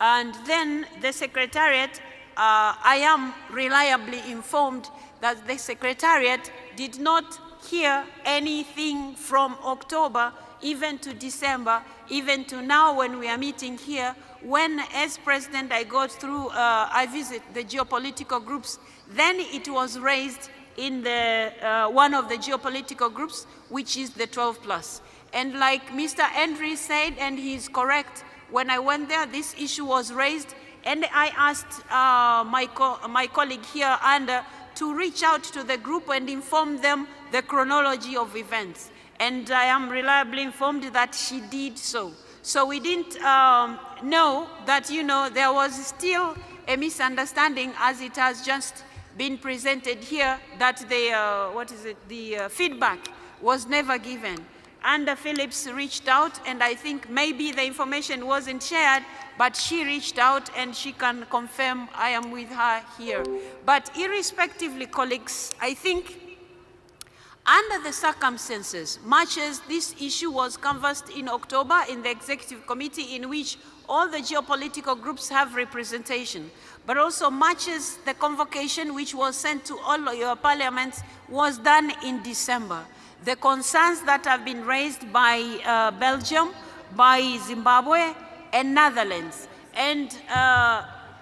Speaker 10: And then the Secretariat, I am reliably informed that the Secretariat did not hear anything from October, even to December, even to now when we are meeting here, when as President I go through, I visit the geopolitical groups, then it was raised in the, one of the geopolitical groups, which is the 12+. And like Mr. Andrew said, and he's correct, when I went there, this issue was raised, and I asked my colleague here, Anna, to reach out to the group and inform them the chronology of events. And I am reliably informed that she did so. So we didn't know that, there was still a misunderstanding as it has just been presented here, that the feedback was never given. Anna Phillips reached out, and I think maybe the information wasn't shared, but she reached out and she can confirm I am with her here. But irrespectively, colleagues, I think under the circumstances, much as this issue was canvassed in October in the Executive Committee, in which all the geopolitical groups have representation, but also much as the convocation which was sent to all your parliaments was done in December. The concerns that have been raised by Belgium, by Zimbabwe, and Netherlands, and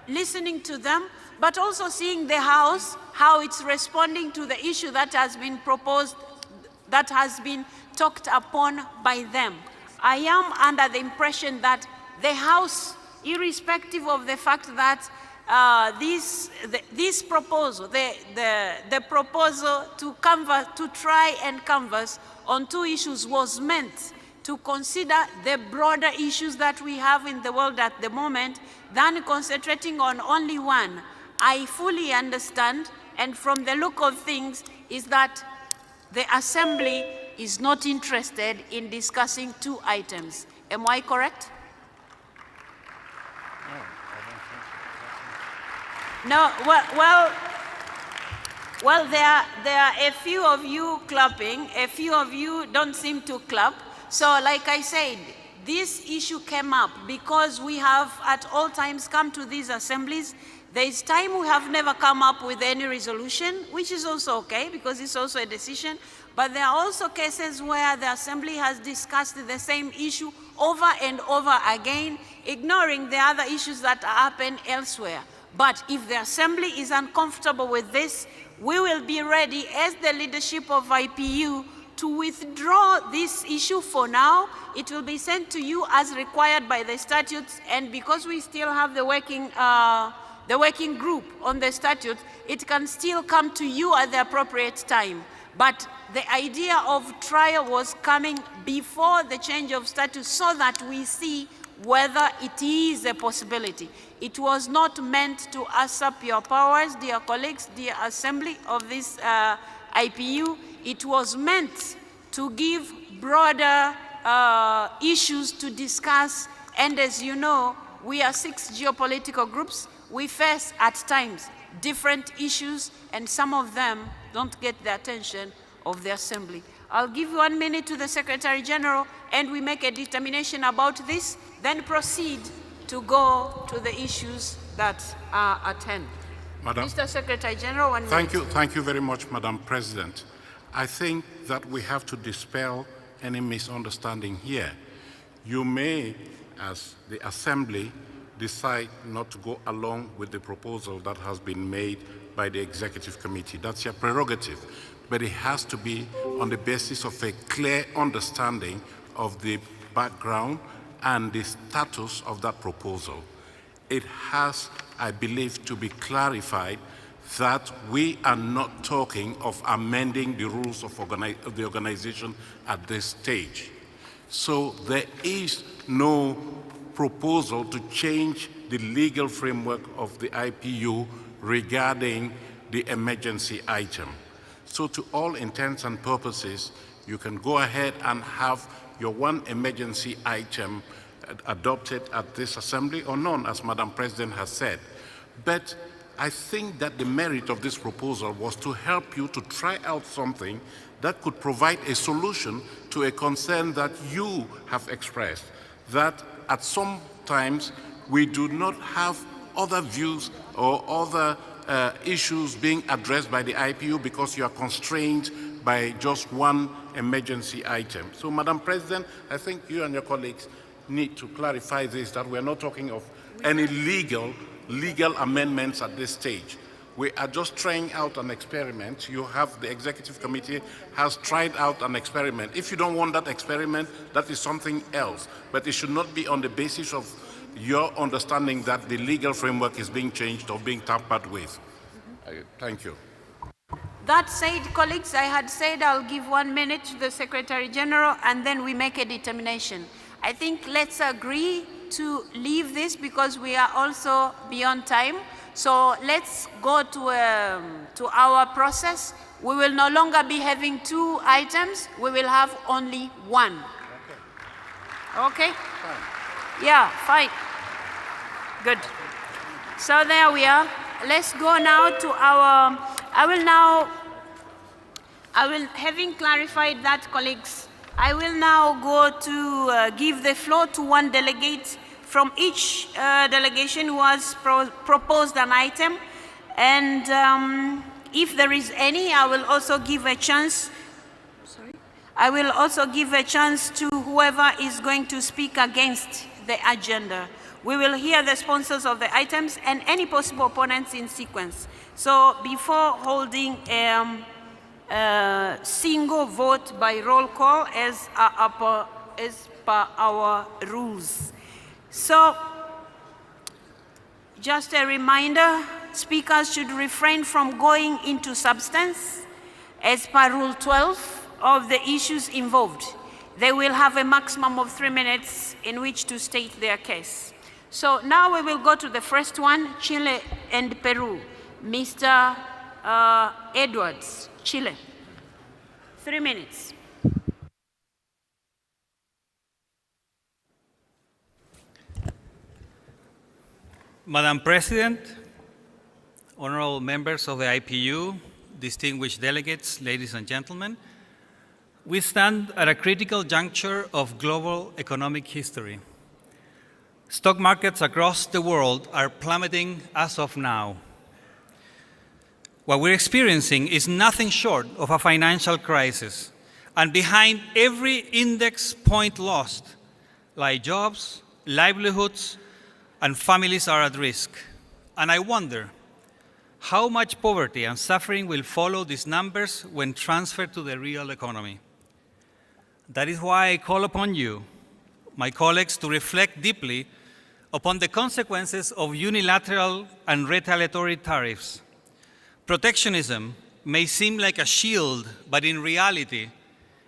Speaker 10: listening to them, but also seeing the House, how it's responding to the issue that has been proposed, that has been talked upon by them. I am under the impression that the House, irrespective of the fact that this proposal, the proposal to try and canvass on two issues was meant to consider the broader issues that we have in the world at the moment than concentrating on only one. I fully understand, and from the look of things, is that the Assembly is not interested in discussing 2 items. Am I correct? No, well, there are a few of you clapping, a few of you don't seem to clap. So like I said, this issue came up because we have at all times come to these assemblies. There is time we have never come up with any resolution, which is also okay because it's also a decision. But there are also cases where the Assembly has discussed the same issue over and over again, ignoring the other issues that happen elsewhere. But if the Assembly is uncomfortable with this, we will be ready as the leadership of IPU to withdraw this issue for now. It will be sent to you as required by the statutes, and because we still have the working group on the statutes, it can still come to you at the appropriate time. But the idea of trial was coming before the change of status so that we see whether it is a possibility. It was not meant to usurp your powers, dear colleagues, dear Assembly of this IPU. It was meant to give broader issues to discuss. And as you know, we are 6 geopolitical groups. We face at times different issues, and some of them don't get the attention of the Assembly. I'll give 1 minute to the Secretary General, and we make a determination about this, then proceed to go to the issues that are at hand. Mr. Secretary General, 1 minute.
Speaker 17: Thank you very much, Madam President. I think that we have to dispel any misunderstanding here. You may, as the Assembly, decide not to go along with the proposal that has been made by the Executive Committee. That's your prerogative. But it has to be on the basis of a clear understanding of the background and the status of that proposal. It has, I believe, to be clarified that we are not talking of amending the rules of the organization at this stage. So there is no proposal to change the legal framework of the IPU regarding the emergency item. So to all intents and purposes, you can go ahead and have your 1 emergency item adopted at this Assembly or none, as Madam President has said. But I think that the merit of this proposal was to help you to try out something that could provide a solution to a concern that you have expressed, that at some times we do not have other views or other issues being addressed by the IPU because you are constrained by just 1 emergency item. So, Madam President, I think you and your colleagues need to clarify this, that we are not talking of any legal amendments at this stage. We are just trying out an experiment. You have, the Executive Committee has tried out an experiment. If you don't want that experiment, that is something else. But it should not be on the basis of your understanding that the legal framework is being changed or being tampered with. Thank you.
Speaker 10: That said, colleagues, I had said I'll give 1 minute to the Secretary General and then we make a determination. I think let's agree to leave this because we are also beyond time. So let's go to our process. We will no longer be having 2 items. We will have only 1. Okay? Fine. Yeah, fine. Good. So there we are. Let's go now to our, having clarified that, colleagues, I will now go to give the floor to 1 delegate from each delegation who has proposed an item. And if there is any, I will also give a chance. I will also give a chance to whoever is going to speak against the agenda. We will hear the sponsors of the items and any possible opponents in sequence. So before holding single vote by roll call as per our rules. So just a reminder, speakers should refrain from going into substance as per Rule 12 of the issues involved. They will have a maximum of 3 minutes in which to state their case. So now we will go to the first one, Chile and Peru. Mr. Edwards, Chile. 3 minutes.
Speaker 18: Madam President, honorable members of the IPU, distinguished delegates, ladies and gentlemen, we stand at a critical juncture of global economic history. Stock markets across the world are plummeting as of now. What we're experiencing is nothing short of a financial crisis, and behind every index point lost lie jobs, livelihoods, and families are at risk. And I wonder how much poverty and suffering will follow these numbers when transferred to the real economy. That is why I call upon you, my colleagues, to reflect deeply upon the consequences of unilateral and retaliatory tariffs. Protectionism may seem like a shield, but in reality,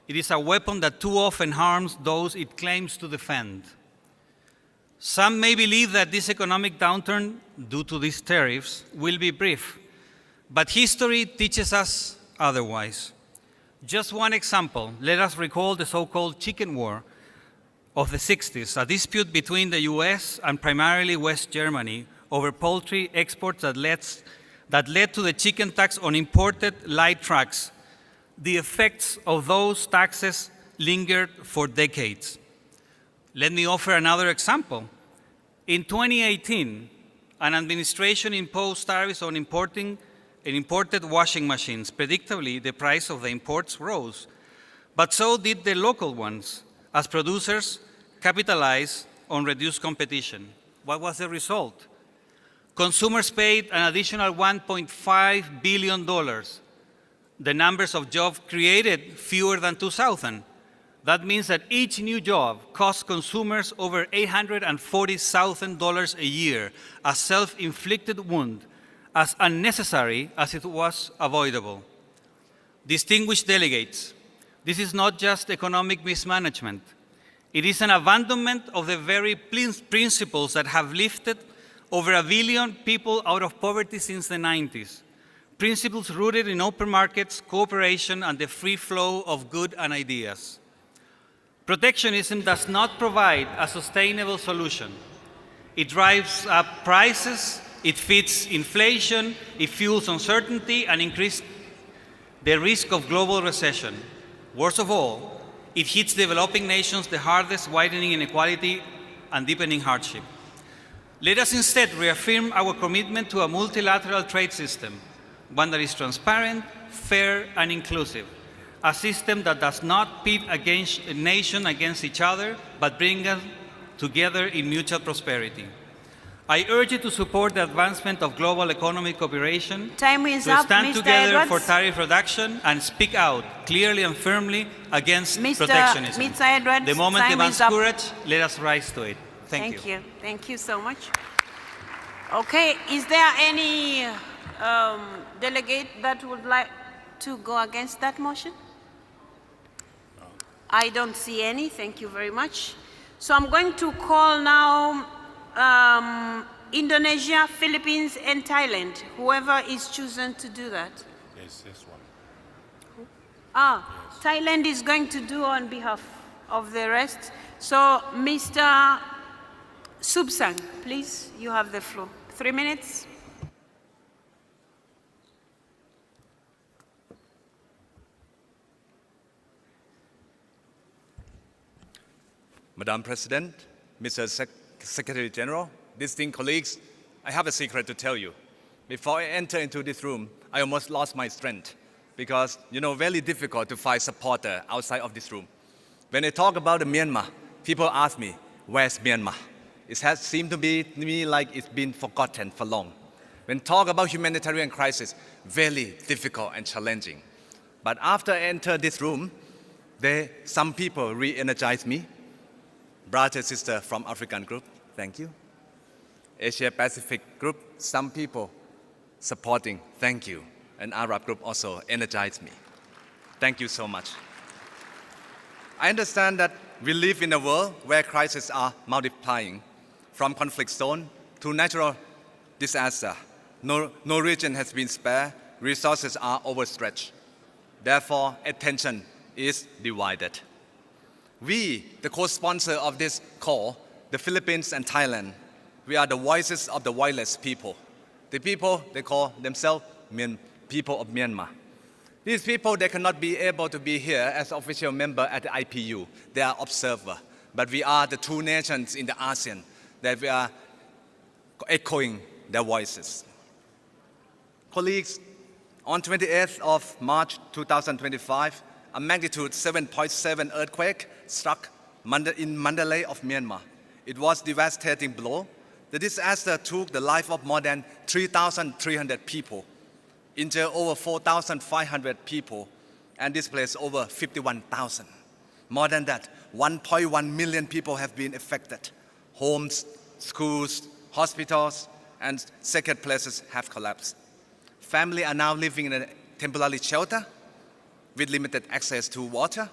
Speaker 18: it is a weapon that too often harms those it claims to defend. Some may believe that this economic downturn, due to these tariffs, will be brief, but history teaches us otherwise. Just one example, let us recall the so-called chicken war of the 60s, a dispute between the US and primarily West Germany over poultry exports that led to the chicken tax on imported light trucks. The effects of those taxes lingered for decades. Let me offer another example. In 2018, an administration imposed tariffs on imported washing machines. Predictably, the price of the imports rose, but so did the local ones, as producers capitalized on reduced competition. What was the result? Consumers paid an additional $1.5 billion. The numbers of jobs created fewer than 2,000. That means that each new job costs consumers over $840,000 a year, a self-inflicted wound, as unnecessary as it was avoidable. Distinguished delegates, this is not just economic mismanagement. It is an abandonment of the very principles that have lifted over 1 billion people out of poverty since the 90s. Principles rooted in open markets, cooperation, and the free flow of goods and ideas. Protectionism does not provide a sustainable solution. It drives up prices, it feeds inflation, it fuels uncertainty, and increases the risk of global recession. Worst of all, it hits developing nations the hardest, widening inequality and deepening hardship. Let us instead reaffirm our commitment to a multilateral trade system, one that is transparent, fair, and inclusive. A system that does not pit against a nation against each other, but bring us together in mutual prosperity. I urge you to support the advancement of global economic cooperation,
Speaker 10: Time is
Speaker 18: to
Speaker 10: up,
Speaker 18: stand
Speaker 10: Mr.
Speaker 18: together
Speaker 10: Edwards.
Speaker 18: for tariff reduction, and speak out clearly and firmly against protectionism.
Speaker 10: Mr. Edwards,
Speaker 18: The moment
Speaker 10: time
Speaker 18: demands
Speaker 10: is up.
Speaker 18: courage, let us rise to it. Thank you.
Speaker 10: Thank you so much. Okay, is there any delegate that would like to go against that motion? I don't see any. Thank you very much. So I'm going to call now Indonesia, Philippines, and Thailand. Whoever is chosen to do that.
Speaker 17: Yes, this one.
Speaker 10: Yes. Thailand is going to do on behalf of the rest. So Mr. Subsang, please, you have the floor. 3 minutes.
Speaker 19: Madam President, Mr. Secretary General, distinguished colleagues, I have a secret to tell you. Before I enter into this room, I almost lost my strength because, very difficult to find supporter outside of this room. When I talk about Myanmar, people ask me, where's Myanmar? It has seemed to me like it's been forgotten for long. When talk about humanitarian crisis, very difficult and challenging. But after I enter this room, some people re-energize me. Brother, sister from African group, thank you. Asia Pacific group, some people supporting, thank you. And Arab group also energized me. Thank you so much. I understand that we live in a world where crises are multiplying. From conflict zone to natural disaster, no region has been spared, resources are overstretched. Therefore, attention is divided. We, the co-sponsor of this call, the Philippines and Thailand, we are the voices of the voiceless people. The people, they call themselves people of Myanmar. These people, they cannot be able to be here as official member at the IPU. They are observer. But we are the two nations in the ASEAN that we are echoing their voices. Colleagues, on 28th of March 2025, a magnitude 7.7 earthquake struck in Mandalay of Myanmar. It was a devastating blow. The disaster took the life of more than 3,300 people, injured over 4,500 people, and displaced over 51,000. More than that, 1.1 million people have been affected. Homes, schools, hospitals, and sacred places have collapsed. Families are now living in a temporary shelter with limited access to water,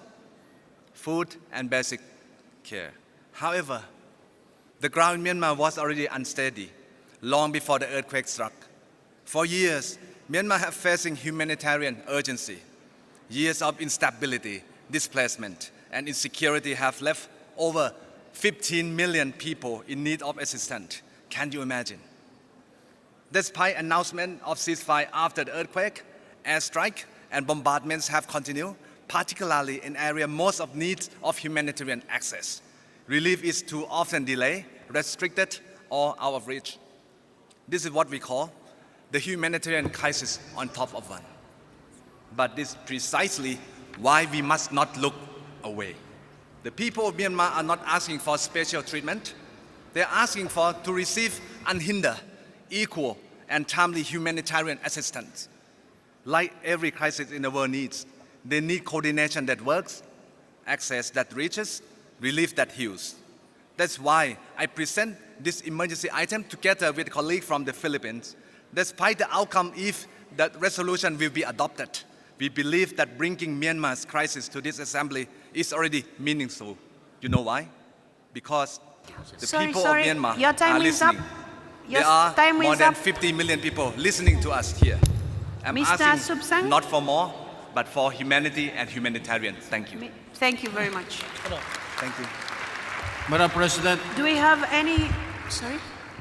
Speaker 19: food, and basic care. However, the ground in Myanmar was already unsteady long before the earthquake struck. For years, Myanmar has facing humanitarian urgency. Years of instability, displacement, and insecurity have left over 15 million people in need of assistance. Can you imagine? Despite announcement of ceasefire after the earthquake, airstrike and bombardments have continued, particularly in areas most of needs of humanitarian access. Relief is too often delayed, restricted, or out of reach. This is what we call the humanitarian crisis on top of one. But this is precisely why we must not look away. The people of Myanmar are not asking for special treatment. They are asking to receive unhindered, equal, and timely humanitarian assistance. Like every crisis in the world needs, they need coordination that works, access that reaches, relief that heals. That's why I present this emergency item together with colleagues from the Philippines. Despite the outcome if that resolution will be adopted, we believe that bringing Myanmar's crisis to this assembly is already meaningful. You know why? Because the people of Myanmar are listening. There are more than 50 million people listening to us here. I'm asking not for more, but for humanity and humanitarian. Thank you.
Speaker 10: Thank you very much.
Speaker 6: Thank you. Madam President.
Speaker 10: Do we have any, sorry?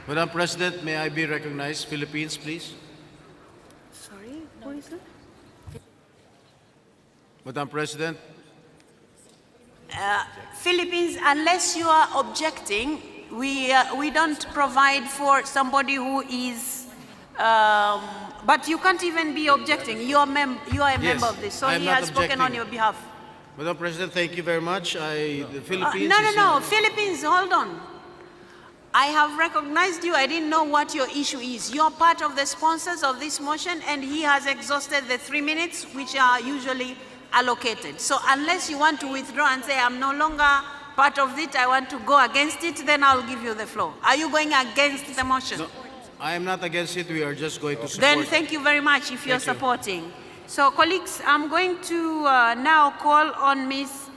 Speaker 6: Madam President, may I be recognized? Philippines, please.
Speaker 10: Sorry, who is it?
Speaker 6: Madam President.
Speaker 10: Philippines, unless you are objecting, we don't provide for somebody who is, but you can't even be objecting. You are a member of this, so he has spoken on your behalf.
Speaker 6: Madam President, thank you very much. The Philippines.
Speaker 10: No, Philippines, hold on. I have recognized you. I didn't know what your issue is. You're part of the sponsors of this motion, and he has exhausted the 3 minutes, which are usually allocated. So unless you want to withdraw and say, I'm no longer part of it, I want to go against it, then I'll give you the floor. Are you going against the motion?
Speaker 6: No, I am not against it. We are just going to support.
Speaker 10: Then thank you very much if you're supporting. So colleagues, I'm going to now call on Ms.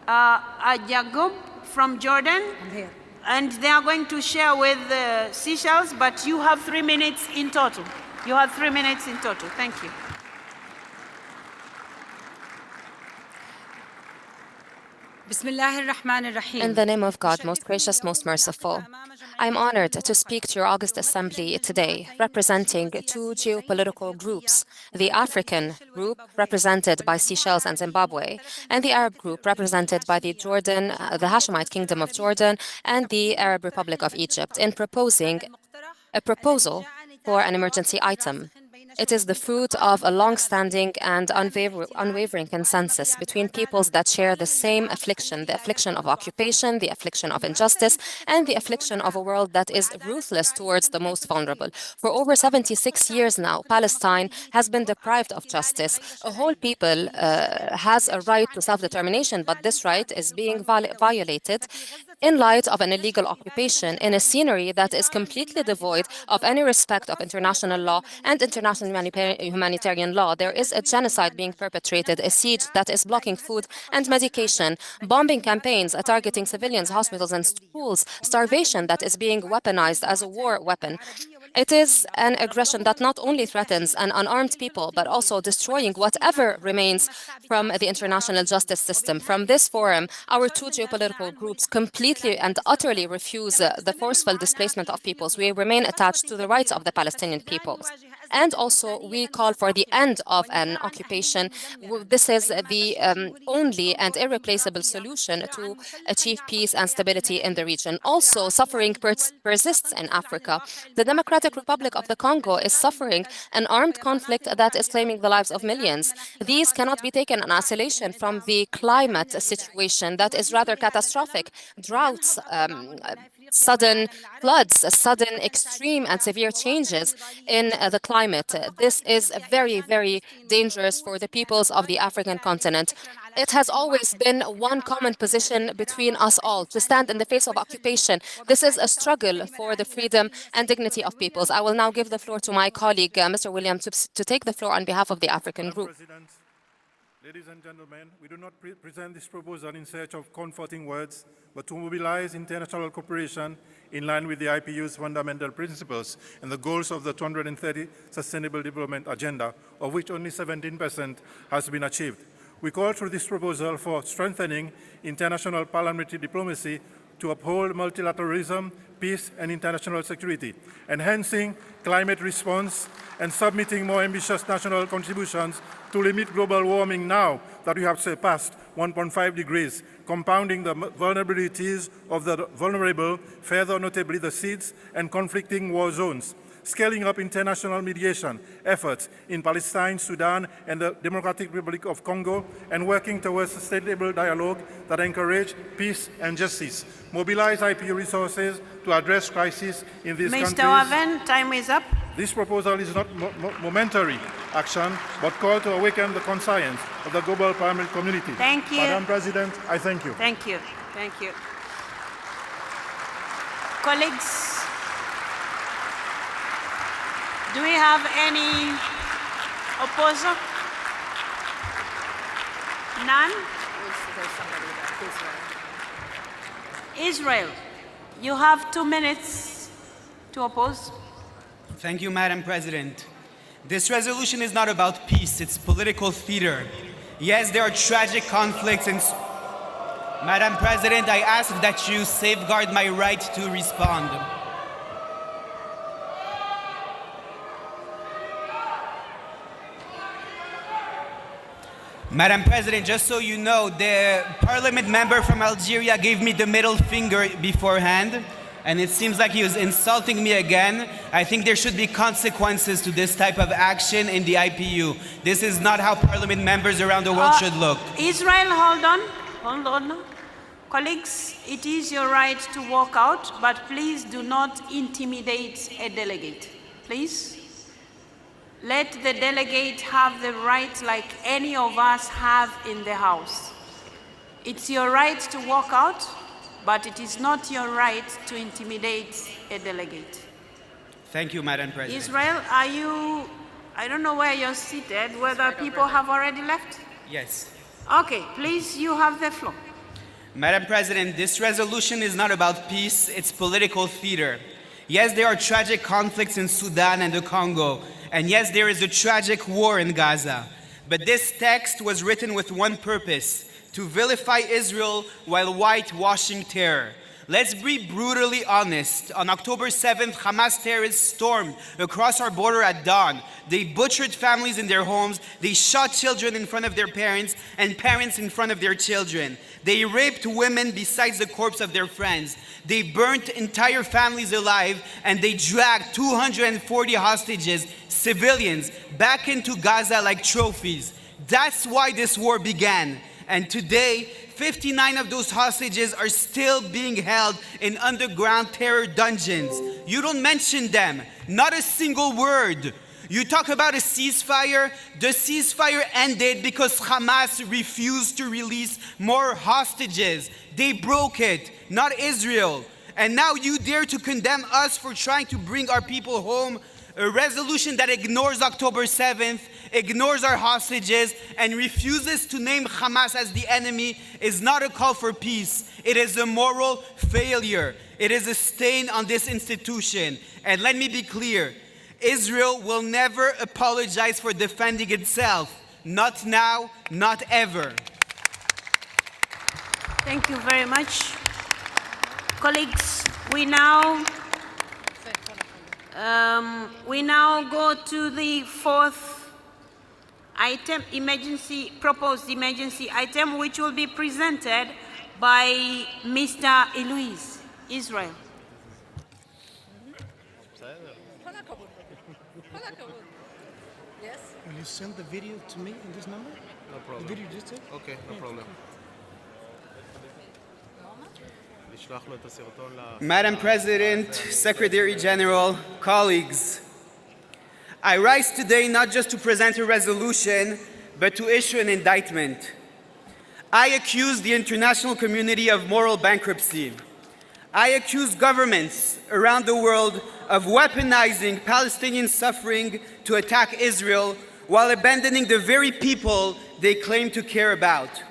Speaker 10: Ajagub from Jordan.
Speaker 2: I'm here.
Speaker 10: And they are going to share with Seychelles, but you have 3 minutes in total. You have 3 minutes in total. Thank you.
Speaker 21: In the name of God, most gracious, most merciful, I am honored to speak to your August Assembly today, representing two geopolitical groups, the African group, represented by Seychelles and Zimbabwe, and the Arab group, represented by the Hashemite Kingdom of Jordan and the Arab Republic of Egypt, in proposing a proposal for an emergency item. It is the fruit of a long-standing and unwavering consensus between peoples that share the same affliction, the affliction of occupation, the affliction of injustice, and the affliction of a world that is ruthless towards the most vulnerable. For over 76 years now, Palestine has been deprived of justice. A whole people has a right to self-determination, but this right is being violated in light of an illegal occupation in a scenery that is completely devoid of any respect of international law and international humanitarian law. There is a genocide being perpetrated, a siege that is blocking food and medication, bombing campaigns targeting civilians, hospitals and schools, starvation that is being weaponized as a war weapon. It is an aggression that not only threatens an unarmed people, but also destroying whatever remains from the international justice system. From this forum, our two geopolitical groups completely and utterly refuse the forceful displacement of peoples. We remain attached to the rights of the Palestinian peoples. And also, we call for the end of an occupation. This is the only and irreplaceable solution to achieve peace and stability in the region. Also, suffering persists in Africa. The Democratic Republic of the Congo is suffering an armed conflict that is claiming the lives of millions. These cannot be taken in isolation from the climate situation that is rather catastrophic. Droughts, sudden floods, sudden extreme and severe changes in the climate. This is very, very dangerous for the peoples of the African continent. It has always been one common position between us all, to stand in the face of occupation. This is a struggle for the freedom and dignity of peoples. I will now give the floor to my colleague, Mr. Williams, to take the floor on behalf of the African group.
Speaker 1: Ladies and gentlemen, we do not present this proposal in search of comforting words, but to mobilize international cooperation in line with the IPU's fundamental principles and the goals of the 230 Sustainable Development Agenda, of which only 17% has been achieved. We call through this proposal for strengthening international parliamentary diplomacy to uphold multilateralism, peace, and international security, enhancing climate response, and submitting more ambitious national contributions to limit global warming now that we have surpassed 1.5 degrees, compounding the vulnerabilities of the vulnerable, further notably the SIDS and conflicting war zones, scaling up international mediation efforts in Palestine, Sudan, and the Democratic Republic of Congo, and working towards sustainable dialogue that encourage peace and justice, mobilize IPU resources to address crises in these countries.
Speaker 10: Mr. Waven, time is up.
Speaker 1: This proposal is not momentary action, but call to awaken the conscience of the global parliament community.
Speaker 10: Thank you.
Speaker 1: Madam President, I thank you.
Speaker 10: Thank you. Thank you. Colleagues, do we have any opposer? None? Israel, you have 2 minutes to oppose.
Speaker 20: Thank you, Madam President. This resolution is not about peace, it's political theater. Yes, there are tragic conflicts and... Madam President, I ask that you safeguard my right to respond. Madam President, just so you know, the parliament member from Algeria gave me the middle finger beforehand, and it seems like he was insulting me again. I think there should be consequences to this type of action in the IPU. This is not how parliament members around the world should look.
Speaker 10: Israel, hold on. Hold on. Colleagues, it is your right to walk out, but please do not intimidate a delegate. Please. Let the delegate have the right like any of us have in the House. It's your right to walk out, but it is not your right to intimidate a delegate.
Speaker 20: Thank you, Madam President.
Speaker 10: Israel, are you, I don't know where you're seated, whether people have already left?
Speaker 20: Yes.
Speaker 10: Okay, please, you have the floor.
Speaker 20: Madam President, this resolution is not about peace, it's political theater. Yes, there are tragic conflicts in Sudan and the Congo, and yes, there is a tragic war in Gaza. But this text was written with one purpose: to vilify Israel while whitewashing terror. Let's be brutally honest. On October 7th, Hamas terrorists stormed across our border at dawn. They butchered families in their homes. They shot children in front of their parents and parents in front of their children. They raped women besides the corpse of their friends. They burnt entire families alive, and they dragged 240 hostages, civilians, back into Gaza like trophies. That's why this war began. And today, 59 of those hostages are still being held in underground terror dungeons. You don't mention them, not a single word. You talk about a ceasefire. The ceasefire ended because Hamas refused to release more hostages. They broke it, not Israel. And now you dare to condemn us for trying to bring our people home. A resolution that ignores October 7th, ignores our hostages, and refuses to name Hamas as the enemy is not a call for peace. It is a moral failure. It is a stain on this institution. And let me be clear, Israel will never apologize for defending itself. Not now, not ever.
Speaker 10: Thank you very much. Colleagues, we now go to the fourth item, proposed emergency item, which will be presented by Mr. Eloise, Israel.
Speaker 6: Will you send the video to me in this number? No problem. The video you just did? Okay, no problem.
Speaker 20: Madam President, Secretary General, colleagues, I rise today not just to present a resolution, but to issue an indictment. I accuse the international community of moral bankruptcy. I accuse governments around the world of weaponizing Palestinian suffering to attack Israel while abandoning the very people they claim to care about.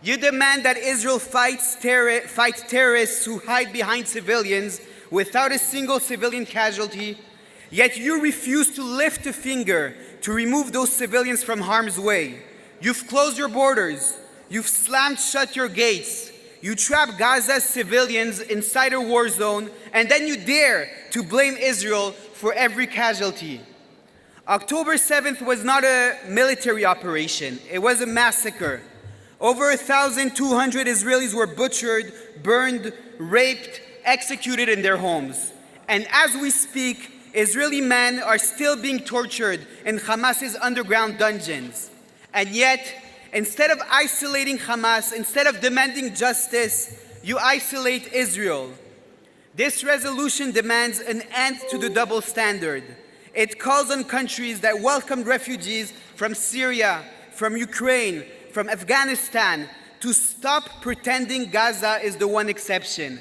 Speaker 20: You demand that Israel fight terrorists who hide behind civilians without a single civilian casualty, yet you refuse to lift a finger to remove those civilians from harm's way. You've closed your borders. You've slammed shut your gates. You trap Gaza's civilians inside a war zone, and then you dare to blame Israel for every casualty. October 7th was not a military operation. It was a massacre. Over 1,200 Israelis were butchered, burned, raped, executed in their homes. And as we speak, Israeli men are still being tortured in Hamas's underground dungeons. And yet, instead of isolating Hamas, instead of demanding justice, you isolate Israel. This resolution demands an end to the double standard. It calls on countries that welcomed refugees from Syria, from Ukraine, from Afghanistan to stop pretending Gaza is the one exception.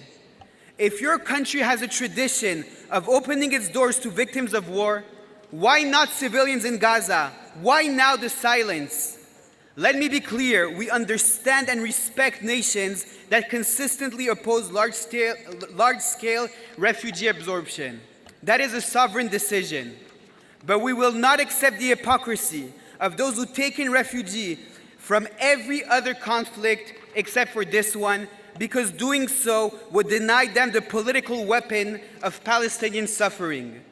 Speaker 20: If your country has a tradition of opening its doors to victims of war, why not civilians in Gaza? Why now the silence? Let me be clear, we understand and respect nations that consistently oppose large-scale refugee absorption. That is a sovereign decision. But we will not accept the hypocrisy of those who take in refugees from every other conflict except for this one, because doing so would deny them the political weapon of Palestinian suffering.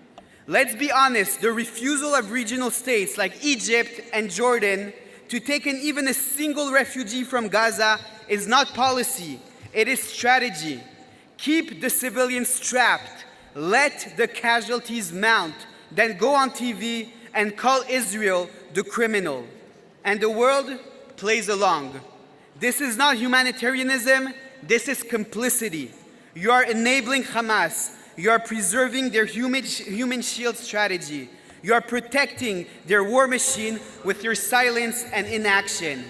Speaker 20: Let's be honest, the refusal of regional states like Egypt and Jordan to take in even a single refugee from Gaza is not policy, it is strategy. Keep the civilians trapped, let the casualties mount, then go on TV and call Israel the criminal. And the world plays along. This is not humanitarianism, this is complicity. You are enabling Hamas. You are preserving their human shield strategy. You are protecting their war machine with your silence and inaction.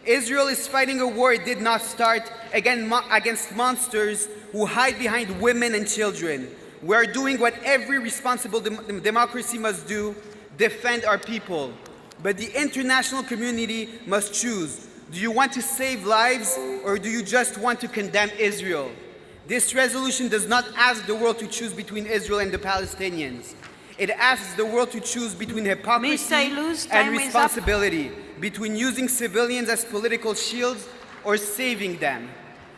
Speaker 20: Israel is fighting a war it did not start against monsters who hide behind women and children. We are doing what every responsible democracy must do, defend our people. But the international community must choose. Do you want to save lives, or do you just want to condemn Israel? This resolution does not ask the world to choose between Israel and the Palestinians. It asks the world to choose between hypocrisy and responsibility, between using civilians as political shields or saving them.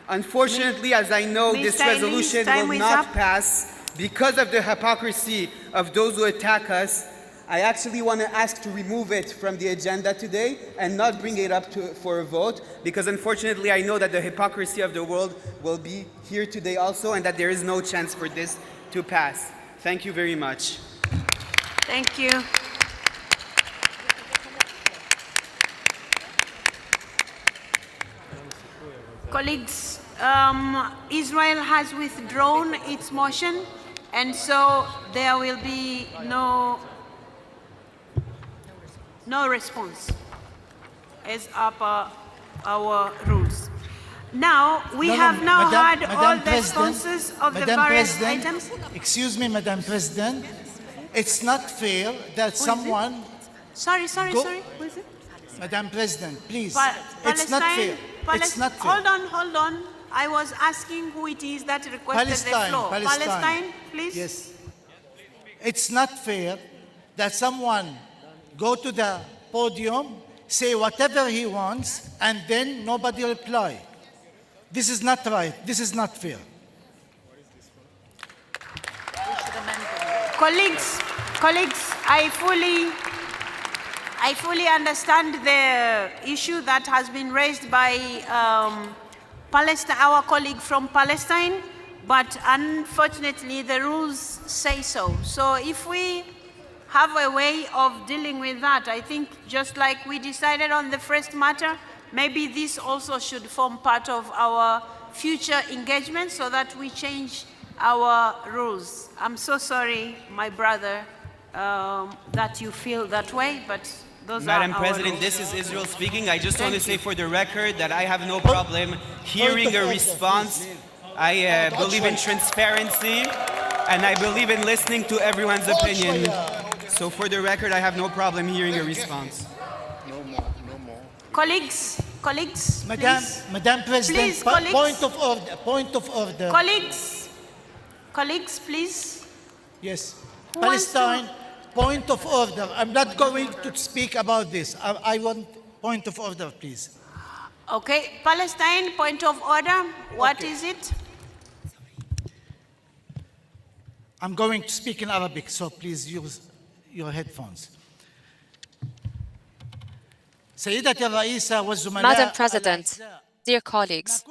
Speaker 20: Unfortunately, as I know, this resolution will not pass because of the hypocrisy of those who attack us. I actually want to ask to remove it from the agenda today and not bring it up for a vote, because unfortunately I know that the hypocrisy of the world will be here today also, and that there is no chance for this to pass. Thank you very much.
Speaker 10: Thank you. Colleagues, Israel has withdrawn its motion, and so there will be no No response, as per our rules. Now, we have now had all the responses of the various items.
Speaker 6: Excuse me, Madam President. It's not fair that someone...
Speaker 10: Sorry. Who is it?
Speaker 6: Madam President, please.
Speaker 10: It's
Speaker 6: not fair. It's not fair.
Speaker 10: Hold on. I was asking who it is that requested the floor. Palestine, please.
Speaker 6: Yes. It's not fair that someone go to the podium, say whatever he wants, and then nobody reply. This is not right. This is not fair.
Speaker 10: Colleagues, I fully understand the issue that has been raised by Palestine, our colleague from Palestine, but unfortunately the rules say so. So if we have a way of dealing with that, I think just like we decided on the first matter, maybe this also should form part of our future engagement so that we change our rules. I'm so sorry, my brother, that you feel that way, but those
Speaker 20: Madam
Speaker 10: are our
Speaker 20: President,
Speaker 10: rules.
Speaker 20: this is Israel speaking. I just want to say for the record that I have no problem hearing a response. I believe in transparency, and I believe in listening to everyone's opinion. So for the record, I have no problem hearing a response.
Speaker 10: Colleagues,
Speaker 6: Madam President,
Speaker 10: Please, colleagues.
Speaker 6: Point of order.
Speaker 10: Colleagues, please.
Speaker 6: Yes.
Speaker 10: Who wants
Speaker 6: Palestine, point of order. I'm not going to speak about this. I want point of order, please.
Speaker 10: Okay, Palestine, point of order. What is it?
Speaker 6: I'm going to speak in Arabic, so please use your headphones.
Speaker 21: Madam President, dear colleagues,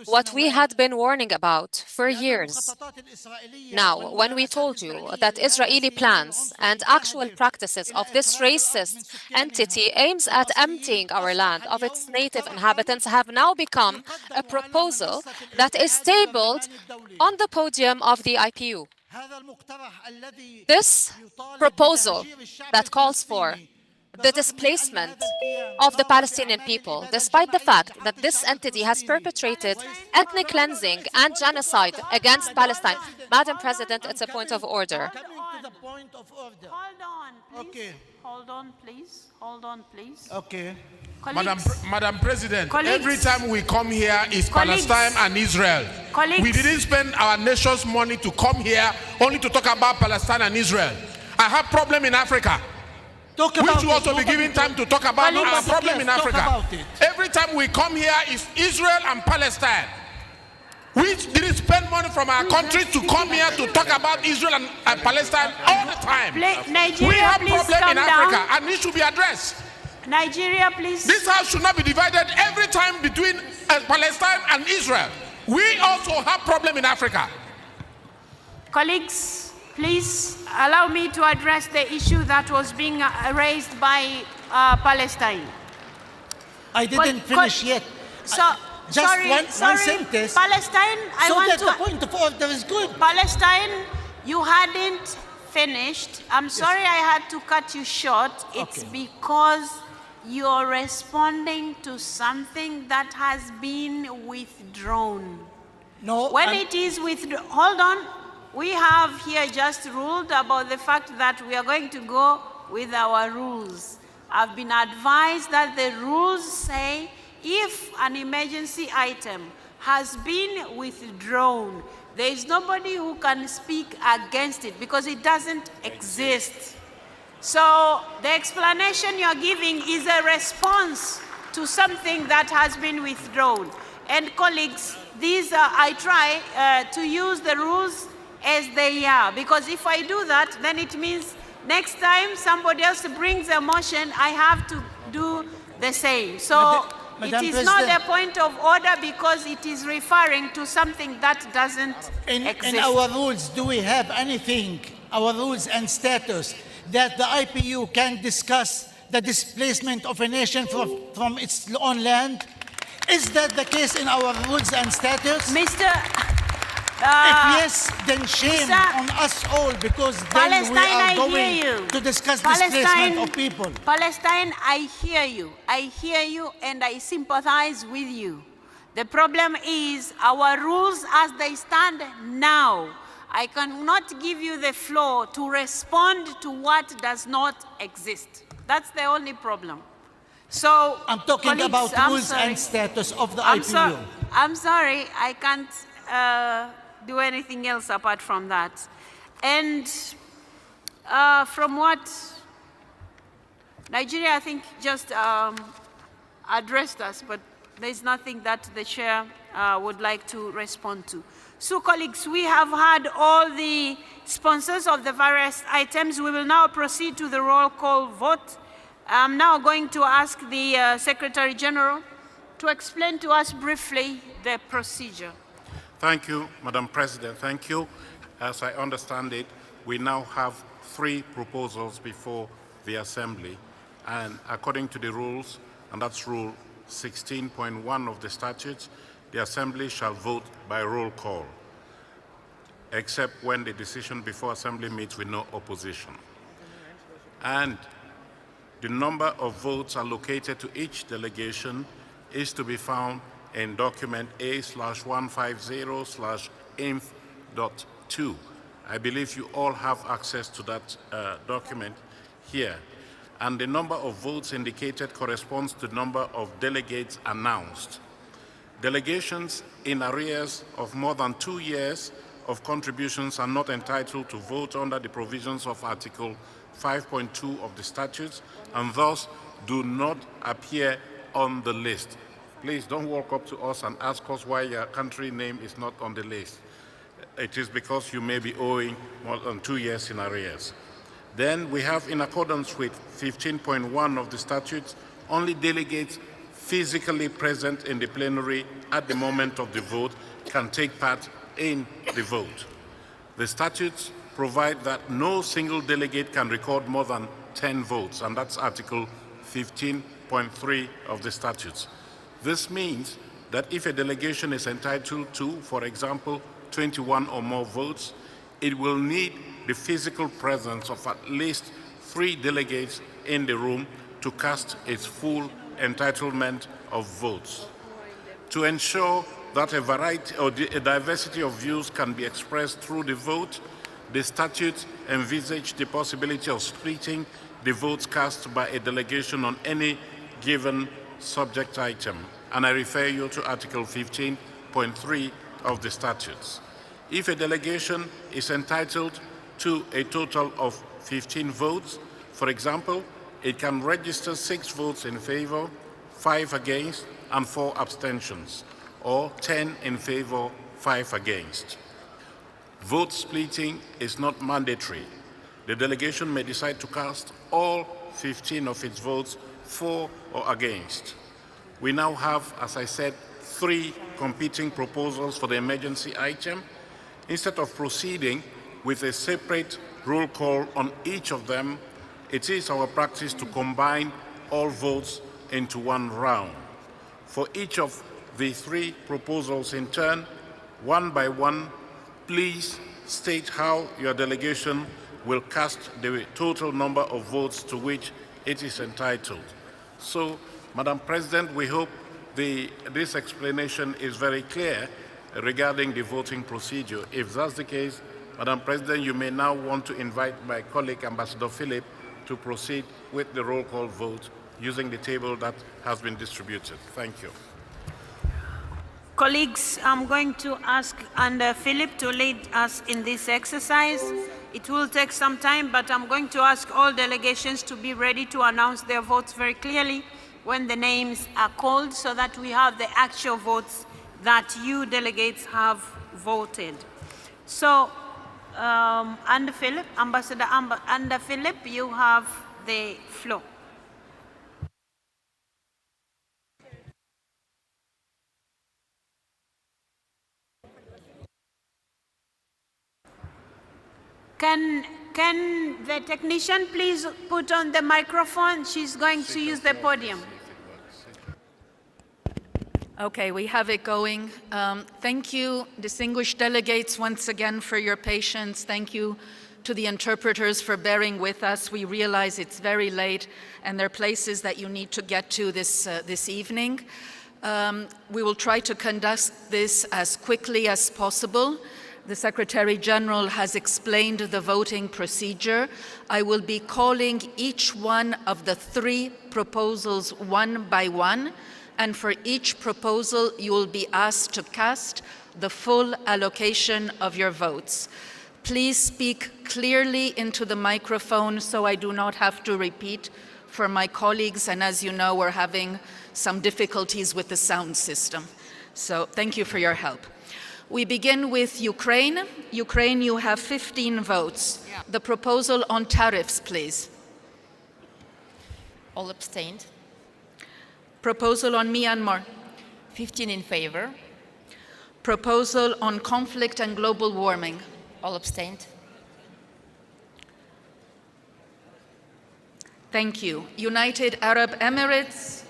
Speaker 21: what we had been warning about for years. Now, when we told you that Israeli plans and actual practices of this racist entity aims at emptying our land of its native inhabitants have now become a proposal that is tabled on the podium of the IPU. This proposal that calls for the displacement of the Palestinian people, despite the fact that this entity has perpetrated ethnic cleansing and genocide against Palestine. Madam President, it's a point of order.
Speaker 10: Hold on, please.
Speaker 6: Okay.
Speaker 16: Madam President,
Speaker 10: Colleagues.
Speaker 16: every time we come here is
Speaker 10: Colleagues.
Speaker 16: Palestine and Israel.
Speaker 10: Colleagues.
Speaker 16: We didn't spend our nation's money to come here only to talk about Palestine and Israel. I have problem in Africa. We should also be given time to talk about our problem in Africa. Every time we come here is Israel and Palestine. We didn't spend money from our country to come here to talk about Israel and Palestine all the time.
Speaker 10: Nigeria,
Speaker 16: we have
Speaker 10: please
Speaker 16: problem
Speaker 10: calm
Speaker 16: in Africa
Speaker 10: down.
Speaker 16: and it should be addressed.
Speaker 10: Nigeria, please.
Speaker 16: This house should not be divided every time between Palestine and Israel. We also have problem in Africa.
Speaker 10: Colleagues, please allow me to address the issue that was being raised by Palestine.
Speaker 6: I didn't finish yet.
Speaker 10: Sorry,
Speaker 6: one sentence.
Speaker 10: Palestine, I want to...
Speaker 6: the point of order is good.
Speaker 10: Palestine, you hadn't finished. I'm sorry I had to cut you short. It's because you're responding to something that has been withdrawn.
Speaker 6: No.
Speaker 10: When it is withdrawn, hold on. We have here just ruled about the fact that we are going to go with our rules. I've been advised that the rules say if an emergency item has been withdrawn, there is nobody who can speak against it because it doesn't exist. So the explanation you're giving is a response to something that has been withdrawn. And colleagues, I try to use the rules as they are, because if I do that, then it means next time somebody else brings a motion, I have to do the same. So it is not a point of order because it is referring to something that doesn't exist.
Speaker 6: In our rules, do we have anything, our rules and status, that the IPU can discuss the displacement of a nation from its own land? Is that the case in our rules and status? If yes, then shame on us all, because then we are going to discuss displacement of people.
Speaker 10: Palestine, I hear you. I hear you and I sympathize with you. The problem is our rules as they stand now. I cannot give you the floor to respond to what does not exist. That's the only problem. So
Speaker 6: I'm talking about rules and status of the IPU.
Speaker 10: I'm sorry, I can't do anything else apart from that. And from what Nigeria, I think, just addressed us, but there's nothing that the chair would like to respond to. So, colleagues, we have had all the sponsors of the various items. We will now proceed to the roll call vote. I'm now going to ask the Secretary General to explain to us briefly the procedure.
Speaker 17: Thank you, Madam President. Thank you. As I understand it, we now have 3 proposals before the Assembly. And according to the rules, and that's Rule 16.1 of the statutes, the Assembly shall vote by roll call, except when the decision before Assembly meets with no opposition. And the number of votes allocated to each delegation is to be found in document A/150/inf.2. I believe you all have access to that document here. And the number of votes indicated corresponds to the number of delegates announced. Delegations in arrears of more than 2 years of contributions are not entitled to vote under the provisions of Article 5.2 of the statutes and thus do not appear on the list. Please don't walk up to us and ask us why your country name is not on the list. It is because you may be owing more than 2 years in arrears. Then we have, in accordance with 15.1 of the statutes, only delegates physically present in the plenary at the moment of the vote can take part in the vote. The statutes provide that no single delegate can record more than 10 votes, and that's Article 15.3 of the statutes. This means that if a delegation is entitled to, for example, 21 or more votes, it will need the physical presence of at least 3 delegates in the room to cast its full entitlement of votes. To ensure that a variety or a diversity of views can be expressed through the vote, the statutes envisage the possibility of splitting the votes cast by a delegation on any given subject item, and I refer you to Article 15.3 of the statutes. If a delegation is entitled to a total of 15 votes, for example, it can register 6 votes in favor, 5 against, and 4 abstentions, or 10 in favor, 5 against. Vote splitting is not mandatory. The delegation may decide to cast all 15 of its votes for or against. We now have, as I said, 3 competing proposals for the emergency item. Instead of proceeding with a separate roll call on each of them, it is our practice to combine all votes into one round. For each of the 3 proposals in turn, one by one, please state how your delegation will cast the total number of votes to which it is entitled. So, Madam President, we hope this explanation is very clear regarding the voting procedure. If that's the case, Madam President, you may now want to invite my colleague, Ambassador Philip, to proceed with the roll call vote using the table that has been distributed. Thank you.
Speaker 10: Colleagues, I'm going to ask Under Philip to lead us in this exercise. It will take some time, but I'm going to ask all delegations to be ready to announce their votes very clearly when the names are called, so that we have the actual votes that you delegates have voted. So, Under Philip, Ambassador Under Philip, you have the floor. Can the technician please put on the microphone? She's going to use the podium.
Speaker 4: Okay, we have it going. Thank you, distinguished delegates, once again for your patience. Thank you to the interpreters for bearing with us. We realize it's very late and there are places that you need to get to this evening. We will try to conduct this as quickly as possible. The Secretary General has explained the voting procedure. I will be calling each one of the 3 proposals one by one, and for each proposal you will be asked to cast the full allocation of your votes. Please speak clearly into the microphone so I do not have to repeat for my colleagues, and as you know, we're having some difficulties with the sound system. So thank you for your help. We begin with Ukraine. Ukraine, you have 15 votes.
Speaker 5: Yeah.
Speaker 4: The proposal on tariffs, please.
Speaker 5: All abstained.
Speaker 4: Proposal on Myanmar.
Speaker 5: 15 in favor.
Speaker 4: Proposal on conflict and global warming.
Speaker 5: All abstained.
Speaker 4: Thank you. United Arab Emirates.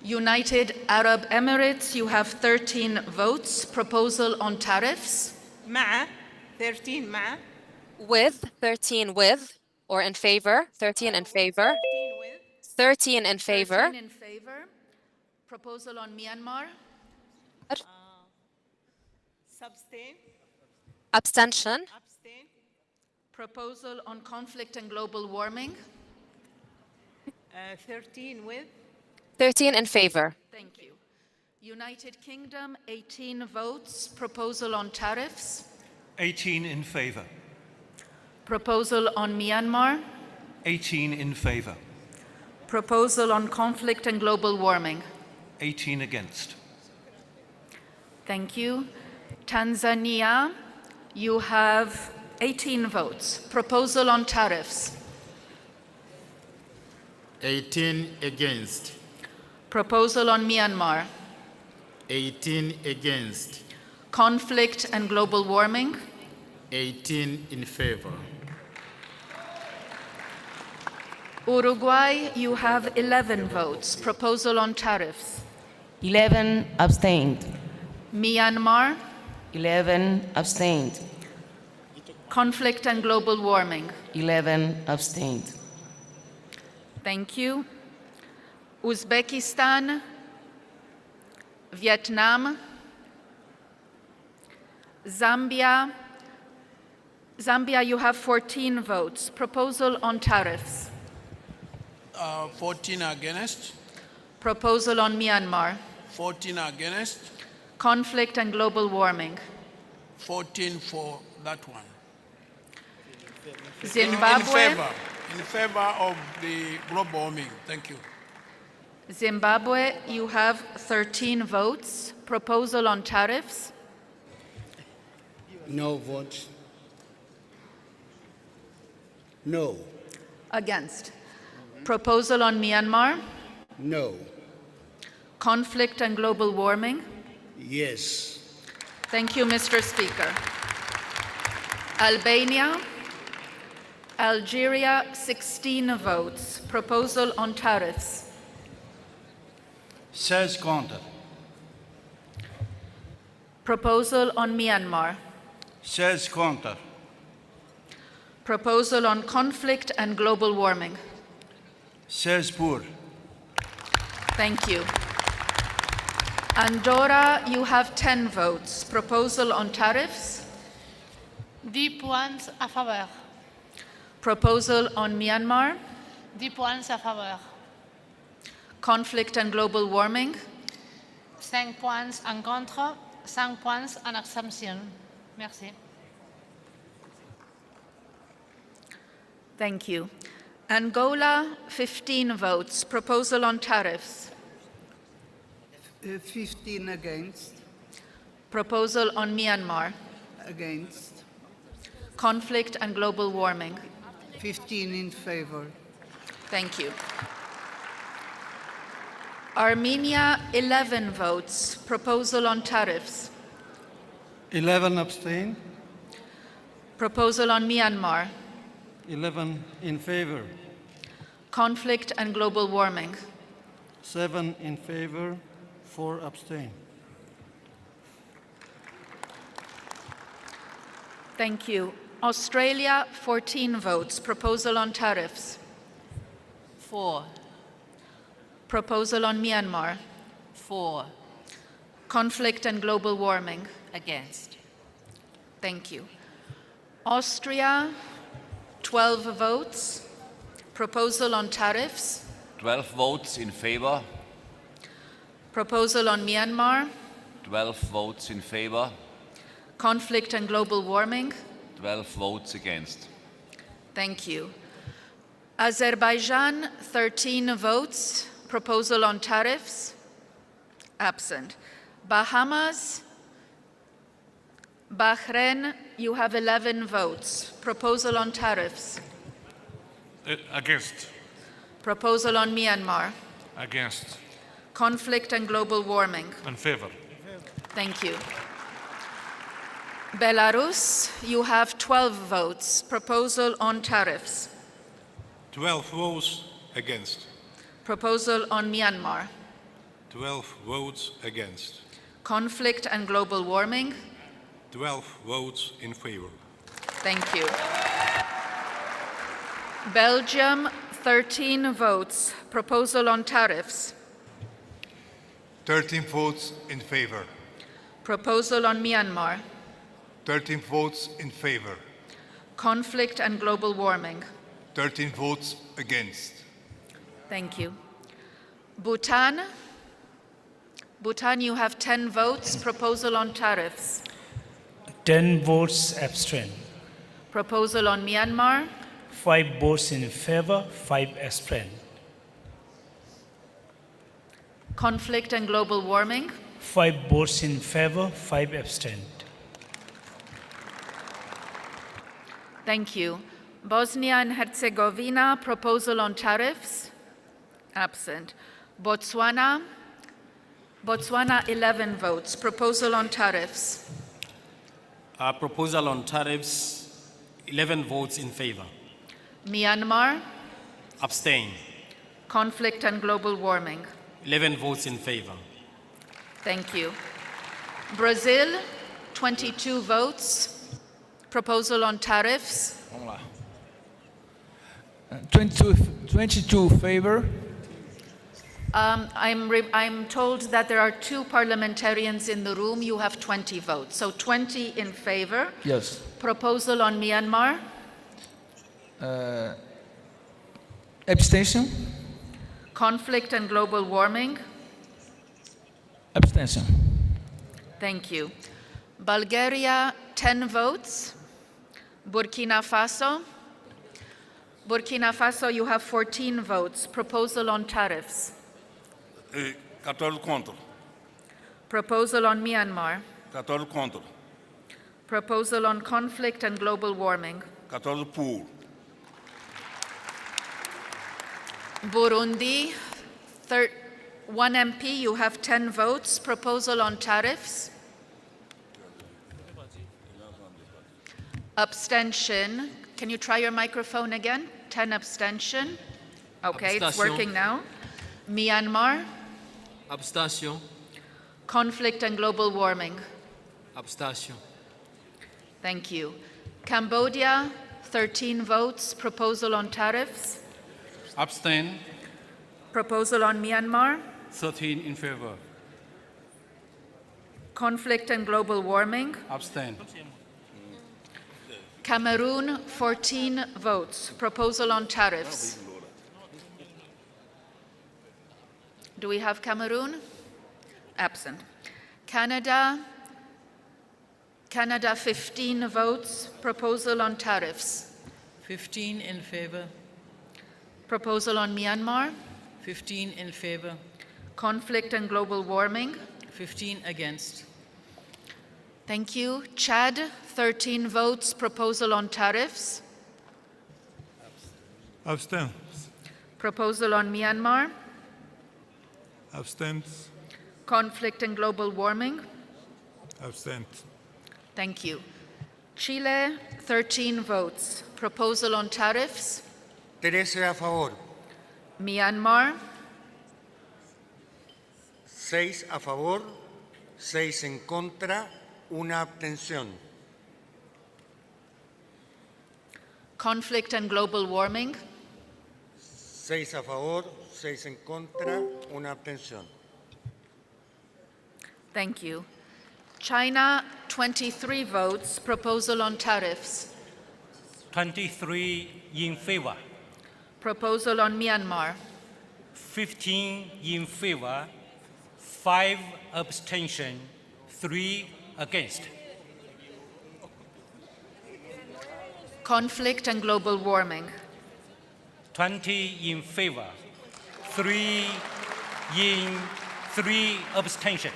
Speaker 4: United Arab Emirates, you have 13 votes. Proposal on tariffs.
Speaker 12: مع 13 مع.
Speaker 21: With, 13 with, or in favor, 13 in favor. 13 in favor.
Speaker 4: 13 in favor. Proposal on Myanmar.
Speaker 12: Abstain.
Speaker 21: Abstention.
Speaker 12: Abstain.
Speaker 4: Proposal on conflict and global warming.
Speaker 12: 13 with.
Speaker 21: 13 in favor.
Speaker 4: Thank you. United Kingdom, 18 votes. Proposal on tariffs.
Speaker 22: 18 in favor.
Speaker 4: Proposal on Myanmar.
Speaker 22: 18 in favor.
Speaker 4: Proposal on conflict and global warming.
Speaker 22: 18 against.
Speaker 4: Thank you. Tanzania, you have 18 votes. Proposal on tariffs.
Speaker 9: 18 against.
Speaker 4: Proposal on Myanmar.
Speaker 9: 18 against.
Speaker 4: Conflict and global warming.
Speaker 9: 18 in favor.
Speaker 4: Uruguay, you have 11 votes. Proposal on tariffs.
Speaker 24: 11 abstained.
Speaker 4: Myanmar.
Speaker 24: 11 abstained.
Speaker 4: Conflict and global warming.
Speaker 24: 11 abstained.
Speaker 4: Thank you. Uzbekistan, Vietnam, Zambia. Zambia, you have 14 votes. Proposal on tariffs.
Speaker 11: 14 against.
Speaker 4: Proposal on Myanmar.
Speaker 11: 14 against.
Speaker 4: Conflict and global warming.
Speaker 11: 14 for that one.
Speaker 4: Zimbabwe.
Speaker 11: In favor of the global warming. Thank you.
Speaker 4: Zimbabwe, you have 13 votes. Proposal on tariffs.
Speaker 11: No vote. No.
Speaker 4: Against. Proposal on Myanmar.
Speaker 11: No.
Speaker 4: Conflict and global warming.
Speaker 11: Yes.
Speaker 4: Thank you, Mr. Speaker. Albania. Algeria, 16 votes. Proposal on tariffs.
Speaker 22: 16 contre.
Speaker 4: Proposal on Myanmar.
Speaker 22: 16 contre.
Speaker 4: Proposal on conflict and global warming.
Speaker 22: 16 pour.
Speaker 4: Thank you. Andorra, you have 10 votes. Proposal on tariffs.
Speaker 5: 10 points à faveur.
Speaker 4: Proposal on Myanmar.
Speaker 5: 10 points à faveur.
Speaker 4: Conflict and global warming.
Speaker 5: 5 points en contre, 5 points en abstention. Merci.
Speaker 4: Thank you. Angola, 15 votes. Proposal on tariffs.
Speaker 25: 15 against.
Speaker 4: Proposal on Myanmar.
Speaker 25: Against.
Speaker 4: Conflict and global warming.
Speaker 25: 15 in favor.
Speaker 4: Thank you. Armenia, 11 votes. Proposal on tariffs.
Speaker 25: 11 abstain.
Speaker 4: Proposal on Myanmar.
Speaker 25: 11 in favor.
Speaker 4: conflict and global warming.
Speaker 22: 7 in favor, 4 abstain.
Speaker 4: Thank you. Australia, 14 votes. Proposal on tariffs.
Speaker 25: 4.
Speaker 4: Proposal on Myanmar.
Speaker 25: 4.
Speaker 4: Conflict and global warming.
Speaker 25: Against.
Speaker 4: Thank you. Austria, 12 votes. Proposal on tariffs.
Speaker 3: 12 votes in favor.
Speaker 4: Proposal on Myanmar.
Speaker 3: 12 votes in favor.
Speaker 4: Conflict and global warming.
Speaker 3: 12 votes against.
Speaker 4: Thank you. Azerbaijan, 13 votes. Proposal on tariffs. Absent. Bahamas, Bahrain, you have 11 votes. Proposal on tariffs.
Speaker 7: Against.
Speaker 4: Proposal on Myanmar.
Speaker 7: Against.
Speaker 4: Conflict and global warming.
Speaker 7: In favor.
Speaker 4: Thank you. Belarus, you have 12 votes. Proposal on tariffs.
Speaker 7: 12 votes against.
Speaker 4: Proposal on Myanmar.
Speaker 7: 12 votes against.
Speaker 4: Conflict and global warming.
Speaker 7: 12 votes in favor.
Speaker 4: Thank you. Belgium, 13 votes. Proposal on tariffs.
Speaker 8: 13 votes in favor.
Speaker 4: Proposal on Myanmar.
Speaker 8: 13 votes in favor.
Speaker 4: Conflict and global warming.
Speaker 8: 13 votes against.
Speaker 4: Thank you. Bhutan. Bhutan, you have 10 votes. Proposal on tariffs.
Speaker 13: 10 votes abstain.
Speaker 4: Proposal on Myanmar.
Speaker 13: 5 votes in favor, 5 abstain.
Speaker 4: Conflict and global warming.
Speaker 13: 5 votes in favor, 5 abstain.
Speaker 4: Thank you. Bosnia and Herzegovina, proposal on tariffs. Absent. Botswana. Botswana, 11 votes. Proposal on tariffs.
Speaker 14: Proposal on tariffs, 11 votes in favor.
Speaker 4: Myanmar.
Speaker 14: Abstain.
Speaker 4: Conflict and global warming.
Speaker 14: 11 votes in favor.
Speaker 4: Thank you. Brazil, 22 votes. Proposal on tariffs.
Speaker 26: 22 favor.
Speaker 4: I'm told that there are 2 parliamentarians in the room. You have 20 votes. So 20 in favor.
Speaker 26: Yes.
Speaker 4: Proposal on Myanmar.
Speaker 26: Abstention.
Speaker 4: Conflict and global warming.
Speaker 26: Abstention.
Speaker 4: Thank you. Bulgaria, 10 votes. Burkina Faso. Burkina Faso, you have 14 votes. Proposal on tariffs.
Speaker 7: 14 contre.
Speaker 4: Proposal on Myanmar.
Speaker 7: 14 contre.
Speaker 4: Proposal on conflict and global warming.
Speaker 7: 14 pour.
Speaker 4: Burundi, 1 MP, you have 10 votes. Proposal on tariffs. Abstention. Can you try your microphone again? 10 abstention. Okay, it's
Speaker 27: Abstention.
Speaker 4: working now. Myanmar.
Speaker 27: Abstention.
Speaker 4: Conflict and global warming.
Speaker 27: Abstention.
Speaker 4: Thank you. Cambodia, 13 votes. Proposal on tariffs.
Speaker 14: Abstain.
Speaker 4: Proposal on Myanmar.
Speaker 14: 13 in favor.
Speaker 4: Conflict and global warming.
Speaker 14: Abstain.
Speaker 4: Cameroon, 14 votes. Proposal on tariffs. Do we have Cameroon? Absent. Canada, 15 votes. Proposal on tariffs.
Speaker 27: 15 in favor.
Speaker 4: Proposal on Myanmar.
Speaker 27: 15 in favor.
Speaker 4: Conflict and global warming.
Speaker 27: 15 against.
Speaker 4: Thank you. Chad, 13 votes. Proposal on tariffs.
Speaker 7: Abstain.
Speaker 4: Proposal on Myanmar.
Speaker 7: Abstain.
Speaker 4: Conflict and global warming.
Speaker 7: Abstain.
Speaker 4: Thank you. Chile, 13 votes. Proposal on tariffs.
Speaker 28: 13 a favor.
Speaker 4: Myanmar,
Speaker 1: 6 a favor, 6 en contra, una abstención.
Speaker 4: conflict and global warming,
Speaker 1: 6 a favor, 6 en contra, una abstención.
Speaker 4: thank you. China, 23 votes, proposal on tariffs.
Speaker 2: 23 in favor,
Speaker 4: Proposal on Myanmar.
Speaker 2: 15 in favor, 5 abstention, 3 against.
Speaker 4: Conflict and global warming.
Speaker 2: 20 in favor, 3 abstention.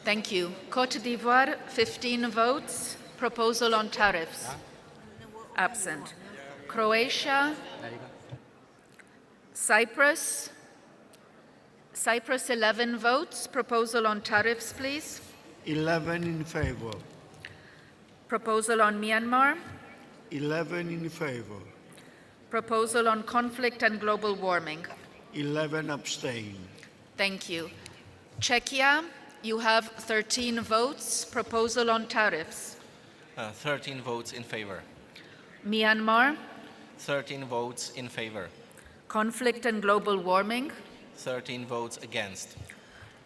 Speaker 4: Thank you. Côte d'Ivoire, 15 votes, proposal on tariffs. Absent. Croatia, Cyprus, 11 votes, proposal on tariffs, please.
Speaker 11: 11 in favor.
Speaker 4: Proposal on Myanmar.
Speaker 11: 11 in favor.
Speaker 4: Proposal on conflict and global warming.
Speaker 11: 11 abstain.
Speaker 4: Thank you. Czechia, you have 13 votes, proposal on tariffs.
Speaker 15: 13 votes in favor.
Speaker 4: Myanmar,
Speaker 15: 13 votes in favor.
Speaker 4: conflict and global warming.
Speaker 15: 13 votes against.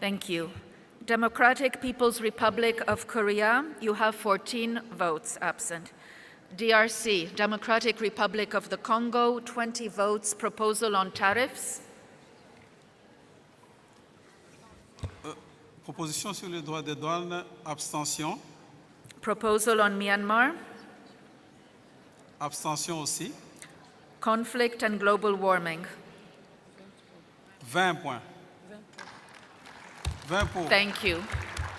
Speaker 4: Thank you. Democratic People's Republic of Korea, you have 14 votes absent. DRC, Democratic Republic of the Congo, 20 votes, proposal on tariffs.
Speaker 18: Proposition sur les droits des douanes, abstention.
Speaker 4: Proposal on Myanmar.
Speaker 18: Abstention aussi.
Speaker 4: Conflict and global warming.
Speaker 18: 20 points. 20 pour.
Speaker 4: Thank you.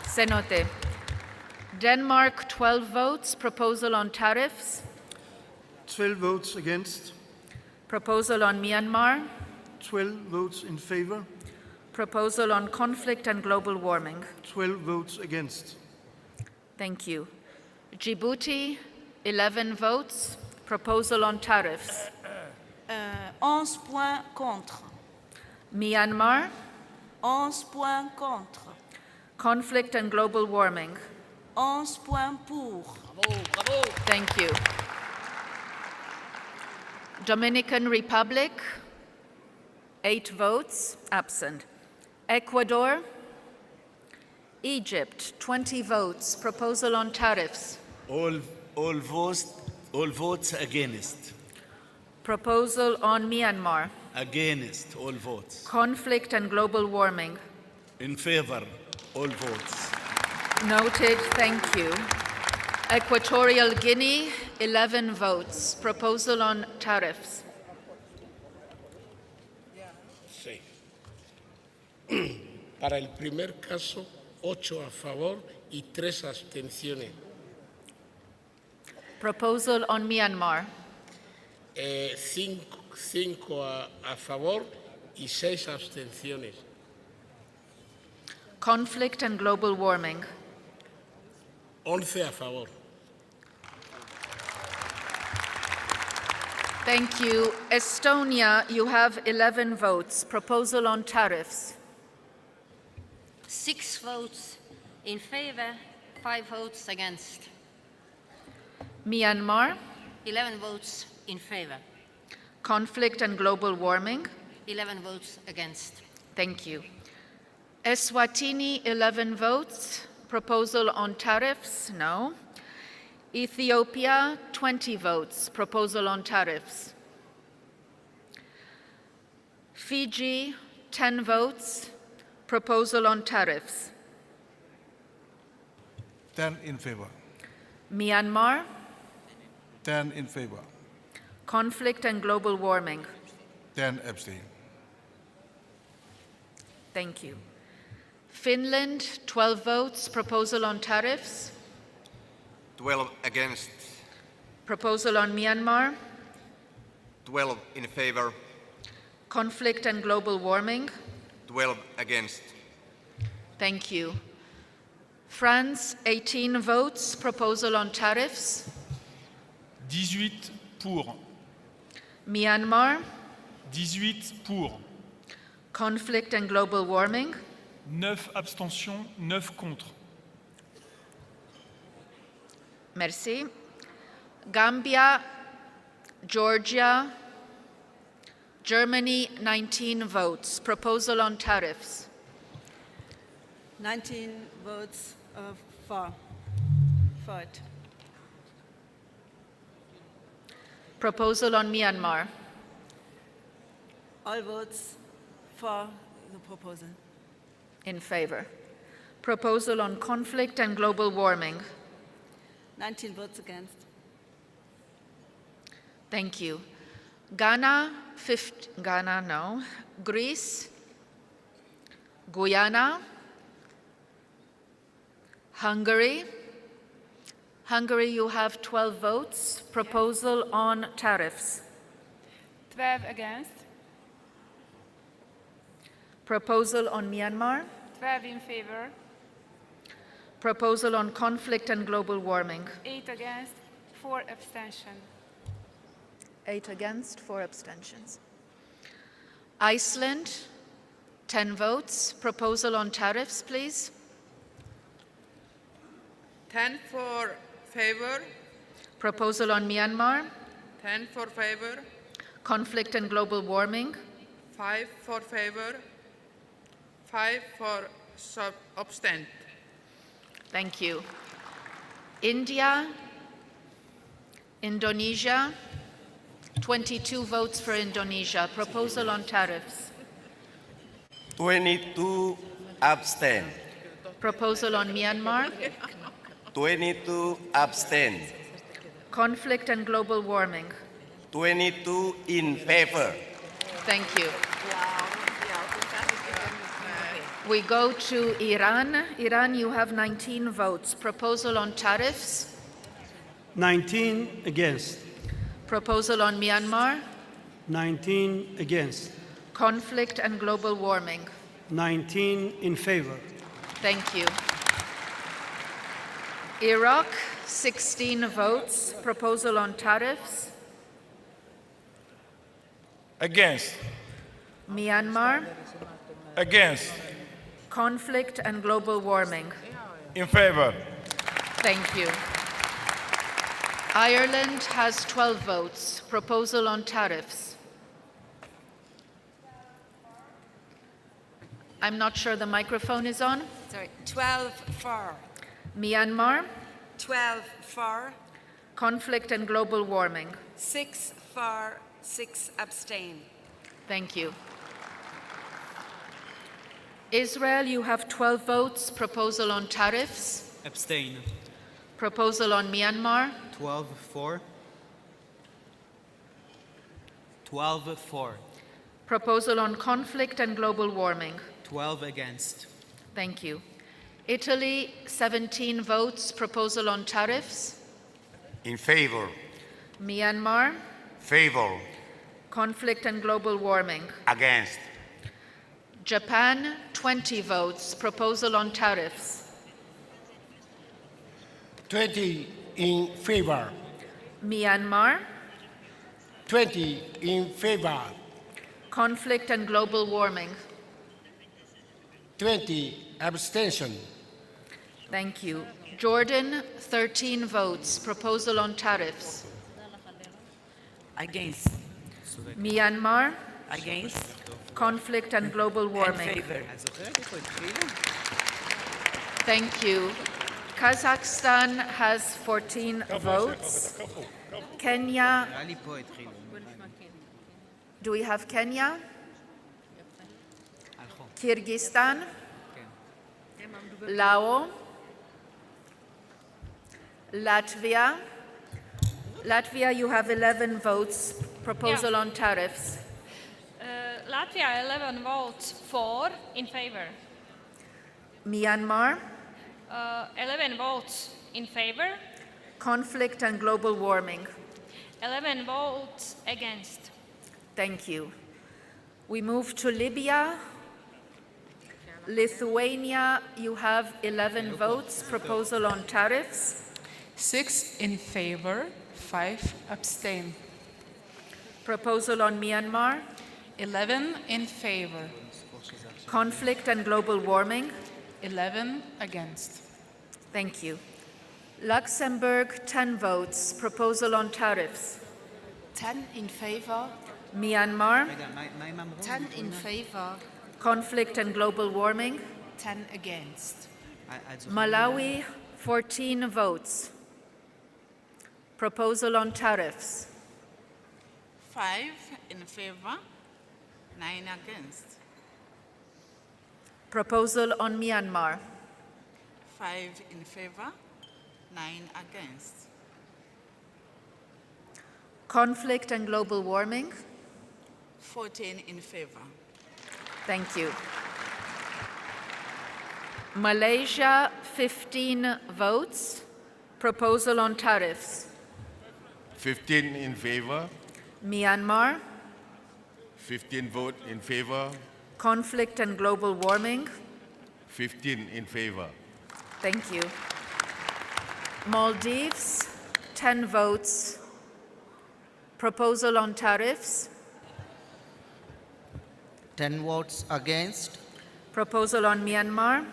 Speaker 4: C'est noté. Denmark, 12 votes, proposal on tariffs.
Speaker 22: 12 votes against.
Speaker 4: Proposal on Myanmar.
Speaker 22: 12 votes in favor.
Speaker 4: Proposal on conflict and global warming.
Speaker 22: 12 votes against.
Speaker 4: Thank you. Djibouti, 11 votes, proposal on tariffs.
Speaker 10: 11 points contre.
Speaker 4: Myanmar,
Speaker 10: 11 points contre.
Speaker 4: conflict and global warming.
Speaker 10: 11 points pour.
Speaker 4: Thank you. Dominican Republic, 8 votes, absent. Ecuador, Egypt, 20 votes, proposal on tariffs.
Speaker 19: All votes against.
Speaker 4: Proposal on Myanmar.
Speaker 19: Against, all votes.
Speaker 4: Conflict and global warming.
Speaker 19: In favor, all votes.
Speaker 4: Noted, thank you. Equatorial Guinea, 11 votes, proposal on tariffs.
Speaker 16: Sí. Para el primer caso, 8 a favor y 3 abstenciones.
Speaker 4: Proposal on Myanmar.
Speaker 16: 5 a favor y 6 abstenciones.
Speaker 4: Conflict and global warming.
Speaker 16: 11 a favor.
Speaker 4: Thank you. Estonia, you have 11 votes, proposal on tariffs.
Speaker 20: 6 votes in favor, 5 votes against.
Speaker 4: Myanmar,
Speaker 20: 11 votes in favor,
Speaker 4: conflict and global warming.
Speaker 20: 11 votes against.
Speaker 4: Thank you. Eswatini, 11 votes, proposal on tariffs, no. Ethiopia, 20 votes, proposal on tariffs. Fiji, 10 votes, proposal on tariffs.
Speaker 22: 10 in favor.
Speaker 4: Myanmar,
Speaker 22: 10 in favor.
Speaker 4: conflict and global warming.
Speaker 22: 10 abstain.
Speaker 4: Thank you. Finland, 12 votes, proposal on tariffs.
Speaker 23: 12 against.
Speaker 4: Proposal on Myanmar,
Speaker 23: 12 in favor.
Speaker 4: conflict and global warming.
Speaker 23: 12 against.
Speaker 4: Thank you. France, 18 votes, proposal on tariffs.
Speaker 18: 18 pour.
Speaker 4: Myanmar,
Speaker 5: 18 pour,
Speaker 4: conflict and global warming.
Speaker 5: 9 abstentions, 9 contre.
Speaker 4: Merci. Gambia, Georgia, Germany, 19 votes. Proposal on tariffs.
Speaker 6: 19 votes for it.
Speaker 4: Proposal on Myanmar.
Speaker 6: All votes for the proposal.
Speaker 4: In favor. Proposal on conflict and global warming.
Speaker 6: 19 votes against.
Speaker 4: Thank you. Ghana, Ghana, no. Greece, Guyana, Hungary. Hungary, you have 12 votes. Proposal on tariffs.
Speaker 9: 12 against.
Speaker 4: Proposal on Myanmar.
Speaker 9: 12 in favor.
Speaker 4: Proposal on conflict and global warming.
Speaker 9: 8 against, 4 abstention.
Speaker 4: 8 against, 4 abstentions. Iceland, 10 votes. Proposal on tariffs, please.
Speaker 12: 10 for favor.
Speaker 4: Proposal on Myanmar.
Speaker 12: 10 for favor.
Speaker 4: Conflict and global warming.
Speaker 12: 5 for favor. 5 for abstain.
Speaker 4: Thank you. India, Indonesia, 22 votes for Indonesia. Proposal on tariffs.
Speaker 17: 22 abstain.
Speaker 4: Proposal on Myanmar.
Speaker 17: 22 abstain.
Speaker 4: Conflict and global warming.
Speaker 17: 22 in favor.
Speaker 4: Thank you. We go to Iran. Iran, you have 19 votes. Proposal on tariffs.
Speaker 21: 19 against.
Speaker 4: Proposal on Myanmar.
Speaker 21: 19 against.
Speaker 4: Conflict and global warming.
Speaker 21: 19 in favor.
Speaker 4: Thank you. Iraq, 16 votes. Proposal on tariffs.
Speaker 5: Against.
Speaker 4: Myanmar.
Speaker 5: Against.
Speaker 4: Conflict and global warming.
Speaker 5: In favor.
Speaker 4: Thank you. Ireland has 12 votes. Proposal on tariffs. I'm not sure the microphone is on.
Speaker 6: Sorry, 12 for.
Speaker 4: Myanmar.
Speaker 6: 12 for.
Speaker 4: Conflict and global warming.
Speaker 6: 6 for, 6 abstain.
Speaker 4: Thank you. Israel, you have 12 votes. Proposal on tariffs.
Speaker 14: Abstain.
Speaker 4: Proposal on Myanmar.
Speaker 14: 12 for. 12 for.
Speaker 4: Proposal on conflict and global warming.
Speaker 14: 12 against.
Speaker 4: Thank you. Italy, 17 votes. Proposal on tariffs.
Speaker 1: In favor.
Speaker 4: Myanmar.
Speaker 1: Favor.
Speaker 4: Conflict and global warming.
Speaker 1: Against.
Speaker 4: Japan, 20 votes. Proposal on tariffs.
Speaker 24: 20 in favor.
Speaker 4: Myanmar.
Speaker 24: 20 in favor.
Speaker 4: Conflict and global warming.
Speaker 24: 20 abstention.
Speaker 4: Thank you. Jordan, 13 votes. Proposal on tariffs.
Speaker 6: Against.
Speaker 4: Myanmar.
Speaker 6: Against.
Speaker 4: Conflict and global warming.
Speaker 6: In favor.
Speaker 4: Thank you. Kazakhstan has 14 votes. Kenya. Do we have Kenya? Kyrgyzstan. Laos. Latvia. Latvia, you have 11 votes. Proposal on tariffs.
Speaker 9: Latvia, 11 votes for, in favor.
Speaker 4: Myanmar.
Speaker 9: 11 votes in favor.
Speaker 4: Conflict and global warming.
Speaker 9: 11 votes against.
Speaker 4: Thank you. We move to Libya. Lithuania, you have 11 votes. Proposal on tariffs.
Speaker 27: 6 in favor, 5 abstain.
Speaker 4: Proposal on Myanmar.
Speaker 2: 11 in favor.
Speaker 4: Conflict and global warming.
Speaker 2: 11 against.
Speaker 4: Thank you. Luxembourg, 10 votes. Proposal on tariffs.
Speaker 2: 10 in favor.
Speaker 4: Myanmar.
Speaker 2: 10 in favor.
Speaker 4: Conflict and global warming.
Speaker 2: 10 against.
Speaker 4: Malawi, 14 votes. Proposal on tariffs.
Speaker 2: 5 in favor. 9 against.
Speaker 4: Proposal on Myanmar.
Speaker 2: 5 in favor. 9 against.
Speaker 4: Conflict and global warming.
Speaker 2: 14 in favor.
Speaker 4: Thank you. Malaysia, 15 votes. Proposal on tariffs.
Speaker 17: 15 in favor.
Speaker 4: Myanmar.
Speaker 17: 15 vote in favor.
Speaker 4: Conflict and global warming.
Speaker 17: 15 in favor.
Speaker 4: Thank you. Maldives, 10 votes. Proposal on tariffs.
Speaker 14: 10 votes against.
Speaker 4: Proposal on Myanmar.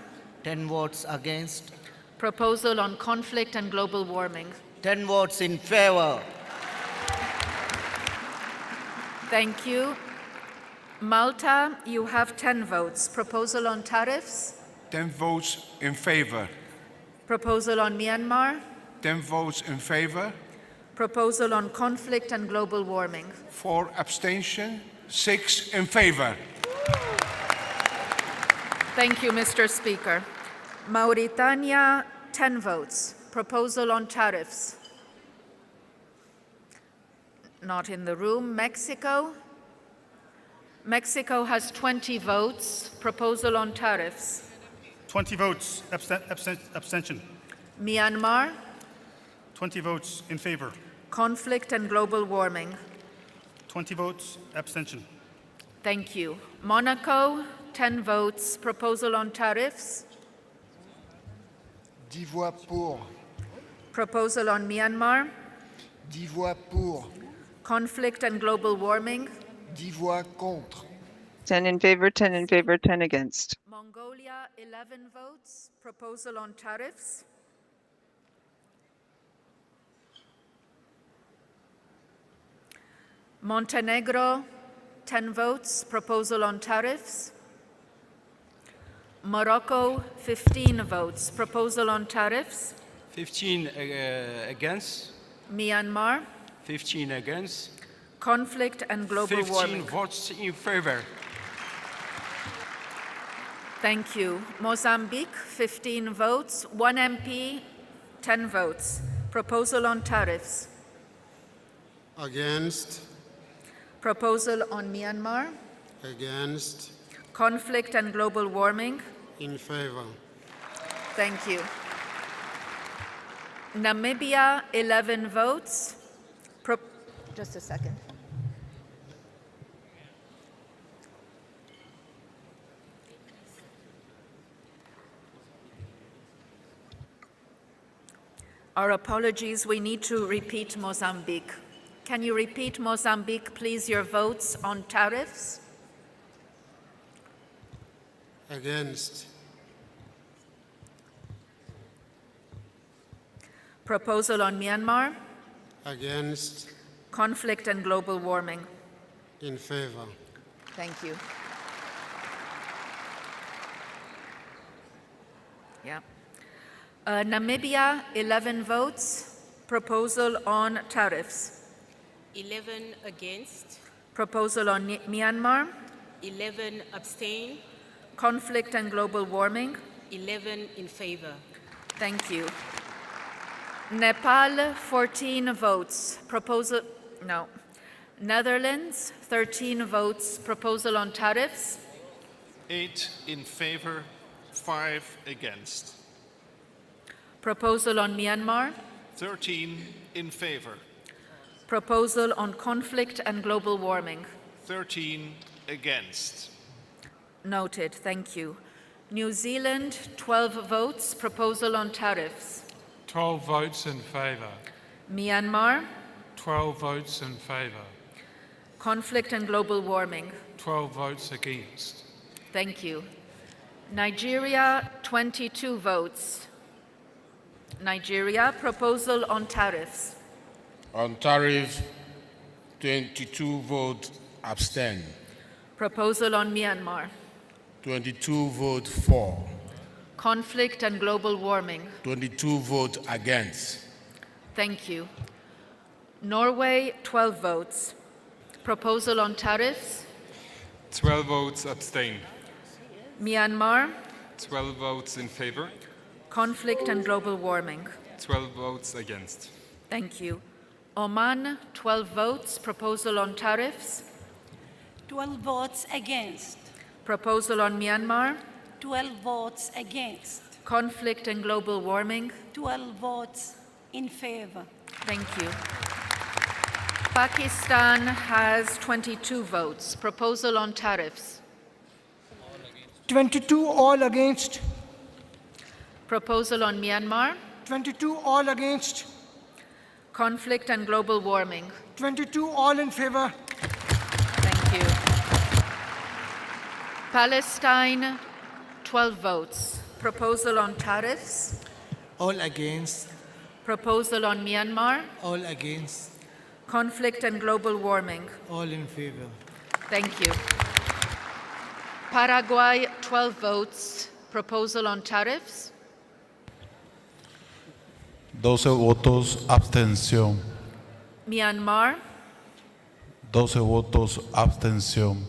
Speaker 14: 10 votes against.
Speaker 4: Proposal on conflict and global warming.
Speaker 14: 10 votes in favor.
Speaker 4: Thank you. Malta, you have 10 votes. Proposal on tariffs.
Speaker 22: 10 votes in favor.
Speaker 4: Proposal on Myanmar.
Speaker 22: 10 votes in favor.
Speaker 4: Proposal on conflict and global warming.
Speaker 22: 4 abstention. 6 in favor.
Speaker 4: Thank you, Mr. Speaker. Mauritania, 10 votes. Proposal on tariffs. Not in the room. Mexico. Mexico has 20 votes. Proposal on tariffs.
Speaker 3: 20 votes, abstention.
Speaker 4: Myanmar.
Speaker 3: 20 votes in favor.
Speaker 4: Conflict and global warming.
Speaker 3: 20 votes, abstention.
Speaker 4: Thank you. Monaco, 10 votes. Proposal on tariffs.
Speaker 7: 10 voix pour.
Speaker 4: Proposal on Myanmar.
Speaker 7: 10 voix pour.
Speaker 4: Conflict and global warming.
Speaker 7: 10 voix contre.
Speaker 8: 10 in favor, 10 in favor, 10 against.
Speaker 4: Mongolia, 11 votes. Proposal on tariffs. Montenegro, 10 votes. Proposal on tariffs. Morocco, 15 votes. Proposal on tariffs.
Speaker 13: 15 against.
Speaker 4: Myanmar.
Speaker 13: 15 against.
Speaker 4: Conflict and global warming.
Speaker 13: 15 votes in favor.
Speaker 4: Thank you. Mozambique, 15 votes. 1 MP, 10 votes. Proposal on tariffs.
Speaker 25: Against.
Speaker 4: Proposal on Myanmar.
Speaker 25: Against.
Speaker 4: Conflict and global warming.
Speaker 25: In favor.
Speaker 4: Thank you. Namibia, 11 votes. Just a second. Our apologies, we need to repeat Mozambique. Can you repeat Mozambique, please, your votes on tariffs?
Speaker 25: Against.
Speaker 4: Proposal on Myanmar.
Speaker 25: Against.
Speaker 4: Conflict and global warming.
Speaker 25: In favor.
Speaker 4: Thank you. Yeah. Namibia, 11 votes. Proposal on tariffs.
Speaker 26: 11 against.
Speaker 4: Proposal on Myanmar.
Speaker 26: 11 abstain.
Speaker 4: Conflict and global warming.
Speaker 26: 11 in favor.
Speaker 4: Thank you. Nepal, 14 votes. Proposal, no. Netherlands, 13 votes. Proposal on tariffs.
Speaker 27: 8 in favor, 5 against.
Speaker 4: Proposal on Myanmar.
Speaker 27: 13 in favor.
Speaker 4: Proposal on conflict and global warming.
Speaker 27: 13 against.
Speaker 4: Noted, thank you. New Zealand, 12 votes. Proposal on tariffs.
Speaker 28: 12 votes in favour.
Speaker 4: Myanmar.
Speaker 28: 12 votes in favour.
Speaker 4: Conflict and global warming.
Speaker 10: 12 votes against.
Speaker 4: Thank you. Nigeria, 22 votes. Nigeria, proposal on tariffs.
Speaker 24: On tariff, 22 vote abstain.
Speaker 4: Proposal on Myanmar.
Speaker 24: 22 vote for.
Speaker 4: Conflict and global warming.
Speaker 24: 22 vote against.
Speaker 4: Thank you. Norway, 12 votes. Proposal on tariffs.
Speaker 10: 12 votes abstain.
Speaker 4: Myanmar,
Speaker 10: 12 votes in favor.
Speaker 4: conflict and global warming.
Speaker 10: 12 votes against.
Speaker 4: Thank you. Oman, 12 votes. Proposal on tariffs.
Speaker 11: 12 votes against.
Speaker 4: Proposal on Myanmar.
Speaker 11: 12 votes against.
Speaker 4: Conflict and global warming.
Speaker 11: 12 votes in favor.
Speaker 4: Thank you. Pakistan has 22 votes. Proposal on tariffs.
Speaker 21: 22 all against.
Speaker 4: Proposal on Myanmar.
Speaker 21: 22 all against.
Speaker 4: Conflict and global warming.
Speaker 21: 22 all in favor.
Speaker 4: Thank you. Palestine, 12 votes. Proposal on tariffs.
Speaker 14: All against.
Speaker 4: Proposal on Myanmar.
Speaker 14: All against.
Speaker 4: Conflict and global warming.
Speaker 14: All in favor.
Speaker 4: Thank you. Paraguay, 12 votes. Proposal on tariffs.
Speaker 15: 12 votos, abstención.
Speaker 4: Myanmar.
Speaker 15: 12 votos, abstención.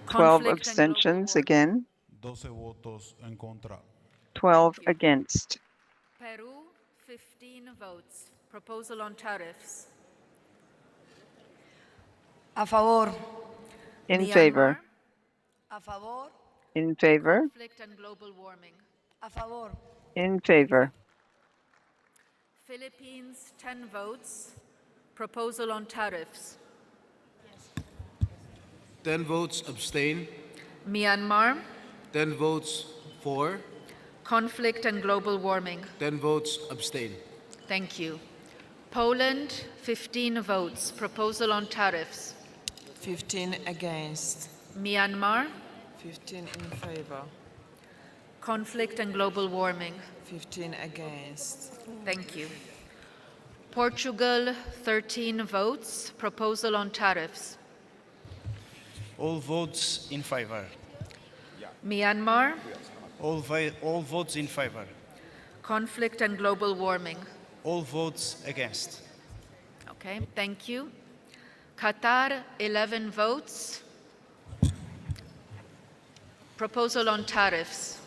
Speaker 8: 12 abstentions again.
Speaker 15: 12 votos en contra.
Speaker 8: 12 against.
Speaker 4: Peru, 15 votes. Proposal on tariffs.
Speaker 11: A favor.
Speaker 8: In
Speaker 4: Myanmar.
Speaker 8: favor.
Speaker 11: A favor.
Speaker 8: In favor.
Speaker 4: Conflict and global warming.
Speaker 11: A favor.
Speaker 8: In favor.
Speaker 4: Philippines, 10 votes. Proposal on tariffs.
Speaker 16: 10 votes abstain.
Speaker 4: Myanmar.
Speaker 16: 10 votes for.
Speaker 4: Conflict and global warming.
Speaker 16: 10 votes abstain.
Speaker 4: Thank you. Poland, 15 votes. Proposal on tariffs.
Speaker 19: 15 against.
Speaker 4: Myanmar.
Speaker 19: 15 in favor.
Speaker 4: Conflict and global warming.
Speaker 19: 15 against.
Speaker 4: Thank you. Portugal, 13 votes. Proposal on tariffs.
Speaker 20: All votes in favor.
Speaker 4: Myanmar.
Speaker 20: All votes in favor.
Speaker 4: Conflict and global warming.
Speaker 20: All votes against.
Speaker 4: Okay, thank you. Qatar, 11 votes. Proposal on tariffs.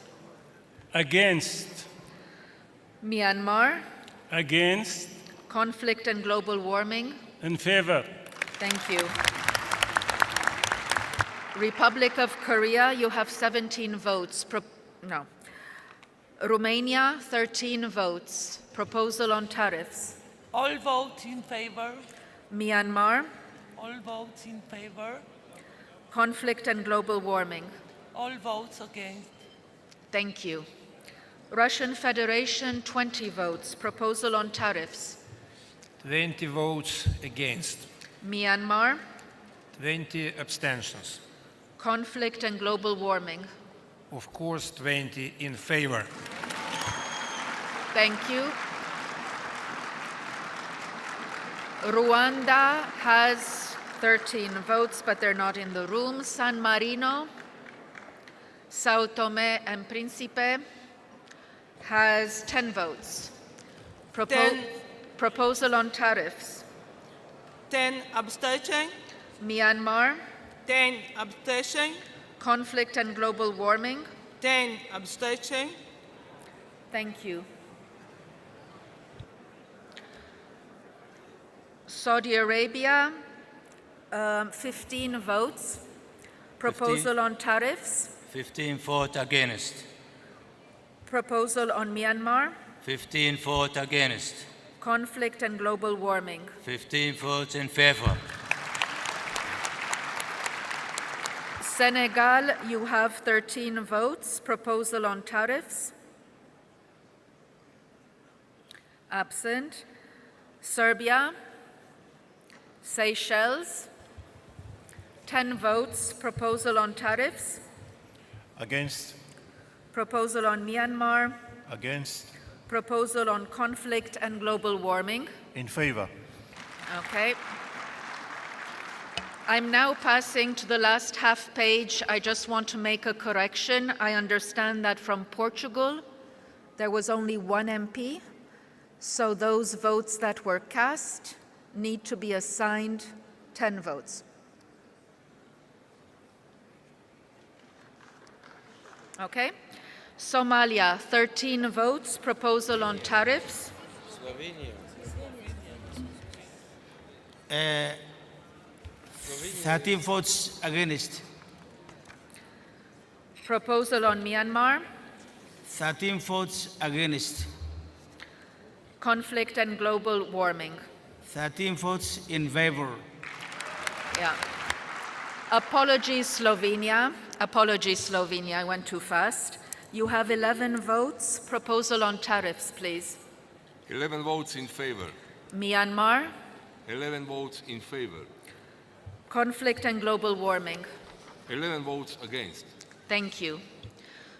Speaker 21: Against.
Speaker 4: Myanmar.
Speaker 21: Against.
Speaker 4: Conflict and global warming.
Speaker 21: In favor.
Speaker 4: Thank you. Republic of Korea, you have 17 votes. Romania, 13 votes. Proposal on tariffs.
Speaker 11: All votes in favor.
Speaker 4: Myanmar.
Speaker 11: All votes in favor.
Speaker 4: Conflict and global warming.
Speaker 11: All votes against.
Speaker 4: Thank you. Russian Federation, 20 votes. Proposal on tariffs.
Speaker 10: 20 votes against.
Speaker 4: Myanmar.
Speaker 10: 20 abstentions.
Speaker 4: Conflict and global warming.
Speaker 10: Of course, 20 in favor.
Speaker 4: Thank you. Rwanda has 13 votes, but they're not in the room. San Marino, Sao Tome and Principe has 10 votes. Proposal on tariffs.
Speaker 11: 10 abstention.
Speaker 4: Myanmar.
Speaker 11: 10 abstention.
Speaker 4: Conflict and global warming.
Speaker 11: 10 abstention.
Speaker 4: Thank you. Saudi Arabia, 15 votes. Proposal on tariffs.
Speaker 13: 15 vote against.
Speaker 4: Proposal on Myanmar.
Speaker 13: 15 vote against.
Speaker 4: Conflict and global warming.
Speaker 13: 15 votes in favor.
Speaker 4: Senegal, you have 13 votes. Proposal on tariffs. Absent. Serbia. Seychelles. 10 votes. Proposal on tariffs.
Speaker 3: Against.
Speaker 4: Proposal on Myanmar.
Speaker 3: Against.
Speaker 4: Proposal on conflict and global warming.
Speaker 3: In favor.
Speaker 4: Okay. I'm now passing to the last half page. I just want to make a correction. I understand that from Portugal, there was only one MP. So those votes that were cast need to be assigned 10 votes. Okay. Somalia, 13 votes. Proposal on tariffs.
Speaker 13: Slovenia.
Speaker 20: 13 votes against.
Speaker 4: Proposal on Myanmar.
Speaker 20: 13 votes against.
Speaker 4: Conflict and global warming.
Speaker 20: 13 votes in favor.
Speaker 4: Yeah. Apologies, Slovenia. Apologies, Slovenia. I went too fast. You have 11 votes. Proposal on tariffs, please.
Speaker 1: 11 votes in favor.
Speaker 4: Myanmar.
Speaker 1: 11 votes in favor.
Speaker 4: Conflict and global warming.
Speaker 1: 11 votes against.
Speaker 4: Thank you.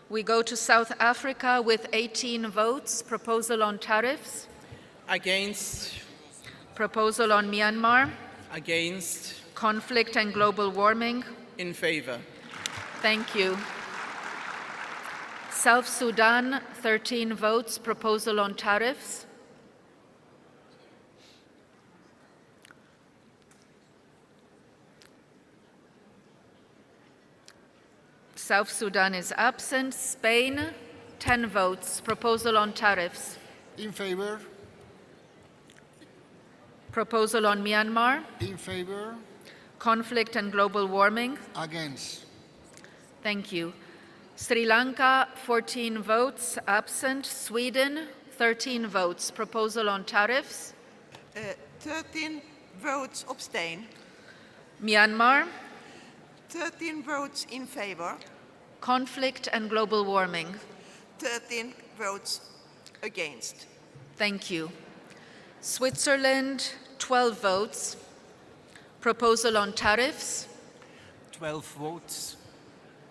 Speaker 4: We go to South Africa with 18 votes. Proposal on tariffs.
Speaker 11: Against.
Speaker 4: Proposal on Myanmar.
Speaker 11: Against.
Speaker 4: Conflict and global warming.
Speaker 11: In favor.
Speaker 4: Thank you. South Sudan, 13 votes. Proposal on tariffs. South Sudan is absent. Spain, 10 votes. Proposal on tariffs.
Speaker 7: In favor.
Speaker 4: Proposal on Myanmar.
Speaker 7: In favor.
Speaker 4: Conflict and global warming.
Speaker 7: Against.
Speaker 4: Thank you. Sri Lanka, 14 votes. Absent. Sweden, 13 votes. Proposal on tariffs.
Speaker 5: 13 votes abstain.
Speaker 4: Myanmar.
Speaker 5: 13 votes in favor.
Speaker 4: Conflict and global warming.
Speaker 5: 13 votes against.
Speaker 4: Thank you. Switzerland, 12 votes. Proposal on tariffs.
Speaker 6: 12 votes.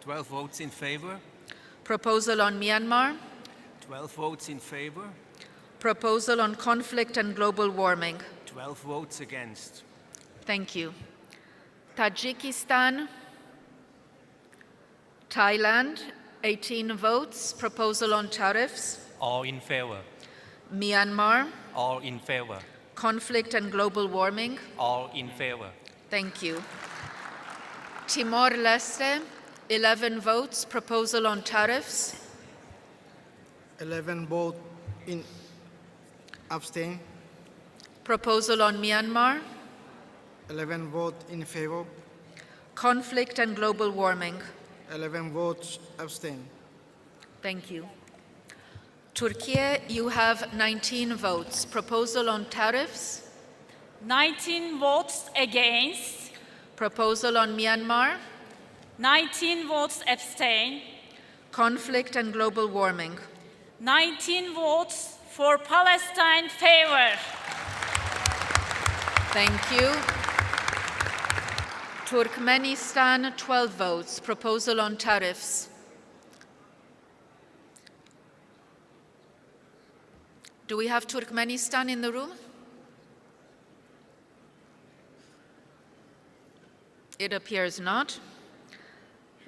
Speaker 6: 12 votes in favor.
Speaker 4: Proposal on Myanmar.
Speaker 6: 12 votes in favor.
Speaker 4: Proposal on conflict and global warming.
Speaker 6: 12 votes against.
Speaker 4: Thank you. Tajikistan. Thailand, 18 votes. Proposal on tariffs.
Speaker 6: All in favor.
Speaker 4: Myanmar.
Speaker 6: All in favor.
Speaker 4: Conflict and global warming.
Speaker 6: All in favor.
Speaker 4: Thank you. Timor-Leste, 11 votes. Proposal on tariffs.
Speaker 14: 11 vote in abstain.
Speaker 4: Proposal on Myanmar.
Speaker 14: 11 vote in favor.
Speaker 4: Conflict and global warming.
Speaker 14: 11 votes abstain.
Speaker 4: Thank you. Turkey, you have 19 votes. Proposal on tariffs.
Speaker 9: 19 votes against.
Speaker 4: Proposal on Myanmar.
Speaker 9: 19 votes abstain.
Speaker 4: Conflict and global warming.
Speaker 9: 19 votes for Palestine favor.
Speaker 4: Thank you. Turkmenistan, 12 votes. Proposal on tariffs. Do we have Turkmenistan in the room? It appears not.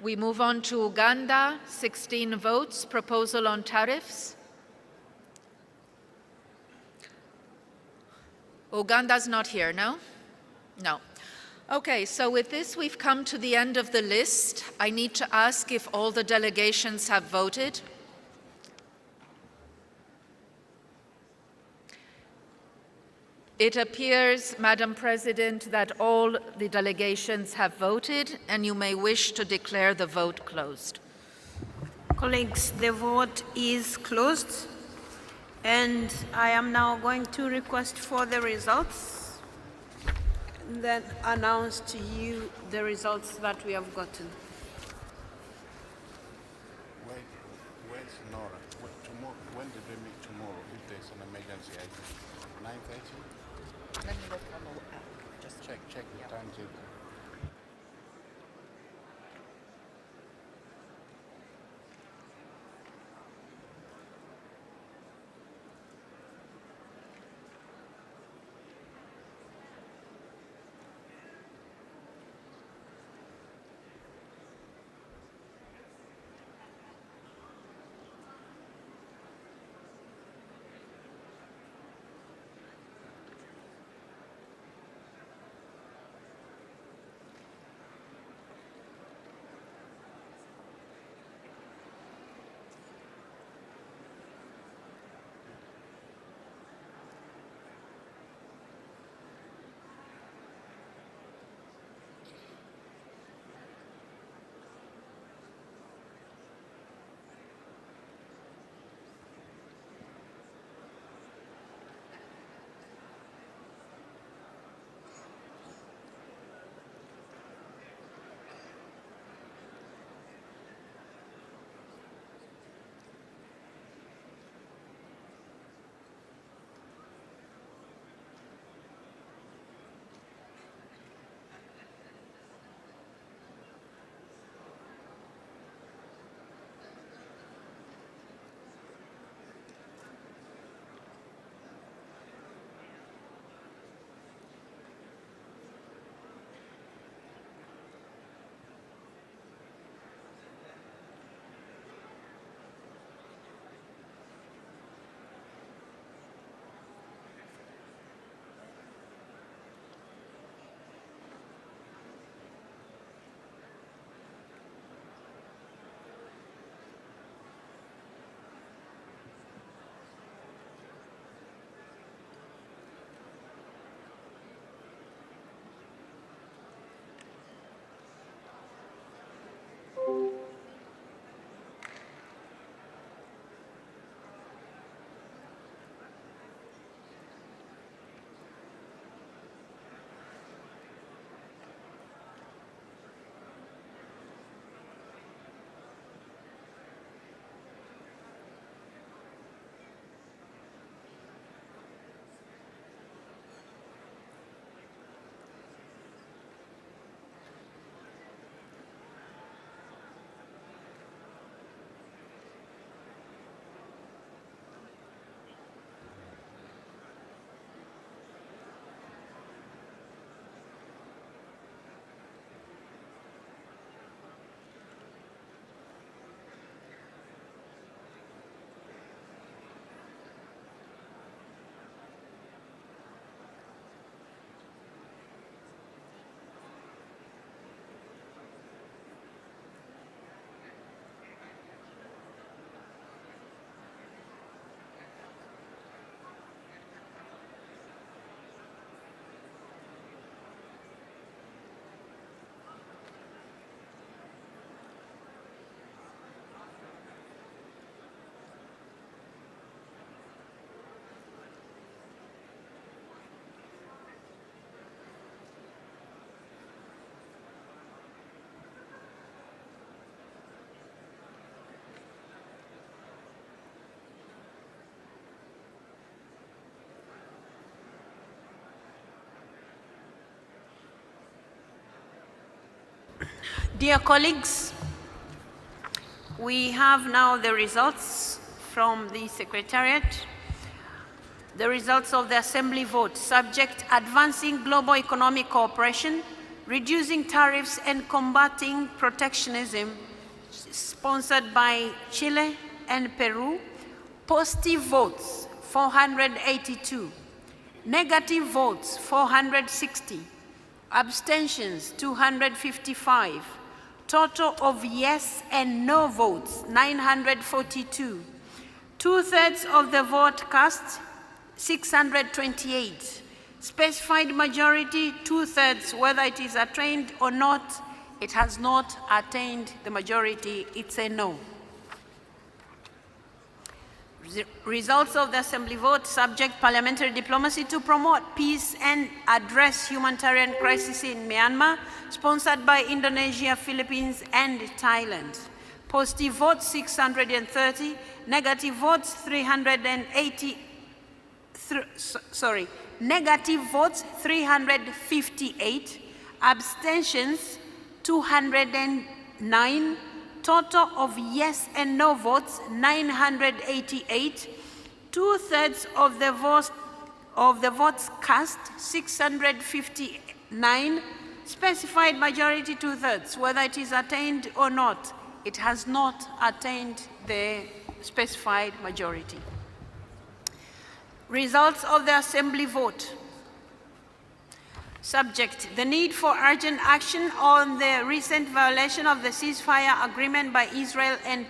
Speaker 4: We move on to Uganda, 16 votes. Proposal on tariffs. Uganda's not here, no? No. Okay, so with this, we've come to the end of the list. I need to ask if all the delegations have voted. It appears, Madam President, that all the delegations have voted, and you may wish to declare the vote closed.
Speaker 12: Colleagues, the vote is closed, and I am now going to request for the results, and then announce to you the results that we have gotten.
Speaker 15: Where's Nora? When did we meet tomorrow? If there's an emergency, I think 9:30?
Speaker 4: Let me look on the app.
Speaker 15: Just check the timetable.
Speaker 12: Dear colleagues, we have now the results from the Secretariat. The results of the Assembly vote: subject advancing global economic cooperation, reducing tariffs and combating protectionism, sponsored by Chile and Peru. Positive votes 482, negative votes 460, abstentions 255, total of yes and no votes 942, two-thirds of the vote cast 628, specified majority two-thirds, whether it is attained or not. It has not attained the majority, it's a no. Results of the Assembly vote: subject parliamentary diplomacy to promote peace and address humanitarian crisis in Myanmar, sponsored by Indonesia, Philippines, and Thailand. Positive votes 630, negative votes 380, negative votes 358, abstentions 209, total of yes and no votes 988, two-thirds of the votes cast 659, specified majority two-thirds, whether it is attained or not. It has not attained the specified majority. Results of the Assembly vote. Subject: the need for urgent action on the recent violation of the ceasefire agreement by Israel and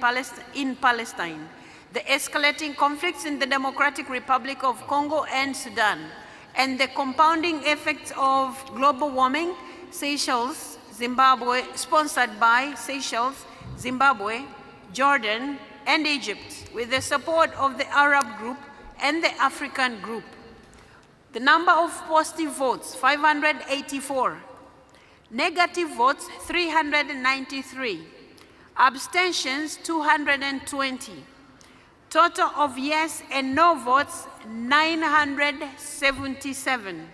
Speaker 12: in Palestine, the escalating conflicts in the Democratic Republic of Congo and Sudan, and the compounding effects of global warming, Seychelles, Zimbabwe, sponsored by Seychelles, Zimbabwe, Jordan, and Egypt, with the support of the Arab group and the African group. The number of positive votes 584, negative votes 393, abstentions 220, total of yes and no votes 977,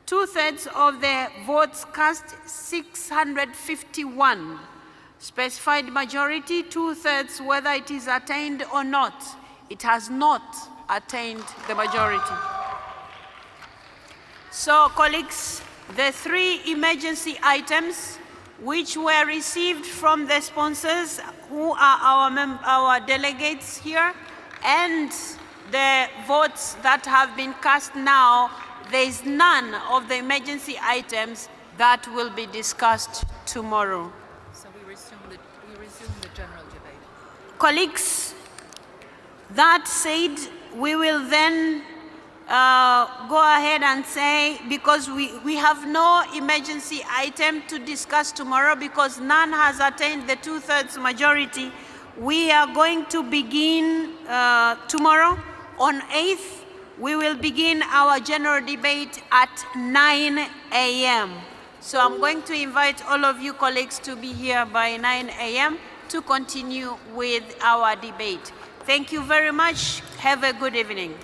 Speaker 12: two-thirds of the votes cast 651, specified majority two-thirds, whether it is attained or not. It has not attained the majority. So, colleagues, the three emergency items which were received from the sponsors, who are our delegates here, and the votes that have been cast now, there is none of the emergency items that will be discussed tomorrow.
Speaker 4: So we resume the general debate.
Speaker 12: Colleagues, that said, we will then go ahead and say, because we have no emergency item to discuss tomorrow because none has attained the two-thirds majority, we are going to begin tomorrow on 8th. We will begin our general debate at 9 a.m. So I'm going to invite all of you colleagues to be here by 9 a.m. to continue with our debate. Thank you very much. Have a good evening.